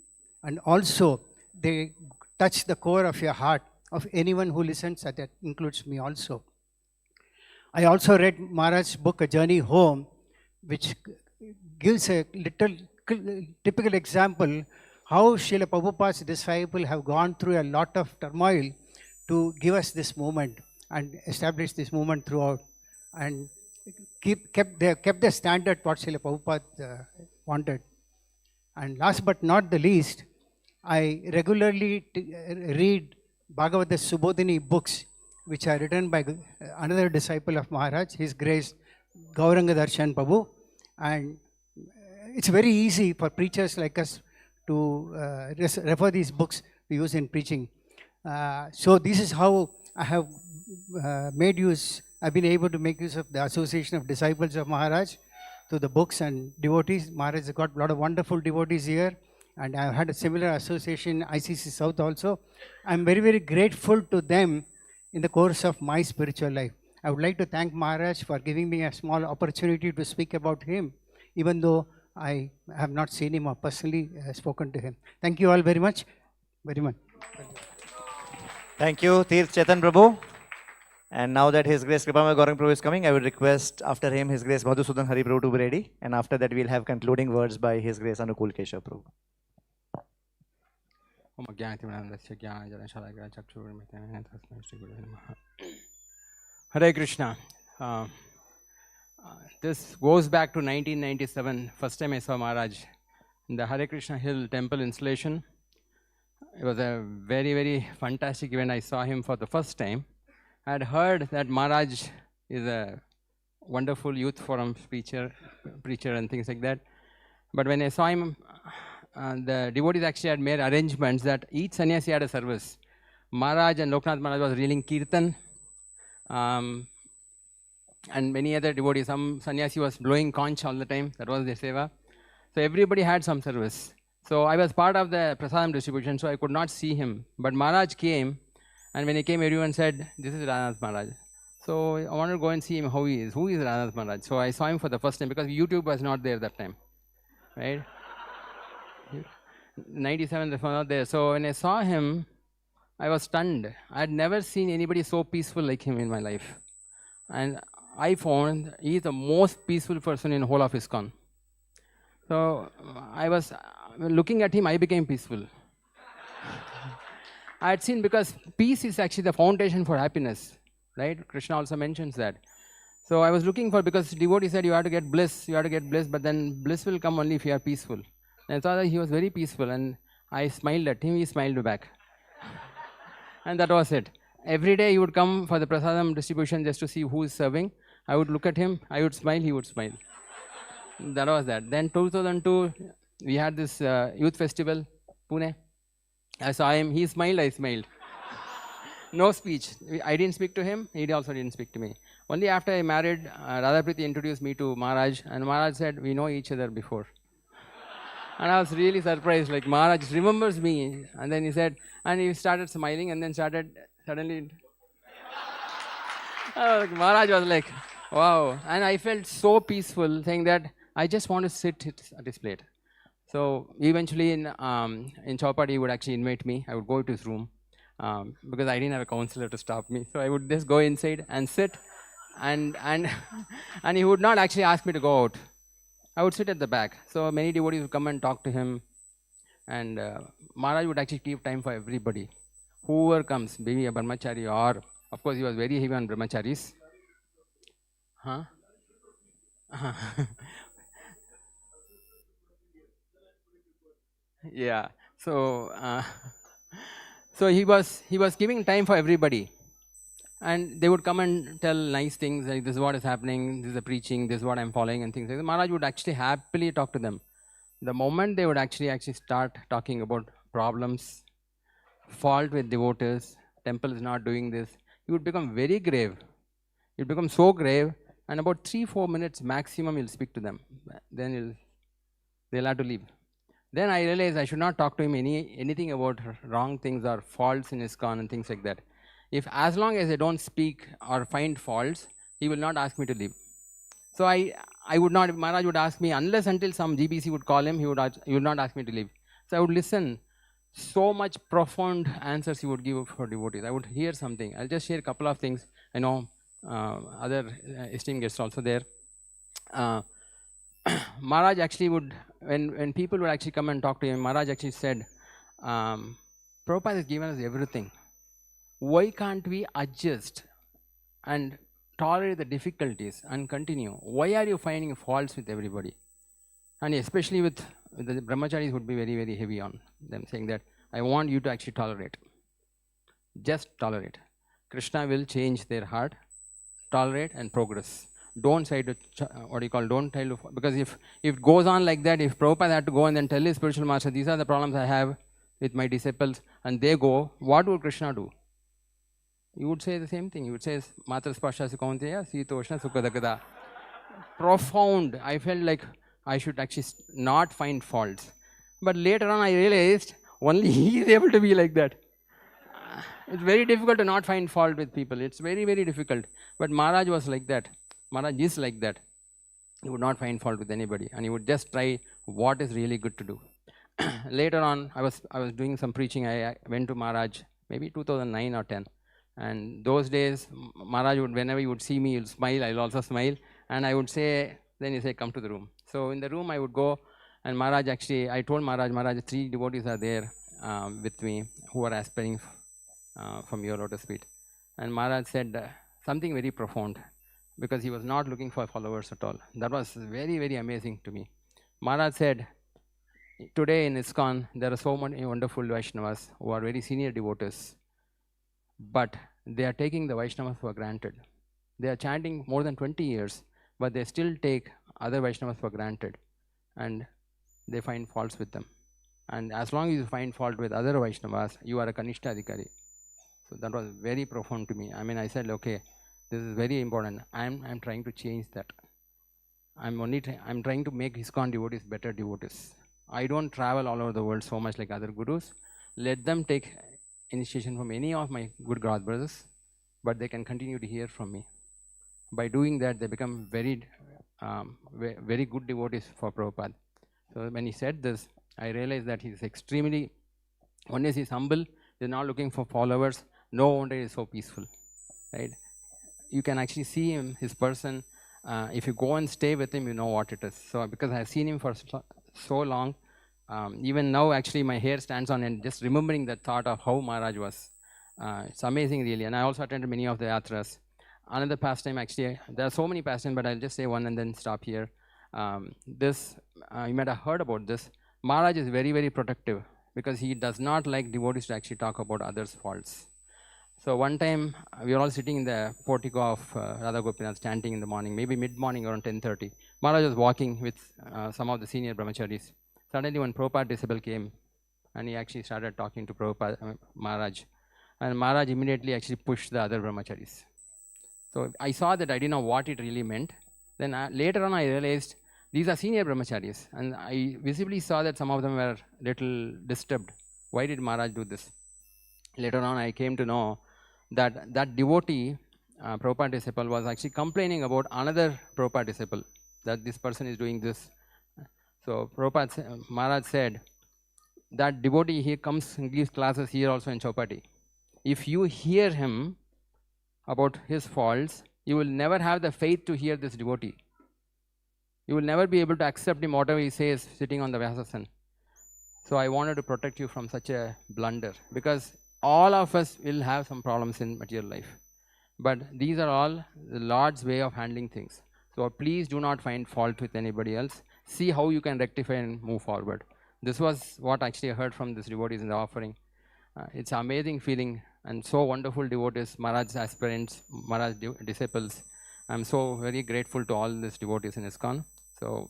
and also they touch the core of your heart of anyone who listens, and that includes me also. I also read Maharaj's book, A Journey Home, which gives a little typical example how Srila Prabhupada's disciples have gone through a lot of turmoil to give us this movement and establish this movement throughout, and kept the standard what Srila Prabhupada wanted. And last but not the least, I regularly read Bhagavata Subodhini books, which are written by another disciple of Maharaj, His Grace Gauranga Darshan Prabhu. And it's very easy for preachers like us to refer these books to use in preaching. So this is how I have I've been able to make use of the Association of Disciples of Maharaj to the books and devotees. Maharaj has got a lot of wonderful devotees here, and I've had a similar association, ICC South also. I'm very, very grateful to them in the course of my spiritual life. I would like to thank Maharaj for giving me a small opportunity to speak about him, even though I have not seen him or personally spoken to him. Thank you all very much. Very much. Thank you, Tirth Chetan Prabhu. And now that His Grace Kripamay Gaurang Prabhu is coming, I would request after him His Grace Madhusudan Hari Prabhu to be ready. And after that, we'll have concluding words by His Grace Anukul Keshav Prabhu. Hare Krishna. This goes back to 1997, first time I saw Maharaj in the Hare Krishna Hill temple installation. It was a very, very fantastic event. I saw him for the first time. I had heard that Maharaj is a wonderful youth forum preacher and things like that. But when I saw him, the devotees actually had made arrangements that each sannyasi had a service. Maharaj and Loknath Maharaj was reeling kirtan, and many other devotees. Some sannyasi was blowing conch all the time. That was their seva. So everybody had some service. So I was part of the prasadam distribution, so I could not see him. But Maharaj came, and when he came, everyone said, "This is Radhanath Maharaj." So I wanted to go and see him, how he is. Who is Radhanath Maharaj? So I saw him for the first time, because YouTube was not there that time, right? 97, they were not there. So when I saw him, I was stunned. I had never seen anybody so peaceful like him in my life. And I found he is the most peaceful person in the whole of ISKCON. So I was looking at him, I became peaceful. I had seen, because peace is actually the foundation for happiness, right? Krishna also mentions that. So I was looking for, because devotee said you have to get bliss, but then bliss will come only if you are peaceful. And I saw that he was very peaceful, and I smiled at him, he smiled back. And that was it. Every day he would come for the prasadam distribution just to see who is serving. I would look at him, I would smile, he would smile. That was that. Then 2002, we had this youth festival, Pune. I saw him, he smiled, I smiled. No speech. I didn't speak to him, he also didn't speak to me. Only after I married, Radhapriti introduced me to Maharaj, and Maharaj said, we know each other before. And I was really surprised, like Maharaj remembers me. And then he said, and he started smiling, and then suddenly, Maharaj was like, wow. And I felt so peaceful, saying that I just want to sit at his plate. So eventually in Chowpatty, he would actually invite me. I would go to his room because I didn't have a counselor to stop me. So I would just go inside and sit, and he would not actually ask me to go out. I would sit at the back. So many devotees would come and talk to him, and Maharaj would actually keep time for everybody. Whoever comes, maybe a brahmachari, or of course he was very heavy on brahmacharis. Huh? Yeah. So so he was giving time for everybody. And they would come and tell nice things, like this is what is happening, this is the preaching, this is what I'm following, and things like that. Maharaj would actually happily talk to them. The moment they would actually start talking about problems, fault with devotees, temple is not doing this, he would become very grave. He would become so grave, and about 3-4 minutes maximum he'll speak to them. Then they'll have to leave. Then I realized I should not talk to him anything about wrong things or faults in ISKCON and things like that. If as long as I don't speak or find faults, he will not ask me to leave. So I would not, Maharaj would ask me, unless until some GBC would call him, he would not ask me to leave. So I would listen. So much profound answers he would give for devotees. I would hear something. I'll just share a couple of things. I know other esteemed guests also there. Maharaj actually would, when people would actually come and talk to him, Maharaj actually said, Prabhupada has given us everything. Why can't we adjust and tolerate the difficulties and continue? Why are you finding faults with everybody? And especially with the brahmacharis would be very, very heavy on them, saying that I want you to actually tolerate. Just tolerate. Krishna will change their heart, tolerate and progress. Don't try to, don't try to, because if it goes on like that, if Prabhupada had to go and then tell his spiritual master, these are the problems I have with my disciples, and they go, what would Krishna do? You would say the same thing. You would say, Matra Spashasi Kaunteya, Sitoshna Sukadakada. Profound. I felt like I should actually not find faults. But later on I realized only he is able to be like that. It's very difficult to not find fault with people. It's very, very difficult. But Maharaj was like that. Maharaj is like that. He would not find fault with anybody, and he would just try what is really good to do. Later on, I was doing some preaching. I went to Maharaj, maybe 2009 or 10. And those days, Maharaj would, whenever he would see me, he'll smile, I'll also smile. And I would say, then he say, come to the room. So in the room I would go, and Maharaj actually, I told Maharaj, 3 devotees are there with me who are aspiring from your lotus feet. And Maharaj said something very profound, because he was not looking for followers at all. That was very, very amazing to me. Maharaj said, today in ISKCON, there are so many wonderful Vaishnavas who are very senior devotees. But they are taking the Vaishnavas for granted. They are chanting more than 20 years, but they still take other Vaishnavas for granted, and they find faults with them. And as long as you find fault with other Vaishnavas, you are a Kanishta Adhikari. So that was very profound to me. I mean, I said, okay, this is very important. I'm trying to change that. I'm trying to make ISKCON devotees better devotees. I don't travel all over the world so much like other gurus. Let them take initiation from any of my good God brothers, but they can continue to hear from me. By doing that, they become very, very good devotees for Prabhupada. So when he said this, I realized that he's extremely, one is he's humble, he's not looking for followers, no wonder he's so peaceful, right? You can actually see him, his person, if you go and stay with him, you know what it is. So because I've seen him for so long, even now actually my hair stands on end just remembering that thought of how Maharaj was. It's amazing really. And I also attended many of the yatras. Another pastime actually, there are so many pastimes, but I'll just say one and then stop here. You might have heard about this. Maharaj is very, very protective because he does not like devotees to actually talk about others' faults. So one time, we were all sitting in the portico of Radha Gopinath, chanting in the morning, maybe mid-morning around 10:30. Maharaj was walking with some of the senior brahmacharis. Suddenly, when Prabhupada disciple came, and he actually started talking to Prabhupada, Maharaj, and Maharaj immediately actually pushed the other brahmacharis. So I saw that I didn't know what it really meant. Then later on, I realized these are senior brahmacharis, and I visibly saw that some of them were little disturbed. Why did Maharaj do this? Later on, I came to know that that devotee, Prabhupada disciple, was actually complaining about another Prabhupada disciple, that this person is doing this. So Maharaj said, that devotee, he comes and gives classes here also in Chowpatty. If you hear him about his faults, you will never have the faith to hear this devotee. You will never be able to accept him whatever he says sitting on the Vyasasan. So I wanted to protect you from such a blunder, because all of us will have some problems in material life. But these are all the Lord's way of handling things. So please do not find fault with anybody else. See how you can rectify and move forward. This was what actually I heard from these devotees in the offering. It's an amazing feeling, and so wonderful devotees, Maharaj's aspirants, Maharaj's disciples. I'm so very grateful to all these devotees in ISKCON. So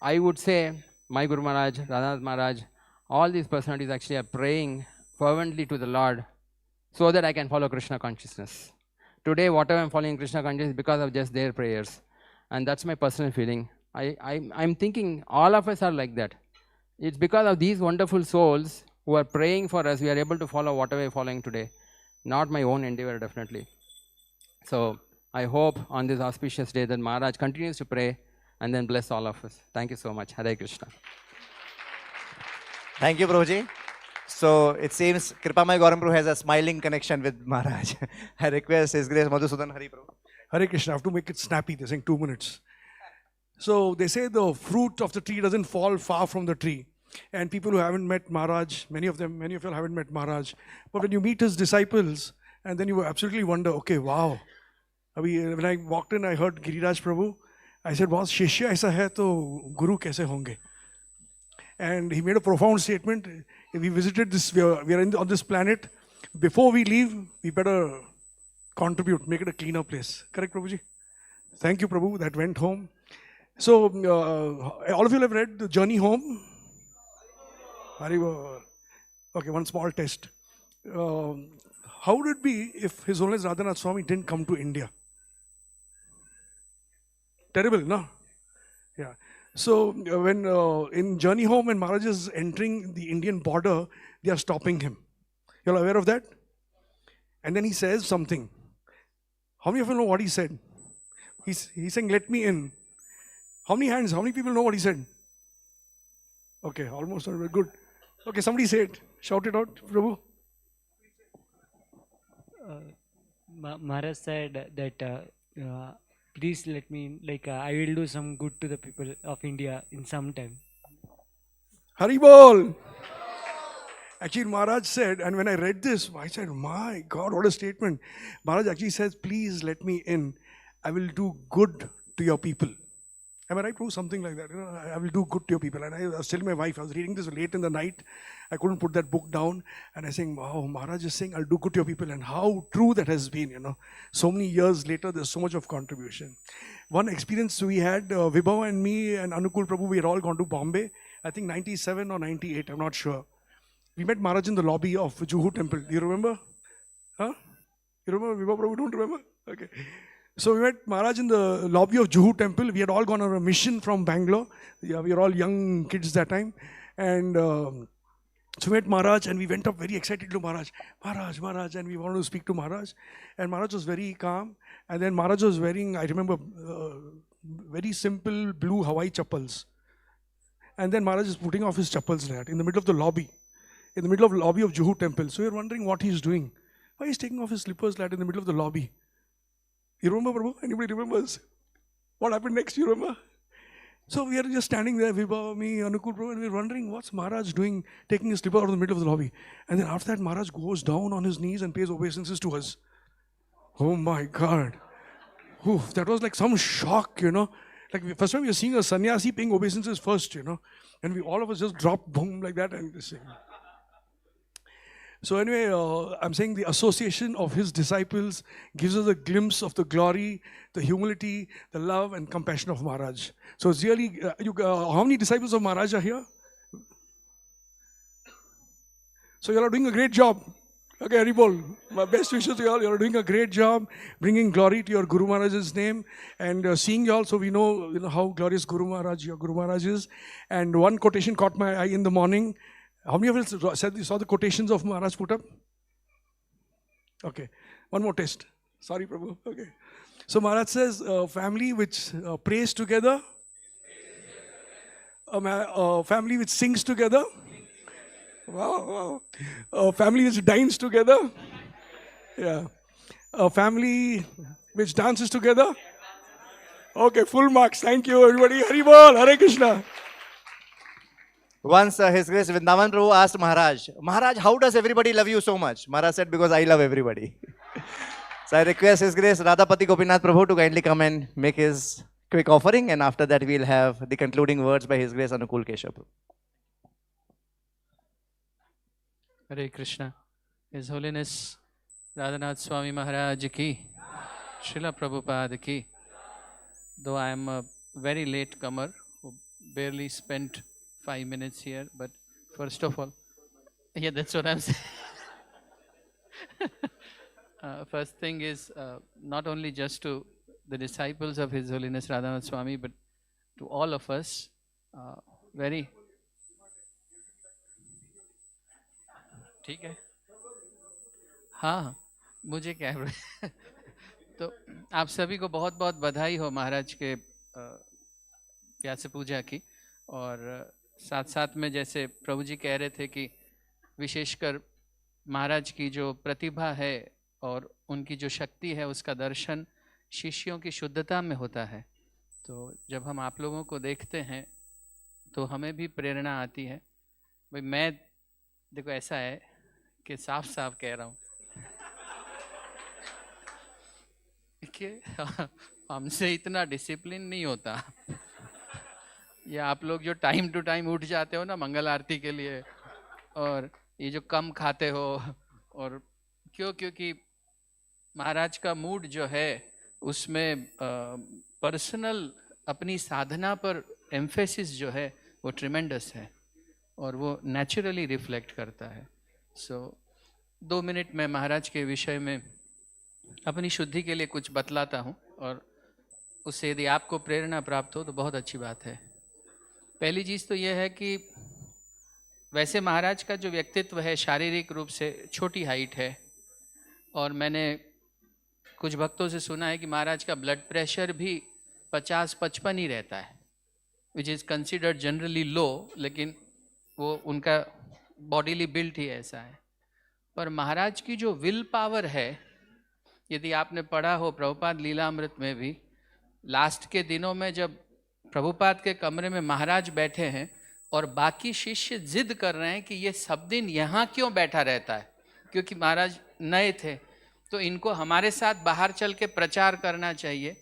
I would say my Guru Maharaj, Radhanath Maharaj, all these personalities actually are praying fervently to the Lord so that I can follow Krishna consciousness. Today, whatever I'm following Krishna consciousness is because of just their prayers. And that's my personal feeling. I'm thinking all of us are like that. It's because of these wonderful souls who are praying for us, we are able to follow whatever we're following today. Not my own endeavor, definitely. So I hope on this auspicious day that Maharaj continues to pray and then bless all of us. Thank you so much. Hare Krishna. Thank you, Prabhuji. So it seems Kripamai Gauram Prabhu has a smiling connection with Maharaj. I request His Grace Madhusudan Hari Prabhu. Hare Krishna, I have to make it snappy. They're saying 2 minutes. So they say the fruit of the tree doesn't fall far from the tree. And people who haven't met Maharaj, many of you haven't met Maharaj. But when you meet his disciples, and then you absolutely wonder, okay, wow. When I walked in, I heard Giriraj Prabhu. I said, "Boss, Shishya aisa hai to Guru kaise honge?" And he made a profound statement. If we visited this, we are on this planet. Before we leave, we better contribute, make it a cleaner place. Correct, Prabhuji? Thank you, Prabhu. That went home. So, all of you have read The Journey Home? Okay, one small test. How would it be if His Holiness Radhanath Swami didn't come to India? Terrible, no? Yeah. So, when in Journey Home, when Maharaj is entering the Indian border, they are stopping him. You're aware of that? And then he says something. How many of you know what he said? He's saying, "Let me in." How many hands? How many people know what he said? Okay, almost good. Okay, somebody say it. Shout it out, Prabhu. Maharaj said that please let me in, I will do some good to the people of India in some time. Hari Bol! Actually, Maharaj said, and when I read this, I said, my God, what a statement. Maharaj actually says, "Please let me in. I will do good to your people." Am I right, Prabhu? Something like that. I will do good to your people. And I was telling my wife, I was reading this late in the night. I couldn't put that book down. And I was saying, wow, Maharaj is saying, I'll do good to your people. And how true that has been, So many years later, there's so much of contribution. One experience we had, Vibhav and me and Anukul Prabhu, we had all gone to Bombay. I think 97 or 98, I'm not sure. We met Maharaj in the lobby of Juhu Temple. Do you remember? Huh? You remember Vibhav Prabhu? Don't remember? Okay. So we met Maharaj in the lobby of Juhu Temple. We had all gone on a mission from Bangalore. Yeah, we were all young kids that time. And so we met Maharaj and we went up very excited to Maharaj. Maharaj, and we wanted to speak to Maharaj. And Maharaj was very calm. And then Maharaj was wearing, I remember, very simple blue Hawaii chappals. And then Maharaj is putting off his chappals there in the middle of the lobby. In the middle of the lobby of Juhu Temple. So we were wondering what he's doing. Why he's taking off his slippers in the middle of the lobby? You remember, Prabhu? Anybody remembers? What happened next? You remember? So we are just standing there, Vibhav, me, Anukul Prabhu, and we're wondering what's Maharaj doing, taking his slipper out of the middle of the lobby. And then after that, Maharaj goes down on his knees and pays obeisances to us. Oh my God. Oof, that was like some shock, Like first time we are seeing a sannyasi paying obeisances first, you know, and we all of us just drop boom like that and just sing. So anyway, I'm saying the association of his disciples gives us a glimpse of the glory, the humility, the love and compassion of Maharaj. So it's really, how many disciples of Maharaj are here? So you all are doing a great job. Okay, Haribol, my best wishes to you all. You are doing a great job, bringing glory to your Guru Maharaj's name, and seeing you all, so we know, how glorious Guru Maharaj, your Guru Maharaj is. And one quotation caught my eye in the morning. How many of you saw the quotations of Maharaj put up? Okay, one more test. Sorry, Prabhu. Okay. So Maharaj says, family which prays together, a family which sings together, wow. A family which dines together, yeah. A family which dances together. Okay, full marks. Thank you, everybody. Haribol, Hare Krishna. Once His Grace Vrindavan Prabhu asked Maharaj, Maharaj, how does everybody love you so much? Maharaj said, because I love everybody. So I request His Grace Radhapati Gopinath Prabhu to kindly come and make his quick offering, and after that we'll have the concluding words by His Grace Anukul Keshav Prabhu. Hare Krishna. His Holiness Radhanath Swami Maharaj ki, Srila Prabhupada ki. Though I am a very late comer who barely spent 5 minutes here, but first of all, yeah, that's what I'm saying. First thing is not only just to the disciples of His Holiness Radhanath Swami, but to all of us, very. ठीक है, हाँ, मुझे क्या है तो आप सभी को बहुत बहुत बधाई हो महाराज के व्यास पूजा की। और साथ साथ में जैसे प्रभु जी कह रहे थे कि विशेषकर महाराज की जो प्रतिभा है और उनकी जो शक्ति है उसका दर्शन शिष्यों की शुद्धता में होता है। तो जब हम आप लोगों को देखते हैं तो हमें भी प्रेरणा आती है। भाई मैं देखो ऐसा है कि साफ साफ कह रहा हूँ कि हमसे इतना डिसिप्लिन नहीं होता। ये आप लोग जो टाइम टू टाइम उठ जाते हो ना मंगल आरती के लिए, और ये जो कम खाते हो, और क्योंकि महाराज का मूड जो है उसमें पर्सनल अपनी साधना पर एम्फेसिस जो है वो ट्रिमेंडस है और वो नेचुरली रिफ्लेक्ट करता है। सो 2 मिनट में महाराज के विषय में अपनी शुद्धि के लिए कुछ बतलाता हूँ, और उससे यदि आपको प्रेरणा प्राप्त हो तो बहुत अच्छी बात है। पहली चीज़ तो यह है कि वैसे महाराज का जो व्यक्तित्व है शारीरिक रूप से छोटी हाइट है, और मैंने कुछ भक्तों से सुना है कि महाराज का ब्लड प्रेशर भी 50-55 ही रहता है, विच इज़ कंसिडर्ड जनरली लो, लेकिन वो उनका बॉडीली बिल्ट ही ऐसा है। पर महाराज की जो विल पावर है, यदि आपने पढ़ा हो प्रभुपाद लीलामृत में भी, लास्ट के दिनों में जब प्रभुपाद के कमरे में महाराज बैठे हैं और बाकी शिष्य जिद कर रहे हैं कि ये सब दिन यहाँ क्यों बैठा रहता है, क्योंकि महाराज नए थे तो इनको हमारे साथ बाहर चल के प्रचार करना चाहिए।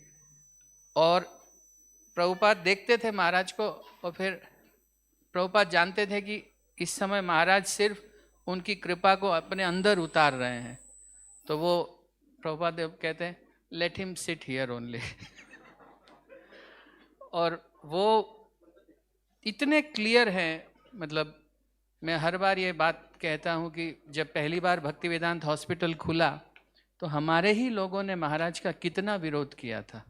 और प्रभुपाद देखते थे महाराज को, और फिर प्रभुपाद जानते थे कि इस समय महाराज सिर्फ उनकी कृपा को अपने अंदर उतार रहे हैं, तो वो प्रभुपाद कहते हैं let him sit here only. और वो इतने क्लियर हैं, मतलब मैं हर बार ये बात कहता हूँ कि जब पहली बार भक्ति वेदांत हॉस्पिटल खुला तो हमारे ही लोगों ने महाराज का कितना विरोध किया था।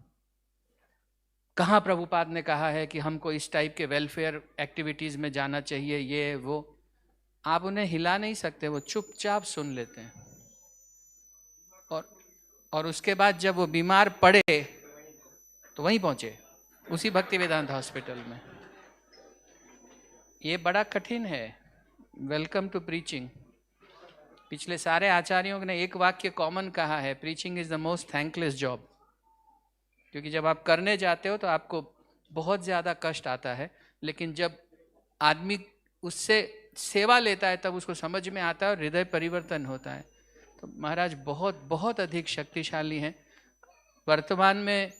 कहाँ प्रभुपाद ने कहा है कि हमको इस टाइप के वेलफेयर एक्टिविटीज़ में जाना चाहिए, ये वो। आप उन्हें हिला नहीं सकते, वो चुपचाप सुन लेते हैं। और उसके बाद जब वो बीमार पड़े तो वहीं पहुँचे, उसी भक्ति वेदांत हॉस्पिटल में। ये बड़ा कठिन है। Welcome to preaching. पिछले सारे आचार्यों ने एक वाक्य कॉमन कहा है, preaching is the most thankless job. क्योंकि जब आप करने जाते हो तो आपको बहुत ज़्यादा कष्ट आता है, लेकिन जब आदमी उससे सेवा लेता है तब उसको समझ में आता है और हृदय परिवर्तन होता है। तो महाराज बहुत बहुत अधिक शक्तिशाली हैं। वर्तमान में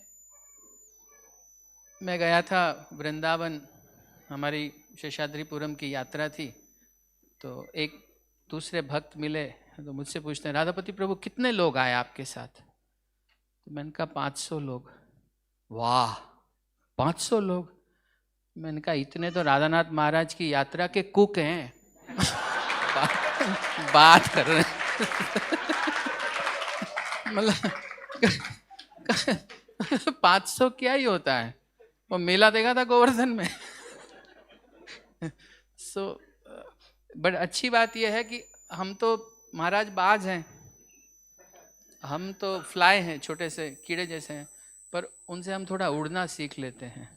मैं गया था वृंदावन, हमारी शेषाद्रीपुरम की यात्रा थी, तो एक दूसरे भक्त मिले तो मुझसे पूछते हैं, राधापति प्रभु कितने लोग आए आपके साथ? तो मैंने कहा 500 लोग। वाह, 500 लोग? मैंने कहा इतने तो राधानाथ महाराज की यात्रा के कुक हैं। बात कर रहे हैं। मतलब 500 क्या ही होता है, वो मेला देखा था गोवर्धन में। सो बट अच्छी बात यह है कि हम तो महाराज बाज हैं, हम तो फ्लाई हैं, छोटे से कीड़े जैसे हैं, पर उनसे हम थोड़ा उड़ना सीख लेते हैं,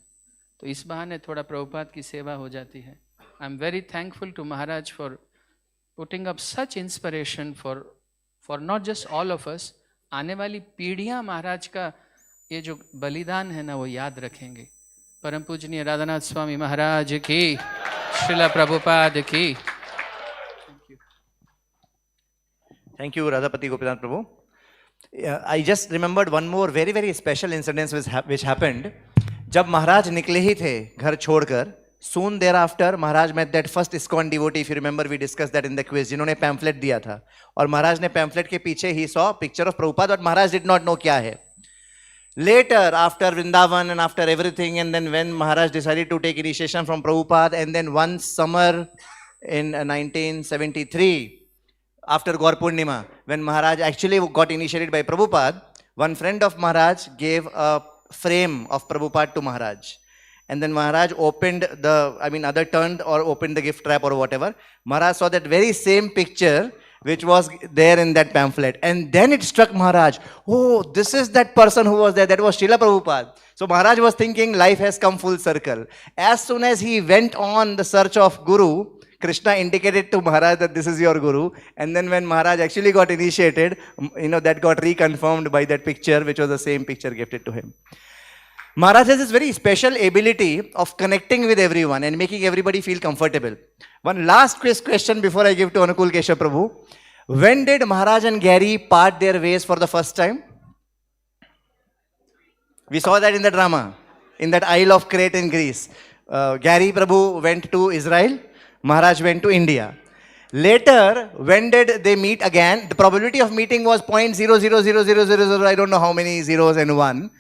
तो इस बहाने थोड़ा प्रभुपाद की सेवा हो जाती है। I am very thankful to Maharaj for putting up such inspiration for not just all of us. आने वाली पीढ़ियां महाराज का ये जो बलिदान है ना वो याद रखेंगे। परम पूजनीय राधानाथ स्वामी महाराज की, श्रीला प्रभुपाद की। Thank you, Radhapati Gopinath Prabhu. I just remembered one more very, very special incident which happened. जब महाराज निकले ही थे घर छोड़कर, soon thereafter Maharaj met that first ISKCON devotee. If you remember, we discussed that in the quiz. जिन्होंने pamphlet दिया था, और महाराज ने pamphlet के पीछे he saw picture of Prabhupada, but Maharaj did not know क्या है. Later, after Vrindavan and after everything, and then when Maharaj decided to take initiation from Prabhupada, and then one summer in 1973, after Gaur Purnima, when Maharaj actually got initiated by Prabhupada, one friend of Maharaj gave a frame of Prabhupada to Maharaj. And then Maharaj opened either turned or opened the gift trap or whatever. Maharaj saw that very same picture which was there in that pamphlet. And then it struck Maharaj, oh, this is that person who was there, that was Srila Prabhupada. So Maharaj was thinking life has come full circle. As soon as he went on the search of Guru, Krishna indicated to Maharaj that this is your Guru. And then when Maharaj actually got initiated, that got reconfirmed by that picture, which was the same picture gifted to him. Maharaj has this very special ability of connecting with everyone and making everybody feel comfortable. One last question before I give to Anukul Keshav Prabhu. When did Maharaj and Gary part their ways for the first time? We saw that in the drama, in that Isle of Crete in Greece. Gary Prabhu went to Israel, Maharaj went to India. Later, when did they meet again? The probability of meeting was 0.000000, I don't know how many zeros and one.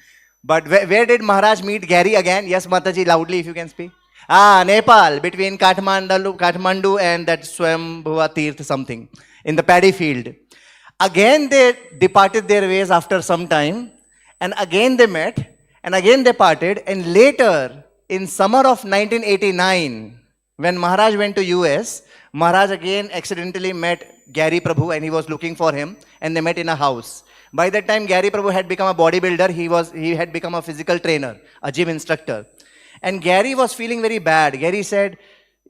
But where did Maharaj meet Gary again? Yes, Mataji, loudly if you can speak. Nepal, between Kathmandu and that Swambhuva Tirth something, in the paddy field. Again they departed their ways after some time, and again they met, and again they parted, and later, in summer of 1989, when Maharaj went to US, Maharaj again accidentally met Gary Prabhu, and he was looking for him, and they met in a house. By that time, Gary Prabhu had become a bodybuilder. He had become a physical trainer, a gym instructor. And Gary was feeling very bad. Gary said,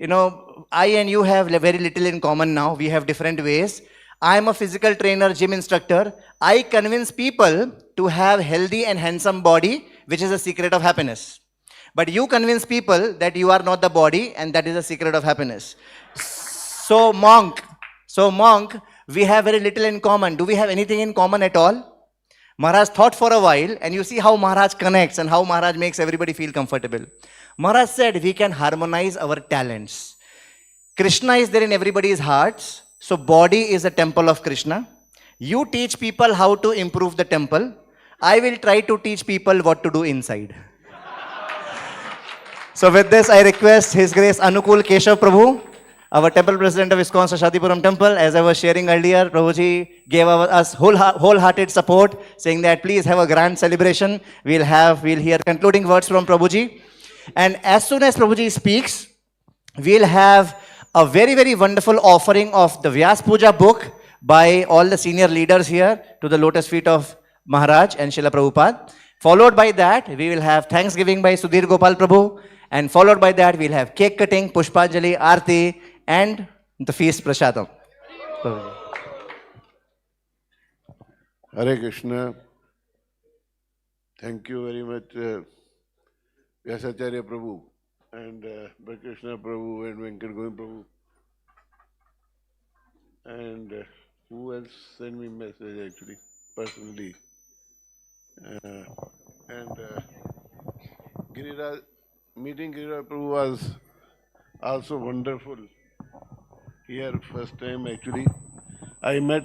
I and you have very little in common now. We have different ways. I am a physical trainer, gym instructor. I convince people to have healthy and handsome body, which is the secret of happiness. But you convince people that you are not the body, and that is the secret of happiness. So monk, we have very little in common. Do we have anything in common at all? Maharaj thought for a while, and you see how Maharaj connects and how Maharaj makes everybody feel comfortable. Maharaj said we can harmonize our talents. Krishna is there in everybody's hearts, so body is a temple of Krishna. You teach people how to improve the temple. I will try to teach people what to do inside. So with this, I request His Grace Anukul Keshav Prabhu, our temple president of ISKCON Seshadripuram temple. As I was sharing earlier, Prabhuji gave us wholehearted support, saying that please have a grand celebration. We'll hear concluding words from Prabhuji. And as soon as Prabhuji speaks, we'll have a very, very wonderful offering of the Vyas Puja book by all the senior leaders here to the lotus feet of Maharaj and Srila Prabhupada. Followed by that, we will have Thanksgiving by Sudhir Gopal Prabhu. And followed by that, we'll have cake cutting, Pushpanjali, Arati, and the feast Prasadam. Hare Krishna. Thank you very much, Vyasacharya Prabhu and Krishna Prabhu and Venkat Govind Prabhu. And who else sent me message actually, personally. Giriraj, meeting Giriraj Prabhu was also wonderful. Here, first time actually. I met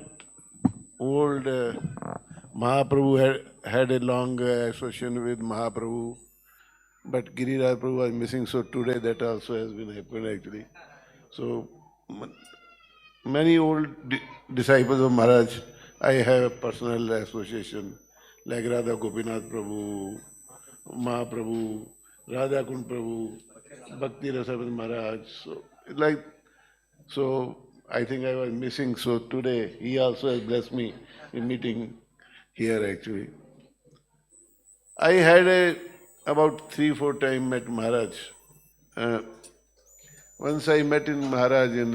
old Mahaprabhu, had a long association with Mahaprabhu, but Giriraj Prabhu was missing, so today that also has been happened actually. So, many old disciples of Maharaj, I have a personal association, like Radha Gopinath Prabhu, Mahaprabhu, Radha Kund Prabhu, Bhakti Rasavan Maharaj. So I think I was missing. So today he also has blessed me in meeting here actually. I had about 3-4 times met Maharaj. Once I met in Maharaj in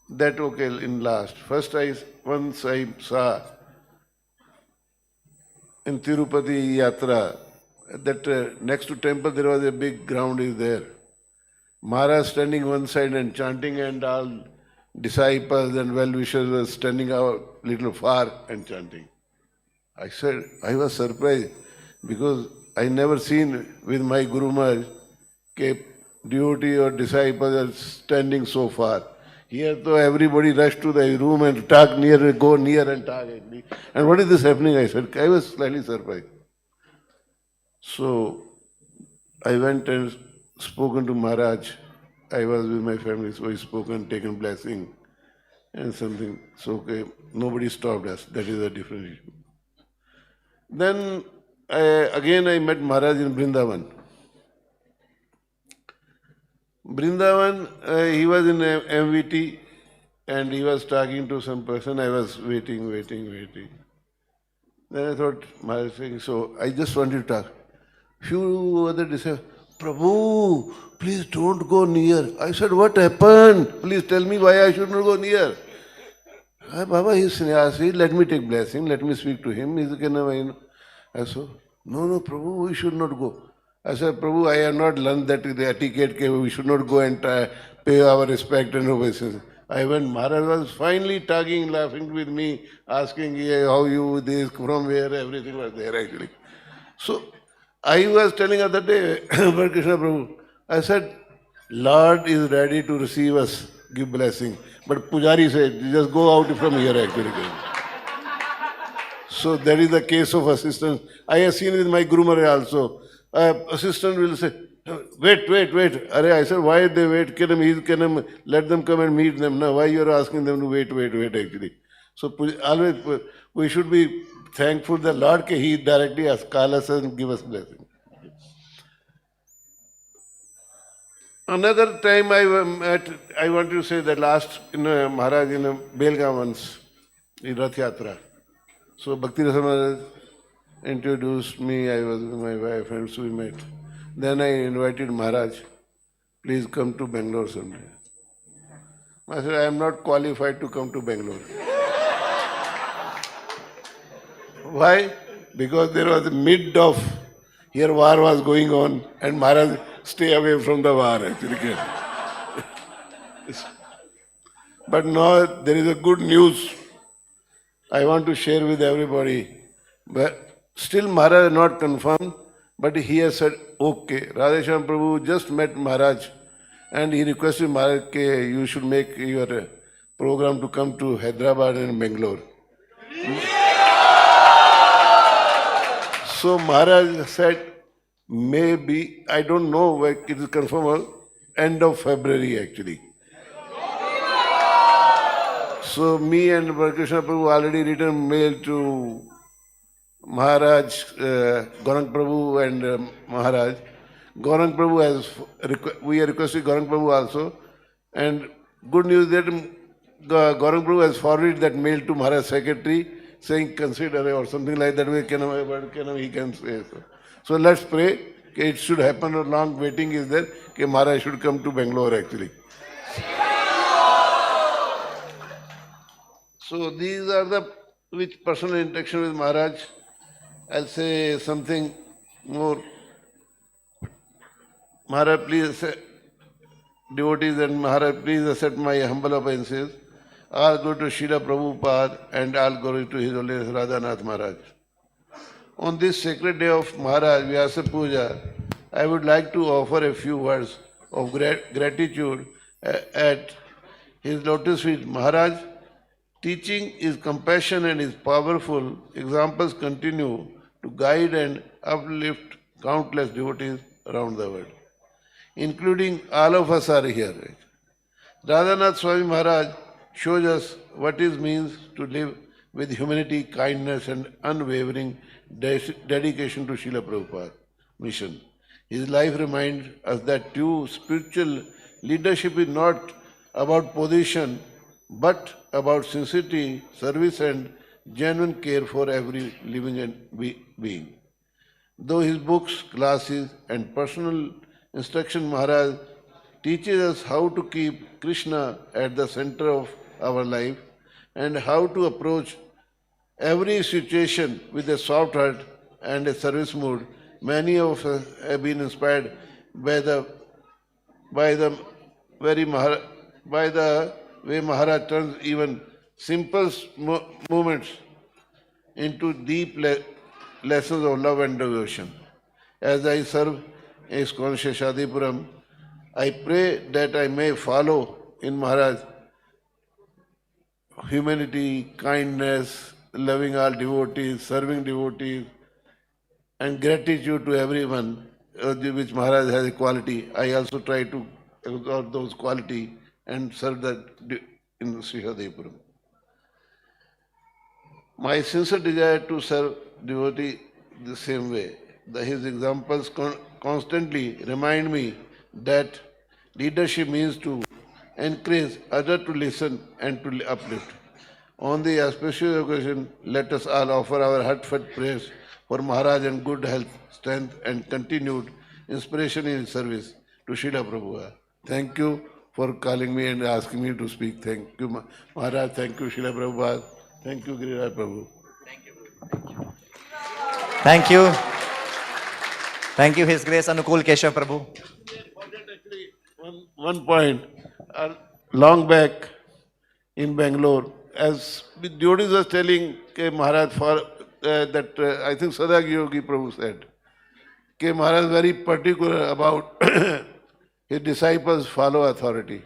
that in last. Once I saw in Tirupati Yatra, that next to temple there was a big ground is there. Maharaj standing one side and chanting, and all disciples and well-wishers were standing out little far and chanting. I was surprised because I never seen with my Guru Maharaj devotee or disciples are standing so far. Here though everybody rushed to the room and go near and talk actually. And what is this happening? I was slightly surprised. So I went and spoken to Maharaj. I was with my family, so I spoke and taken blessing and something. So nobody stopped us. That is a different issue. Then again I met Maharaj in Vrindavan. Vrindavan, he was in MVT and he was talking to some person. I was waiting. Then I thought, Maharaj saying, so I just wanted to talk. Few other disciples, Prabhu, please don't go near. I said, what happened? Please tell me why I should not go near. Baba, he's sannyasi, let me take blessing, let me speak to him. I said, no, Prabhu, we should not go. I said, Prabhu, I have not learned that the etiquette, we should not go and pay our respect and obeisance. I went, Maharaj was finally talking, laughing with me, asking how you, this, from where, everything was there actually. So, I was telling other day, Krishna Prabhu, I said, Lord is ready to receive us, give blessing. But Pujari said, just go out from here actually. So that is the case of assistance. I have seen with my Guru Maharaj also. Assistant will say, wait. I said, why they wait? Let them come and meet them. Now, why you are asking them to wait actually? So always we should be thankful that Lord He directly call us and give us blessing. Another time I want to say that last Maharaj in Belgaum once in Rath Yatra. So Bhakti Rasa Maharaj introduced me, I was with my wife and so we met. Then I invited Maharaj, please come to Bangalore someday. I said, I am not qualified to come to Bangalore. Why? Because there was a mid of, here war was going on and Maharaj stay away from the war actually. But now there is a good news I want to share with everybody. But still Maharaj not confirmed, but he has said, okay, Radheshyam Prabhu just met Maharaj and he requested Maharaj, you should make your program to come to Hyderabad and Bangalore. So Maharaj said, maybe, I don't know where it is confirmed, end of February actually. So me and Krishna Prabhu already written mail to Maharaj, Gaurang Prabhu and Maharaj. Gaurang Prabhu we have requested Gaurang Prabhu also. And good news that Gaurang Prabhu has forwarded that mail to Maharaj secretary saying consider or something like that way he can say so. So let's pray it should happen. A long waiting is there. Maharaj should come to Bangalore actually. So these are the which personal interaction with Maharaj. I'll say something more. Maharaj, please, devotees and Maharaj, please accept my humble obeisances. All go to Srila Prabhupada and all glory to His Holiness Radhanath Maharaj. On this sacred day of Maharaj Vyas Puja, I would like to offer a few words of gratitude at his lotus feet. Maharaj, teaching is compassion and is powerful. Examples continue to guide and uplift countless devotees around the world, including all of us are here. Radhanath Swami Maharaj shows us what it means to live with humanity, kindness and unwavering dedication to Srila Prabhupada's mission. His life reminds us that true spiritual leadership is not about position, but about sincerity, service and genuine care for every living being. Though his books, classes and personal instruction, Maharaj teaches us how to keep Krishna at the center of our life and how to approach every situation with a soft heart and a service mood. Many of us have been inspired by the way Maharaj turns even simple moments into deep lessons of love and devotion. As I serve ISKCON Sheshadipuram, I pray that I may follow in Maharaj humanity, kindness, loving all devotees, serving devotees, and gratitude to everyone, which Maharaj has a quality. I also try to absorb those qualities and serve that in Sheshadipuram. My sincere desire to serve devotee the same way. His examples constantly remind me that leadership means to encourage others to listen and to uplift. On the auspicious occasion, let us all offer our heartfelt prayers for Maharaj and good health, strength and continued inspiration in his service to Srila Prabhupada. Thank you for calling me and asking me to speak. Thank you, Maharaj. Thank you, Srila Prabhupada. Thank you, Giriraj Prabhu. Thank you. Thank you, His Grace Anukul Keshav Prabhu. One point. Long back in Bangalore, as the devotees was telling Maharaj that I think Sadak Yogi Prabhu said, Maharaj is very particular about his disciples follow authority.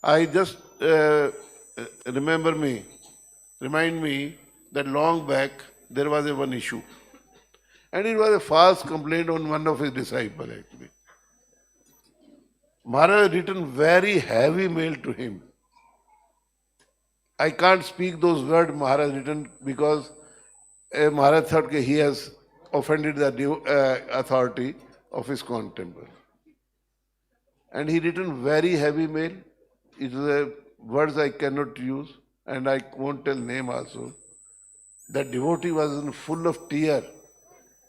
I just remind me that long back there was one issue. And it was a false complaint on one of his disciples actually. Maharaj written very heavy mail to him. I can't speak those words Maharaj written because Maharaj thought he has offended the authority of his ISKCON temple. And he written very heavy mail. It is words I cannot use and I won't tell name also. That devotee was full of tears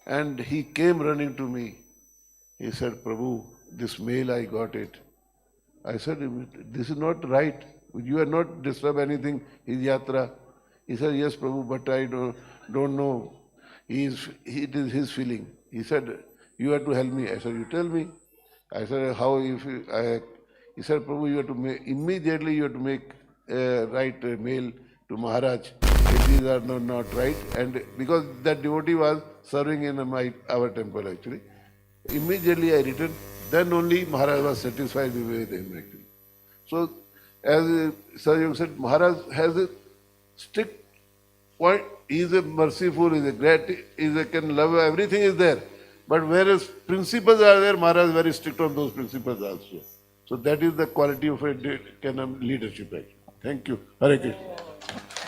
and he came running to me. He said, Prabhu, this mail I got it. I said, this is not right. You have not disturbed anything, his yatra. He said, yes, Prabhu, but I don't know. It is his feeling. He said, you have to help me. I said, you tell me. I said, how if he said, Prabhu, you have to immediately you have to make write a mail to Maharaj. These are not right. And because that devotee was serving in our temple actually. Immediately I written, then only Maharaj was satisfied with him actually. So as Sir Yogi said, Maharaj has a strict point. He is a merciful, he is a great, can love, everything is there. But whereas principles are there, Maharaj is very strict on those principles also. So that is the quality of a leadership actually. Thank you. Hare Krishna.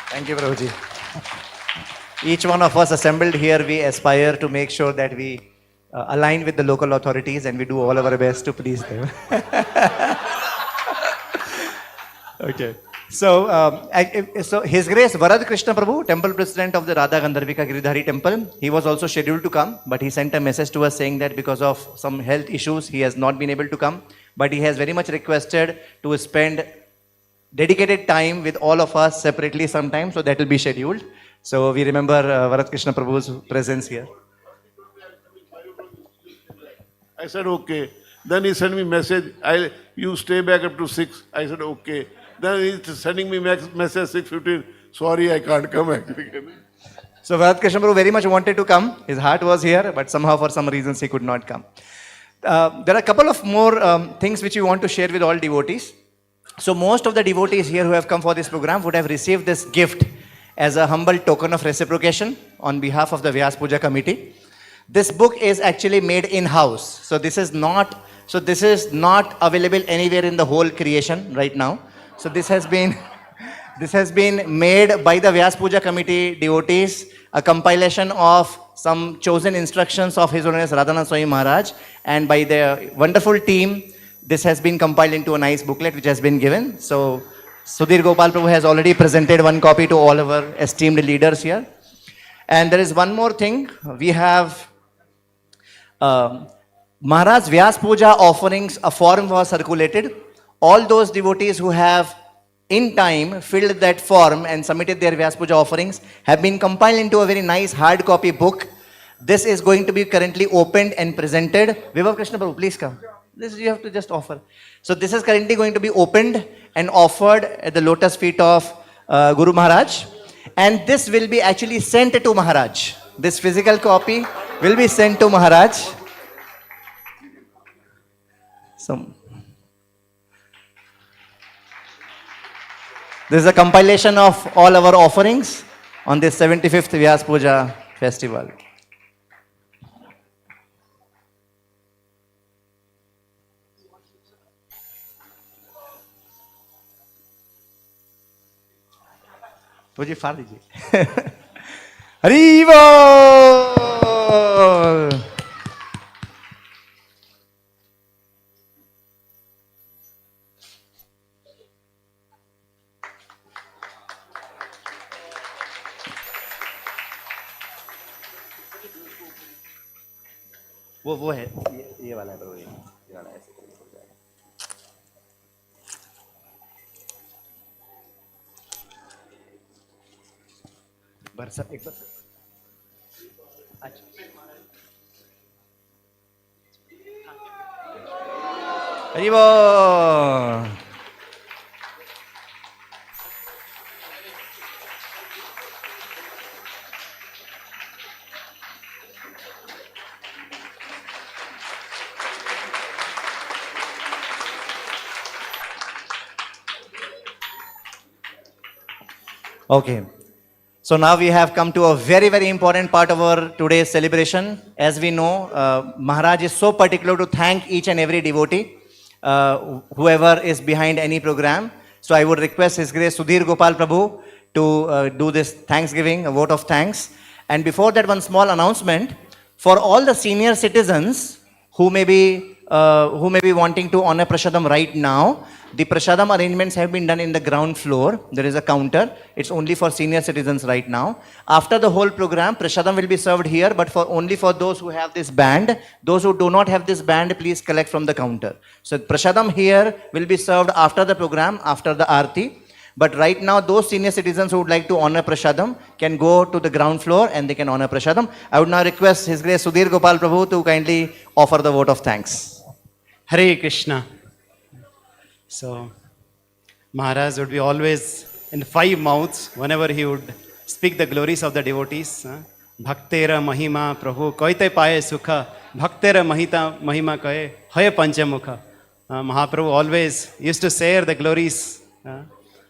Thank you, Prabhuji. Each one of us assembled here, we aspire to make sure that we align with the local authorities and we do all our best to please them. Okay. So, His Grace Varad Krishna Prabhu, Temple President of the Radha Gandharvika Giridhari Temple, he was also scheduled to come, but he sent a message to us saying that because of some health issues, he has not been able to come. But he has very much requested to spend dedicated time with all of us separately sometime, so that will be scheduled. So we remember Varad Krishna Prabhu's presence here. I said, okay. Then he sent me message, you stay back up to 6. I said, okay. Then he's sending me message 6:15. Sorry, I can't come actually. So Radhakrishna Prabhu very much wanted to come. His heart was here, but somehow for some reasons he could not come. There are a couple of more things which we want to share with all devotees. So most of the devotees here who have come for this program would have received this gift as a humble token of reciprocation on behalf of the Vyas Puja committee. This book is actually made in-house. So this is not available anywhere in the whole creation right now. So this has been made by the Vyas Puja committee devotees, a compilation of some chosen instructions of His Holiness Radhanath Swami Maharaj, and by the wonderful team, this has been compiled into a nice booklet which has been given. So Sudhir Gopal Prabhu has already presented one copy to all our esteemed leaders here. And there is one more thing. We have Maharaj Vyas Puja offerings, a form was circulated. All those devotees who have in time filled that form and submitted their Vyas Puja offerings have been compiled into a very nice hard copy book. This is going to be currently opened and presented. Vibhav Krishna Prabhu, please come. This you have to just offer. So this is currently going to be opened and offered at the lotus feet of Guru Maharaj. And this will be actually sent to Maharaj. This physical copy will be sent to Maharaj. So, this is a compilation of all our offerings on this 75th Vyas Puja festival. तो जी फाड़ दीजिए हरि बोल वो है ये वाला है ये वाला ऐसे बरसा एक बार अच्छा हरि बोल Okay. So now we have come to a very, very important part of our today's celebration. As we know, Maharaj is so particular to thank each and every devotee, whoever is behind any program. So I would request His Grace Sudhir Gopal Prabhu to do this Thanksgiving, a vote of thanks. And before that, one small announcement. For all the senior citizens who may be wanting to honor Prasadam right now, the Prasadam arrangements have been done in the ground floor. There is a counter. It's only for senior citizens right now. After the whole program, Prasadam will be served here, but only for those who have this band. Those who do not have this band, please collect from the counter. So Prasadam here will be served after the program, after the arati. But right now, those senior citizens who would like to honor Prasadam can go to the ground floor and they can honor Prasadam. I would now request His Grace Sudhir Gopal Prabhu to kindly offer the vote of thanks. Hare Krishna. So, Maharaj would be always in 5 mouths whenever he would speak the glories of the devotees. Bhaktera Mahima Prabhu Koite Paye Sukha Bhaktera Mahima Kaye Hoye Panchamukha. Mahaprabhu always used to share the glories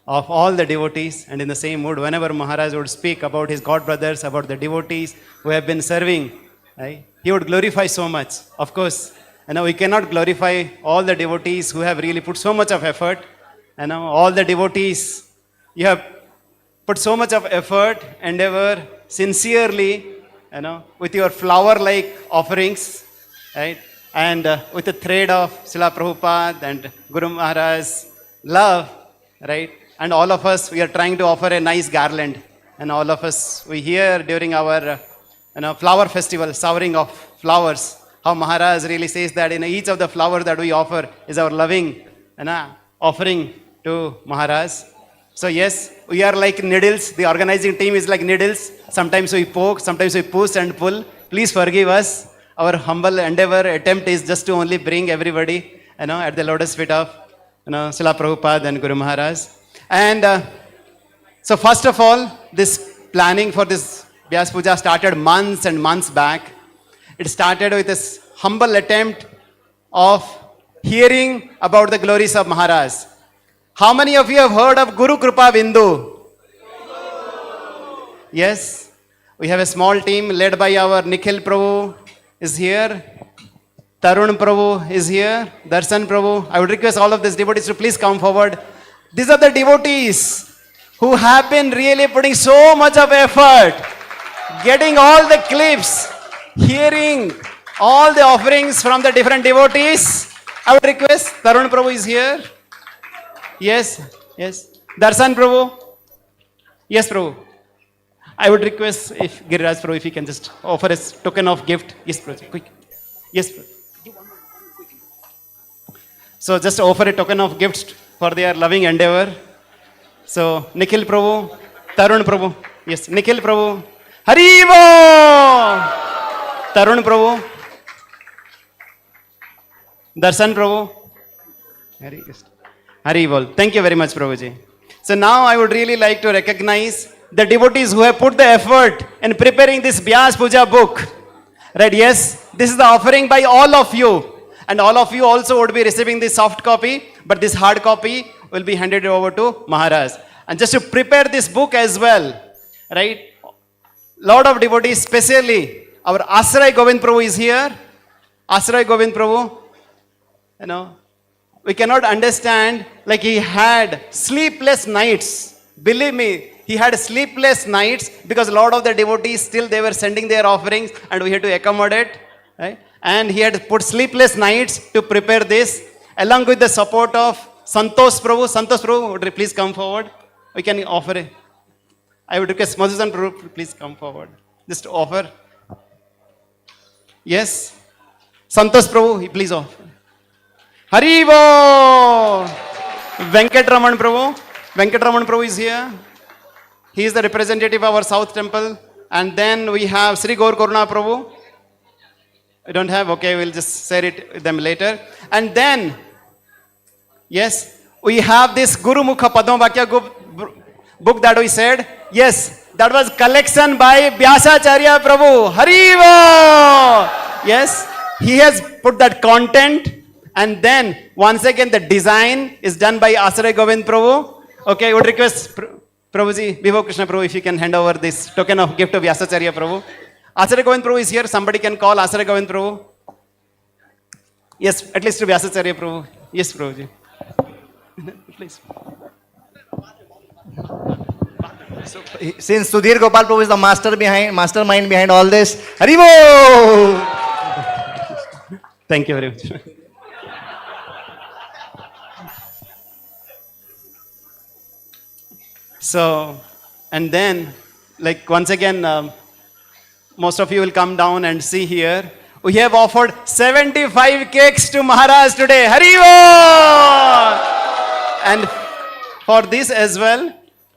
of all the devotees, and in the same mood, whenever Maharaj would speak about his god brothers, about the devotees who have been serving, right, he would glorify so much. Of course, we cannot glorify all the devotees who have really put so much of effort. All the devotees, you have put so much of effort, endeavor, sincerely, with your flower-like offerings, right? And with the thread of Srila Prabhupada and Guru Maharaj's love, right? And all of us, we are trying to offer a nice garland. And all of us, we hear during our flower festival, showering of flowers, how Maharaj really says that in each of the flowers that we offer is our loving offering to Maharaj. So yes, we are like needles. The organizing team is like needles. Sometimes we poke, sometimes we push and pull. Please forgive us. Our humble endeavor, attempt is just to only bring everybody, at the lotus feet of, Srila Prabhupada and Guru Maharaj. And so first of all, this planning for this Vyas Puja started months and months back. It started with this humble attempt of hearing about the glories of Maharaj. How many of you have heard of Guru Kripa Bindu? Yes? We have a small team led by our Nikhil Prabhu is here. Tarun Prabhu is here. Darshan Prabhu. I would request all of these devotees to please come forward. These are the devotees who have been really putting so much of effort, getting all the clips, hearing all the offerings from the different devotees. I would request Tarun Prabhu is here. Yes, yes. Darshan Prabhu. Yes, Prabhu. I would request if Giriraj Prabhu, if he can just offer a token of gift. Yes, Prabhu. Quick. Yes, Prabhu. So just offer a token of gifts for their loving endeavor. So Nikhil Prabhu, Tarun Prabhu. Yes, Nikhil Prabhu. Haribo! Tarun Prabhu. Darshan Prabhu. Haribol. Thank you very much, Prabhuji. So now I would really like to recognize the devotees who have put the effort in preparing this Vyas Puja book. Right, yes, this is the offering by all of you. And all of you also would be receiving this soft copy, but this hard copy will be handed over to Maharaj. And just to prepare this book as well, right, lot of devotees, especially our Asray Govind Prabhu is here. Asray Govind Prabhu, you know, we cannot understand, like he had sleepless nights. Believe me, he had sleepless nights because a lot of the devotees still they were sending their offerings and we had to accommodate, right? And he had put sleepless nights to prepare this along with the support of Santosh Prabhu. Santosh Prabhu, would you please come forward? We can offer it. I would request Madhusan Prabhu, please come forward. Just to offer. Yes. Santosh Prabhu, please offer. Haribo! Venkatraman Prabhu. Venkatraman Prabhu is here. He is the representative of our South Temple. And then we have Sri Gaur Karuna Prabhu. I don't have, okay, we'll just share it with them later. And then, yes, we have this Guru Mukha Padmabhakya book that we said. Yes, that was collection by Vyasacharya Prabhu. Haribo! Yes, he has put that content. And then, once again, the design is done by Asray Govind Prabhu. Okay, I would request Prabhuji, Vibhav Krishna Prabhu, if you can hand over this token of gift to Vyasacharya Prabhu. Asray Govind Prabhu is here. Somebody can call Asray Govind Prabhu. Yes, at least to Vyasacharya Prabhu. Yes, Prabhuji. Please. So, since Sudhir Gopal Prabhu is the mastermind behind all this, Haribo! Thank you very much. So, and then, like once again, most of you will come down and see here. We have offered 75 cakes to Maharaj today. Haribo! And for this as well,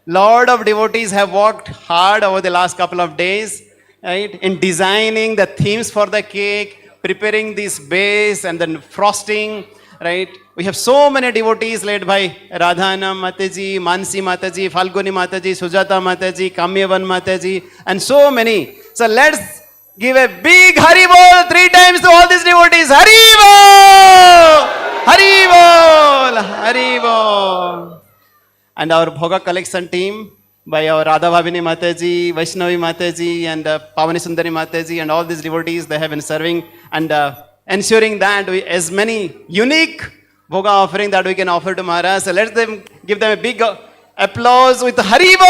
lot of devotees have worked hard over the last couple of days, right, in designing the themes for the cake, preparing this base and then frosting, right. We have so many devotees led by Radhanath Mataji, Mansi Mataji, Falguni Mataji, Sujata Mataji, Kamyavan Mataji, and so many. So let's give a big Haribol 3 times to all these devotees. Haribol! Haribol! Haribol! And our Bhoga collection team by our Radha Bhavini Mataji, Vaishnavi Mataji, and Pavani Sundari Mataji, and all these devotees, they have been serving and ensuring that we, as many unique Bhoga offering that we can offer to Maharaj. So let's give them a big applause with Haribo!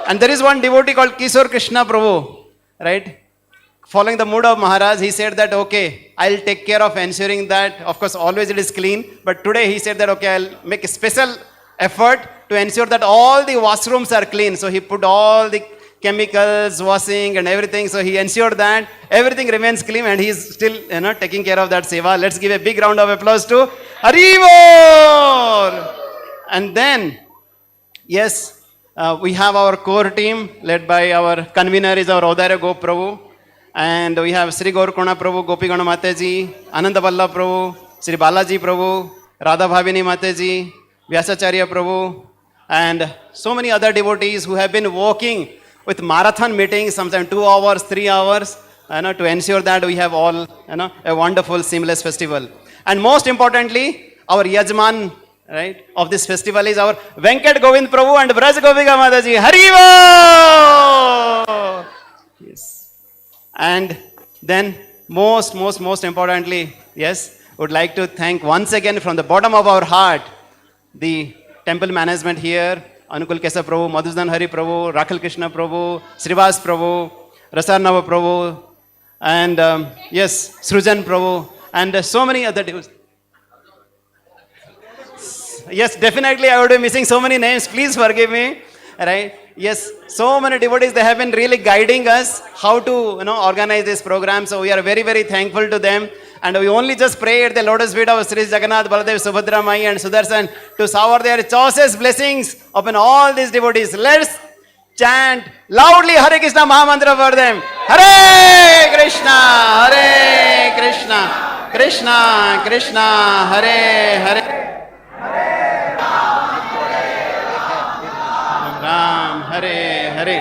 And there is one devotee called Kishore Krishna Prabhu, right? Following the mood of Maharaj, he said that, okay, I'll take care of ensuring that, of course, always it is clean. But today he said that, okay, I'll make a special effort to ensure that all the washrooms are clean. So he put all the chemicals, washing and everything. So he ensured that everything remains clean and he's still, taking care of that seva. Let's give a big round of applause to Haribol! And then, yes, we have our core team led by our convener is our Odare Gop Prabhu. And we have Sri Gaur Karuna Prabhu, Gopi Gana Mataji, Ananda Vallabh Prabhu, Sri Balaji Prabhu, Radha Bhavini Mataji, Vyasacharya Prabhu, and so many other devotees who have been working with marathon meetings, sometimes 2 hours, 3 hours, to ensure that we have all, a wonderful, seamless festival. And most importantly, our Yajman, right, of this festival is our Venkat Govind Prabhu and Braj Gopika Mataji. Haribo! Yes. And then most importantly, yes, would like to thank once again from the bottom of our heart the temple management here, Anukul Kesa Prabhu, Madhusudan Hari Prabhu, Rakhal Krishna Prabhu, Srivas Prabhu, Rasarnava Prabhu, and yes, Srujan Prabhu, and so many other devotees. Yes, definitely I would be missing so many names. Please forgive me. Right? Yes, so many devotees, they have been really guiding us how to organize this program. So we are very, very thankful to them. And we only just pray at the lotus feet of Sri Jagannath, Baladev, Subhadra Mai and Sudarshan to shower their choicest blessings upon all these devotees. Let's chant loudly Hare Krishna Mahamantra for them. Hare Krishna, Hare Krishna, Krishna Krishna, Hare Hare. Ram, Hare Hare.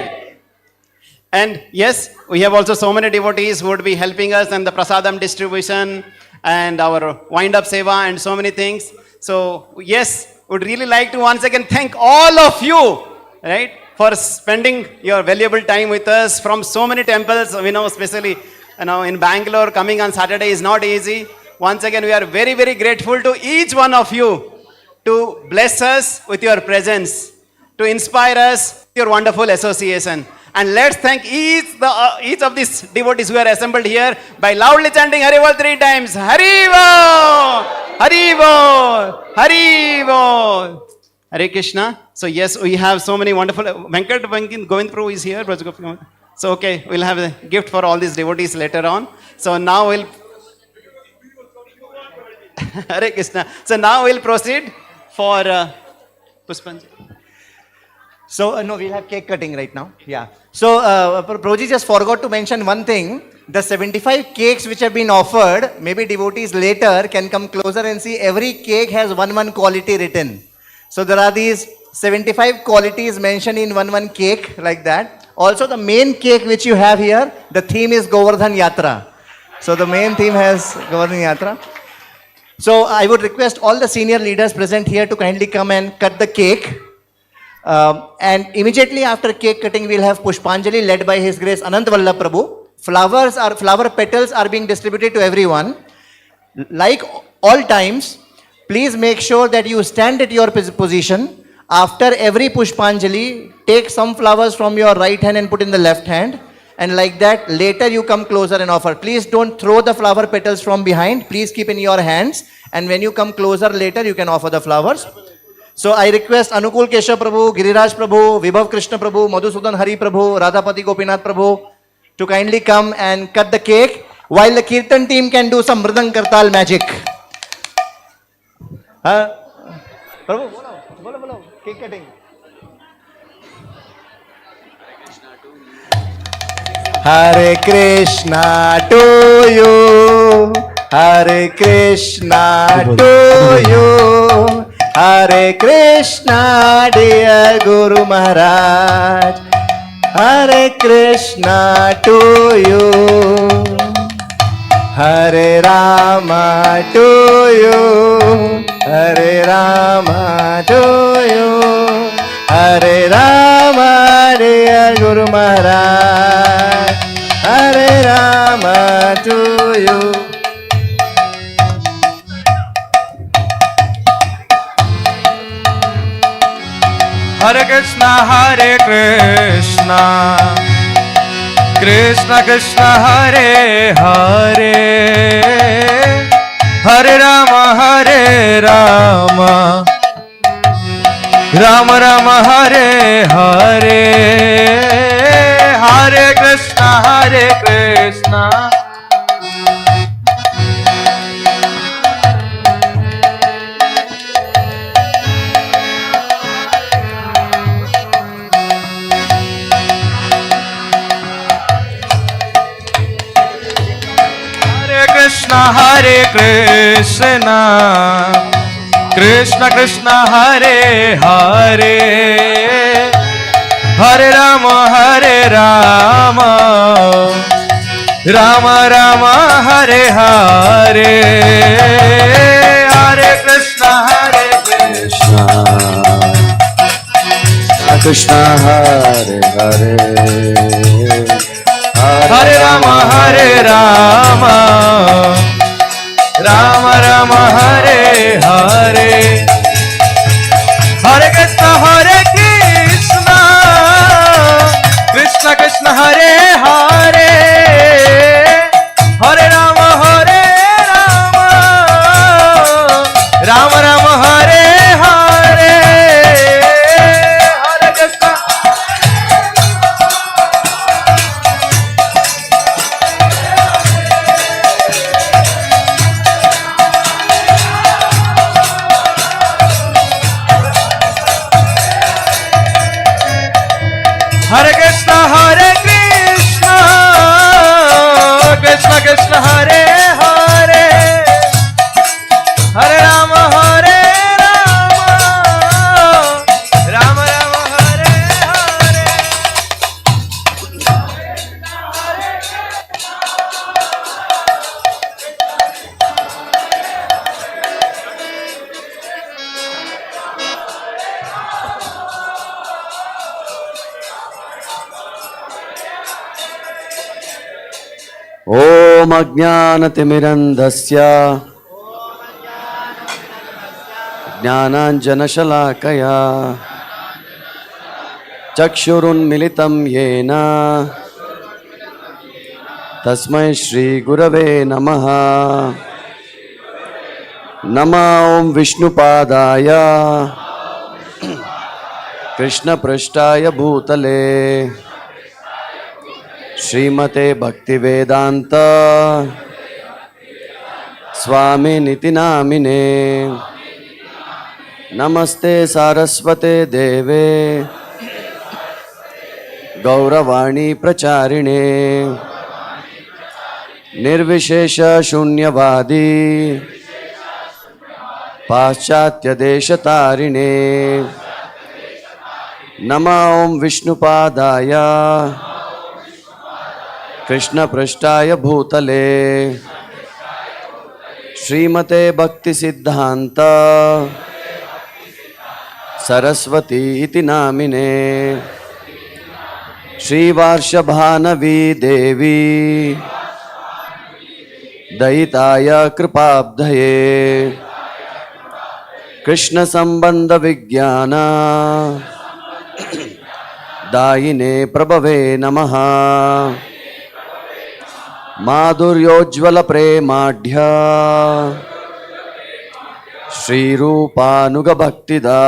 And yes, we have also so many devotees who would be helping us in the prasadam distribution and our wind-up seva and so many things. So yes, would really like to once again thank all of you, right, for spending your valuable time with us from so many temples. We know especially in Bangalore, coming on Saturday is not easy. Once again, we are very, very grateful to each one of you to bless us with your presence, to inspire us with your wonderful association. And let's thank each of these devotees who are assembled here by loudly chanting Haribol 3 times. Haribol! Haribol! Haribol! Hare Krishna. So yes, we have so many wonderful... Venkat Govind Prabhu is here. So okay, we'll have a gift for all these devotees later on. So now we'll... Hare Krishna. So now we'll proceed for Puspanjali. So, no, we'll have cake cutting right now. Yeah. So, Prabhuji just forgot to mention one thing. The 75 cakes which have been offered, maybe devotees later can come closer and see every cake has one quality written. So, there are these 75 qualities mentioned in one cake like that. Also, the main cake which you have here, the theme is Govardhan Yatra. So, the main theme has Govardhan Yatra. So, I would request all the senior leaders present here to kindly come and cut the cake. And immediately after cake cutting, we'll have Pushpanjali led by His Grace Anant Vallabh Prabhu. Flower petals are being distributed to everyone. Like all times, please make sure that you stand at your position. After every Pushpanjali, take some flowers from your right hand and put in the left hand. And like that, later you come closer and offer. Please don't throw the flower petals from behind. Please keep in your hands. And when you come closer later, you can offer the flowers. So I request Anukul Kesha Prabhu, Giriraj Prabhu, Vibhav Krishna Prabhu, Madhusudan Hari Prabhu, Radhapati Gopinath Prabhu to kindly come and cut the cake while the Kirtan team can do some Mridang Kartal magic. Prabhu, bolo, cake cutting. Hare Krishna to you, Hare Krishna to you. Hare Krishna, dear Guru Maharaj. Hare Krishna to you. Hare Rama to you. Hare Rama to you. Hare Rama, dear Guru Maharaj. Hare Rama to you. Hare Krishna, Krishna Krishna, Hare Hare, Hare Rama, Rama Rama, Hare Hare, Hare Krishna, Hare Krishna, Krishna Krishna, Hare Hare, Hare Rama, Rama, Rama Rama Hare Hare, Hare Krishna Krishna Hare Hare, Hare Rama Hare Rama, Rama Rama Hare Hare, Hare Krishna Krishna Krishna Hare Hare, Hare Rama Rama Rama Hare Hare, Hare Krishna. Hare Krishna Krishna Krishna Hare Hare, Hare Rama Rama Rama Hare Hare. Om Ajnanatimirandhasya Jnananjanashalakaya Chakshurunmilitam Yena Tasmai Shri Gurave Namaha. Nama Om Vishnupadaya Krishna Prashtaya Bhutale Srimate Bhaktivedanta Swami Niti Namine. Namaste Saraswate Deve Gauravani Pracharine Nirvishesha Shunyavadi Paschatya Deshatarine. Nama Om Vishnupadaya Krishna Prashtaya Bhutale Srimate Bhakti Siddhanta Saraswati Iti Namine Shri Varshabhanavi Devi Daitaya Kripabdhaye Krishna Sambandha Vijnana Dayine Prabhave Namaha Madhuryojjvala Premadhya Shri Rupanuga Bhaktida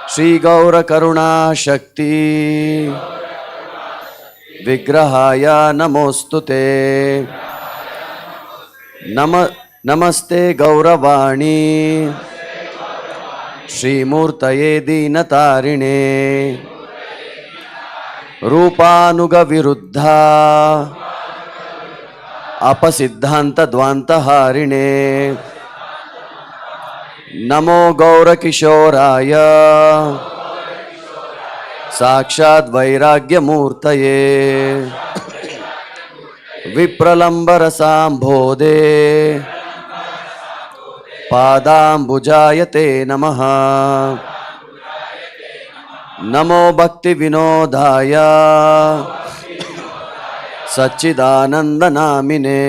Shri Gaura Karuna Shakti Vigrahaya Namostute Namaste Gauravani Shri Murtaye Dinatarine Rupanuga Viruddha Apasiddhanta Dvanta Harine Namo Gaura Kishoraya Sakshad Vairagya Murtaye Vipralambara Sambhode Padambujayate Namaha Namo Bhakti Vinodaya Satchidananda Namine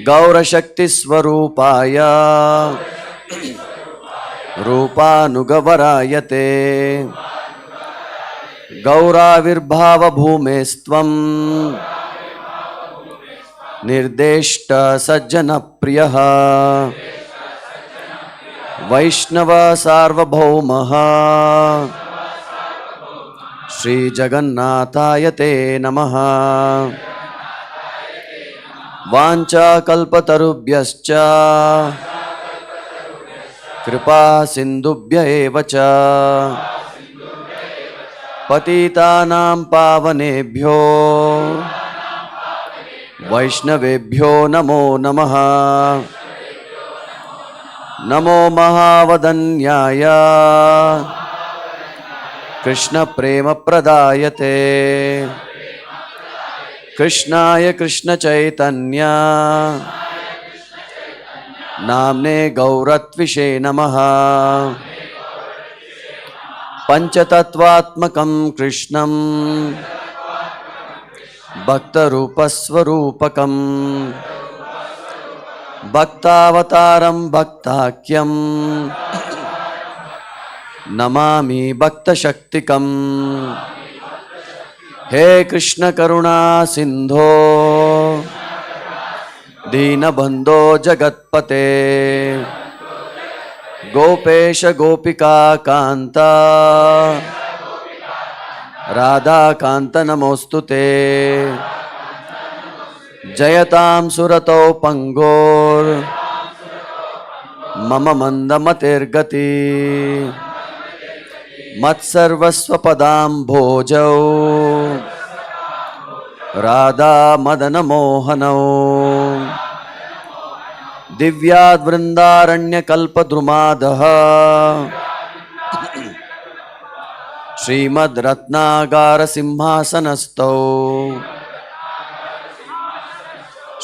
Gaura Shakti Swarupaya Rupanugavarayate Gaura Virbhava Bhumestvam Nirdeshta Sajjana Priyaha Vaishnava Sarvabhaumaha Shri Jagannathayate Namaha Vancha Kalpatarubhyascha Kripa Sindubhya Evacha Patitanam Pavanebhyo Vaishnavebhyo Namo Namaha Namo Mahavadanyaya Krishna प्रेम प्रदायते कृष्णाय कृष्ण चैतन्य नाम्ने गौरत्विषे नमः पंचतत्वात्मकं कृष्णं भक्तरूपस्वरूपकं भक्तावतारं भक्ताख्यं नमामि भक्तशक्तिकम् हे कृष्ण करुणा सिंधो दीनबंधो जगत्पते गोपेश गोपिका कांता राधा कांत नमोस्तुते जयतां सुरतो पंगोर मम मंदमतिर्गति मत्सर्वस्व पदाम्भोजौ राधा मदन मोहनौ दिव्याद् वृन्दारण्यकल्पद्रुमादः श्रीमद् रत्नागार सिंहासनस्थौ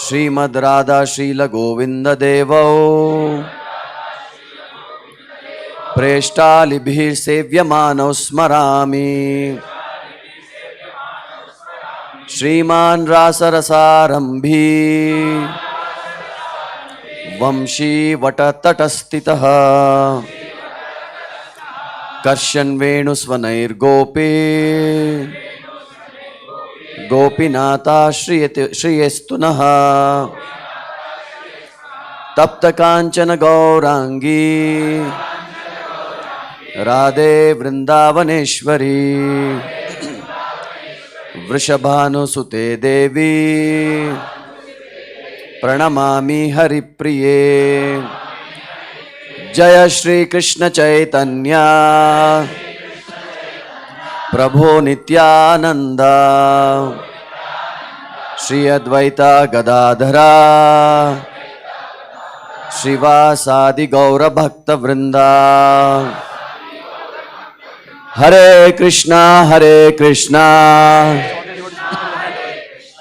श्रीमद् राधा शील गोविंद देवौ प्रेष्टालिभिः सेव्यमानौ स्मरामि श्रीमान् रासरसारम्भी वंशी वटतटस्थितः कर्षन् वेणुस्वनैर्गोपी गोपीनाथाश्रियेस्तु नः तप्तकाञ्चन गौरांगी राधे वृंदावनेश्वरी वृषभानुसुते देवी प्रणमामि हरिप्रिये जय श्री कृष्ण चैतन्य प्रभो नित्यानंद श्री अद्वैता गदाधरा श्रीवासादि गौर भक्त वृंदा हरे Krishna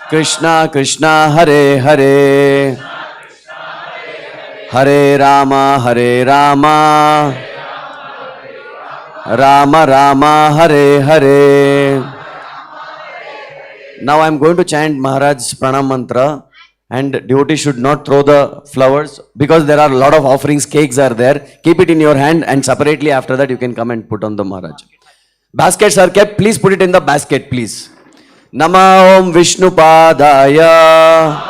Krishna Krishna Hare Hare Hare Ram Ram Ram Hare Hare. Now I am going to chant Maharaj's pranam mantra, and devotees should not throw the flowers because there are a lot of offerings, cakes are there. Keep it in your hand, and separately after that you can come and put on the Maharaj. Baskets are kept, please put it in the basket, please. Nama Om Vishnu Padaya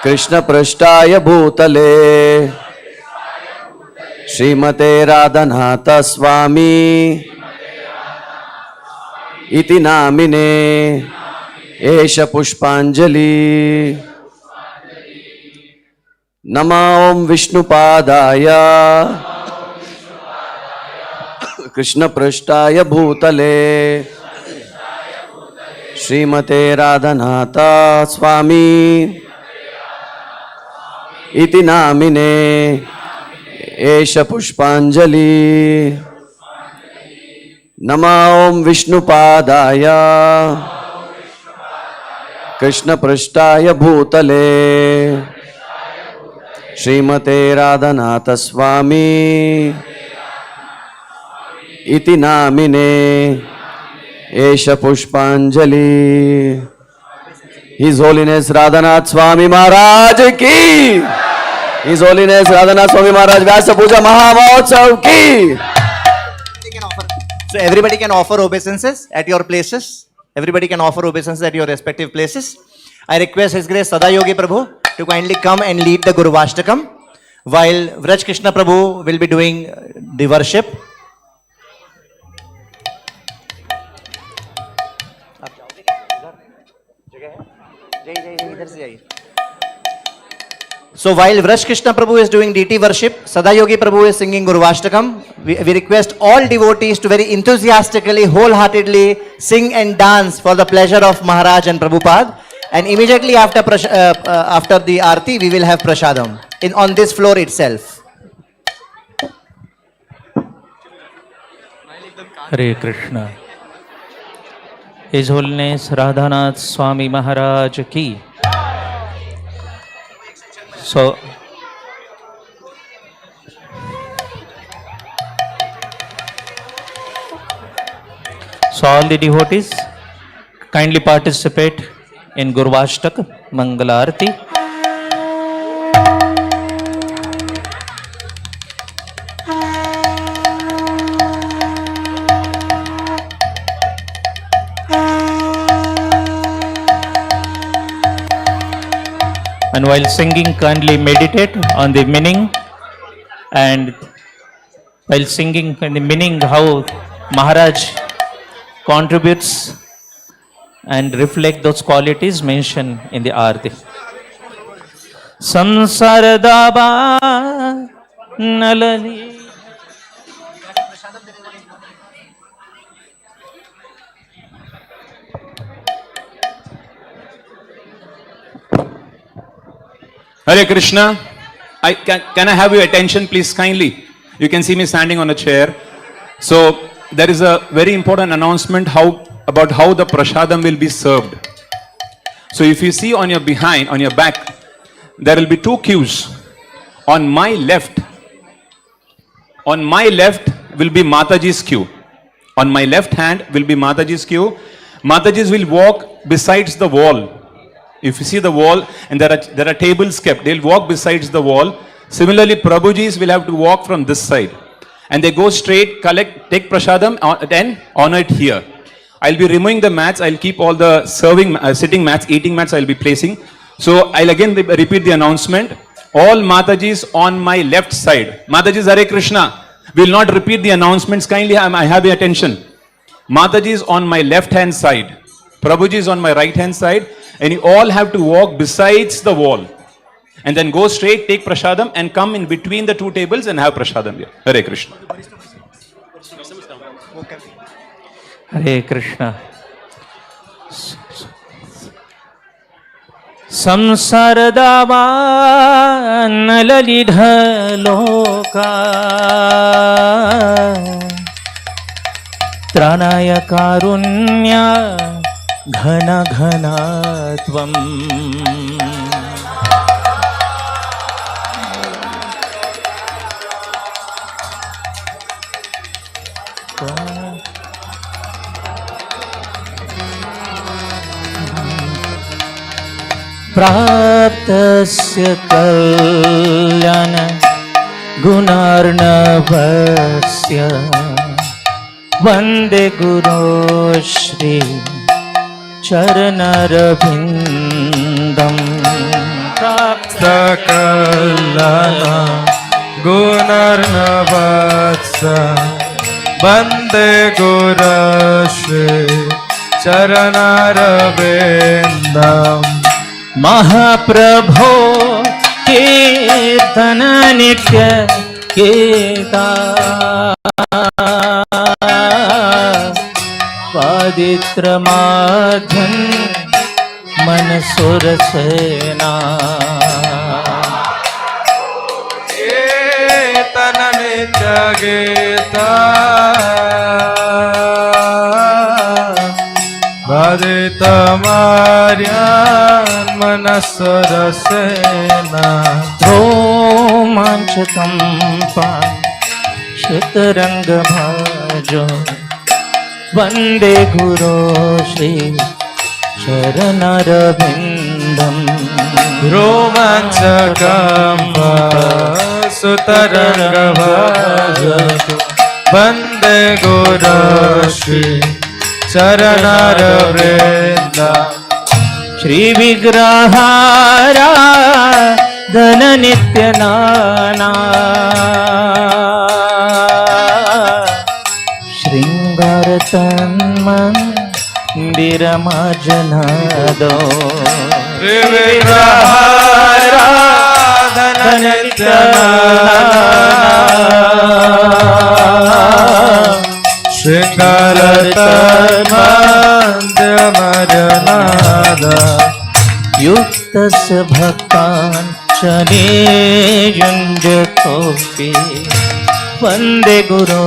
Krishna Prashtaya Bhutale Srimate Radhanath Swami Iti Namine Esha Pushpanjali. Nama Om Vishnu Padaya Krishna Prashtaya Bhutale Srimate Radhanatha Swami Iti Namine Esha Pushpanjali. Nama Om Vishnu Padaya Krishna Prashtaya Bhutale Srimate Radhanatha Swami Iti Namine Esha Pushpanjali. His Holiness Radhanath Swami Maharaj ki. His Holiness Radhanath Swami Maharaj Vyas Puja Mahamahotsav ki. So everybody can offer obeisances at your places. Everybody can offer obeisances at your respective places. I request His Grace Sada Yogi Prabhu to kindly come and lead the Guru Vashtakam while Vraj Krishna Prabhu will be doing the worship. So while Vraj Krishna Prabhu is doing DT worship, Sada Yogi Prabhu is singing Guru Vashtakam. We request all devotees to very enthusiastically, wholeheartedly sing and dance for the pleasure of Maharaj and Prabhupada. And immediately after the Arati, we will have Prasadam on this floor itself. Hare Krishna. His Holiness Radhanath Swami Maharaj ki. So all the devotees kindly participate in Gurvashtak Mangalarti. And while singing, kindly meditate on the meaning, and while singing in the meaning, how Maharaj contributes and reflect those qualities mentioned in the arati. Samsara daba nalali. Hare Krishna. Can I have your attention, please, kindly? You can see me standing on a chair. So there is a very important announcement about how the prasadam will be served. So if you see on your back, there will be two queues. On my left will be Mataji's queue. On my left hand will be Mataji's queue. Matajis will walk besides the wall. If you see the wall, and there are tables kept, they'll walk besides the wall. Similarly, Prabhujis will have to walk from this side. And they go straight, take prasadam, and honor it here. I'll be removing the mats. I'll keep all the sitting mats, eating mats I'll be placing. So I'll again repeat the announcement. All Matajis on my left side. Matajis, Hare Krishna. Will not repeat the announcements. Kindly, I have your attention. Matajis on my left hand side. Prabhujis on my right hand side. And you all have to walk besides the wall. And then go straight, take prasadam, and come in between the two tables and have prasadam here. Hare Krishna. Hare Krishna. Samsaradava nalalidha loka tranaya karunya ghana ghanatvam praptasya kalyana gunarnavasya vande guru shri charanarvindam praptakalana gunarnavasya vande guru shri charanarvindam Mahaprabho Kirtana Nitya Kirta Paditra Madhan Manasurasena Kirtana Nitya Kirta Vadita Maryan Manasarasena Romanchakam Shataranga Bhajo Vande Guru Shri Charanarvindam Romanchakam Sutaranga Bhajo Vande Guru Shri Charanarvindam Shri Vigrahara Dhana Nityanana Shringaratan Mandiramajanado Shri Vigrahara Dhana Nityanana Shringaratamandyamajanada Yuktasya bhaktan chane yunjatopi Vande Guru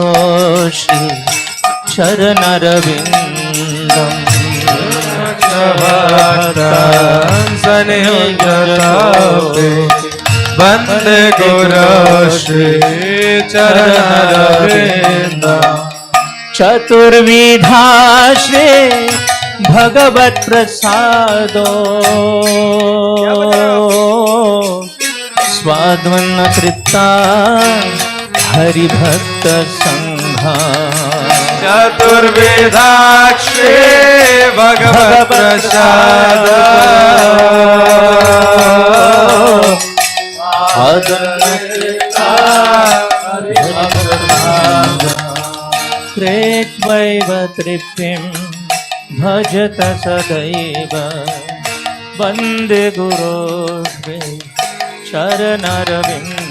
Shri चरणरविन्दम् सनियुञ्जतापि वन्दे गुरुश्री चरणरविन्दम् चतुर्विधाश्रे भगवत्प्रसादो स्वाद्वन्नतृप्ता हरिभक्तसङ्घा चतुर्वेदाक्षे भगवत्प्रसाद कृत्वैव तृप्तिं भजत सदैव वन्दे गुरोर्वे चरणरविन्दम्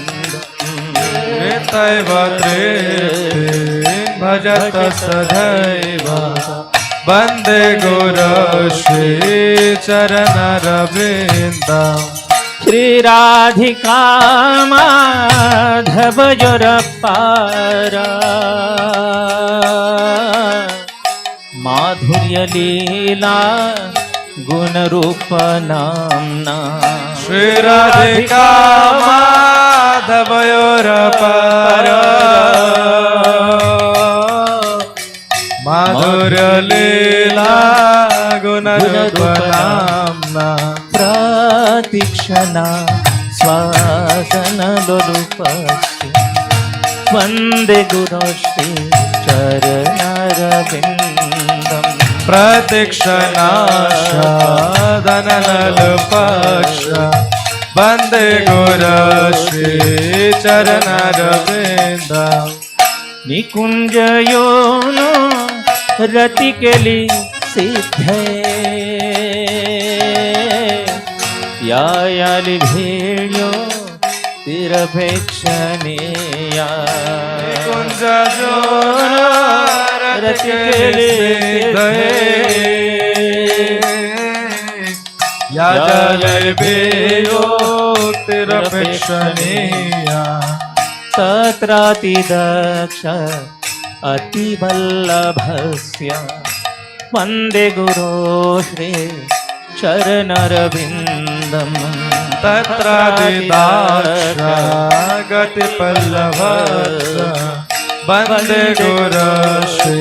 कृत्वैव तृप्तिं भजत सदैव वन्दे गुरुश्री चरणरविन्दम् श्रीराधिका माधवयोरपारा माधुर्यलीला गुणरूपनाम्ना श्रीराधिका माधवयोरपारा माधुर्यलीला गुणरूपनाम्ना प्रतीक्षणा स्वासनलोलुपस्य वन्दे गुरुश्री चरणरविन्दम् प्रतीक्षणाशादनलपक्ष वन्दे गुरुश्री चरणरविन्दम् निकुञ्जयोनो रतिकेली सिद्धे यायालि भेळ्यो तिरपेक्षणीया कुञ्जयोनो रतिकेली सिद्धे यायालि भेळ्यो तिरपेक्षणीया तत्रातिदक्ष अतिवल्लभस्य वन्दे गुरोश्री चरणरविन्दम् तत्रादिदाक्ष गतिपल्लभस्य वन्दे गुरुश्री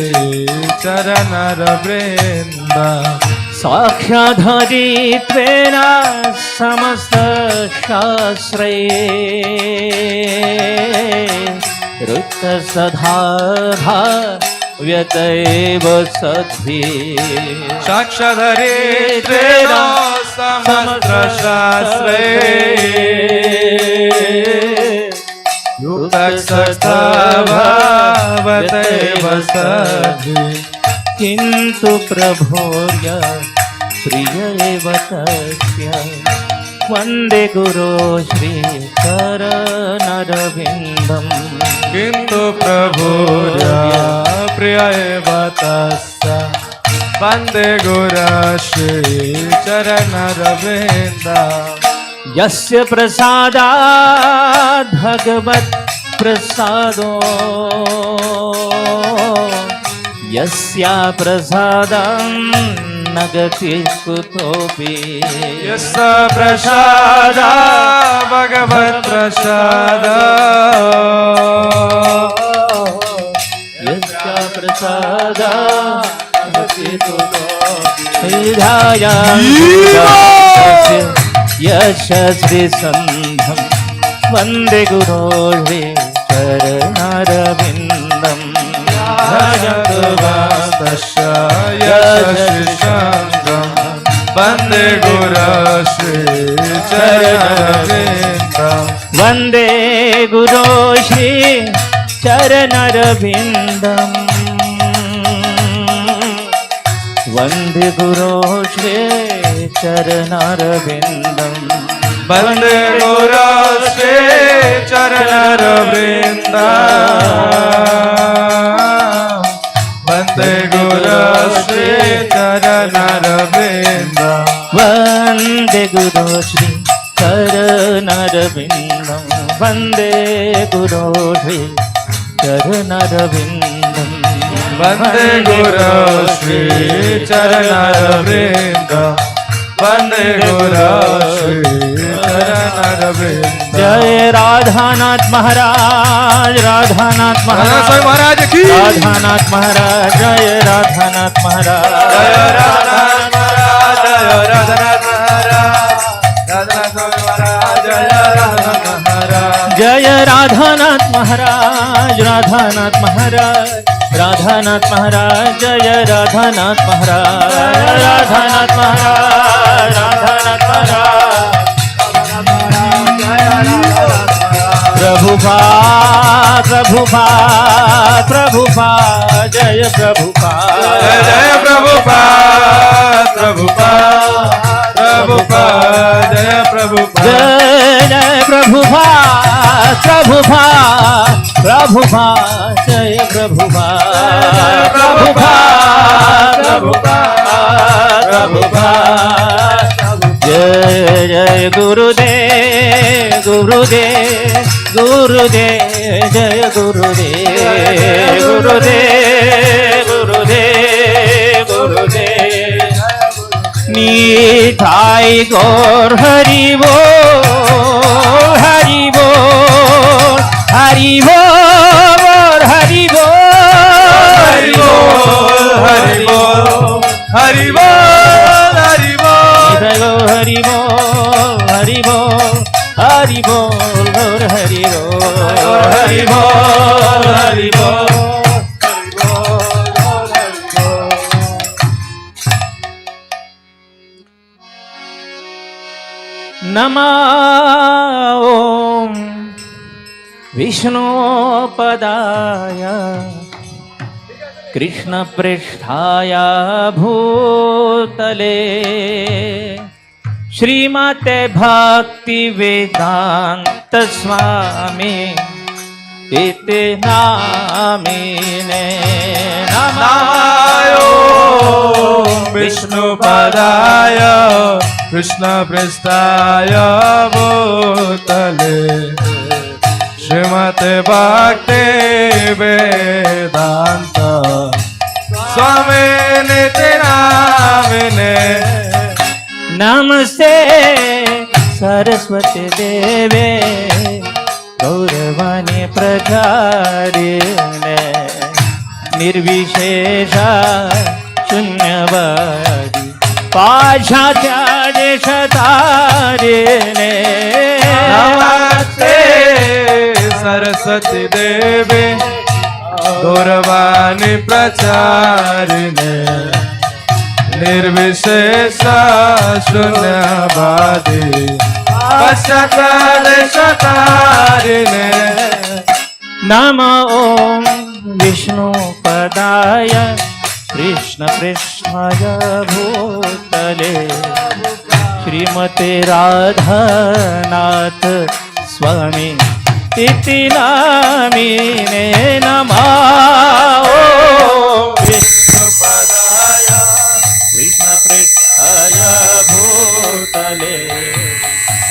चरणरविन्दम् साक्षाधरित्वेन समस्तशास्त्रे ऋक्तसधा व्यतैव सद्भिः साक्षाधरित्वेन समस्तशास्त्रे युक्तसत्स्वभावतैव सद्भिः किन्तु प्रभोर्य प्रिय एव तस्य वन्दे गुरोश्री चरणरविन्दम् किन्तु प्रभुर्या प्रिय एव तस्य वन्दे गुरुश्री चरणरविन्दम् यस्य प्रसादात् भगवत् प्रसादो यस्या प्रसादं न गति कुतोऽपि यस्य प्रसादा भगवत् प्रसाद यस्या प्रसादा गति कुतोऽपि यश श्रीसन्धं वन्दे गुरोर्वे चरणरविन्दम् भजतु यशस्यं वन्दे गुरुश्री चरणरविन्दम् वन्दे गुरोश्री चरणरविन्दम् वन्दे गुरोश्री चरणरविन्दम् वन्दे गुरुश्री चरणरविन्दम् वन्दे गुरुश्री चरणरविन्दम् वन्दे गुरोश्री चरणरविन्दं वन्दे गुरोश्री चरणरविन्दम् वंदे गुरु श्री चरणरविंद वंदे गुरु श्री चरणरविंद। जय राधानाथ महाराज, राधानाथ महाराज की, राधानाथ महाराज, जय राधानाथ महाराज, जय राधानाथ महाराज, जय राधानाथ महाराज, राधानाथ महाराज, जय राधानाथ महाराज, जय राधानाथ महाराज, राधानाथ महाराज, राधानाथ महाराज, जय राधानाथ महाराज, राधानाथ महाराज, राधानाथ महाराज, प्रभुपाद प्रभुपाद प्रभुपाद, जय प्रभुपाद, जय प्रभुपाद प्रभुपाद प्रभुपाद, जय प्रभुपाद, जय प्रभुपाद प्रभुपाद प्रभुपाद, जय प्रभुपाद प्रभुपाद प्रभुपाद प्रभुपाद, जय जय गुरुदेव गुरुदेव गुरुदेव, जय गुरुदेव गुरुदेव गुरुदेव गुरुदेव, निताई गौर हरि बोल हरि बोल हरि बोल हरि बोल हरि बोल हरि बोल हरि बोल हरि बोल हरि बोल हरि बोल हरि बोल गौर हरि बोल हरि बोल हरि बोल। नमः ॐ विष्णुपदाय कृष्णपृष्ठाय भूतले श्रीमते भक्तिवेदांत स्वामी इति नामिने नमः विष्णुपदाय कृष्णपृष्ठाय भूतले श्रीमते भक्ति वेदांत स्वामी निति नामिने। नमस्ते सरस्वती देवे गौरवाणी प्रचारिणे निर्विशेष शून्यवादी पाश्चात्यादेशतारिणे। नमस्ते सरस्वती देवी गौरवाणी प्रचारिणे निर्विशेष शून्यवादी पाश्चात्यादेशतारिणे। नमो ॐ विष्णुपदाय कृष्णपृष्ठाय भूतले श्रीमते राधानाथ स्वामी इति नामिने। नमः ॐ विष्णुपदाय कृष्णपृष्ठाय भूतले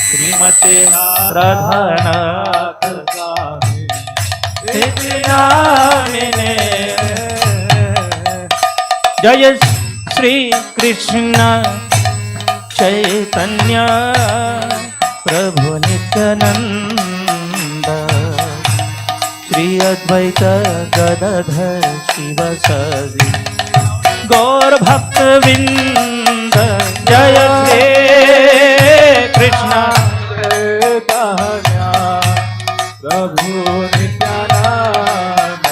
श्रीमते राधानाथ स्वामी इति नामिने। जय श्री कृष्ण चैतन्य प्रभु नित्यानंद श्री अद्वैत गदाधर शिवासादि गौर भक्त वृंद। जय श्री कृष्ण चैतन्य प्रभु नित्यानंद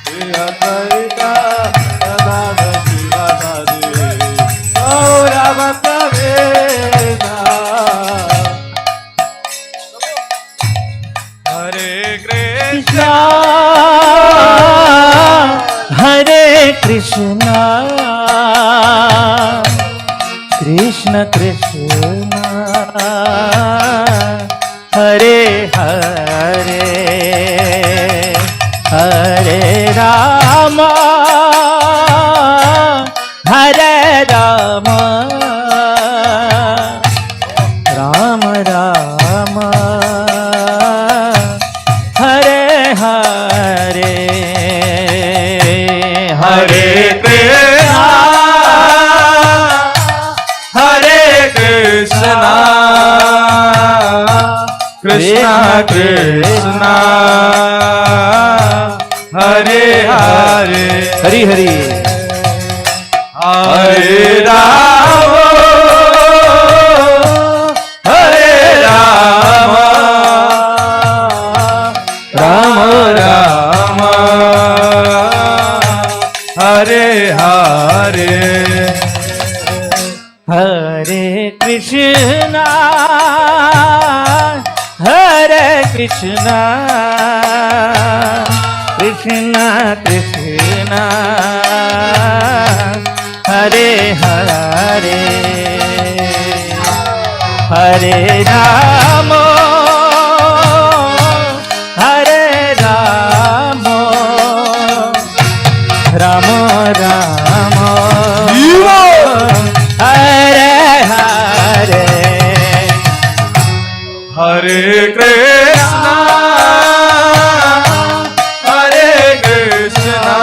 श्री अद्वैत गदाधर शिवासादि गौर भक्त वृंद। हरे कृष्ण हरे कृष्ण कृष्ण कृष्ण हरे हरे हरे राम हरे Ram Ram Ram Hare Hare Krishna Krishna Hare Hare Hari Hari Hare Rama Hare Rama Rama Rama Hare Hare Hare Krishna Hare Krishna Krishna Krishna Hare Hare Hare Rama Hare Rama Rama Rama Hare Hare Hare Krishna Hare Krishna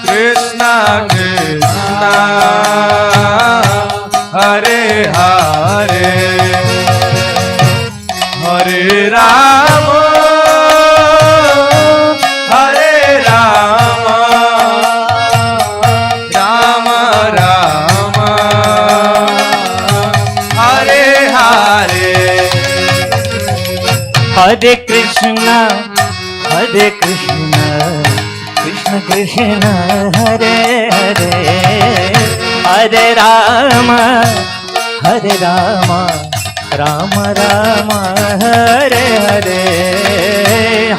Krishna Krishna Hare Hare Hare Rama Hare Rama Rama Rama Hare Hare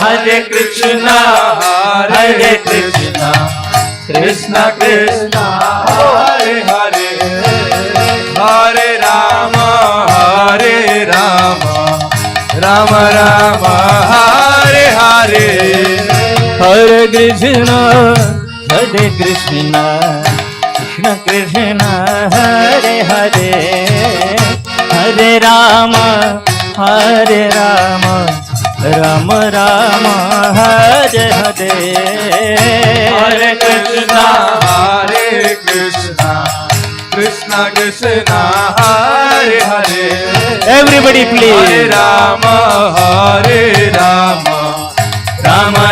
Hare Krishna Krishna Krishna Hare Hare Hare Rama Rama Rama Hare Hare Hare Krishna Krishna Krishna Hare Hare Hare Rama Rama Rama Hare Hare Hare Krishna Krishna Krishna Hare Hare Hare Rama Rama Rama Hare Hare Hare Krishna Krishna Krishna Hare Hare Everybody please Hare Rama Rama